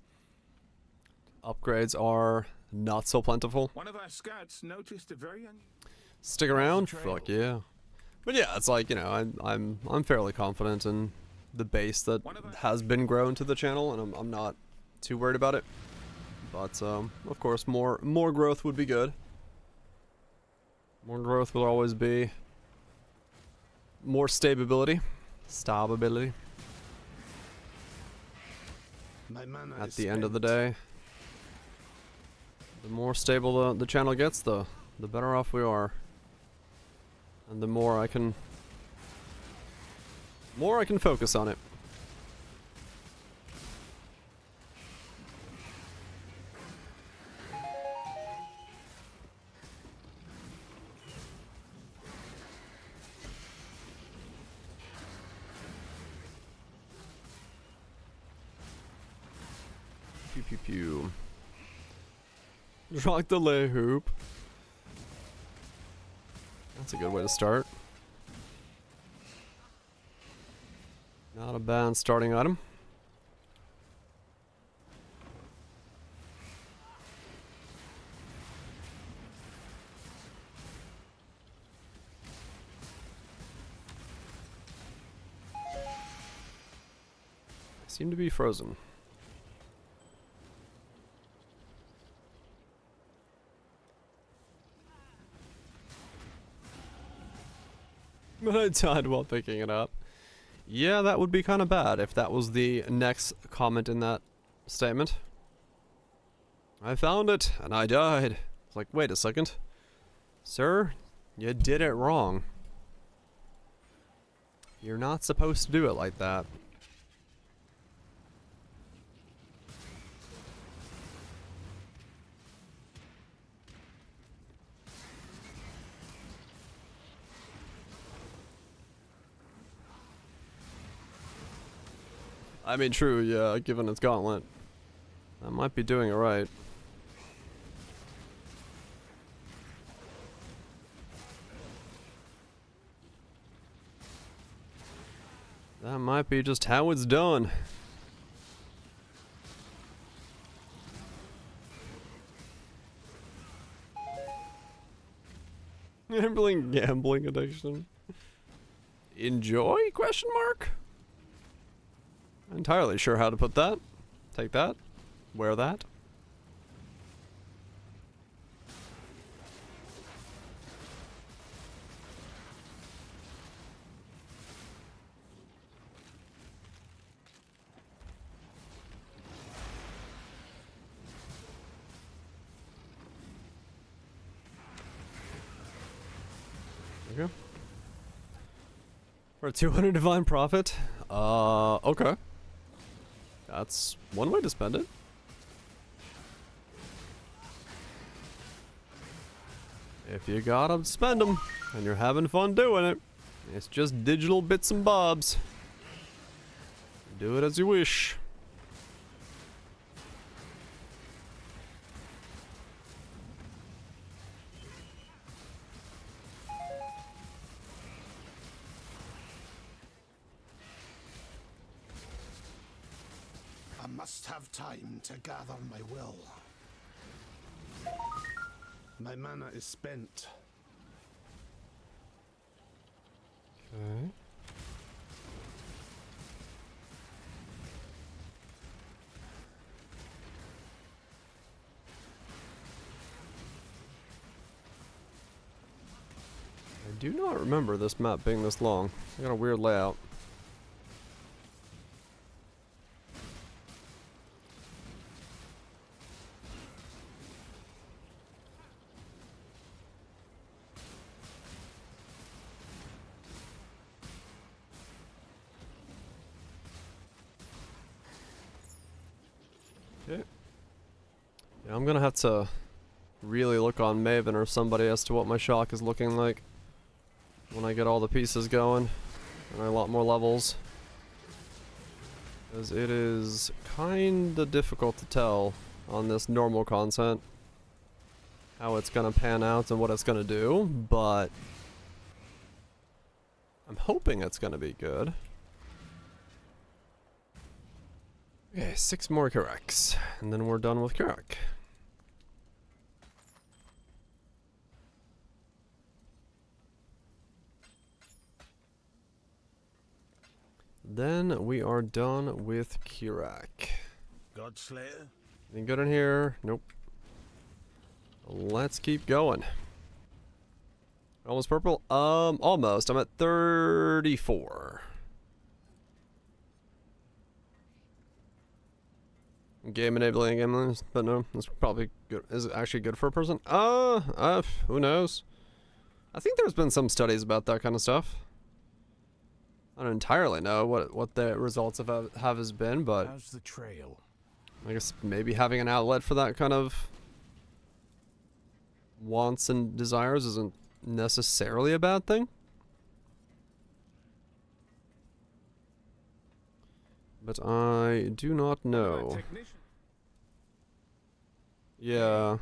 Upgrades are not so plentiful. One of our scouts noticed a very Stick around? Fuck yeah. But yeah, it's like, you know, I'm fairly confident in the base that has been grown to the channel, and I'm not too worried about it. But of course, more growth would be good. More growth will always be more stability. At the end of the day, the more stable the channel gets, the better off we are, and the more I can focus on it. Pew pew pew. Rock the lay hoop. That's a good way to start. Not a bad starting item. I seem to be frozen. But I died while picking it up. Yeah, that would be kind of bad if that was the next comment in that statement. I found it, and I died. It's like, wait a second. Sir, you did it wrong. You're not supposed to do it like that. I mean, true, yeah, given its Gauntlet. I might be doing it right. That might be just how it's done. Gambling addiction. Enjoy? Question mark? Not entirely sure how to put that. Take that. Wear that. Okay. For a 200 divine profit? Okay. That's one way to spend it. If you got 'em, spend 'em, and you're having fun doing it. It's just digital bits and bobs. Do it as you wish. I must have time to gather my will. My mana is spent. Okay. I do not remember this map being this long. I got a weird layout. Okay. Yeah, I'm gonna have to really look on Maven or somebody as to what my shock is looking like when I get all the pieces going and a lot more levels, because it is kinda difficult to tell on this normal content how it's gonna pan out and what it's gonna do, but I'm hoping it's gonna be good. Okay, 6 more Kiraks, and then we're done with Kirak. Then we are done with Kirak. Godslayer? Anything good in here? Nope. Let's keep going. Almost purple? Almost. I'm at 34. Game enabling game, but no, that's probably good. Is it actually good for a person? Who knows? I think there's been some studies about that kind of stuff. I don't entirely know what the results have has been, but How's the trail? I guess maybe having an outlet for that kind of wants and desires isn't necessarily a bad thing. But I do not know. Yeah.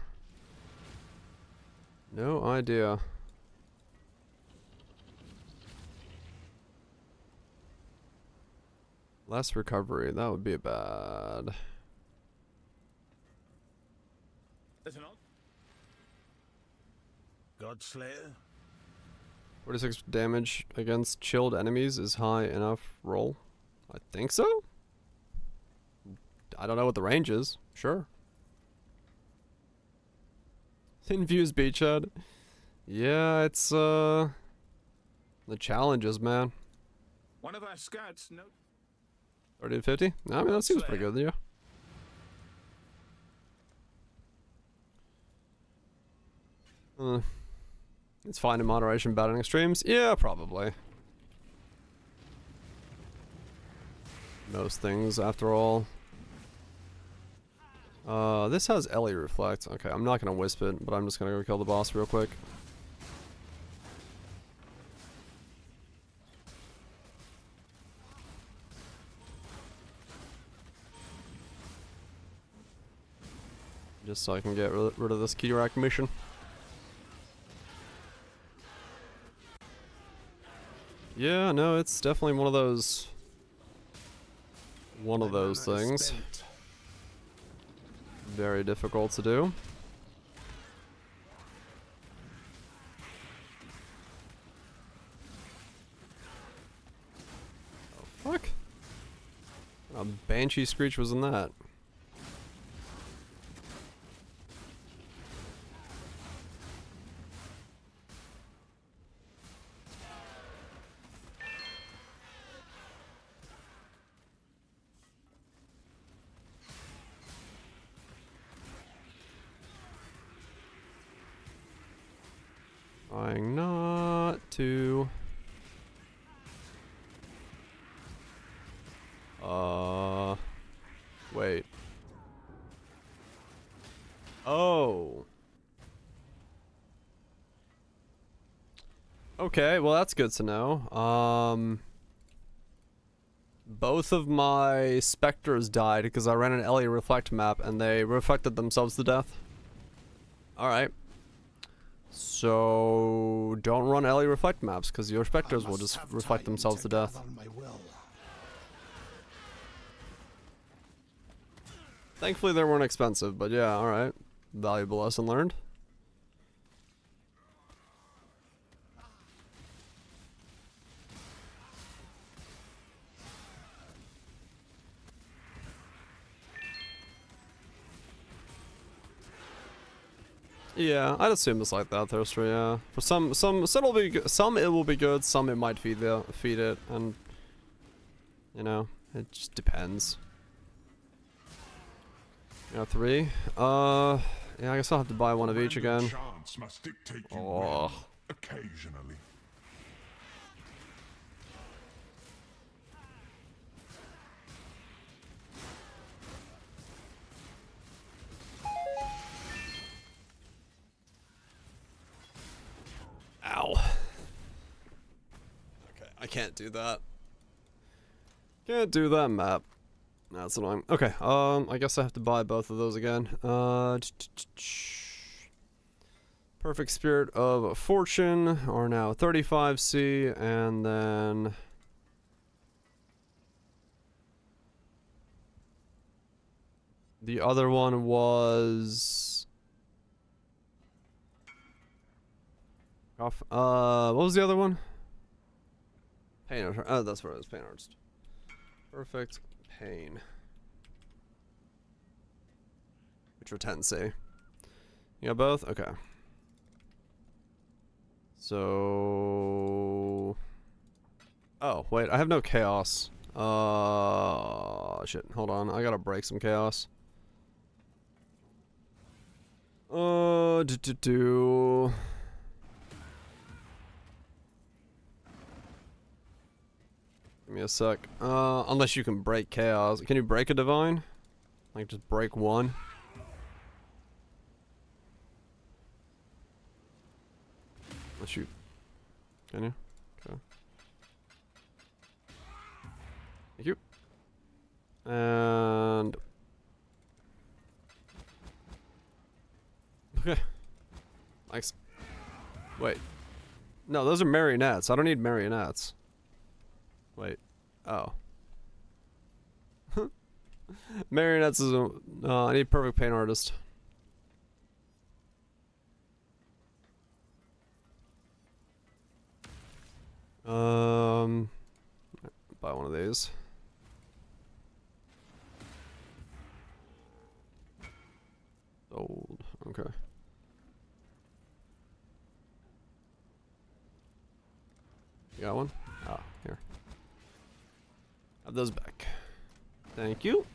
No idea. Less recovery, that would be bad. 46 damage against chilled enemies is high enough roll. I think so? I don't know what the range is. Sure. Infused beachhead. Yeah, it's the challenges, man. One of our scouts 30 to 50? I mean, that seems pretty good, yeah. It's fine in moderation, bad in extremes? Yeah, probably. Most things, after all. This has Ellie Reflect. Okay, I'm not gonna wisp it, but I'm just gonna go kill the boss real quick. Just so I can get rid of this Kirak mission. Yeah, no, it's definitely one of those things. Very difficult to do. fuck? A banshee screech was in that. Trying not to. Wait. Oh. Okay, well that's good to know. Both of my specters died because I ran an Ellie reflect map and they reflected themselves to death. Alright. So don't run Ellie reflect maps because your specters will just reflect themselves to death. Thankfully they weren't expensive, but yeah, alright. Valuable lesson learned. Yeah, I'd assume it's like that, Thirster, yeah. For some it'll be good, some it will be good, some it might feed it, and you know, it just depends. Yeah, 3. Yeah, I guess I'll have to buy one of each again. Chance must dictate you Oh. occasionally. Ow. Okay, I can't do that. Can't do that map. That's annoying. Okay, I guess I have to buy both of those again. Perfect Spirit of Fortune are now 35C, and then the other one was what was the other one? Pain Artist. Oh, that's where it is. Pain Artist. Perfect Pain. Which are 10C. You got both? Okay. So... Oh, wait. I have no chaos. Shit. Hold on. I gotta break some chaos. Give me a sec. Unless you can break chaos. Can you break a divine? Like, just break one? Unless you... Can you? Okay. Thank you. And... Okay. Thanks. Wait. No, those are marionettes. I don't need marionettes. Wait. Oh. Marionettes is a... I need Perfect Pain Artist. Buy one of these. Sold. Okay. You got one? Ah, here. Have those back. Thank you.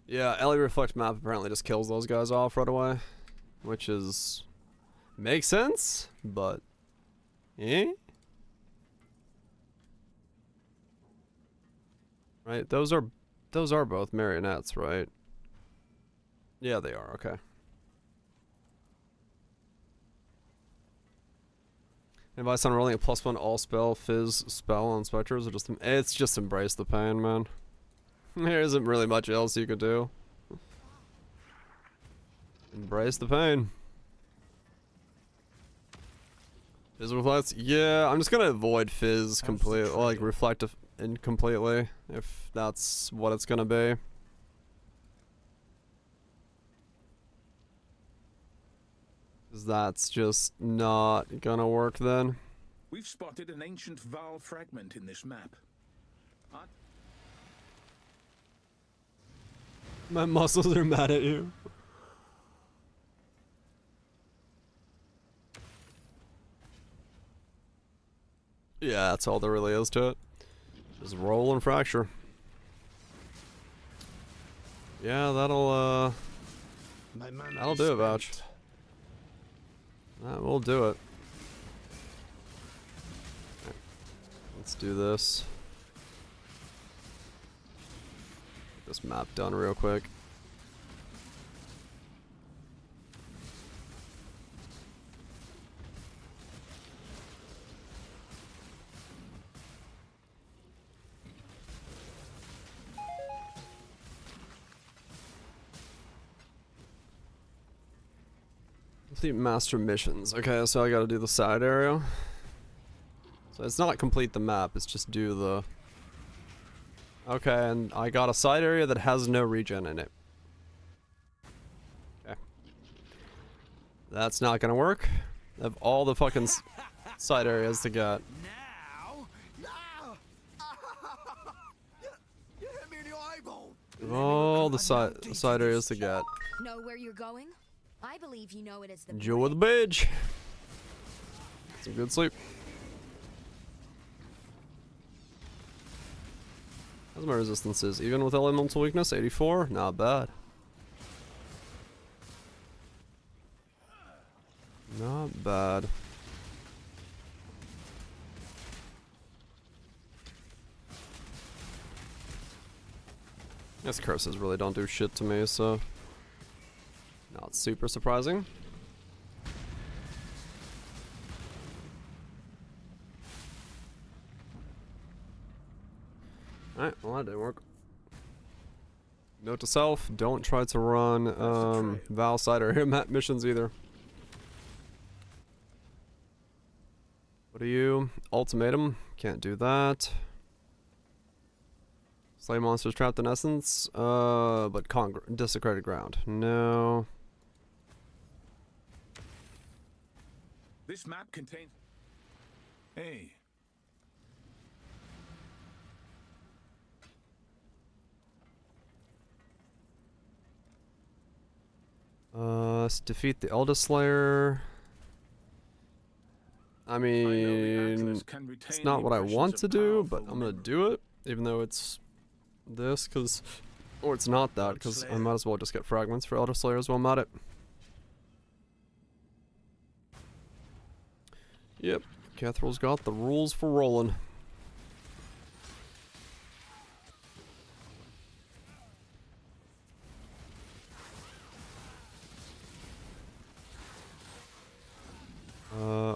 Yeah, Ellie Reflect map apparently just kills those guys off right away. Which is... makes sense, but... eh? Right, those are both marionettes, right? Yeah, they are, okay. Advice on rolling a +1 all spell, fizz, spell on specters, or just... it's just embrace the pain, man. There isn't really much else you could do. Embrace the pain. Fizz reflects? Yeah, I'm just gonna avoid fizz completely, like reflect incompletely, if that's what it's gonna be. 'Cause that's just not gonna work then. We've spotted an ancient Val fragment in this map. My muscles are mad at you. Yeah, that's all there really is to it. Just roll and fracture. Yeah, that'll do it, Vouch. That will do it. Right. Let's do this. Get this map done real quick. Complete master missions. Okay, so I gotta do the side area. So it's not complete the map, it's just do the... Okay, and I got a side area that has no regen in it. Okay. That's not gonna work. I have all the fucking side areas to get. All the side areas to get. Know where you're going? I believe you know it as the Enjoy the bridge. Some good sleep. How's my resistances? Even with elemental weakness, 84? Not bad. Not bad. Guess curses really don't do shit to me, so not super surprising. Alright, well that didn't work. Note to self, don't try to run Val side or air map missions either. What are you? Ultimatum, can't do that. Slay monsters trapped in essence, but desecrated ground. No. This map contains... Hey. Let's defeat the Elder Slayer. I mean, it's not what I want to do, but I'm gonna do it, even though it's this, or it's not that, because I might as well just get fragments for Elder Slayers while I'm at it. Yep, Cathral's got the rules for rolling.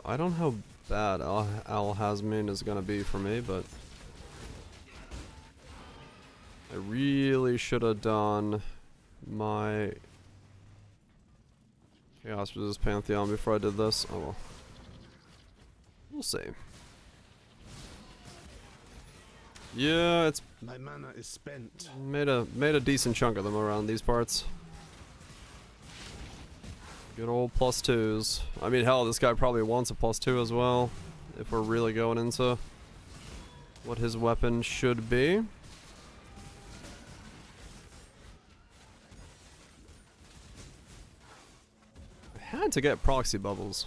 I don't know how bad Al-Hazmin is gonna be for me, but I really should have done my Chaos Resist Pantheon before I did this. Oh well. We'll see. Yeah, it's my mana is spent. Made a decent chunk of them around these parts. Good old +2s. I mean, hell, this guy probably wants a +2 as well, if we're really going into what his weapon should be. I had to get proxy bubbles.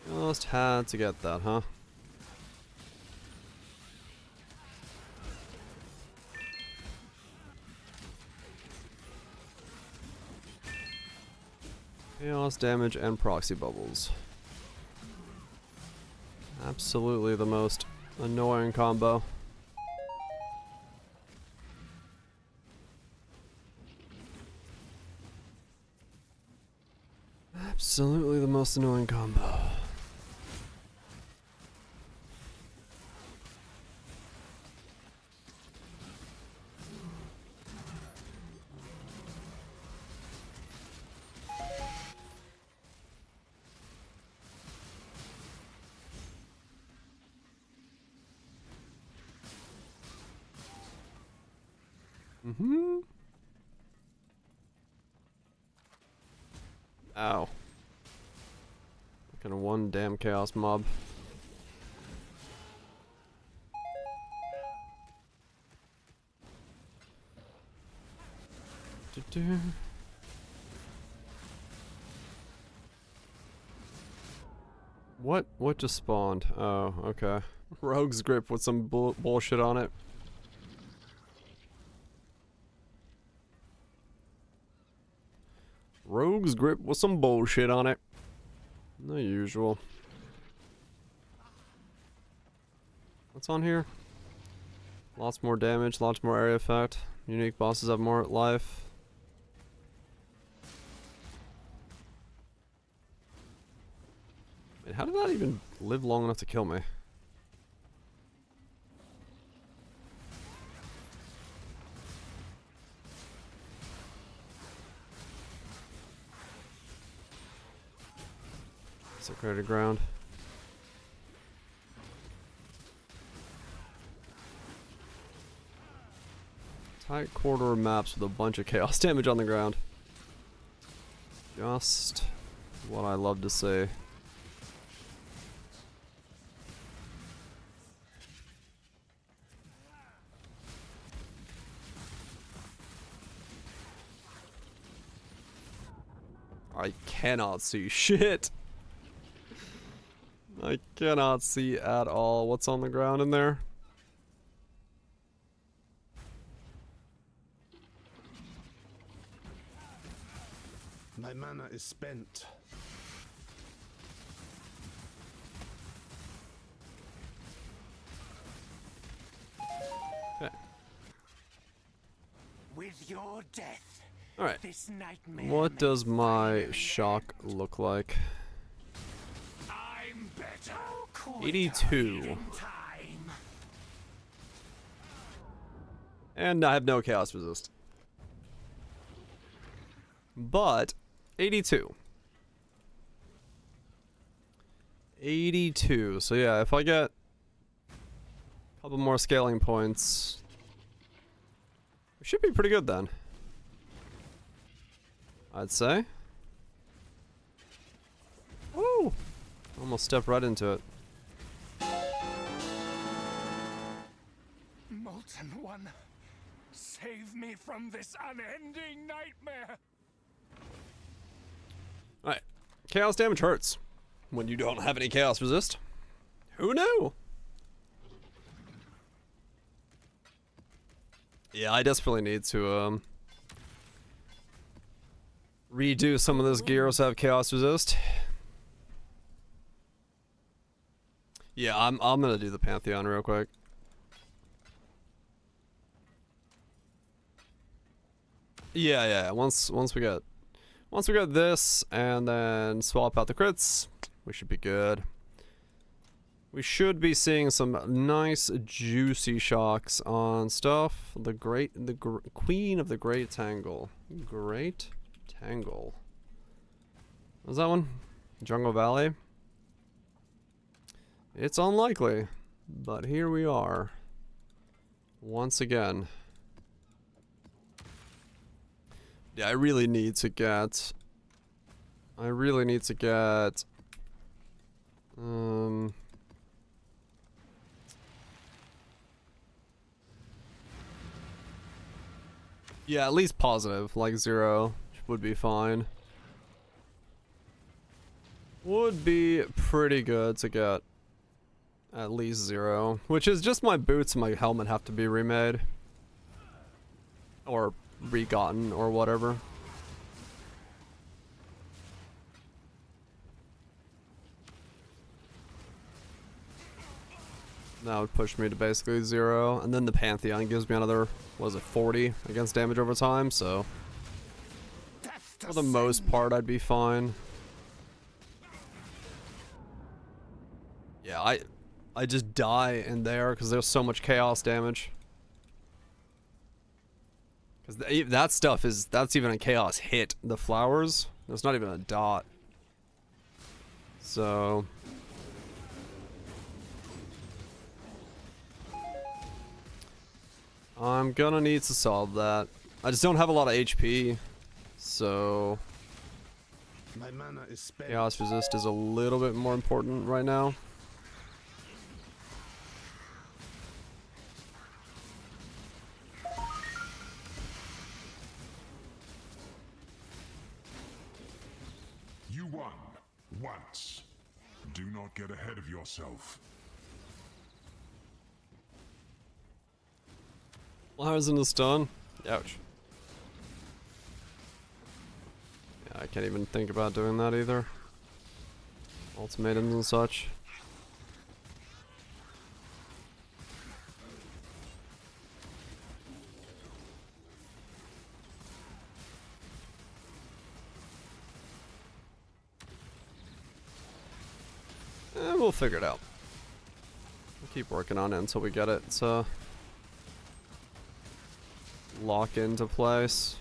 Just had to get that, huh? Chaos damage and proxy bubbles. Absolutely the most annoying combo. Absolutely the most annoying combo. Ow. Fucking one damn chaos mob. What just spawned? Oh, okay. Rogue's Grip with some bullshit on it. Rogue's Grip with some bullshit on it. The usual. What's on here? Lots more damage, lots more area effect. Unique bosses have more life. Wait, how did that even live long enough to kill me? Desecrated ground. Tight corridor maps with a bunch of chaos damage on the ground. Just what I love to see. I cannot see shit. I cannot see at all what's on the ground in there. My mana is spent. Okay. With your death. Alright. This nightmare What does my shock look like? I'm better. 82. And I have no chaos resist. But 82. 82. So yeah, if I get a couple more scaling points, it should be pretty good then. I'd say. Woo! Almost stepped right into it. Molten One, save me from this unending nightmare. Alright. Chaos damage hurts when you don't have any chaos resist. Who knew? Yeah, I desperately need to redo some of those gears that have chaos resist. Yeah, I'm gonna do the Pantheon real quick. Yeah. Once we get this and then swap out the crits, we should be good. We should be seeing some nice juicy shocks on stuff. The Queen of the Great Tangle. Great Tangle. What was that one? Jungle Valley? It's unlikely, but here we are. Once again. Yeah, I really need to get... yeah, at least positive, like 0 would be fine. Would be pretty good to get at least 0, which is just my boots and my helmet have to be remade. Or regotten, or whatever. That would push me to basically 0, and then the Pantheon gives me another, what is it, 40 against damage over time, so for the most part I'd be fine. Yeah, I just die in there because there's so much chaos damage. Because that stuff that's even a chaos hit. The flowers, there's not even a dot. So... I'm gonna need to solve that. I just don't have a lot of HP, so My mana is spent. Chaos Resist is a little bit more important right now. You won once. Do not get ahead of yourself. Why isn't this done? Ouch. Yeah, I can't even think about doing that either. Ultimatums and such. We'll figure it out. We'll keep working on it until we get it to lock into place.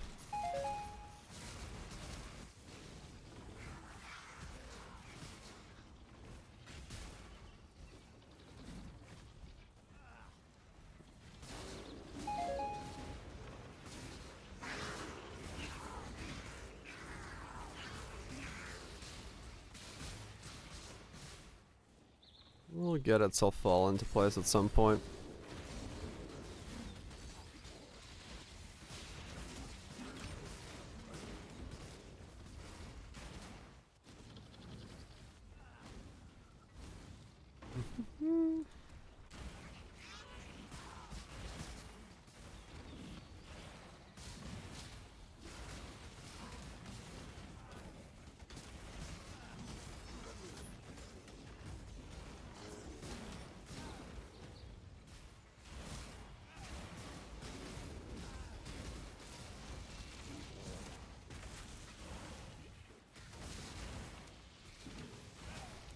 We'll get it to fall into place at some point.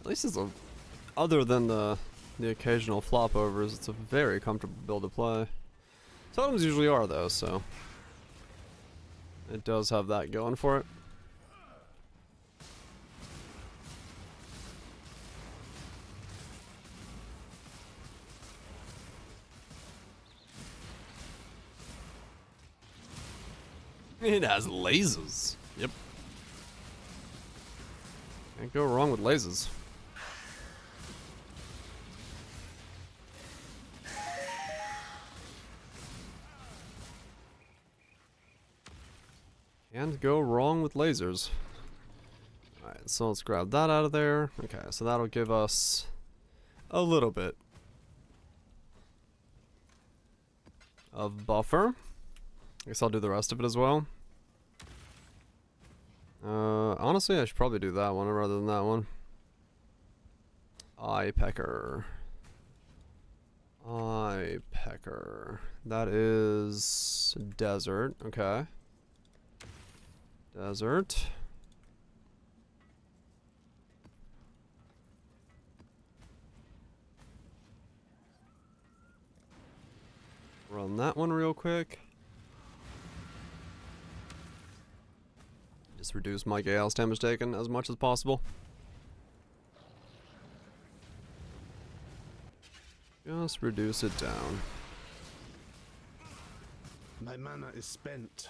At least it's a, other than the occasional flop overs, it's a very comfortable build to play. Totems usually are though, so it does have that going for it. It has lasers. Yep. Can't go wrong with lasers. Can't go wrong with lasers. Alright, so let's grab that out of there. Okay, so that'll give us a little bit of buffer. I guess I'll do the rest of it as well. Honestly, I should probably do that one rather than that one. Eye Pecker. Eye Pecker. That is desert. Okay. Desert. Run that one real quick. Just reduce my Gale's damage taken as much as possible. Just reduce it down. My mana is spent.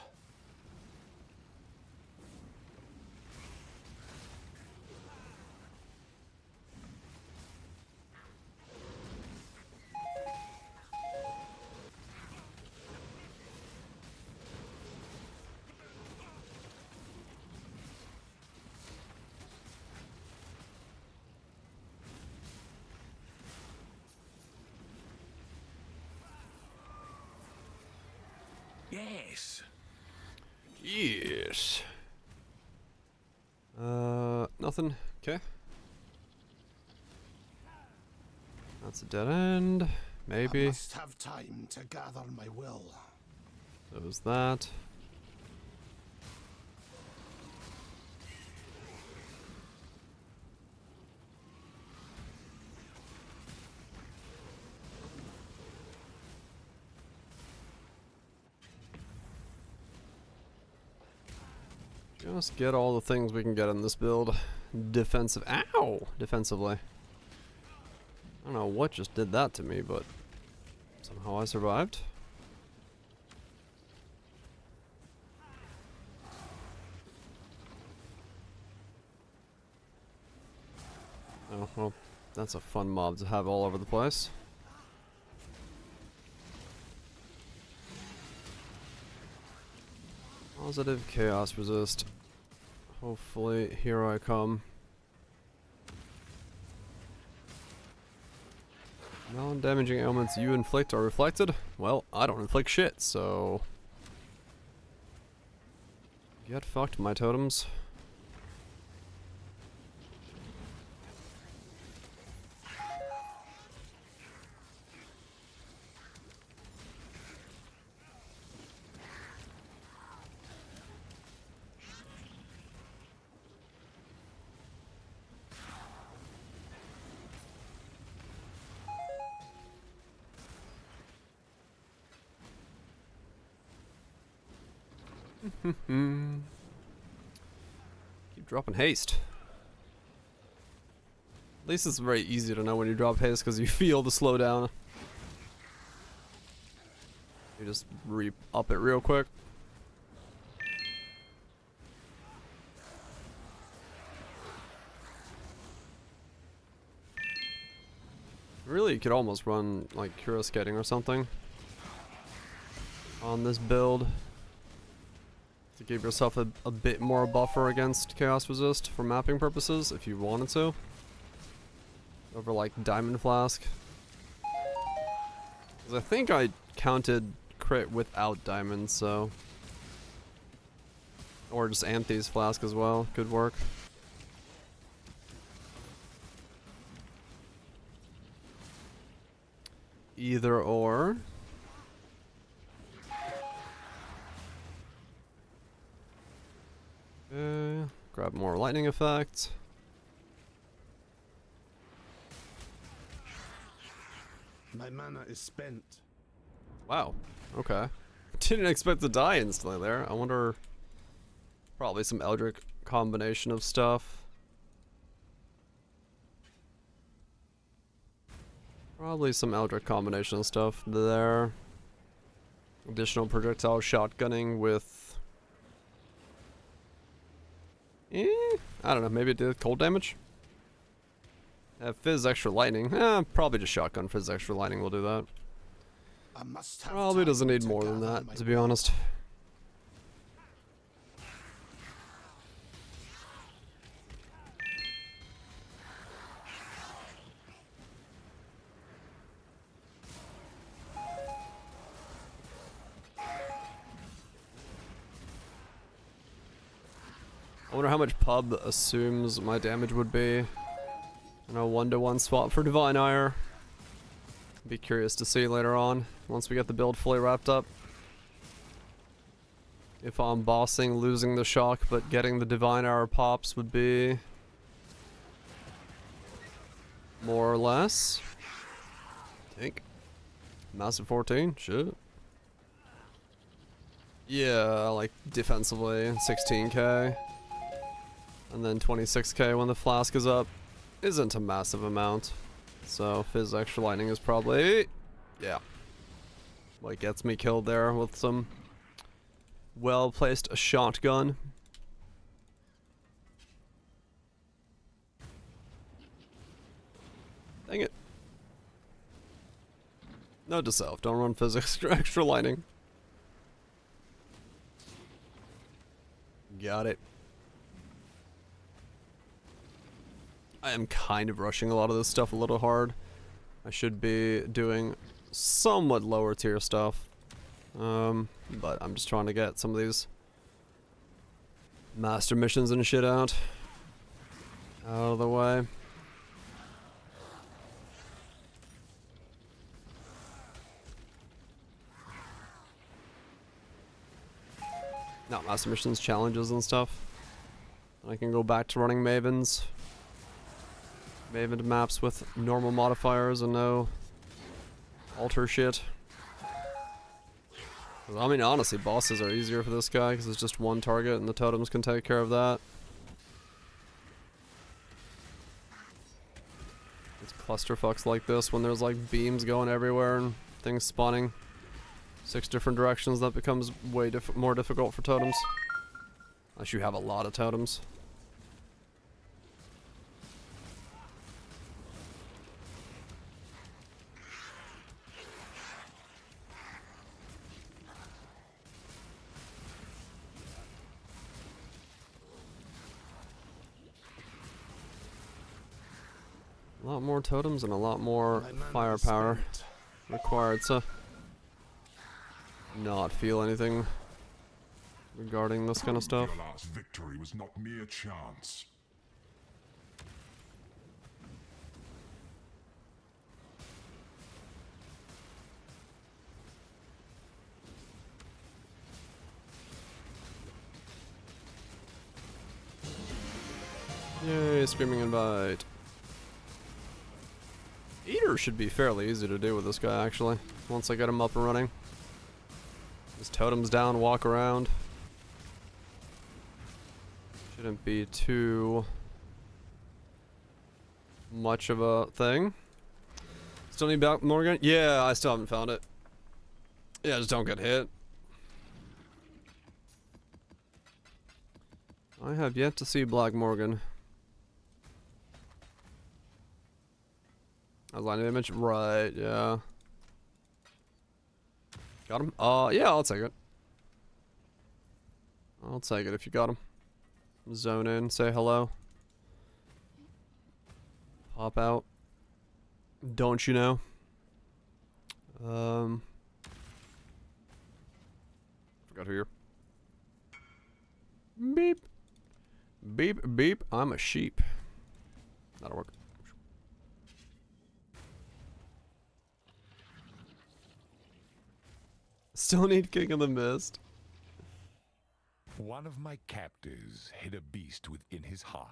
Yes. Yes. Nothing. Okay. That's a dead end. Maybe. I must have time to gather my will. So is that. Just get all the things we can get in this build. Defensive. Ow! Defensively. I don't know what just did that to me, but somehow I survived. Oh, well, that's a fun mob to have all over the place. Positive chaos resist. Hopefully, here I come. Non-damaging ailments you inflict are reflected? Well, I don't inflict shit, so... Get fucked, my totems. Keep dropping haste. At least it's very easy to know when you drop haste because you feel the slowdown. You just up it real quick. Really, you could almost run like Cura Skating or something on this build to give yourself a bit more buffer against Chaos Resist for mapping purposes if you wanted to. Over like Diamond Flask. Because I think I counted crit without diamonds, so. Or just Anthes Flask as well, could work. Either or. Okay, grab more lightning effect. My mana is spent. Wow. Okay. Didn't expect to die instantly there. I wonder. Probably some Eldritch combination of stuff. Probably some Eldritch combination of stuff there. Additional projectile shotgunning with. I don't know, maybe it did cold damage? Fizz extra lightning. Probably just shotgun Fizz extra lightning will do that. Probably doesn't need more than that, to be honest. I wonder how much pub assumes my damage would be in a 1-to-1 swap for Divine Ire. Be curious to see later on, once we get the build fully wrapped up. If I'm bossing, losing the shock, but getting the Divine Ire pops would be more or less. I think. Massive 14, shit. Yeah, like defensively, 16k. And then 26k when the flask is up. Isn't a massive amount. So Fizz extra lightning is probably, yeah, what gets me killed there with some well placed shotgun. Dang it. Note to self, don't run Fizz extra lightning. Got it. I am kind of rushing a lot of this stuff a little hard. I should be doing somewhat lower tier stuff. But I'm just trying to get some of these master missions and shit out of the way. Not master missions, challenges and stuff. I can go back to running Mavens. Maven maps with normal modifiers and no alter shit. I mean, honestly, bosses are easier for this guy because it's just one target and the totems can take care of that. It's clusterfucks like this when there's like beams going everywhere and things spawning 6 different directions, that becomes way more difficult for totems. Unless you have a lot of totems. A lot more totems and a lot more My mana is firepower spent. required to not feel anything regarding this kind of stuff. Your last victory was not mere chance. Yay, screaming invite. Eater should be fairly easy to do with this guy, actually, once I get him up and running. Just totems down, walk around. Shouldn't be too much of a thing. Still need back Morgan? Yeah, I still haven't found it. Yeah, just don't get hit. I have yet to see Black Morgan. As line image, right? Yeah. Got him? Yeah, I'll take it. I'll take it if you got him. Zone in, say hello. Pop out. Don't you know? Forgot who you're. Beep. Beep, beep. I'm a sheep. That'll work. Still need King of the Mist. One of my captors hid a beast within his heart.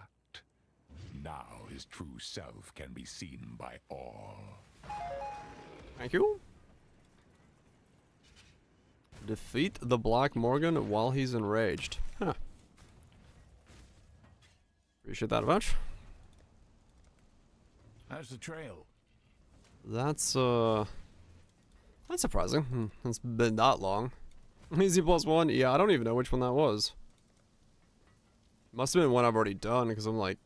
Now his true self can be seen by all. Thank you. Defeat the Black Morgan while he's enraged. Huh. Appreciate that a bunch. How's the trail? That's surprising. It's been that long. Easy +1? Yeah, I don't even know which one that was. Must have been one I've already done, because I'm like...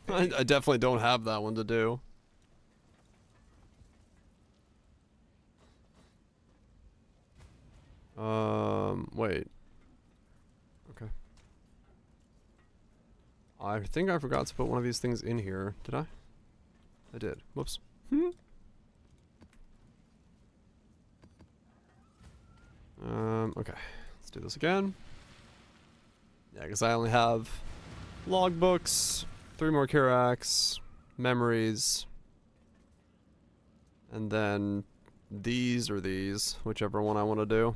I definitely don't have that one to do. Wait. Okay. I think I forgot to put one of these things in here. Did I? I did. Whoops. Okay. Let's do this again. Yeah, because I only have logbooks, 3 more Kirax, memories, and then these or these, whichever one I want to do.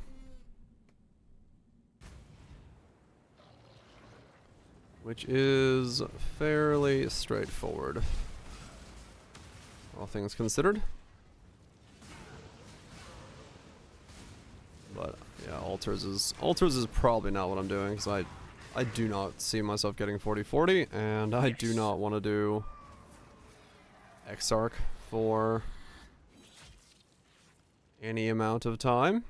Which is fairly straightforward, all things considered. But yeah, altars is probably not what I'm doing, because I do not see myself getting 40/40, and I do not want to do Exarch for any amount of time.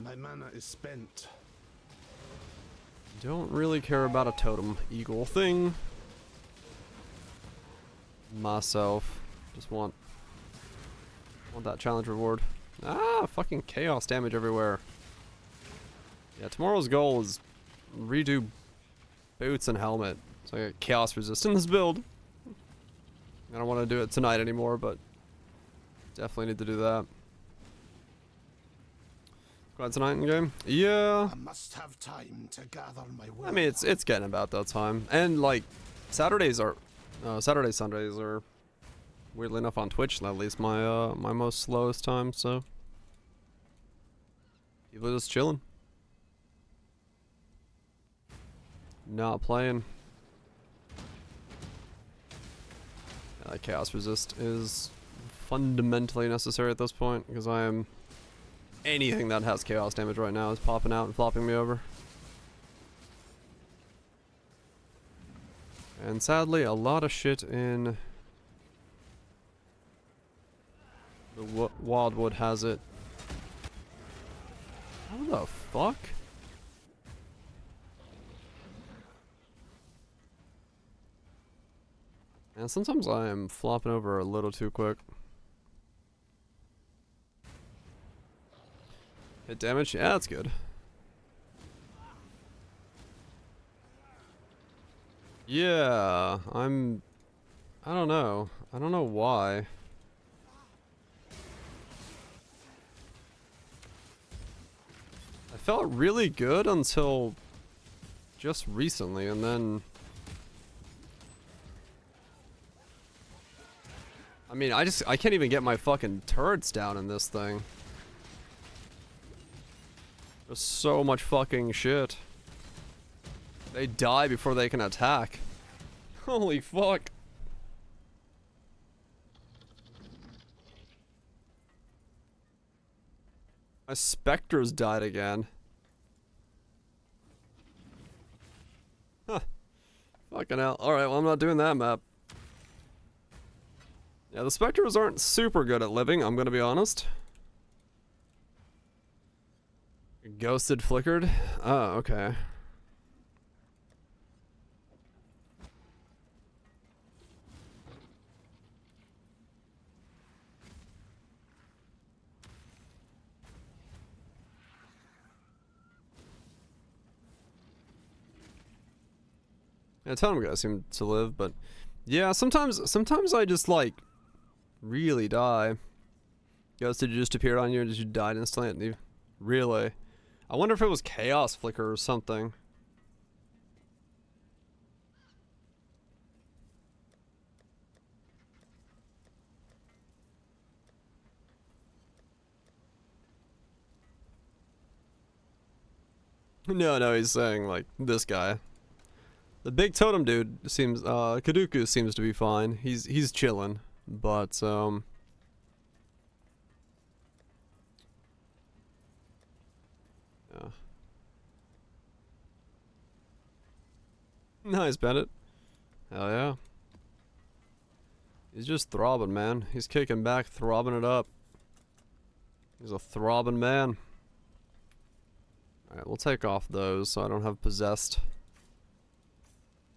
My mana is spent. Don't really care about a totem eagle thing. Myself. Just want that challenge reward. Ah, fucking chaos damage everywhere. Yeah, tomorrow's goal is redo boots and helmet, so I get chaos resist in this build. I don't want to do it tonight anymore, but definitely need to do that. Glad tonight in game? Yeah. I must have time to gather my will. I mean, it's getting about that time, and like Sundays are weirdly enough on Twitch at least my my most slowest time. So people are just chilling, not playing. Yeah, chaos resist is fundamentally necessary at this point, because I am. Anything that has chaos damage right now is popping out and flopping me over. And sadly, a lot of shit in the Wildwood has it. How the fuck? And sometimes I am flopping over a little too quick. Hit damage? Yeah, that's good. Yeah, I don't know. I don't know why. I felt really good until just recently, and then I mean, I can't even get my fucking turrets down in this thing. There's so much fucking shit. They die before they can attack. Holy fuck. My specters died again. Huh. Fucking hell. Alright, well I'm not doing that map. Yeah, the specters aren't super good at living, I'm gonna be honest. Ghosted flickered? Oh, okay. Yeah, Totem guys seem to live, but yeah, sometimes I just like really die. Ghosted just appeared on you and you died instantly. Really? I wonder if it was Chaos Flicker or something. No, he's saying like this guy. The big totem dude seems Kaduku seems to be fine. He's chilling, but yeah. Nice, Bennett. Hell yeah. He's just throbbing, man. He's kicking back, throbbing it up. He's a throbbing man. Alright, we'll take off those so I don't have possessed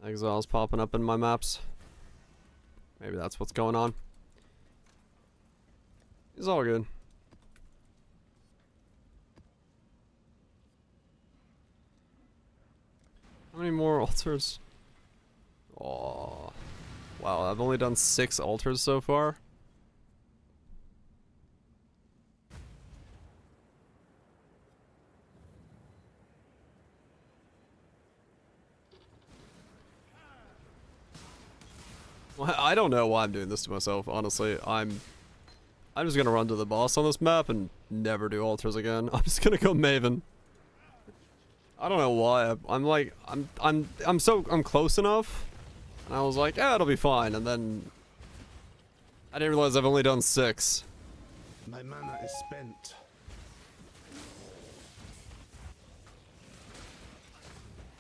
exiles popping up in my maps. Maybe that's what's going on. It's all good. How many more altars? Oh, wow, I've only done 6 altars so far. Well, I don't know why I'm doing this to myself, honestly. I'm just gonna run to the boss on this map and never do altars again. I'm just gonna go Maven. I don't know why. I'm close enough. And I was like, yeah, it'll be fine. And then I didn't realize I've only done 6. My mana is spent.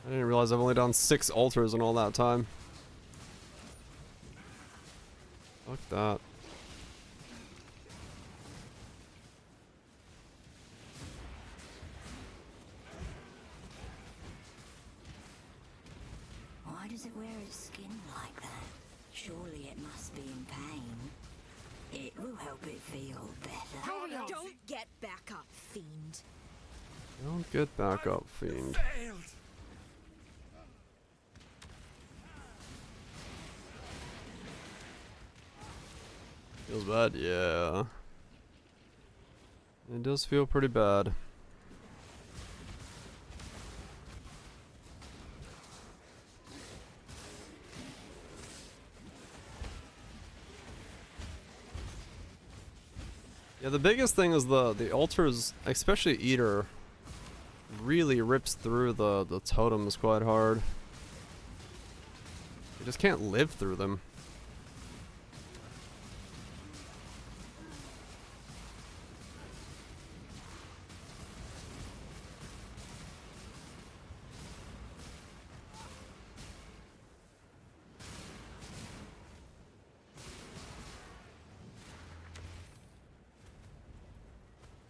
I didn't realize I've only done 6 altars in all that time. Fuck that. Why does it wear its skin like that? Surely it must be in pain. It will help it feel better. Hurry up! Don't get back up, fiend. Don't get back up, fiend. Failed. Feels bad, yeah. It does feel pretty bad. Yeah, the biggest thing is the altars, especially Eater, really rips through the totems quite hard. You just can't live through them.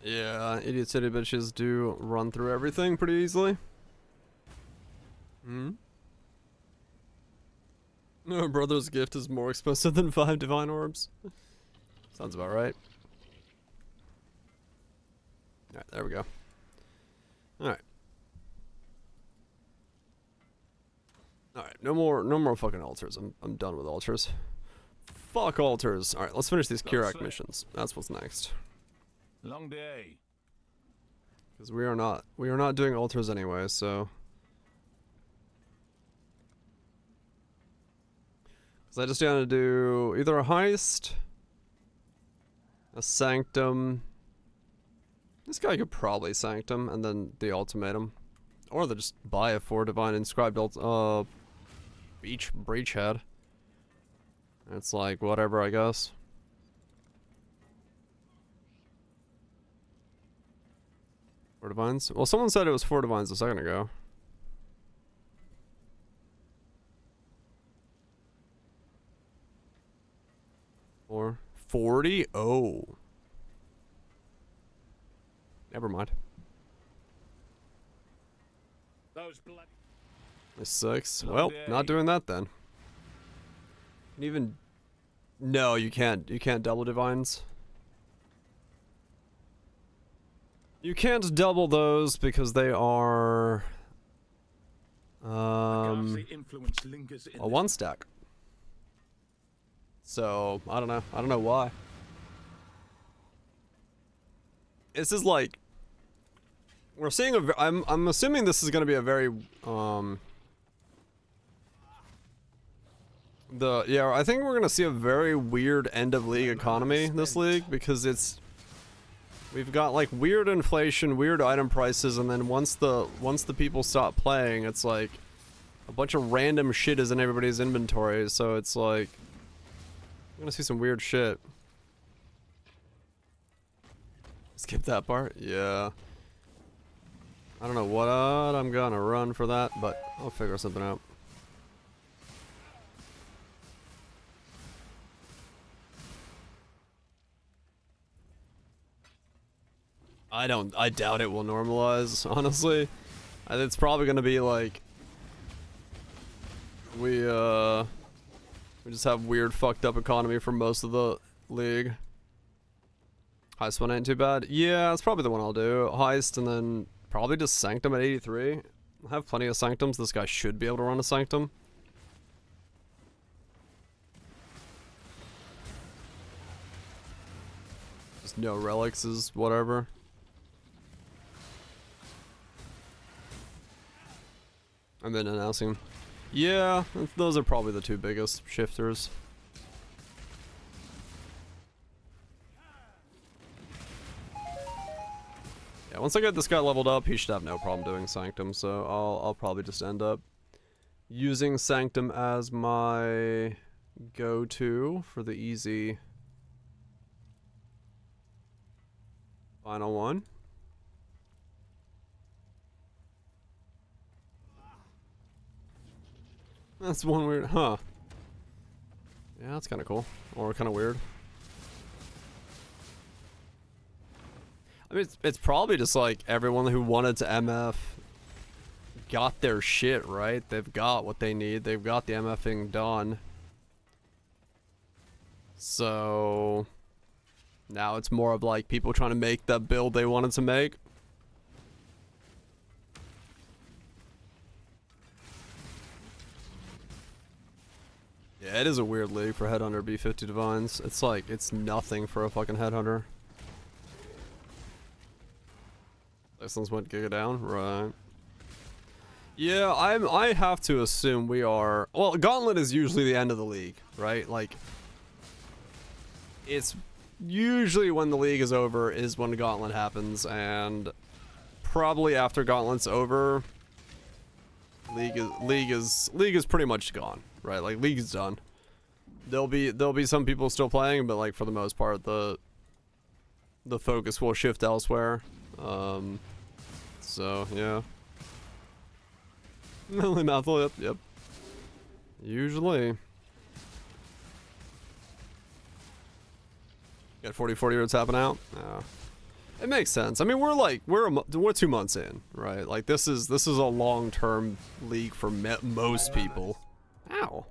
Yeah, idiot city bitches do run through everything pretty easily. Hmm? Her brother's gift is more expensive than 5 divine orbs. Sounds about right. Alright, there we go. Alright. Alright, no more fucking altars. I'm done with altars. Fuck altars. Alright, let's finish these Kirak missions. That's what's next. Long day. Because we are not doing altars anyway, so. Because I just got to do either a heist, a sanctum. This guy could probably sanctum, and then the ultimatum, or they just buy a 4 divine inscribed breach head. It's like whatever, I guess. Four divines? Well, someone said it was 4 divines a second ago. Or 40? Oh. Never mind. Those bloody 6. Well, not doing that then. And even no, you can't double divines. You can't double those because they are a 1 stack. So, I don't know why. This is like we're seeing I'm assuming this is going to be a very I think we're going to see a very weird end of league economy this league, because we've got like weird inflation, weird item prices, and then once the people stop playing, it's like a bunch of random shit is in everybody's inventory, so it's like we're going to see some weird shit. Skip that part? Yeah. I don't know what I'm gonna run for that, but I'll figure something out. I doubt it will normalize, honestly. It's probably gonna be like we just have weird fucked up economy for most of the league. Heist one ain't too bad. Yeah, that's probably the one I'll do. Heist, and then probably just Sanctum at 83. I have plenty of Sanctums. This guy should be able to run a Sanctum. Just no relics is whatever. And then announcing. Yeah, those are probably the 2 biggest shifters. Yeah, once I get this guy leveled up, he should have no problem doing Sanctum, so I'll probably just end up using Sanctum as my go-to for the easy final one. That's one weird, huh? Yeah, that's kind of cool, or kind of weird. I mean, it's probably just like everyone who wanted to MF got their shit, right? They've got what they need. They've got the MFing done. So now it's more of like people trying to make the build they wanted to make. Yeah, it is a weird league for Headhunter B50 Divines. It's like, it's nothing for a fucking Headhunter. This one's went Giga down, right? Yeah, I have to assume we are. Well, Gauntlet is usually the end of the league, right? Like, it's usually when the league is over is when Gauntlet happens, and probably after Gauntlet's over, league is pretty much gone, right? Like, league is done. There'll be some people still playing, but like for the most part, the focus will shift elsewhere. So yeah. Melee mouthful, yep. Usually. Got 40 what's happening out? It makes sense. I mean, we're 2 months in, right? Like this is a long-term league for most people. Ow.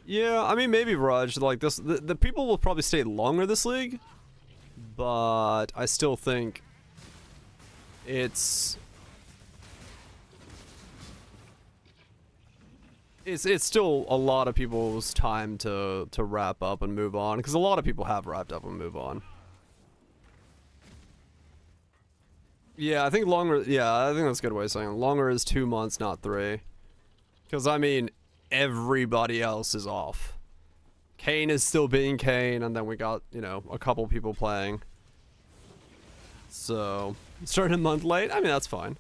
Yeah, I mean, maybe Raj, like this, the people will probably stay longer this league, but I still think it's still a lot of people's time to wrap up and move on, because a lot of people have wrapped up and move on. Yeah, I think longer, yeah, I think that's a good way of saying it. Longer is 2 months, not 3. Because, I mean, everybody else is off. Kane is still being Kane, and then we got, you know, a couple people playing. So, starting a month late, I mean, that's fine.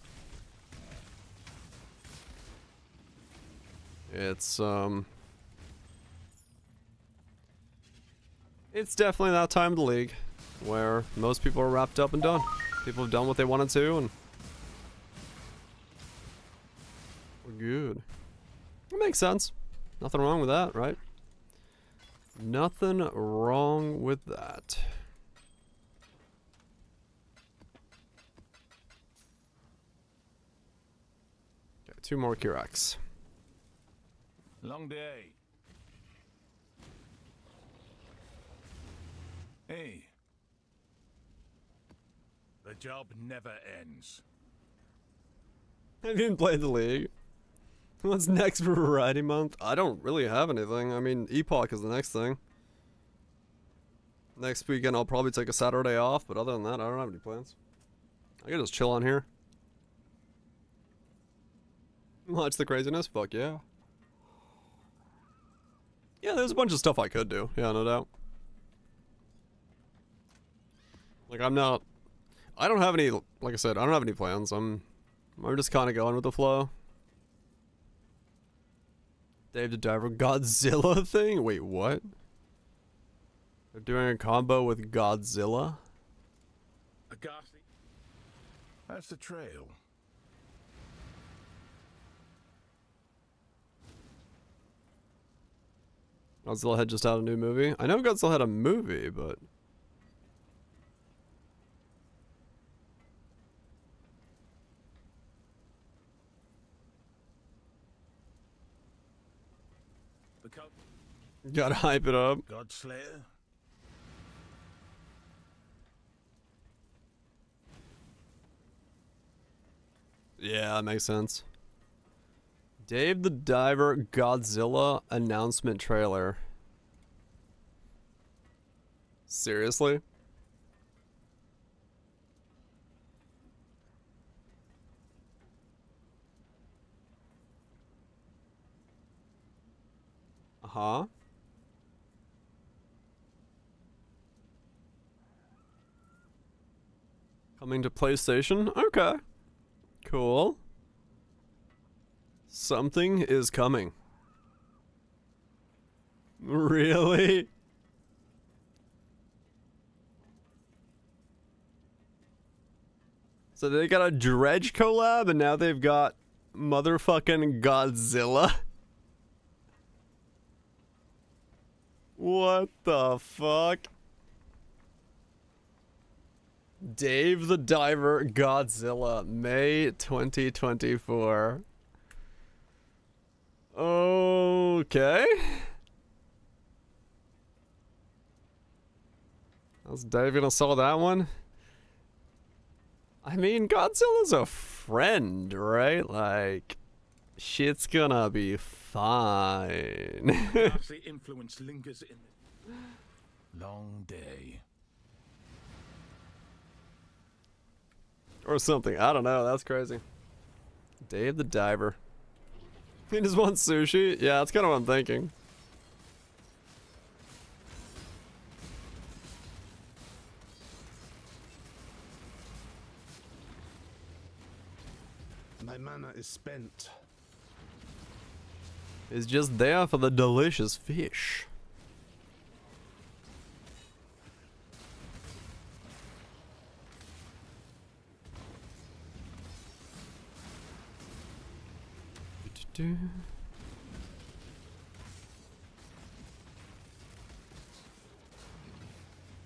It's definitely that time of the league where most people are wrapped up and done. People have done what they wanted to, and we're good. It makes sense. Nothing wrong with that, right? Nothing wrong with that. Okay, 2 more Kirax. Long day. Hey. The job never ends. I didn't play the league. What's next for Variety Month? I don't really have anything. I mean, Epoch is the next thing. Next weekend I'll probably take a Saturday off, but other than that, I don't have any plans. I can just chill on here. Watch the craziness? Fuck yeah. Yeah, there's a bunch of stuff I could do. Yeah, no doubt. Like, I don't have any, like I said, I don't have any plans. I'm just kind of going with the flow. Dave the Diver Godzilla thing? Wait, what? They're doing a combo with Godzilla? That's the trail. Godzilla had just had a new movie. I know Godzilla had a movie, but gotta hype it up. Godslayer? Yeah, that makes sense. Dave the Diver Godzilla announcement trailer. Seriously? Uh-huh. Coming to PlayStation? Okay. Cool. Something is coming. Really? So they got a Dredge collab and now they've got motherfucking Godzilla? What the fuck? Dave the Diver Godzilla, May 2024. Okay. How's Dave gonna sell that one? I mean, Godzilla's a friend, right? Like, shit's gonna be fine. Ghastly influence lingers in the long day. Or something. I don't know. That's crazy. Dave the Diver. He just wants sushi? Yeah, that's kind of what I'm thinking. My mana is spent. He's just there for the delicious fish.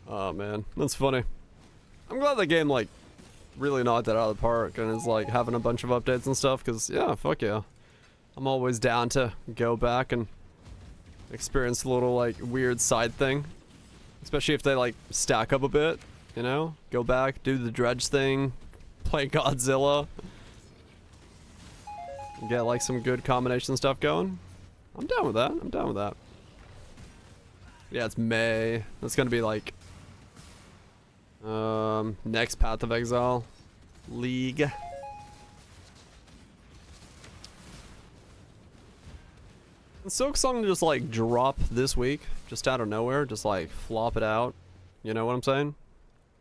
Oh man, that's funny. I'm glad the game like really knocked that out of the park and is like having a bunch of updates and stuff, because yeah, fuck yeah. I'm always down to go back and experience a little like weird side thing, especially if they like stack up a bit, you know, go back, do the dredge thing, play Godzilla, get like some good combination stuff going. I'm down with that. I'm down with that. Yeah, it's May. That's gonna be like next Path of Exile League. Can Silksong just like drop this week, just out of nowhere, just like flop it out? You know what I'm saying? You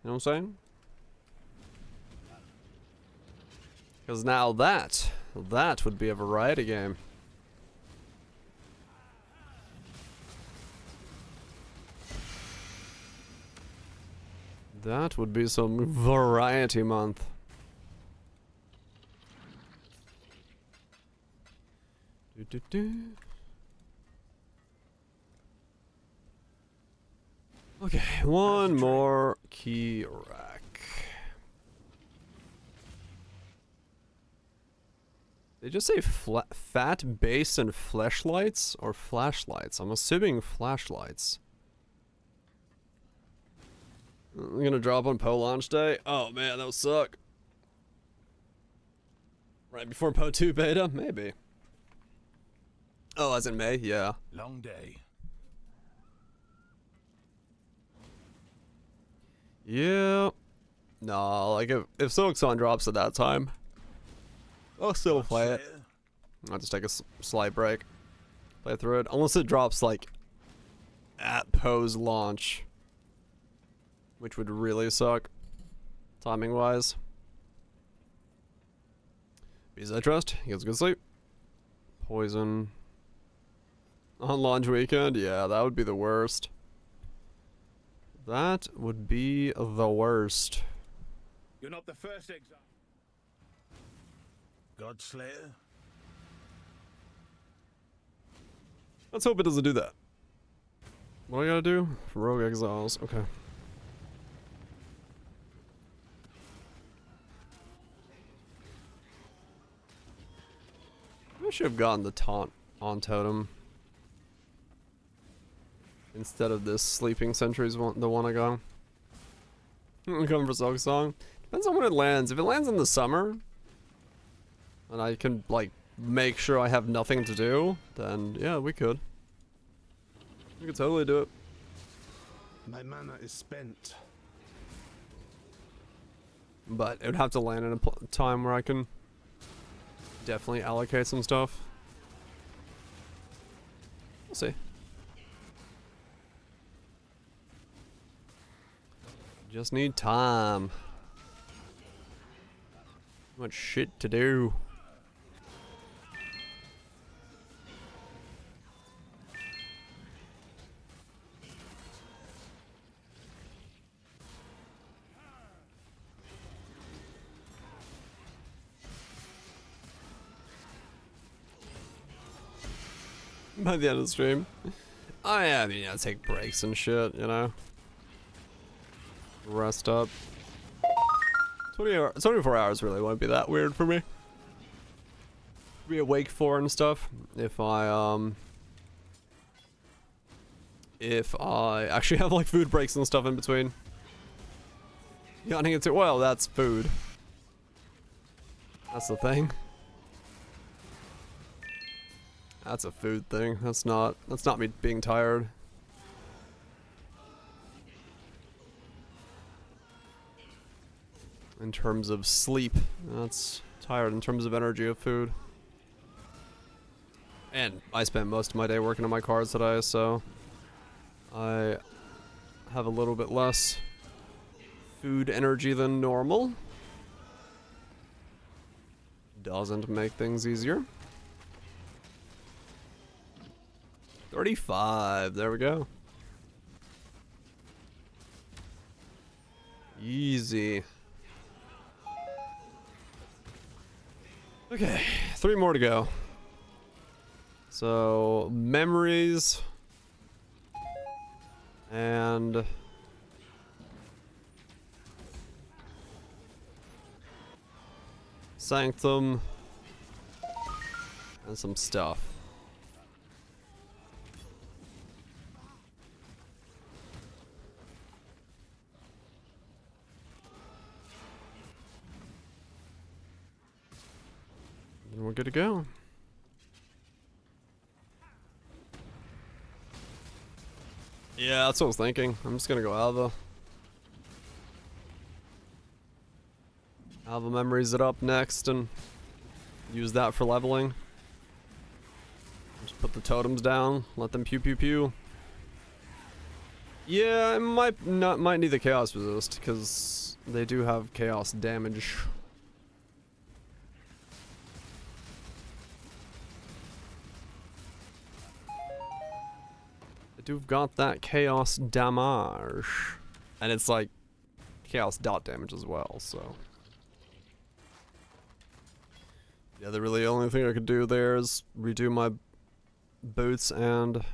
know what I'm saying? Because now that would be a variety game. That would be some variety month. Okay, one more key rack. They just say fat base and flashlights or flashlights. I'm assuming flashlights. I'm gonna drop on Poe launch day. Oh man, that would suck. Right before Poe 2 beta? Maybe. Oh, as in May? Yeah. Long day. Yeah. No, like if Silksong drops at that time, I'll still play it. I'll just take a slight break. Play through it. Unless it drops like at Poe's launch. Which would really suck. Timing wise. Bees I trust. He gets good sleep. Poison. On launch weekend? Yeah, that would be the worst. That would be the worst. You're not the first exile. Godslayer? Let's hope it doesn't do that. What do I gotta do? Rogue Exiles. Okay. I should have gotten the taunt on Totem. Instead of this Sleeping Sentries one, the one I got. I'm coming for Silksong. Depends on when it lands. If it lands in the summer, and I can, like, make sure I have nothing to do, then, yeah, we could. We could totally do it. My mana is spent. But it would have to land in a time where I can definitely allocate some stuff. We'll see. Just need time. Too much shit to do. By the end of the stream. Oh yeah, I mean, yeah, take breaks and shit, you know. Rest up. 24 hours really won't be that weird for me. Be awake for and stuff. If I actually have like food breaks and stuff in between. Yawning into, well, that's food. That's the thing. That's a food thing. That's not me being tired. In terms of sleep, that's tired in terms of energy of food. And I spent most of my day working on my cards today, so I have a little bit less food energy than normal. Doesn't make things easier. 35, there we go. Easy. Okay, 3 more to go. So, memories. And Sanctum. And some stuff. And we're good to go. Yeah, that's what I was thinking. I'm just gonna go Alva. Alva memories it up next and use that for leveling. Just put the totems down, let them pew pew pew. Yeah, I might need the chaos resist because they do have chaos damage. They do've got that chaos damage, and it's like chaos dot damage as well. So yeah, the really only thing I could do there is redo my boots and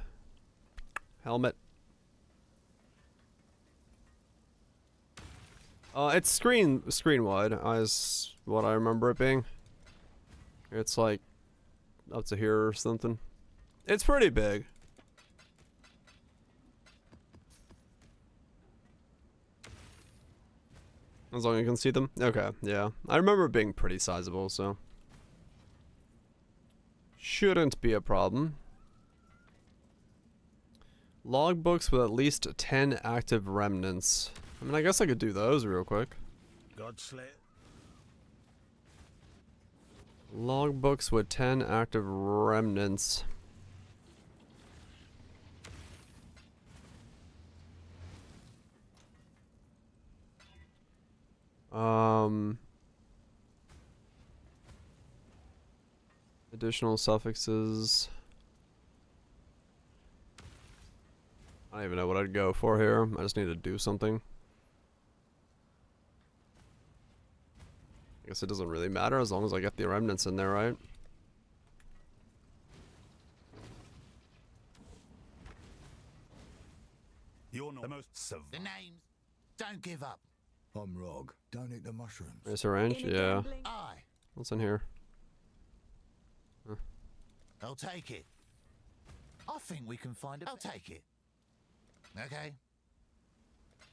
helmet. It's screen wide, is what I remember it being. It's like up to here or something. It's pretty big. As long as you can see them. Okay, yeah. I remember it being pretty sizable, so shouldn't be a problem. Logbooks with at least 10 active remnants. I mean, I guess I could do those real quick. Godslayer. Logbooks with 10 active remnants. Additional suffixes. I don't even know what I'd go for here. I just need to do something. I guess it doesn't really matter as long as I get the remnants in there, right? You're not the most savant. The names. Don't give up. I'm Rog. Don't eat the mushrooms. Is there range? Yeah. Aye. What's in here? Huh. I'll take it. I think we can find it. I'll take it. Okay.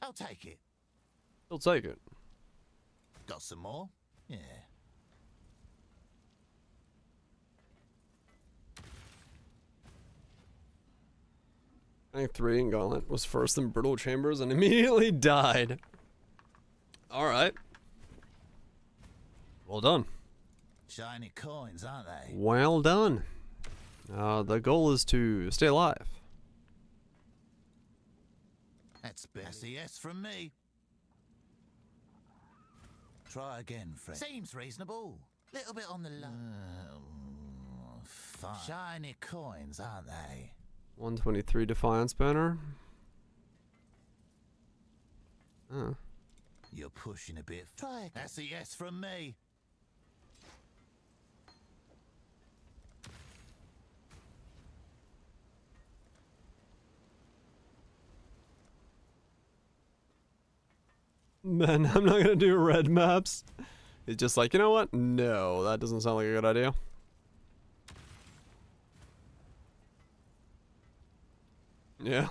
I'll take it. He'll take it. Got some more? Yeah. Rank 3 in Gauntlet was first in Brutal Chambers and immediately died. Alright. Well done. Shiny coins, aren't they? Well done. The goal is to stay alive. That's a yes from me. Try again, friend. Seems reasonable. Little bit on the low. Fine. Shiny coins, aren't they? 123 Defiance banner. Oh. You're pushing a bit. Try again. That's a yes from me. Man, I'm not gonna do red maps. It's just like, you know what? No, that doesn't sound like a good idea. Yeah.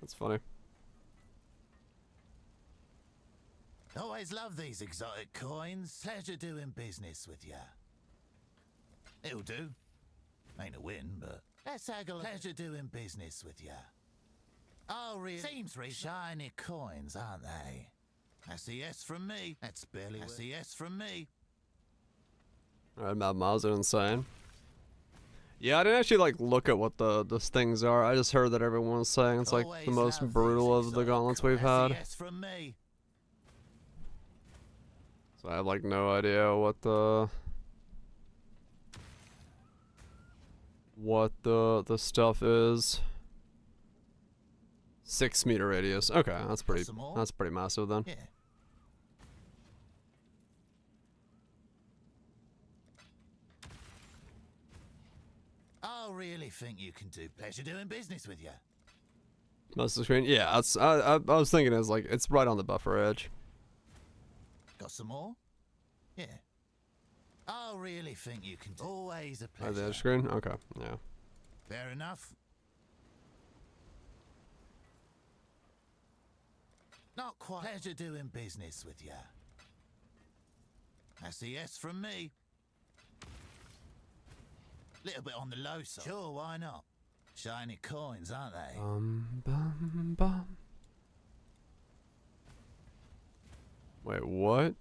That's funny. Always love these exotic coins. Pleasure doing business with ya. It'll do. Ain't a win, but let's haggle. Pleasure doing business with ya. Oh, really? Seems shiny coins, aren't they? That's a yes from me. That's barely. That's a yes from me. Red map miles are insane. Yeah, I didn't actually like look at what the things are. I just heard that everyone was saying it's like the most brutal of the gauntlets we've had. Yes from me. So I have like no idea what the stuff is. 6 meter radius. Okay, that's pretty massive then. Yeah. I really think you can do. Pleasure doing business with you. Most of the screen. Yeah, that's I was thinking it's like it's right on the buffer edge. Got some more? Yeah. I really think you can do. Always a pleasure. Right, the edge screen? Okay, yeah. Fair enough. Not quite. Pleasure doing business with you. That's a yes from me. Little bit on the low side. Sure, why not? Shiny coins, aren't they? Bum, bum. Wait, what?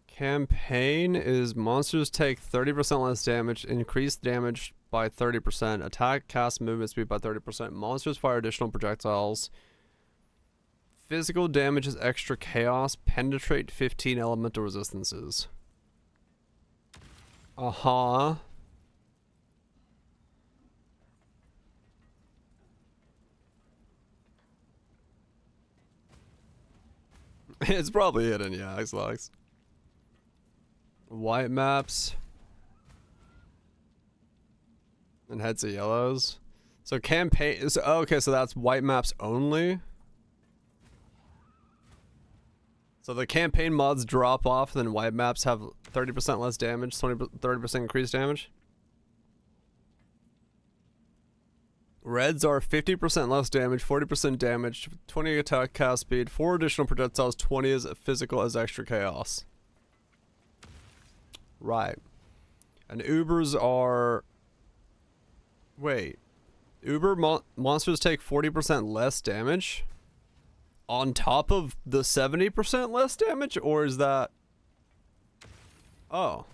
Campaign is monsters take 30% less damage, increased damage by 30%, attack, cast, movement speed by 30%, monsters fire additional projectiles, physical damage is extra chaos, penetrate 15 elemental resistances. Uh-huh. It's probably hidden, yeah, Xbox. White maps. And heads of yellows. So campaign is okay, so that's white maps only. So the campaign mods drop off, then white maps have 30% less damage, 30% increased damage. Reds are 50% less damage, 40% damage, 20 attack cast speed, 4 additional projectiles, 20 as physical as extra chaos. Right. And Ubers are... Wait. Monsters take 40% less damage? On top of the 70% less damage? Or is that... Oh.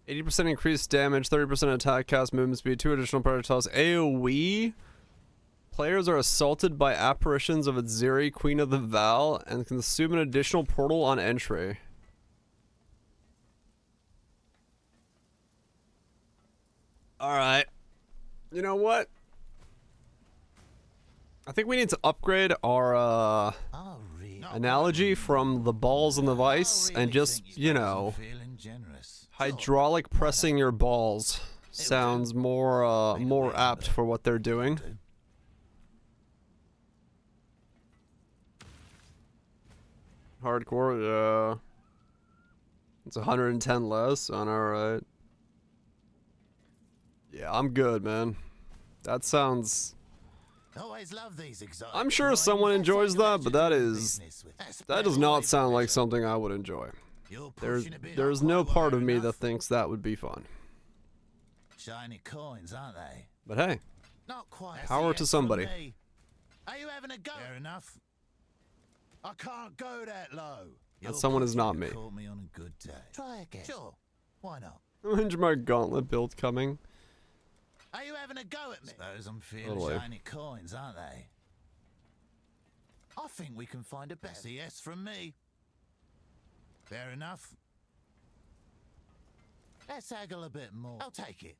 80% increased damage, 30% attack, cast, movement speed, 2 additional projectiles. AoE? Players are assaulted by apparitions of Aziri, Queen of the Val, and consume an additional portal on entry. Alright. You know what? I think we need to upgrade our, analogy from the balls and the vice, and just, you know... Hydraulic pressing your balls sounds more, more apt for what they're doing. Hardcore, yeah. It's 110 less on alright. Yeah, I'm good, man. That sounds... I'm sure someone enjoys that, but that does not sound like something I would enjoy. There's no part of me that thinks that would be fun. Shiny coins, aren't they? But hey, not quite. Power to somebody. Are you having a go? Fair enough. I can't go that low. That someone is not me. Caught me on a good day. Try again. Sure. Why not? Imagine my Gauntlet build coming. Are you having a go at me? Suppose I'm feeling shiny coins, aren't they? I think we can find a better yes from me. Fair enough. Let's haggle a bit more. I'll take it.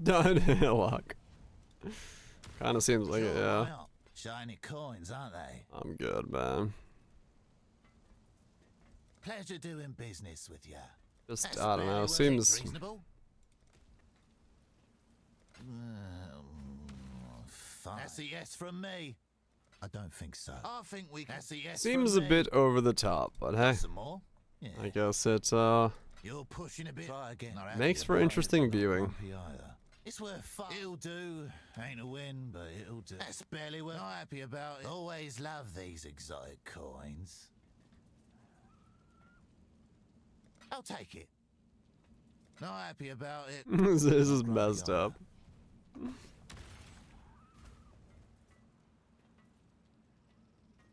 Done. Luck. Kind of seems like it, yeah. Shiny coins, aren't they? I'm good, man. Pleasure doing business with you. Just, I don't know, seems... reasonable. Fine. That's a yes from me. I don't think so. I think we can. That's a yes seems from a bit over the top, but hey. Some more? Yeah. I guess it, You're pushing a bit. Try again. makes for interesting viewing. It's worth fun. It'll do. Ain't a win, but it'll do. That's barely worth. Not happy about it. Always love these exotic coins. I'll take it. Not happy about it. This is messed up.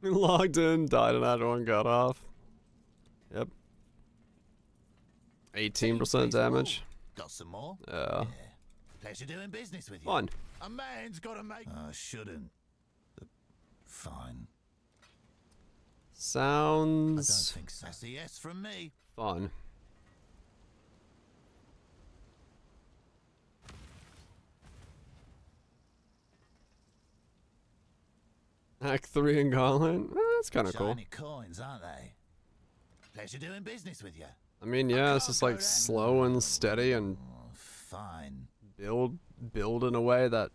Logged in, died, and everyone got off. Yep. 18% damage. Got some more? Yeah. Pleasure doing business with you. Fun. A man's gotta make. Shouldn't. Fine. Sounds. I don't think so. That's a yes from me. Fun. Act 3 in Gauntlet? That's kind of cool. Shiny coins, aren't they? Pleasure doing business with you. I mean, yeah, it's just like slow and steady and fine. Build in a way that.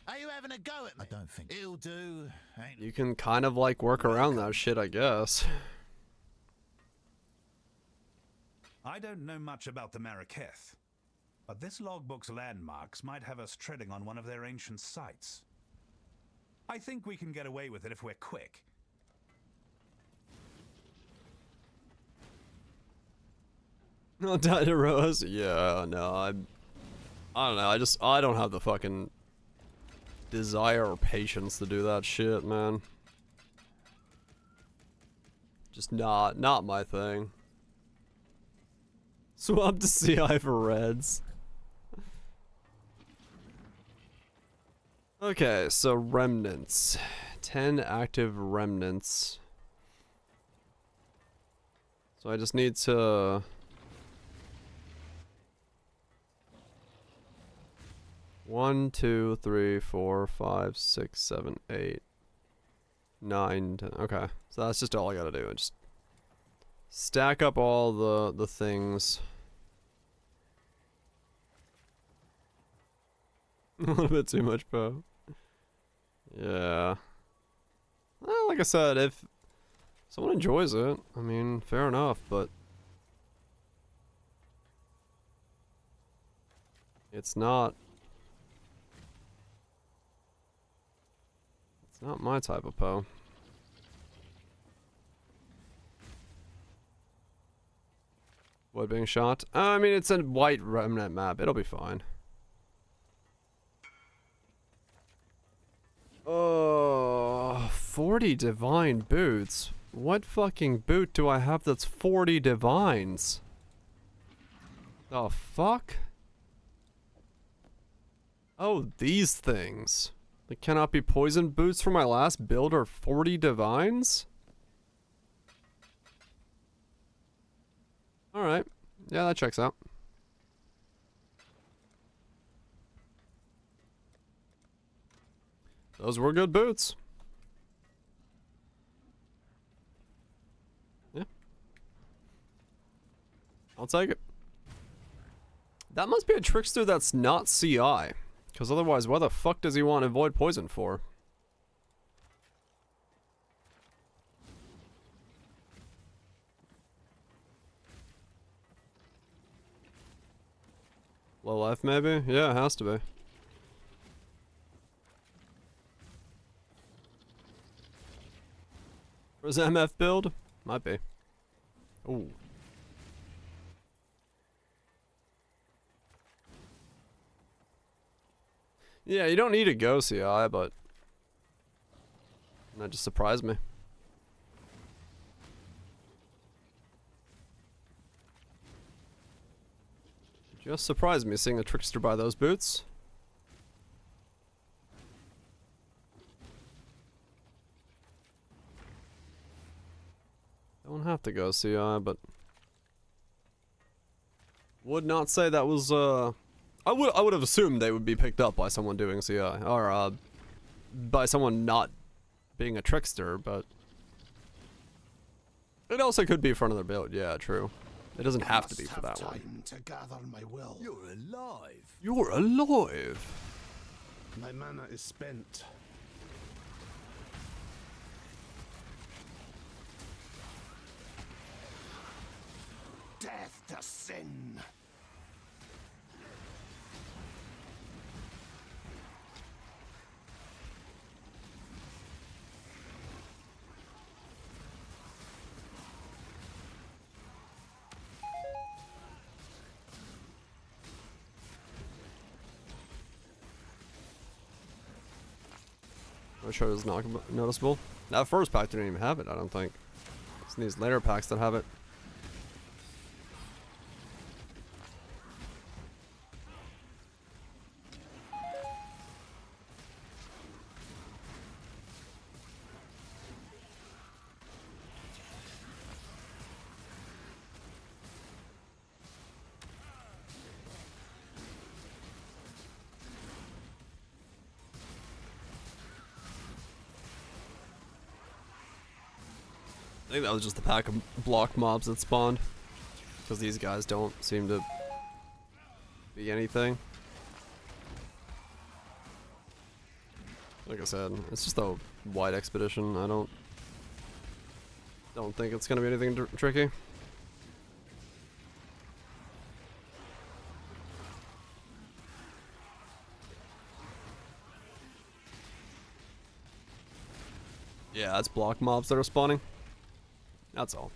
Are you having a go at me? I don't think it'll do. You can kind of like work around that shit, I guess. I don't know much about the Marraketh, but this logbook's landmarks might have us treading on one of their ancient sites. I think we can get away with it if we're quick. Died a rose? Yeah, no, I don't know, I don't have the fucking desire or patience to do that shit, man. Just not my thing. Swap to CI for reds. Okay, so remnants. 10 active remnants. So I just need to... One, two, three, 4, 5, 6, 7, 8, 9, 10. Okay, so that's just all I gotta do. Just stack up all the things. A little bit too much, bro. Yeah. Well, like I said, if someone enjoys it, I mean, fair enough, but it's not my type of Poe. What, being shot? I mean, it's a white remnant map. It'll be fine. Oh, 40 divine boots. What fucking boot do I have that's 40 divines? The fuck? Oh, these things. They cannot be poisoned boots for my last build are 40 divines? Alright. Yeah, that checks out. Those were good boots. Yeah. I'll take it. That must be a trickster that's not CI. Because otherwise, why the fuck does he want to avoid poison for? Low life, maybe? Yeah, it has to be. For his MF build? Might be. Ooh. Yeah, you don't need to go CI, but that just surprised me. Just surprised me seeing a trickster buy those boots. Don't have to go CI, but would not say that was I would have assumed they would be picked up by someone doing CI or by someone not being a trickster, but it also could be for another build. Yeah, true. It doesn't have to be for that one. To gather my will. You're alive. You're alive. My mana is spent. Death to sin. I'm sure it was not noticeable. That first pack didn't even have it, I don't think. It's in these later packs that have it. I think that was just a pack of block mobs that spawned. Because these guys don't seem to be anything. Like I said, it's just a wide expedition. I don't think it's gonna be anything tricky. Yeah, it's block mobs that are spawning. That's all.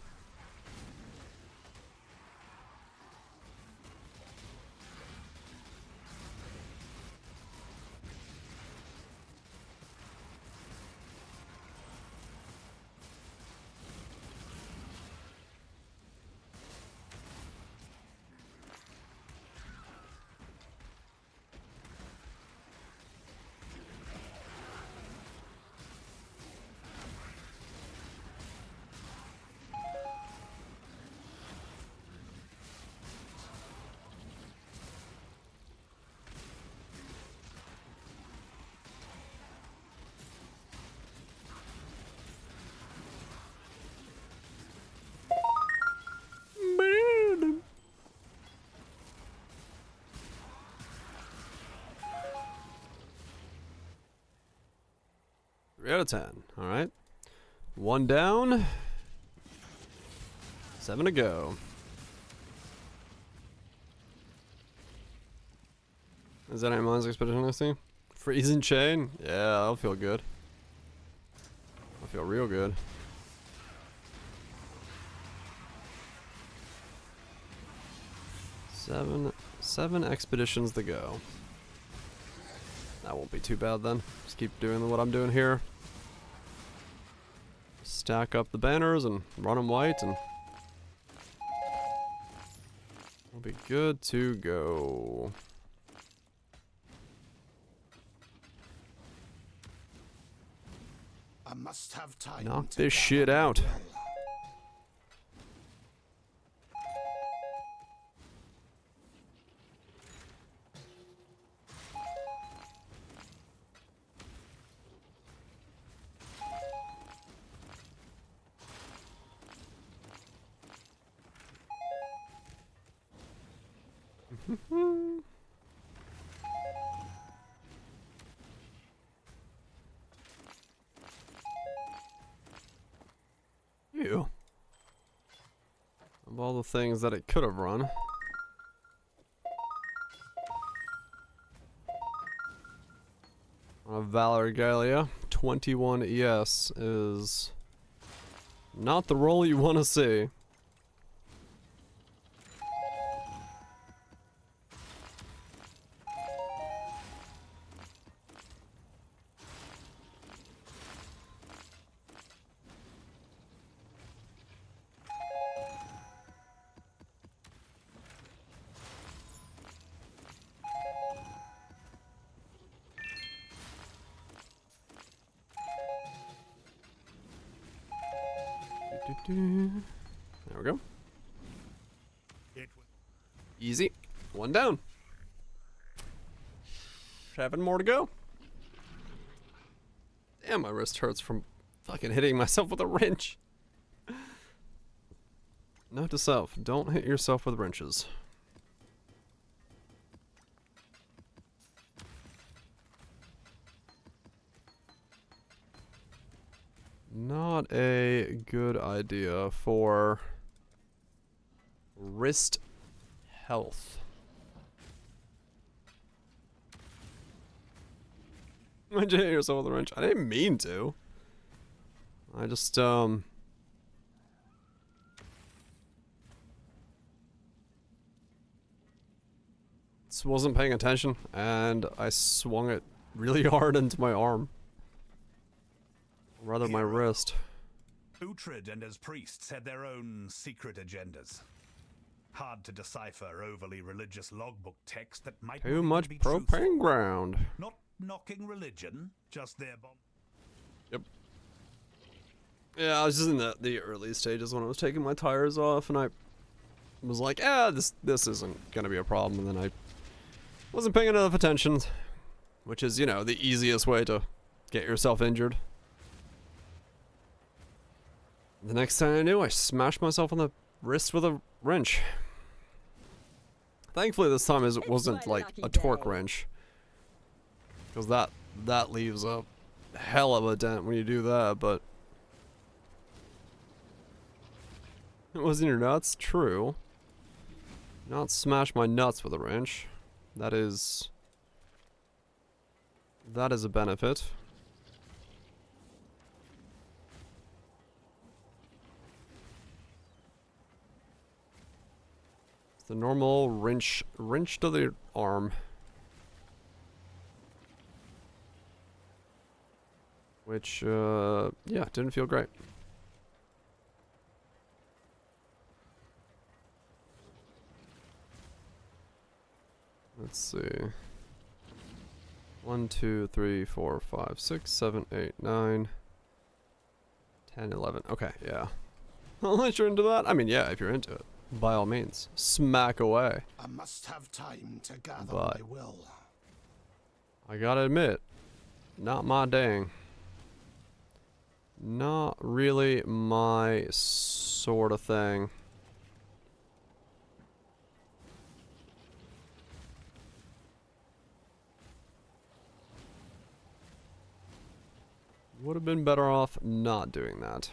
3 out of 10. Alright. 1 down. 7 to go. Is that any Mines Expedition I see? Freezing Chain? Yeah, that'll feel good. I'll feel real good. Seven expeditions to go. That won't be too bad then. Just keep doing what I'm doing here. Stack up the banners and run them white and we'll be good to go. I must have time. Knock this shit out. Ew. Of all the things that it could have run. On a Valor Gallia, 21 ES is not the roll you want to see. There we go. Easy. 1 down. 7 more to go. Damn, my wrist hurts from fucking hitting myself with a wrench. Note to self, don't hit yourself with wrenches. Not a good idea for wrist health. Why'd you hit yourself with a wrench? I didn't mean to. I just, wasn't paying attention, and I swung it really hard into my arm. Rather my wrist. Uhtred and his priests had their own secret agendas. Hard to decipher overly religious logbook text that might Too much propane ground. Not knocking religion, just their bomb. Yep. Yeah, I was just in the early stages when I was taking my tires off, and I was like, this isn't gonna be a problem, and then I wasn't paying enough attention, which is, you know, the easiest way to get yourself injured. The next thing I knew, I smashed myself on the wrist with a wrench. Thankfully, this time it wasn't like a torque wrench, because that leaves a hell of a dent when you do that. But it was in your nuts, true. Not smash my nuts with a wrench. That is a benefit. The normal wrench to the arm, which yeah, didn't feel great. Let's see. 1, 2, 3, 4, 5, 6, 7, 8, 9, 10, 11. Okay, yeah. Unless you're into that, I mean, yeah, if you're into it. By all means, smack away. I must have time to gather But my will. I gotta admit, not my dang. Not really my sort of thing. Would have been better off not doing that.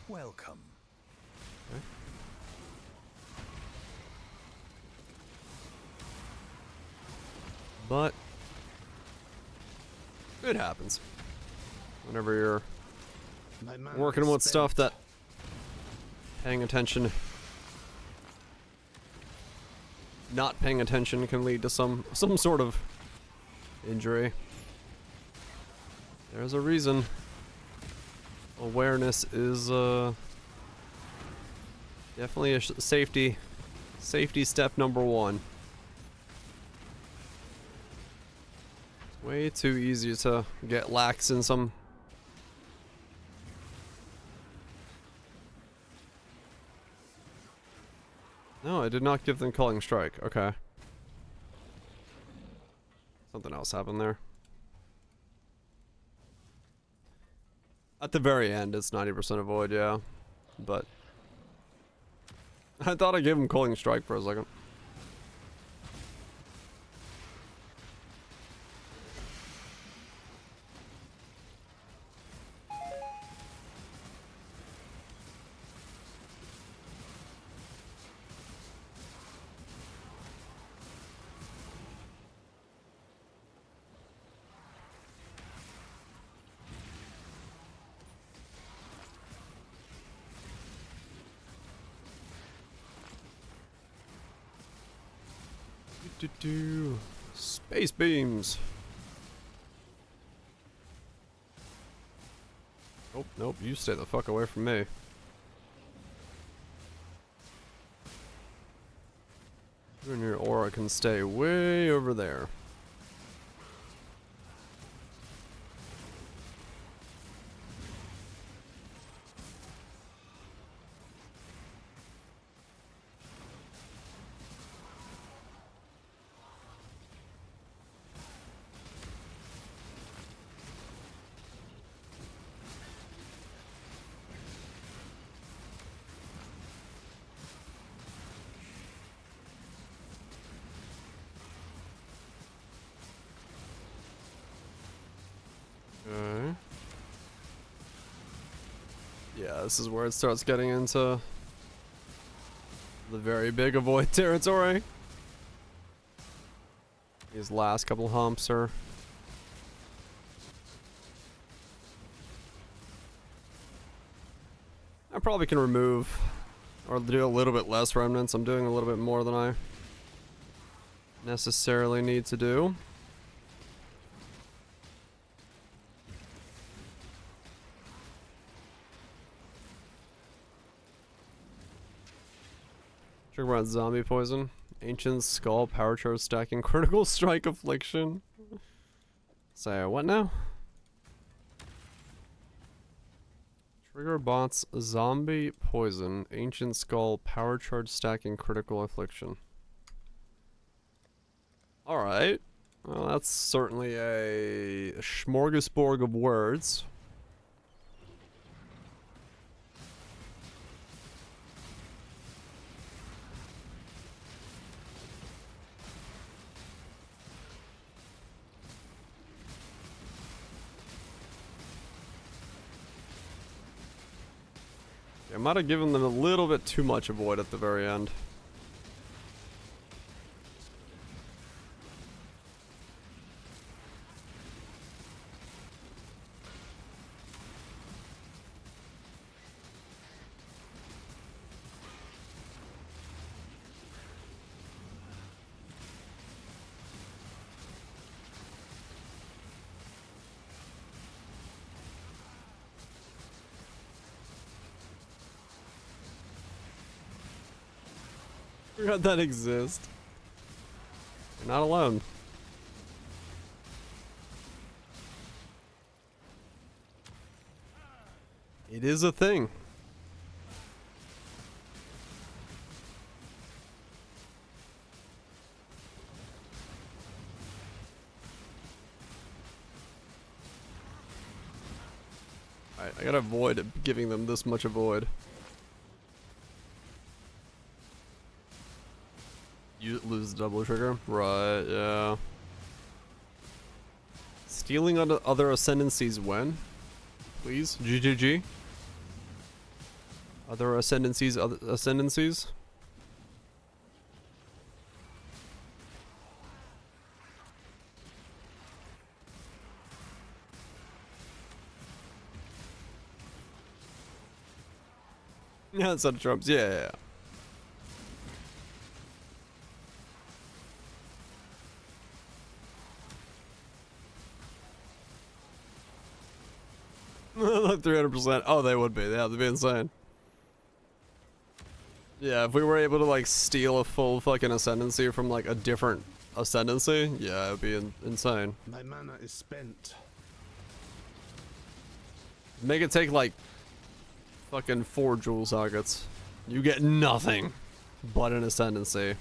Welcome. Okay. But it happens whenever you're working with stuff that paying attention, not paying attention can lead to some sort of injury. There's a reason. Awareness is definitely a safety step number one. Way too easy to get lax in some. No, I did not give them Culling Strike. Okay. Something else happened there. At the very end, it's 90% avoid, yeah. But I thought I gave him Culling Strike for a second. Space beams. Oh, nope, you stay the fuck away from me. You and your aura can stay way over there. Okay. Yeah, this is where it starts getting into the very big avoid territory. These last couple humps are I probably can remove or do a little bit less remnants. I'm doing a little bit more than I necessarily need to do. Talk about zombie poison. Ancient skull, power charge stacking, critical strike affliction. Say what now? Trigger bots, zombie poison, ancient skull, power charge stacking, critical affliction. Alright. Well, that's certainly a smorgasbord of words. I might have given them a little bit too much avoid at the very end. Forgot that exists. You're not alone. It is a thing. Alright, I gotta avoid giving them this much avoid. You lose the double trigger? Right, yeah. Stealing other ascendancies when? Please? GGG? Other ascendancies, ascendancies? Yeah, instead of trumps. Yeah, yeah, yeah. Like 300%. Oh, they would be. Yeah, they'd be insane. Yeah, if we were able to like steal a full fucking ascendancy from like a different ascendancy, yeah, it'd be insane. My mana is spent. Make it take like fucking 4 jewel sockets. You get nothing but an ascendancy.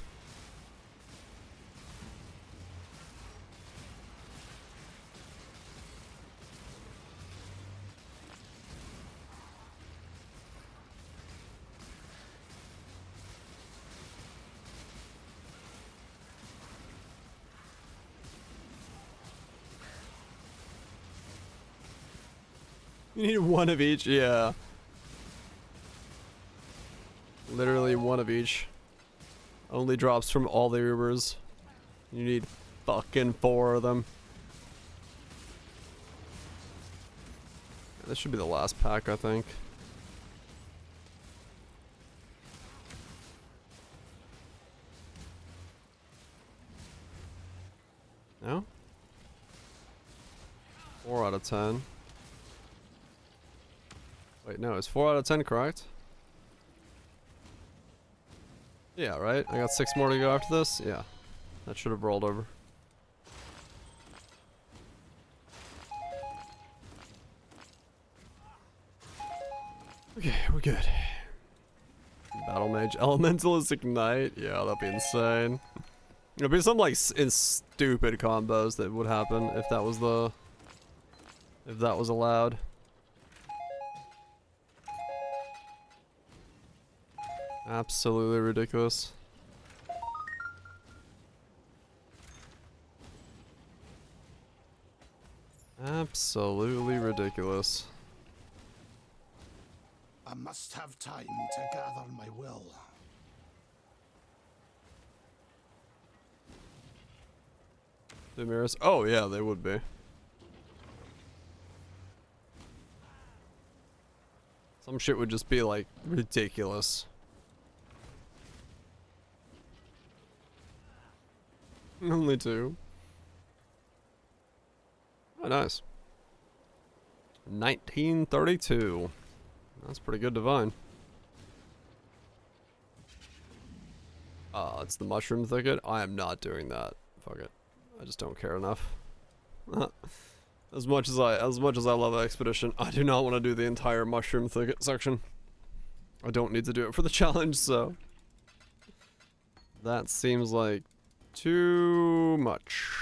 You need one of each, yeah. Literally one of each. Only drops from all the Ubers. You need fucking 4 of them. This should be the last pack, I think. No? 4 out of 10. Wait, no, it's 4 out of 10 correct? Yeah, right? I got 6 more to go after this? Yeah. That should have rolled over. Okay, we're good. Battle Mage. Elementalist Ignite? Yeah, that'd be insane. It'd be some like stupid combos that would happen if that was the... if that was allowed. Absolutely ridiculous. Absolutely ridiculous. I must have time to gather my will. The mirrors? Oh yeah, they would be. Some shit would just be like ridiculous. Only 2. Oh, nice. 1932. That's pretty good divine. It's the mushroom thicket. I am not doing that. Fuck it. I just don't care enough. As much as I love Expedition, I do not want to do the entire mushroom thicket section. I don't need to do it for the challenge, so that seems like too much.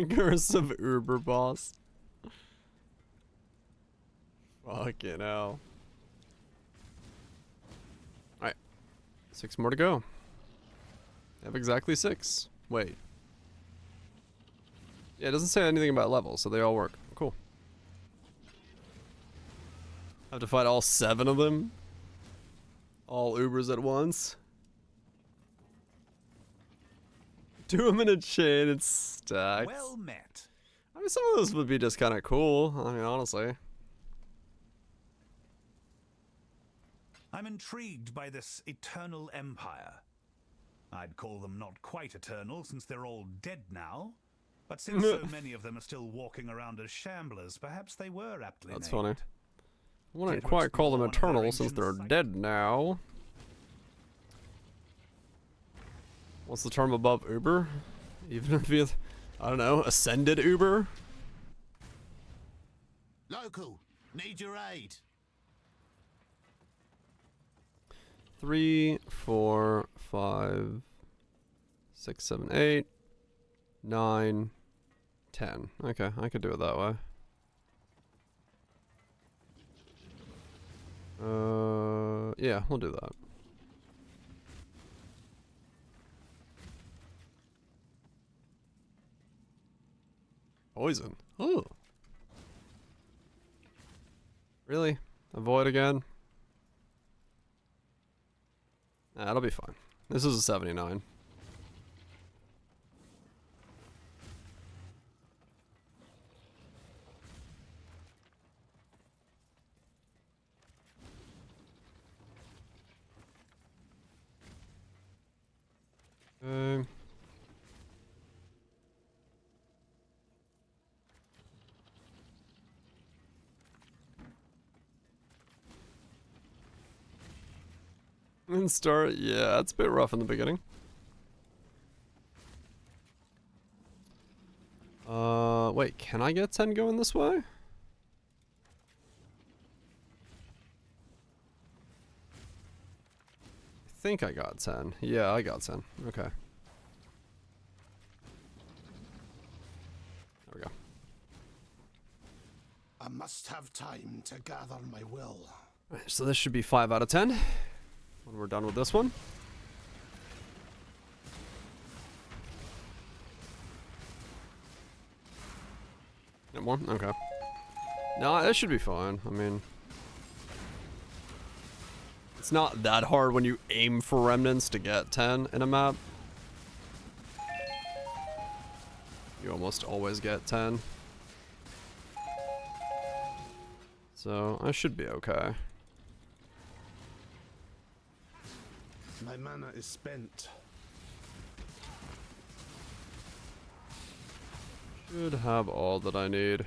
Curse of Uber Boss. Fucking hell. Alright. 6 more to go. I have exactly 6. Wait. Yeah, it doesn't say anything about levels, so they all work. Cool. I have to fight all 7 of them? All Ubers at once? Do them in a chain and stacks. Well met. I mean, some of those would be just kind of cool. I mean, honestly. I'm intrigued by this eternal empire. I'd call them not quite eternal since they're all dead now. But since so many of them are still walking around as shamblers, perhaps they were aptly named. That's funny. I wouldn't quite call them eternal since they're dead now. What's the term above Uber? Even if you, I don't know, ascended Uber? Local, need your aid. 3, 4, 5, 6, 7, 8, 9, 10. Okay, I could do it that way. Yeah, we'll do that. Poison. Ooh. Really? Avoid again? Nah, it'll be fine. This is a 79. And start, yeah, it's a bit rough in the beginning. Wait, can I get 10 going this way? I think I got 10. Yeah, I got 10. Okay. There we go. I must have time to gather my will. Alright, so this should be 5 out of 10 when we're done with this one. No more? Okay. No, that should be fine. I mean, it's not that hard when you aim for remnants to get 10 in a map. You almost always get 10. So, I should be okay. My mana is spent. Should have all that I need.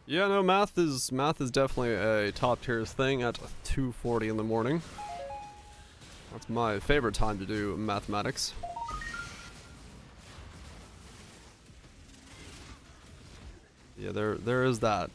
Yeah, no, math is definitely a top tier thing at 2:40 in the morning. That's my favorite time to do mathematics. Yeah, there is that.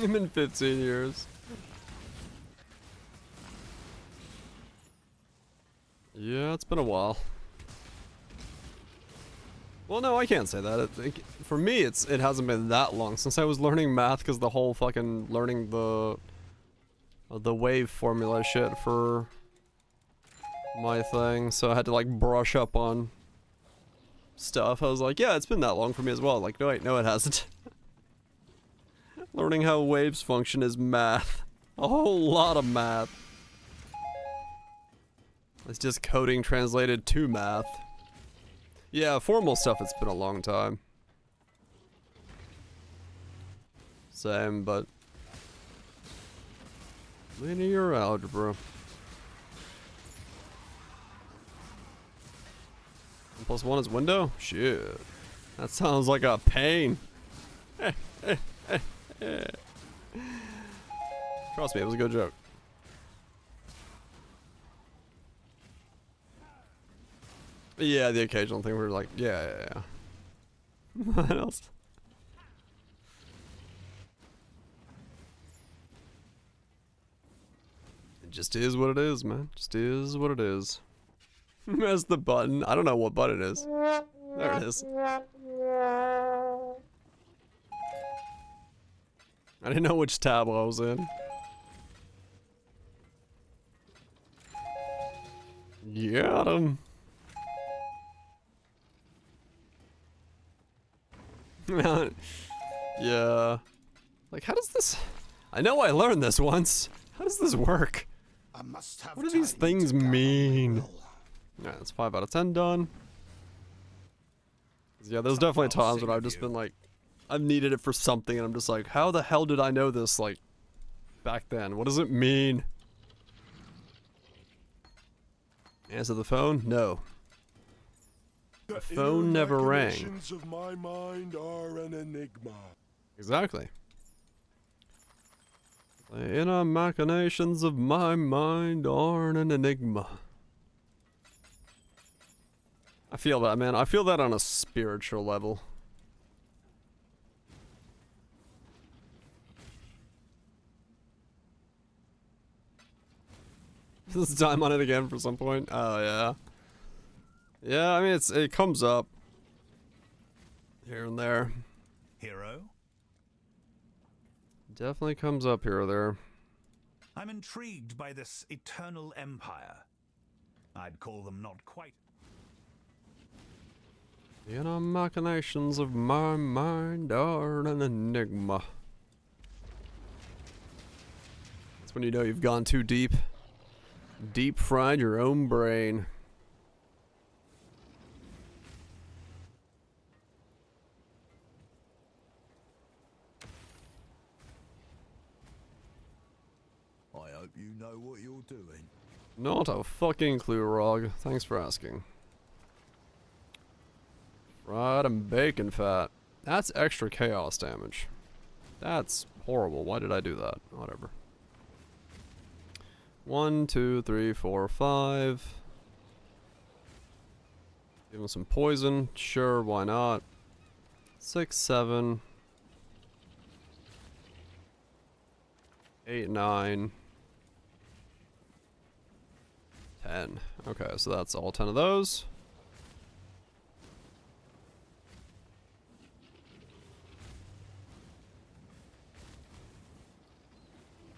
I'm in 15 years. Yeah, it's been a while. Well, no, I can't say that. For me, it hasn't been that long since I was learning math, because the whole fucking learning the wave formula shit for my thing, so I had to like brush up on stuff. I was like, yeah, it's been that long for me as well. Like, no, wait, no, it hasn't. Learning how waves function is math. A whole lot of math. It's just coding translated to math. Yeah, formal stuff, it's been a long time. Same, but linear algebra. 1+1 is window? Shit. That sounds like a pain. Trust me, it was a good joke. Yeah, the occasional thing where we're like, yeah. What else? It just is what it is, man. Just is what it is. That's the button. I don't know what button it is. There it is. I didn't know which tab I was in. Got him. Yeah. Like, how does this... I know I learned this once. How does this work? What do these things mean? Yeah, that's 5 out of 10 done. Yeah, there's definitely times when I've just been like, I've needed it for something, and I'm just like, how the hell did I know this, like, back then? What does it mean? Answer the phone? No. The phone never rang. machinations of my mind are an enigma. Exactly. The inner machinations of my mind are an enigma. I feel that, man. I feel that on a spiritual level. This time on it again for some point. Oh yeah. Yeah, I mean it comes up here and there. Hero? Definitely comes up here or there. I'm intrigued by this eternal empire. I'd call them not quite. The inner machinations of my mind are an enigma. That's when you know you've gone too deep. Deep fried your own brain. I hope you know what you're doing. Not a fucking clue, Rog. Thanks for asking. Fried and bacon fat. That's extra chaos damage. That's horrible. Why did I do that? Whatever. 1, 2, 3, 4, 5. Give him some poison. Sure, why not? 6, 7. 8, 9. 10. Okay, so that's all 10 of those.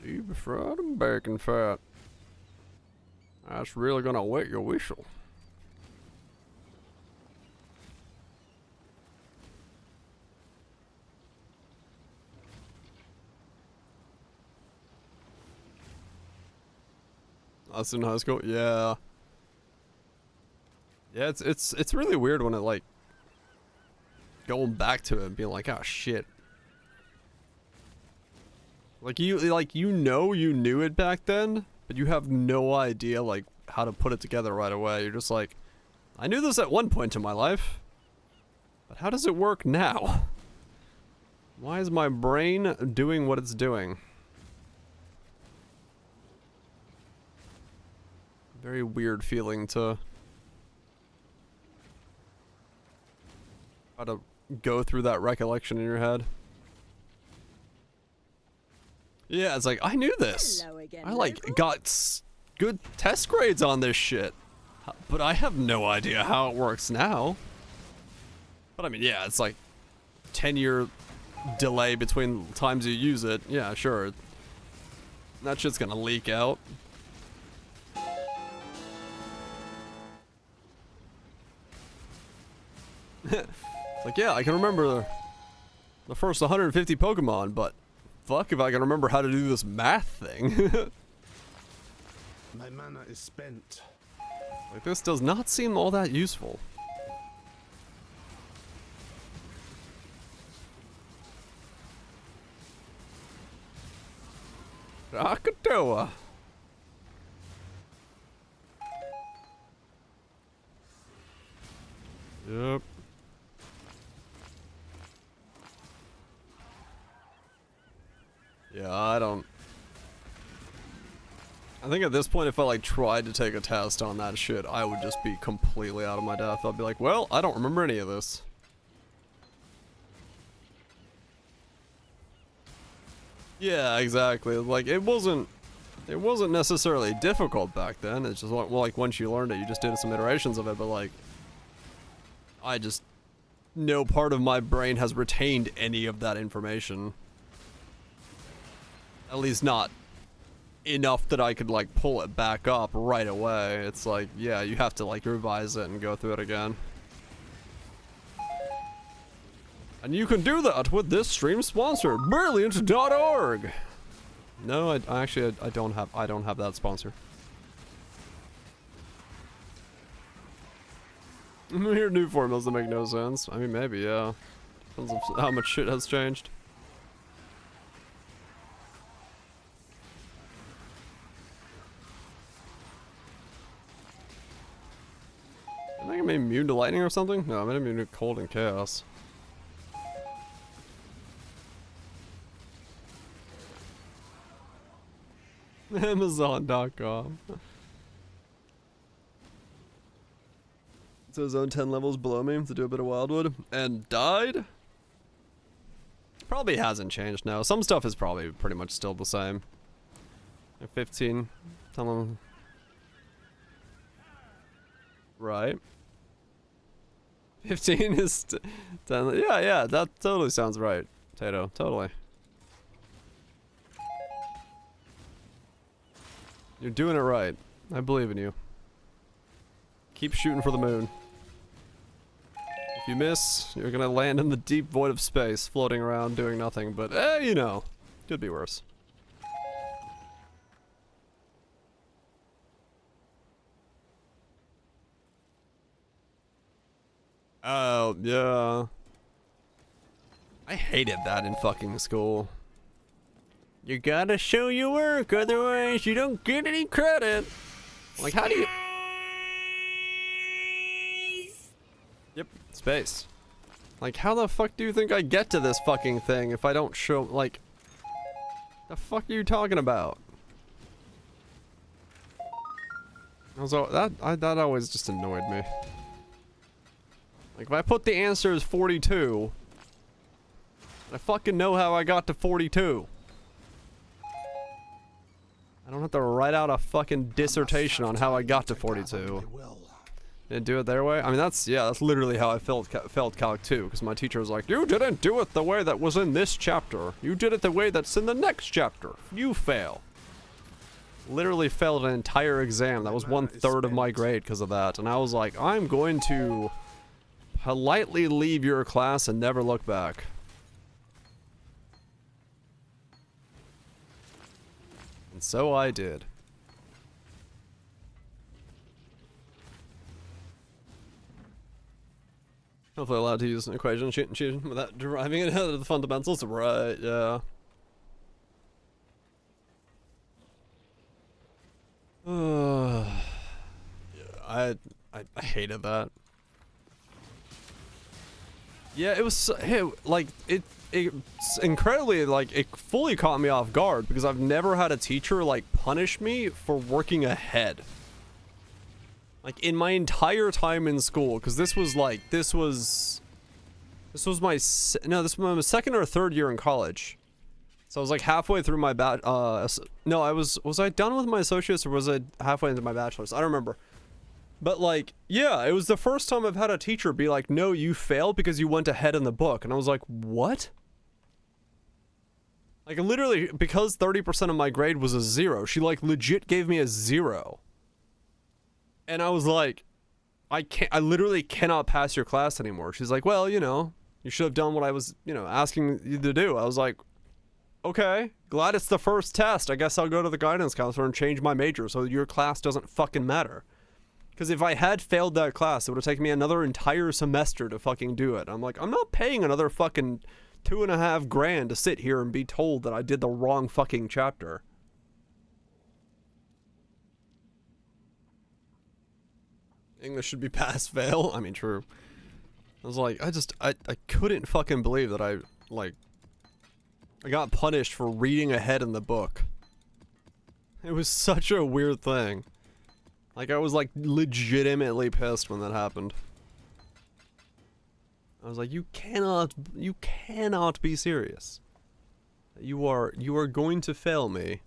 Deep fried and bacon fat. That's really gonna wet your whistle. Us in high school, yeah. Yeah, it's really weird when it like going back to it and being like, oh shit. Like you know you knew it back then, but you have no idea like how to put it together right away. You're just like, I knew this at one point in my life, but how does it work now? Why is my brain doing what it's doing? Very weird feeling to try to go through that recollection in your head. Yeah, it's like, I knew this. I like got good test grades on this shit. But I have no idea how it works now. But I mean, yeah, it's like 10-year delay between times you use it. Yeah, sure. That shit's gonna leak out. It's like, yeah, I can remember the first 150 Pokemon, but fuck if I can remember how to do this math thing. My mana is spent. Like, this does not seem all that useful. Krakatoa. Yep. Yeah, I think at this point, if I like tried to take a test on that shit, I would just be completely out of my depth. I'd be like, well, I don't remember any of this. Yeah, exactly. Like, it wasn't necessarily difficult back then. It's just like once you learned it, you just did some iterations of it, but like, I just, no part of my brain has retained any of that information. At least not enough that I could like pull it back up right away. It's like, yeah, you have to like revise it and go through it again. And you can do that with this stream sponsor, Brilliant.org. No, I actually don't have that sponsor. Here, new formulas that make no sense. I mean, maybe, yeah. Depends on how much shit has changed. I think me immune to lightning or something? No, I'm immune to cold and chaos. Amazon.com. So zone 10 levels below me to do a bit of wildwood. And died? Probably hasn't changed now. Some stuff is probably pretty much still the same. 15. Tell them. Right. 15 is 10. Yeah, that totally sounds right. Tato, totally. You're doing it right. I believe in you. Keep shooting for the moon. If you miss, you're gonna land in the deep void of space, floating around doing nothing, but you know, could be worse. Oh, yeah. I hated that in fucking school. You gotta show your work, otherwise you don't get any credit. Like, how do you... Yep, space. Like, how the fuck do you think I get to this fucking thing if I don't show, like... The fuck are you talking about? Also, that always just annoyed me. Like, if I put the answer as 42... I fucking know how I got to 42. I don't have to write out a fucking dissertation on how I got to 42. Didn't do it their way? I mean, that's literally how I felt Calc 2, because my teacher was like, you didn't do it the way that was in this chapter. You did it the way that's in the next chapter. You fail. Literally failed an entire exam. That was 1/3 of my grade because of that. And I was like, I'm going to politely leave your class and never look back. And so I did. Hopefully allowed to use an equation cheat without deriving it out of the fundamentals. Right, yeah. I hated that. Yeah, it was like it's incredibly, like, it fully caught me off guard because I've never had a teacher like punish me for working ahead. Like, in my entire time in school, because this was my second or third year in college. So I was like halfway through my no, was I done with my associates or was I halfway into my bachelor's? I don't remember. But like, yeah, it was the first time I've had a teacher be like, no, you failed because you went ahead in the book. And I was like, what? Like, literally, because 30% of my grade was a 0, she like legit gave me a 0. And I was like, I literally cannot pass your class anymore. She's like, well, you know, you should have done what I was, you know, asking you to do. I was like, okay, glad it's the first test. I guess I'll go to the guidance counselor and change my major so your class doesn't fucking matter. Because if I had failed that class, it would have taken me another entire semester to fucking do it. I'm like, I'm not paying another fucking $2.5 grand to sit here and be told that I did the wrong fucking chapter. English should be pass fail. I mean, true. I was like, I couldn't fucking believe that I got punished for reading ahead in the book. It was such a weird thing. Like, I was like legitimately pissed when that happened. I was like, you cannot be serious. You are going to fail me.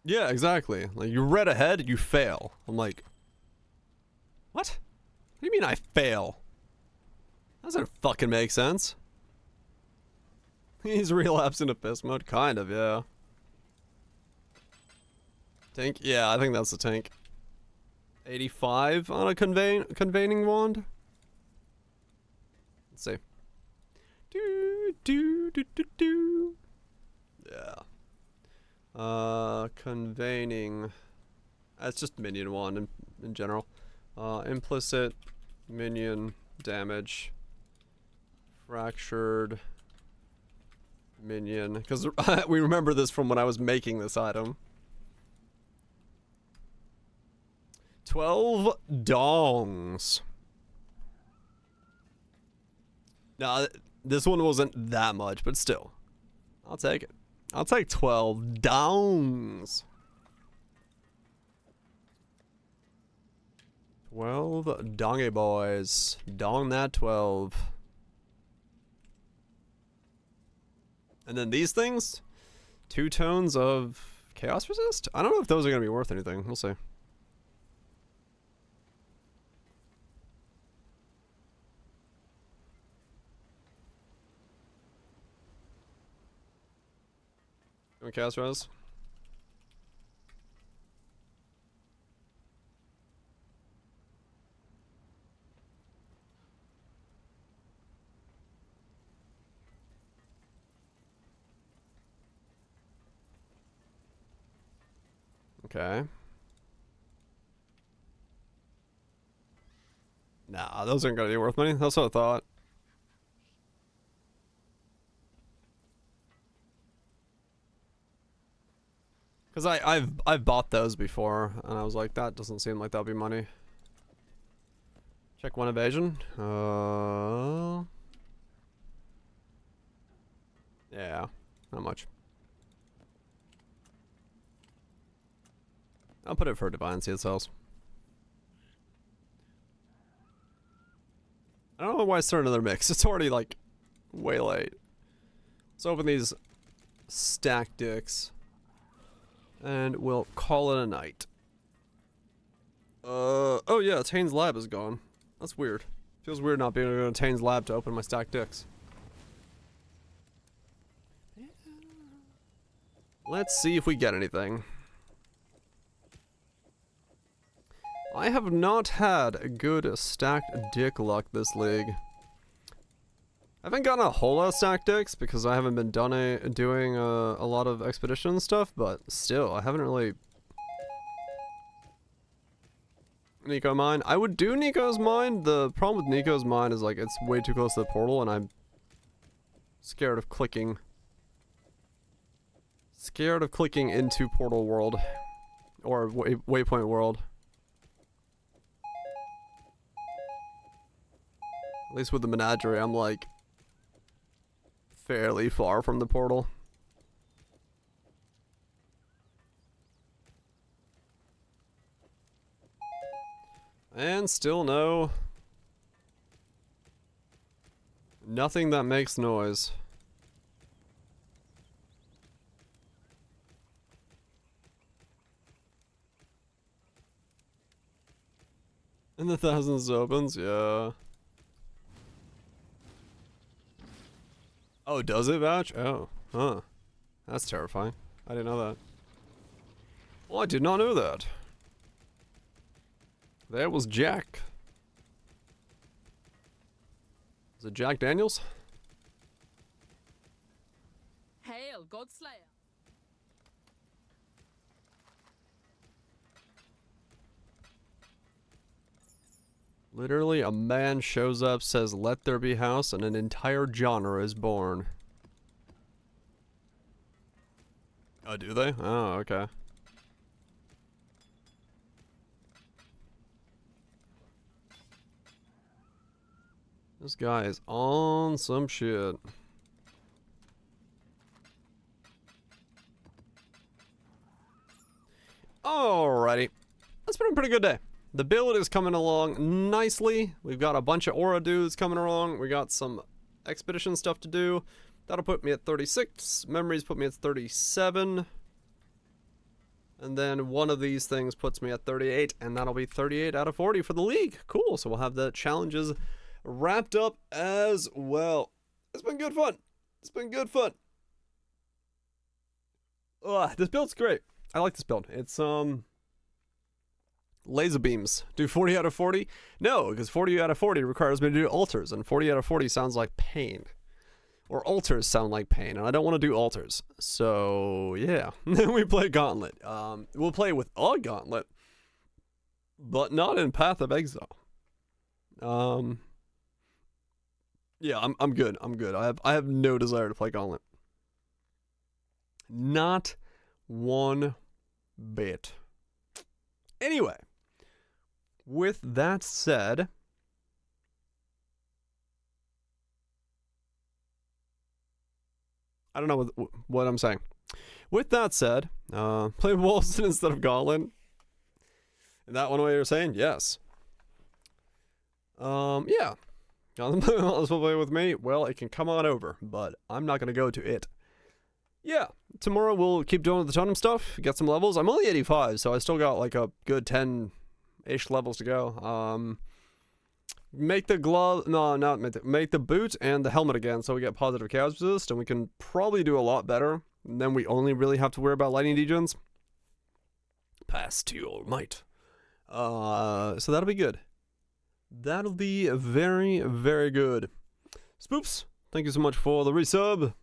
Yeah, exactly. Like, you read ahead, you fail. I'm like, what? What do you mean I fail? That doesn't fucking make sense. He's relapsed into piss mode, kind of, yeah. Tank? Yeah, I think that's the tank. 85 on a conveying wand? Let's see. Yeah. Conveying. That's just minion wand in general. Implicit minion damage. Fractured minion. Because we remember this from when I was making this item. 12 dongs. Now, this one wasn't that much, but still. I'll take it. I'll take 12 dongs. 12 dongy boys. Dong that 12. And then these things, 2 tones of chaos resist? I don't know if those are going to be worth anything. We'll see. Chaos res. Okay. Nah, those aren't gonna be worth money. That's what I thought. Cause I've bought those before, and I was like, that doesn't seem like that'll be money. Check 1 evasion. Yeah, not much. I'll put it for divine, see it sells. I don't know why I started another mix. It's already like way late. Let's open these stack dicks. And we'll call it a night. Oh yeah, Tane's lab is gone. That's weird. Feels weird not being able to go to Tane's lab to open my stack dicks. Let's see if we get anything. I have not had good stacked dick luck this league. I haven't gotten a whole lot of stacked dicks because I haven't been doing a lot of expedition stuff, but still, I haven't really... Nico mine. I would do Nico's mine. The problem with Nico's mine is like it's way too close to the portal and I'm scared of clicking. Scared of clicking into portal world. Or waypoint world. At least with the menagerie, I'm like fairly far from the portal. And still no. Nothing that makes noise. And the thousands opens, yeah. Oh, does it vouch? Oh, huh. That's terrifying. I didn't know that. Well, I did not know that. That was Jack. Is it Jack Daniels? Hail, Godslayer. Literally, a man shows up, says, "Let there be house," and an entire genre is born. Oh, do they? Oh, okay. This guy is on some shit. Alrighty. That's been a pretty good day. The build is coming along nicely. We've got a bunch of aura dudes coming along. We got some expedition stuff to do. That'll put me at 36. Memories put me at 37. And then one of these things puts me at 38. And that'll be 38 out of 40 for the league. Cool. So we'll have the challenges wrapped up as well. It's been good fun. It's been good fun. This build's great. I like this build. It's, laser beams. Do 40 out of 40? No, because 40 out of 40 requires me to do altars, and 40 out of 40 sounds like pain. Or altars sound like pain, and I don't want to do altars. So, yeah. Then we play Gauntlet. We'll play with a Gauntlet, but not in Path of Exile. Yeah, I'm good. I'm good. I have no desire to play Gauntlet. Not one bit. Anyway, with that said, I don't know what I'm saying. With that said, play Wolves instead of Gauntlet. In that one way you're saying? Yes. Yeah. Gauntlet will play with me. Well, it can come on over, but I'm not going to go to it. Yeah. Tomorrow we'll keep doing the totem stuff, get some levels. I'm only 85, so I still got like a good 10-ish levels to go. Make the glove, no, not make the boot and the helmet again, so we get positive chaos resist, and we can probably do a lot better. And then we only really have to worry about lightning degens. Pass to your might. So that'll be good. That'll be very, very good. Spoops, thank you so much for the resub.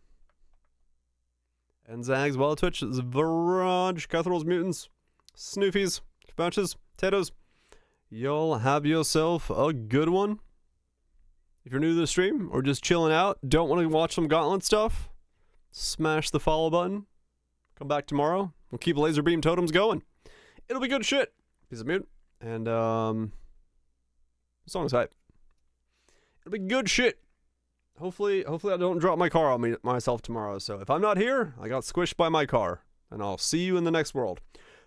And Zags, Wild Twitch, Zvaraj, Cuthrol's Mutants, Snoofies, Bunches, Potatoes. Y'all have yourself a good one. If you're new to the stream or just chilling out, don't want to watch some Gauntlet stuff, smash the follow button. Come back tomorrow. We'll keep laser beam totems going. It'll be good shit. Piece of mute. And song's hype. It'll be good shit. Hopefully I don't drop my car on myself tomorrow. So if I'm not here, I got squished by my car. And I'll see you in the next world.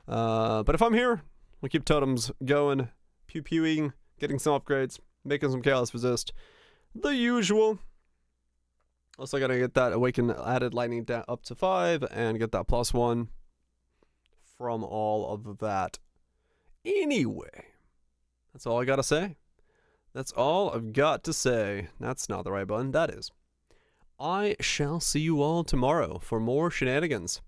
But if I'm here, we'll keep totems going. Pew-pewing, getting some upgrades, making some chaos resist. The usual. Also gotta get that awaken added lightning up to 5 and get that +1 from all of that. Anyway, that's all I gotta say. That's all I've got to say. That's not the right button, that is. I shall see you all tomorrow for more shenanigans.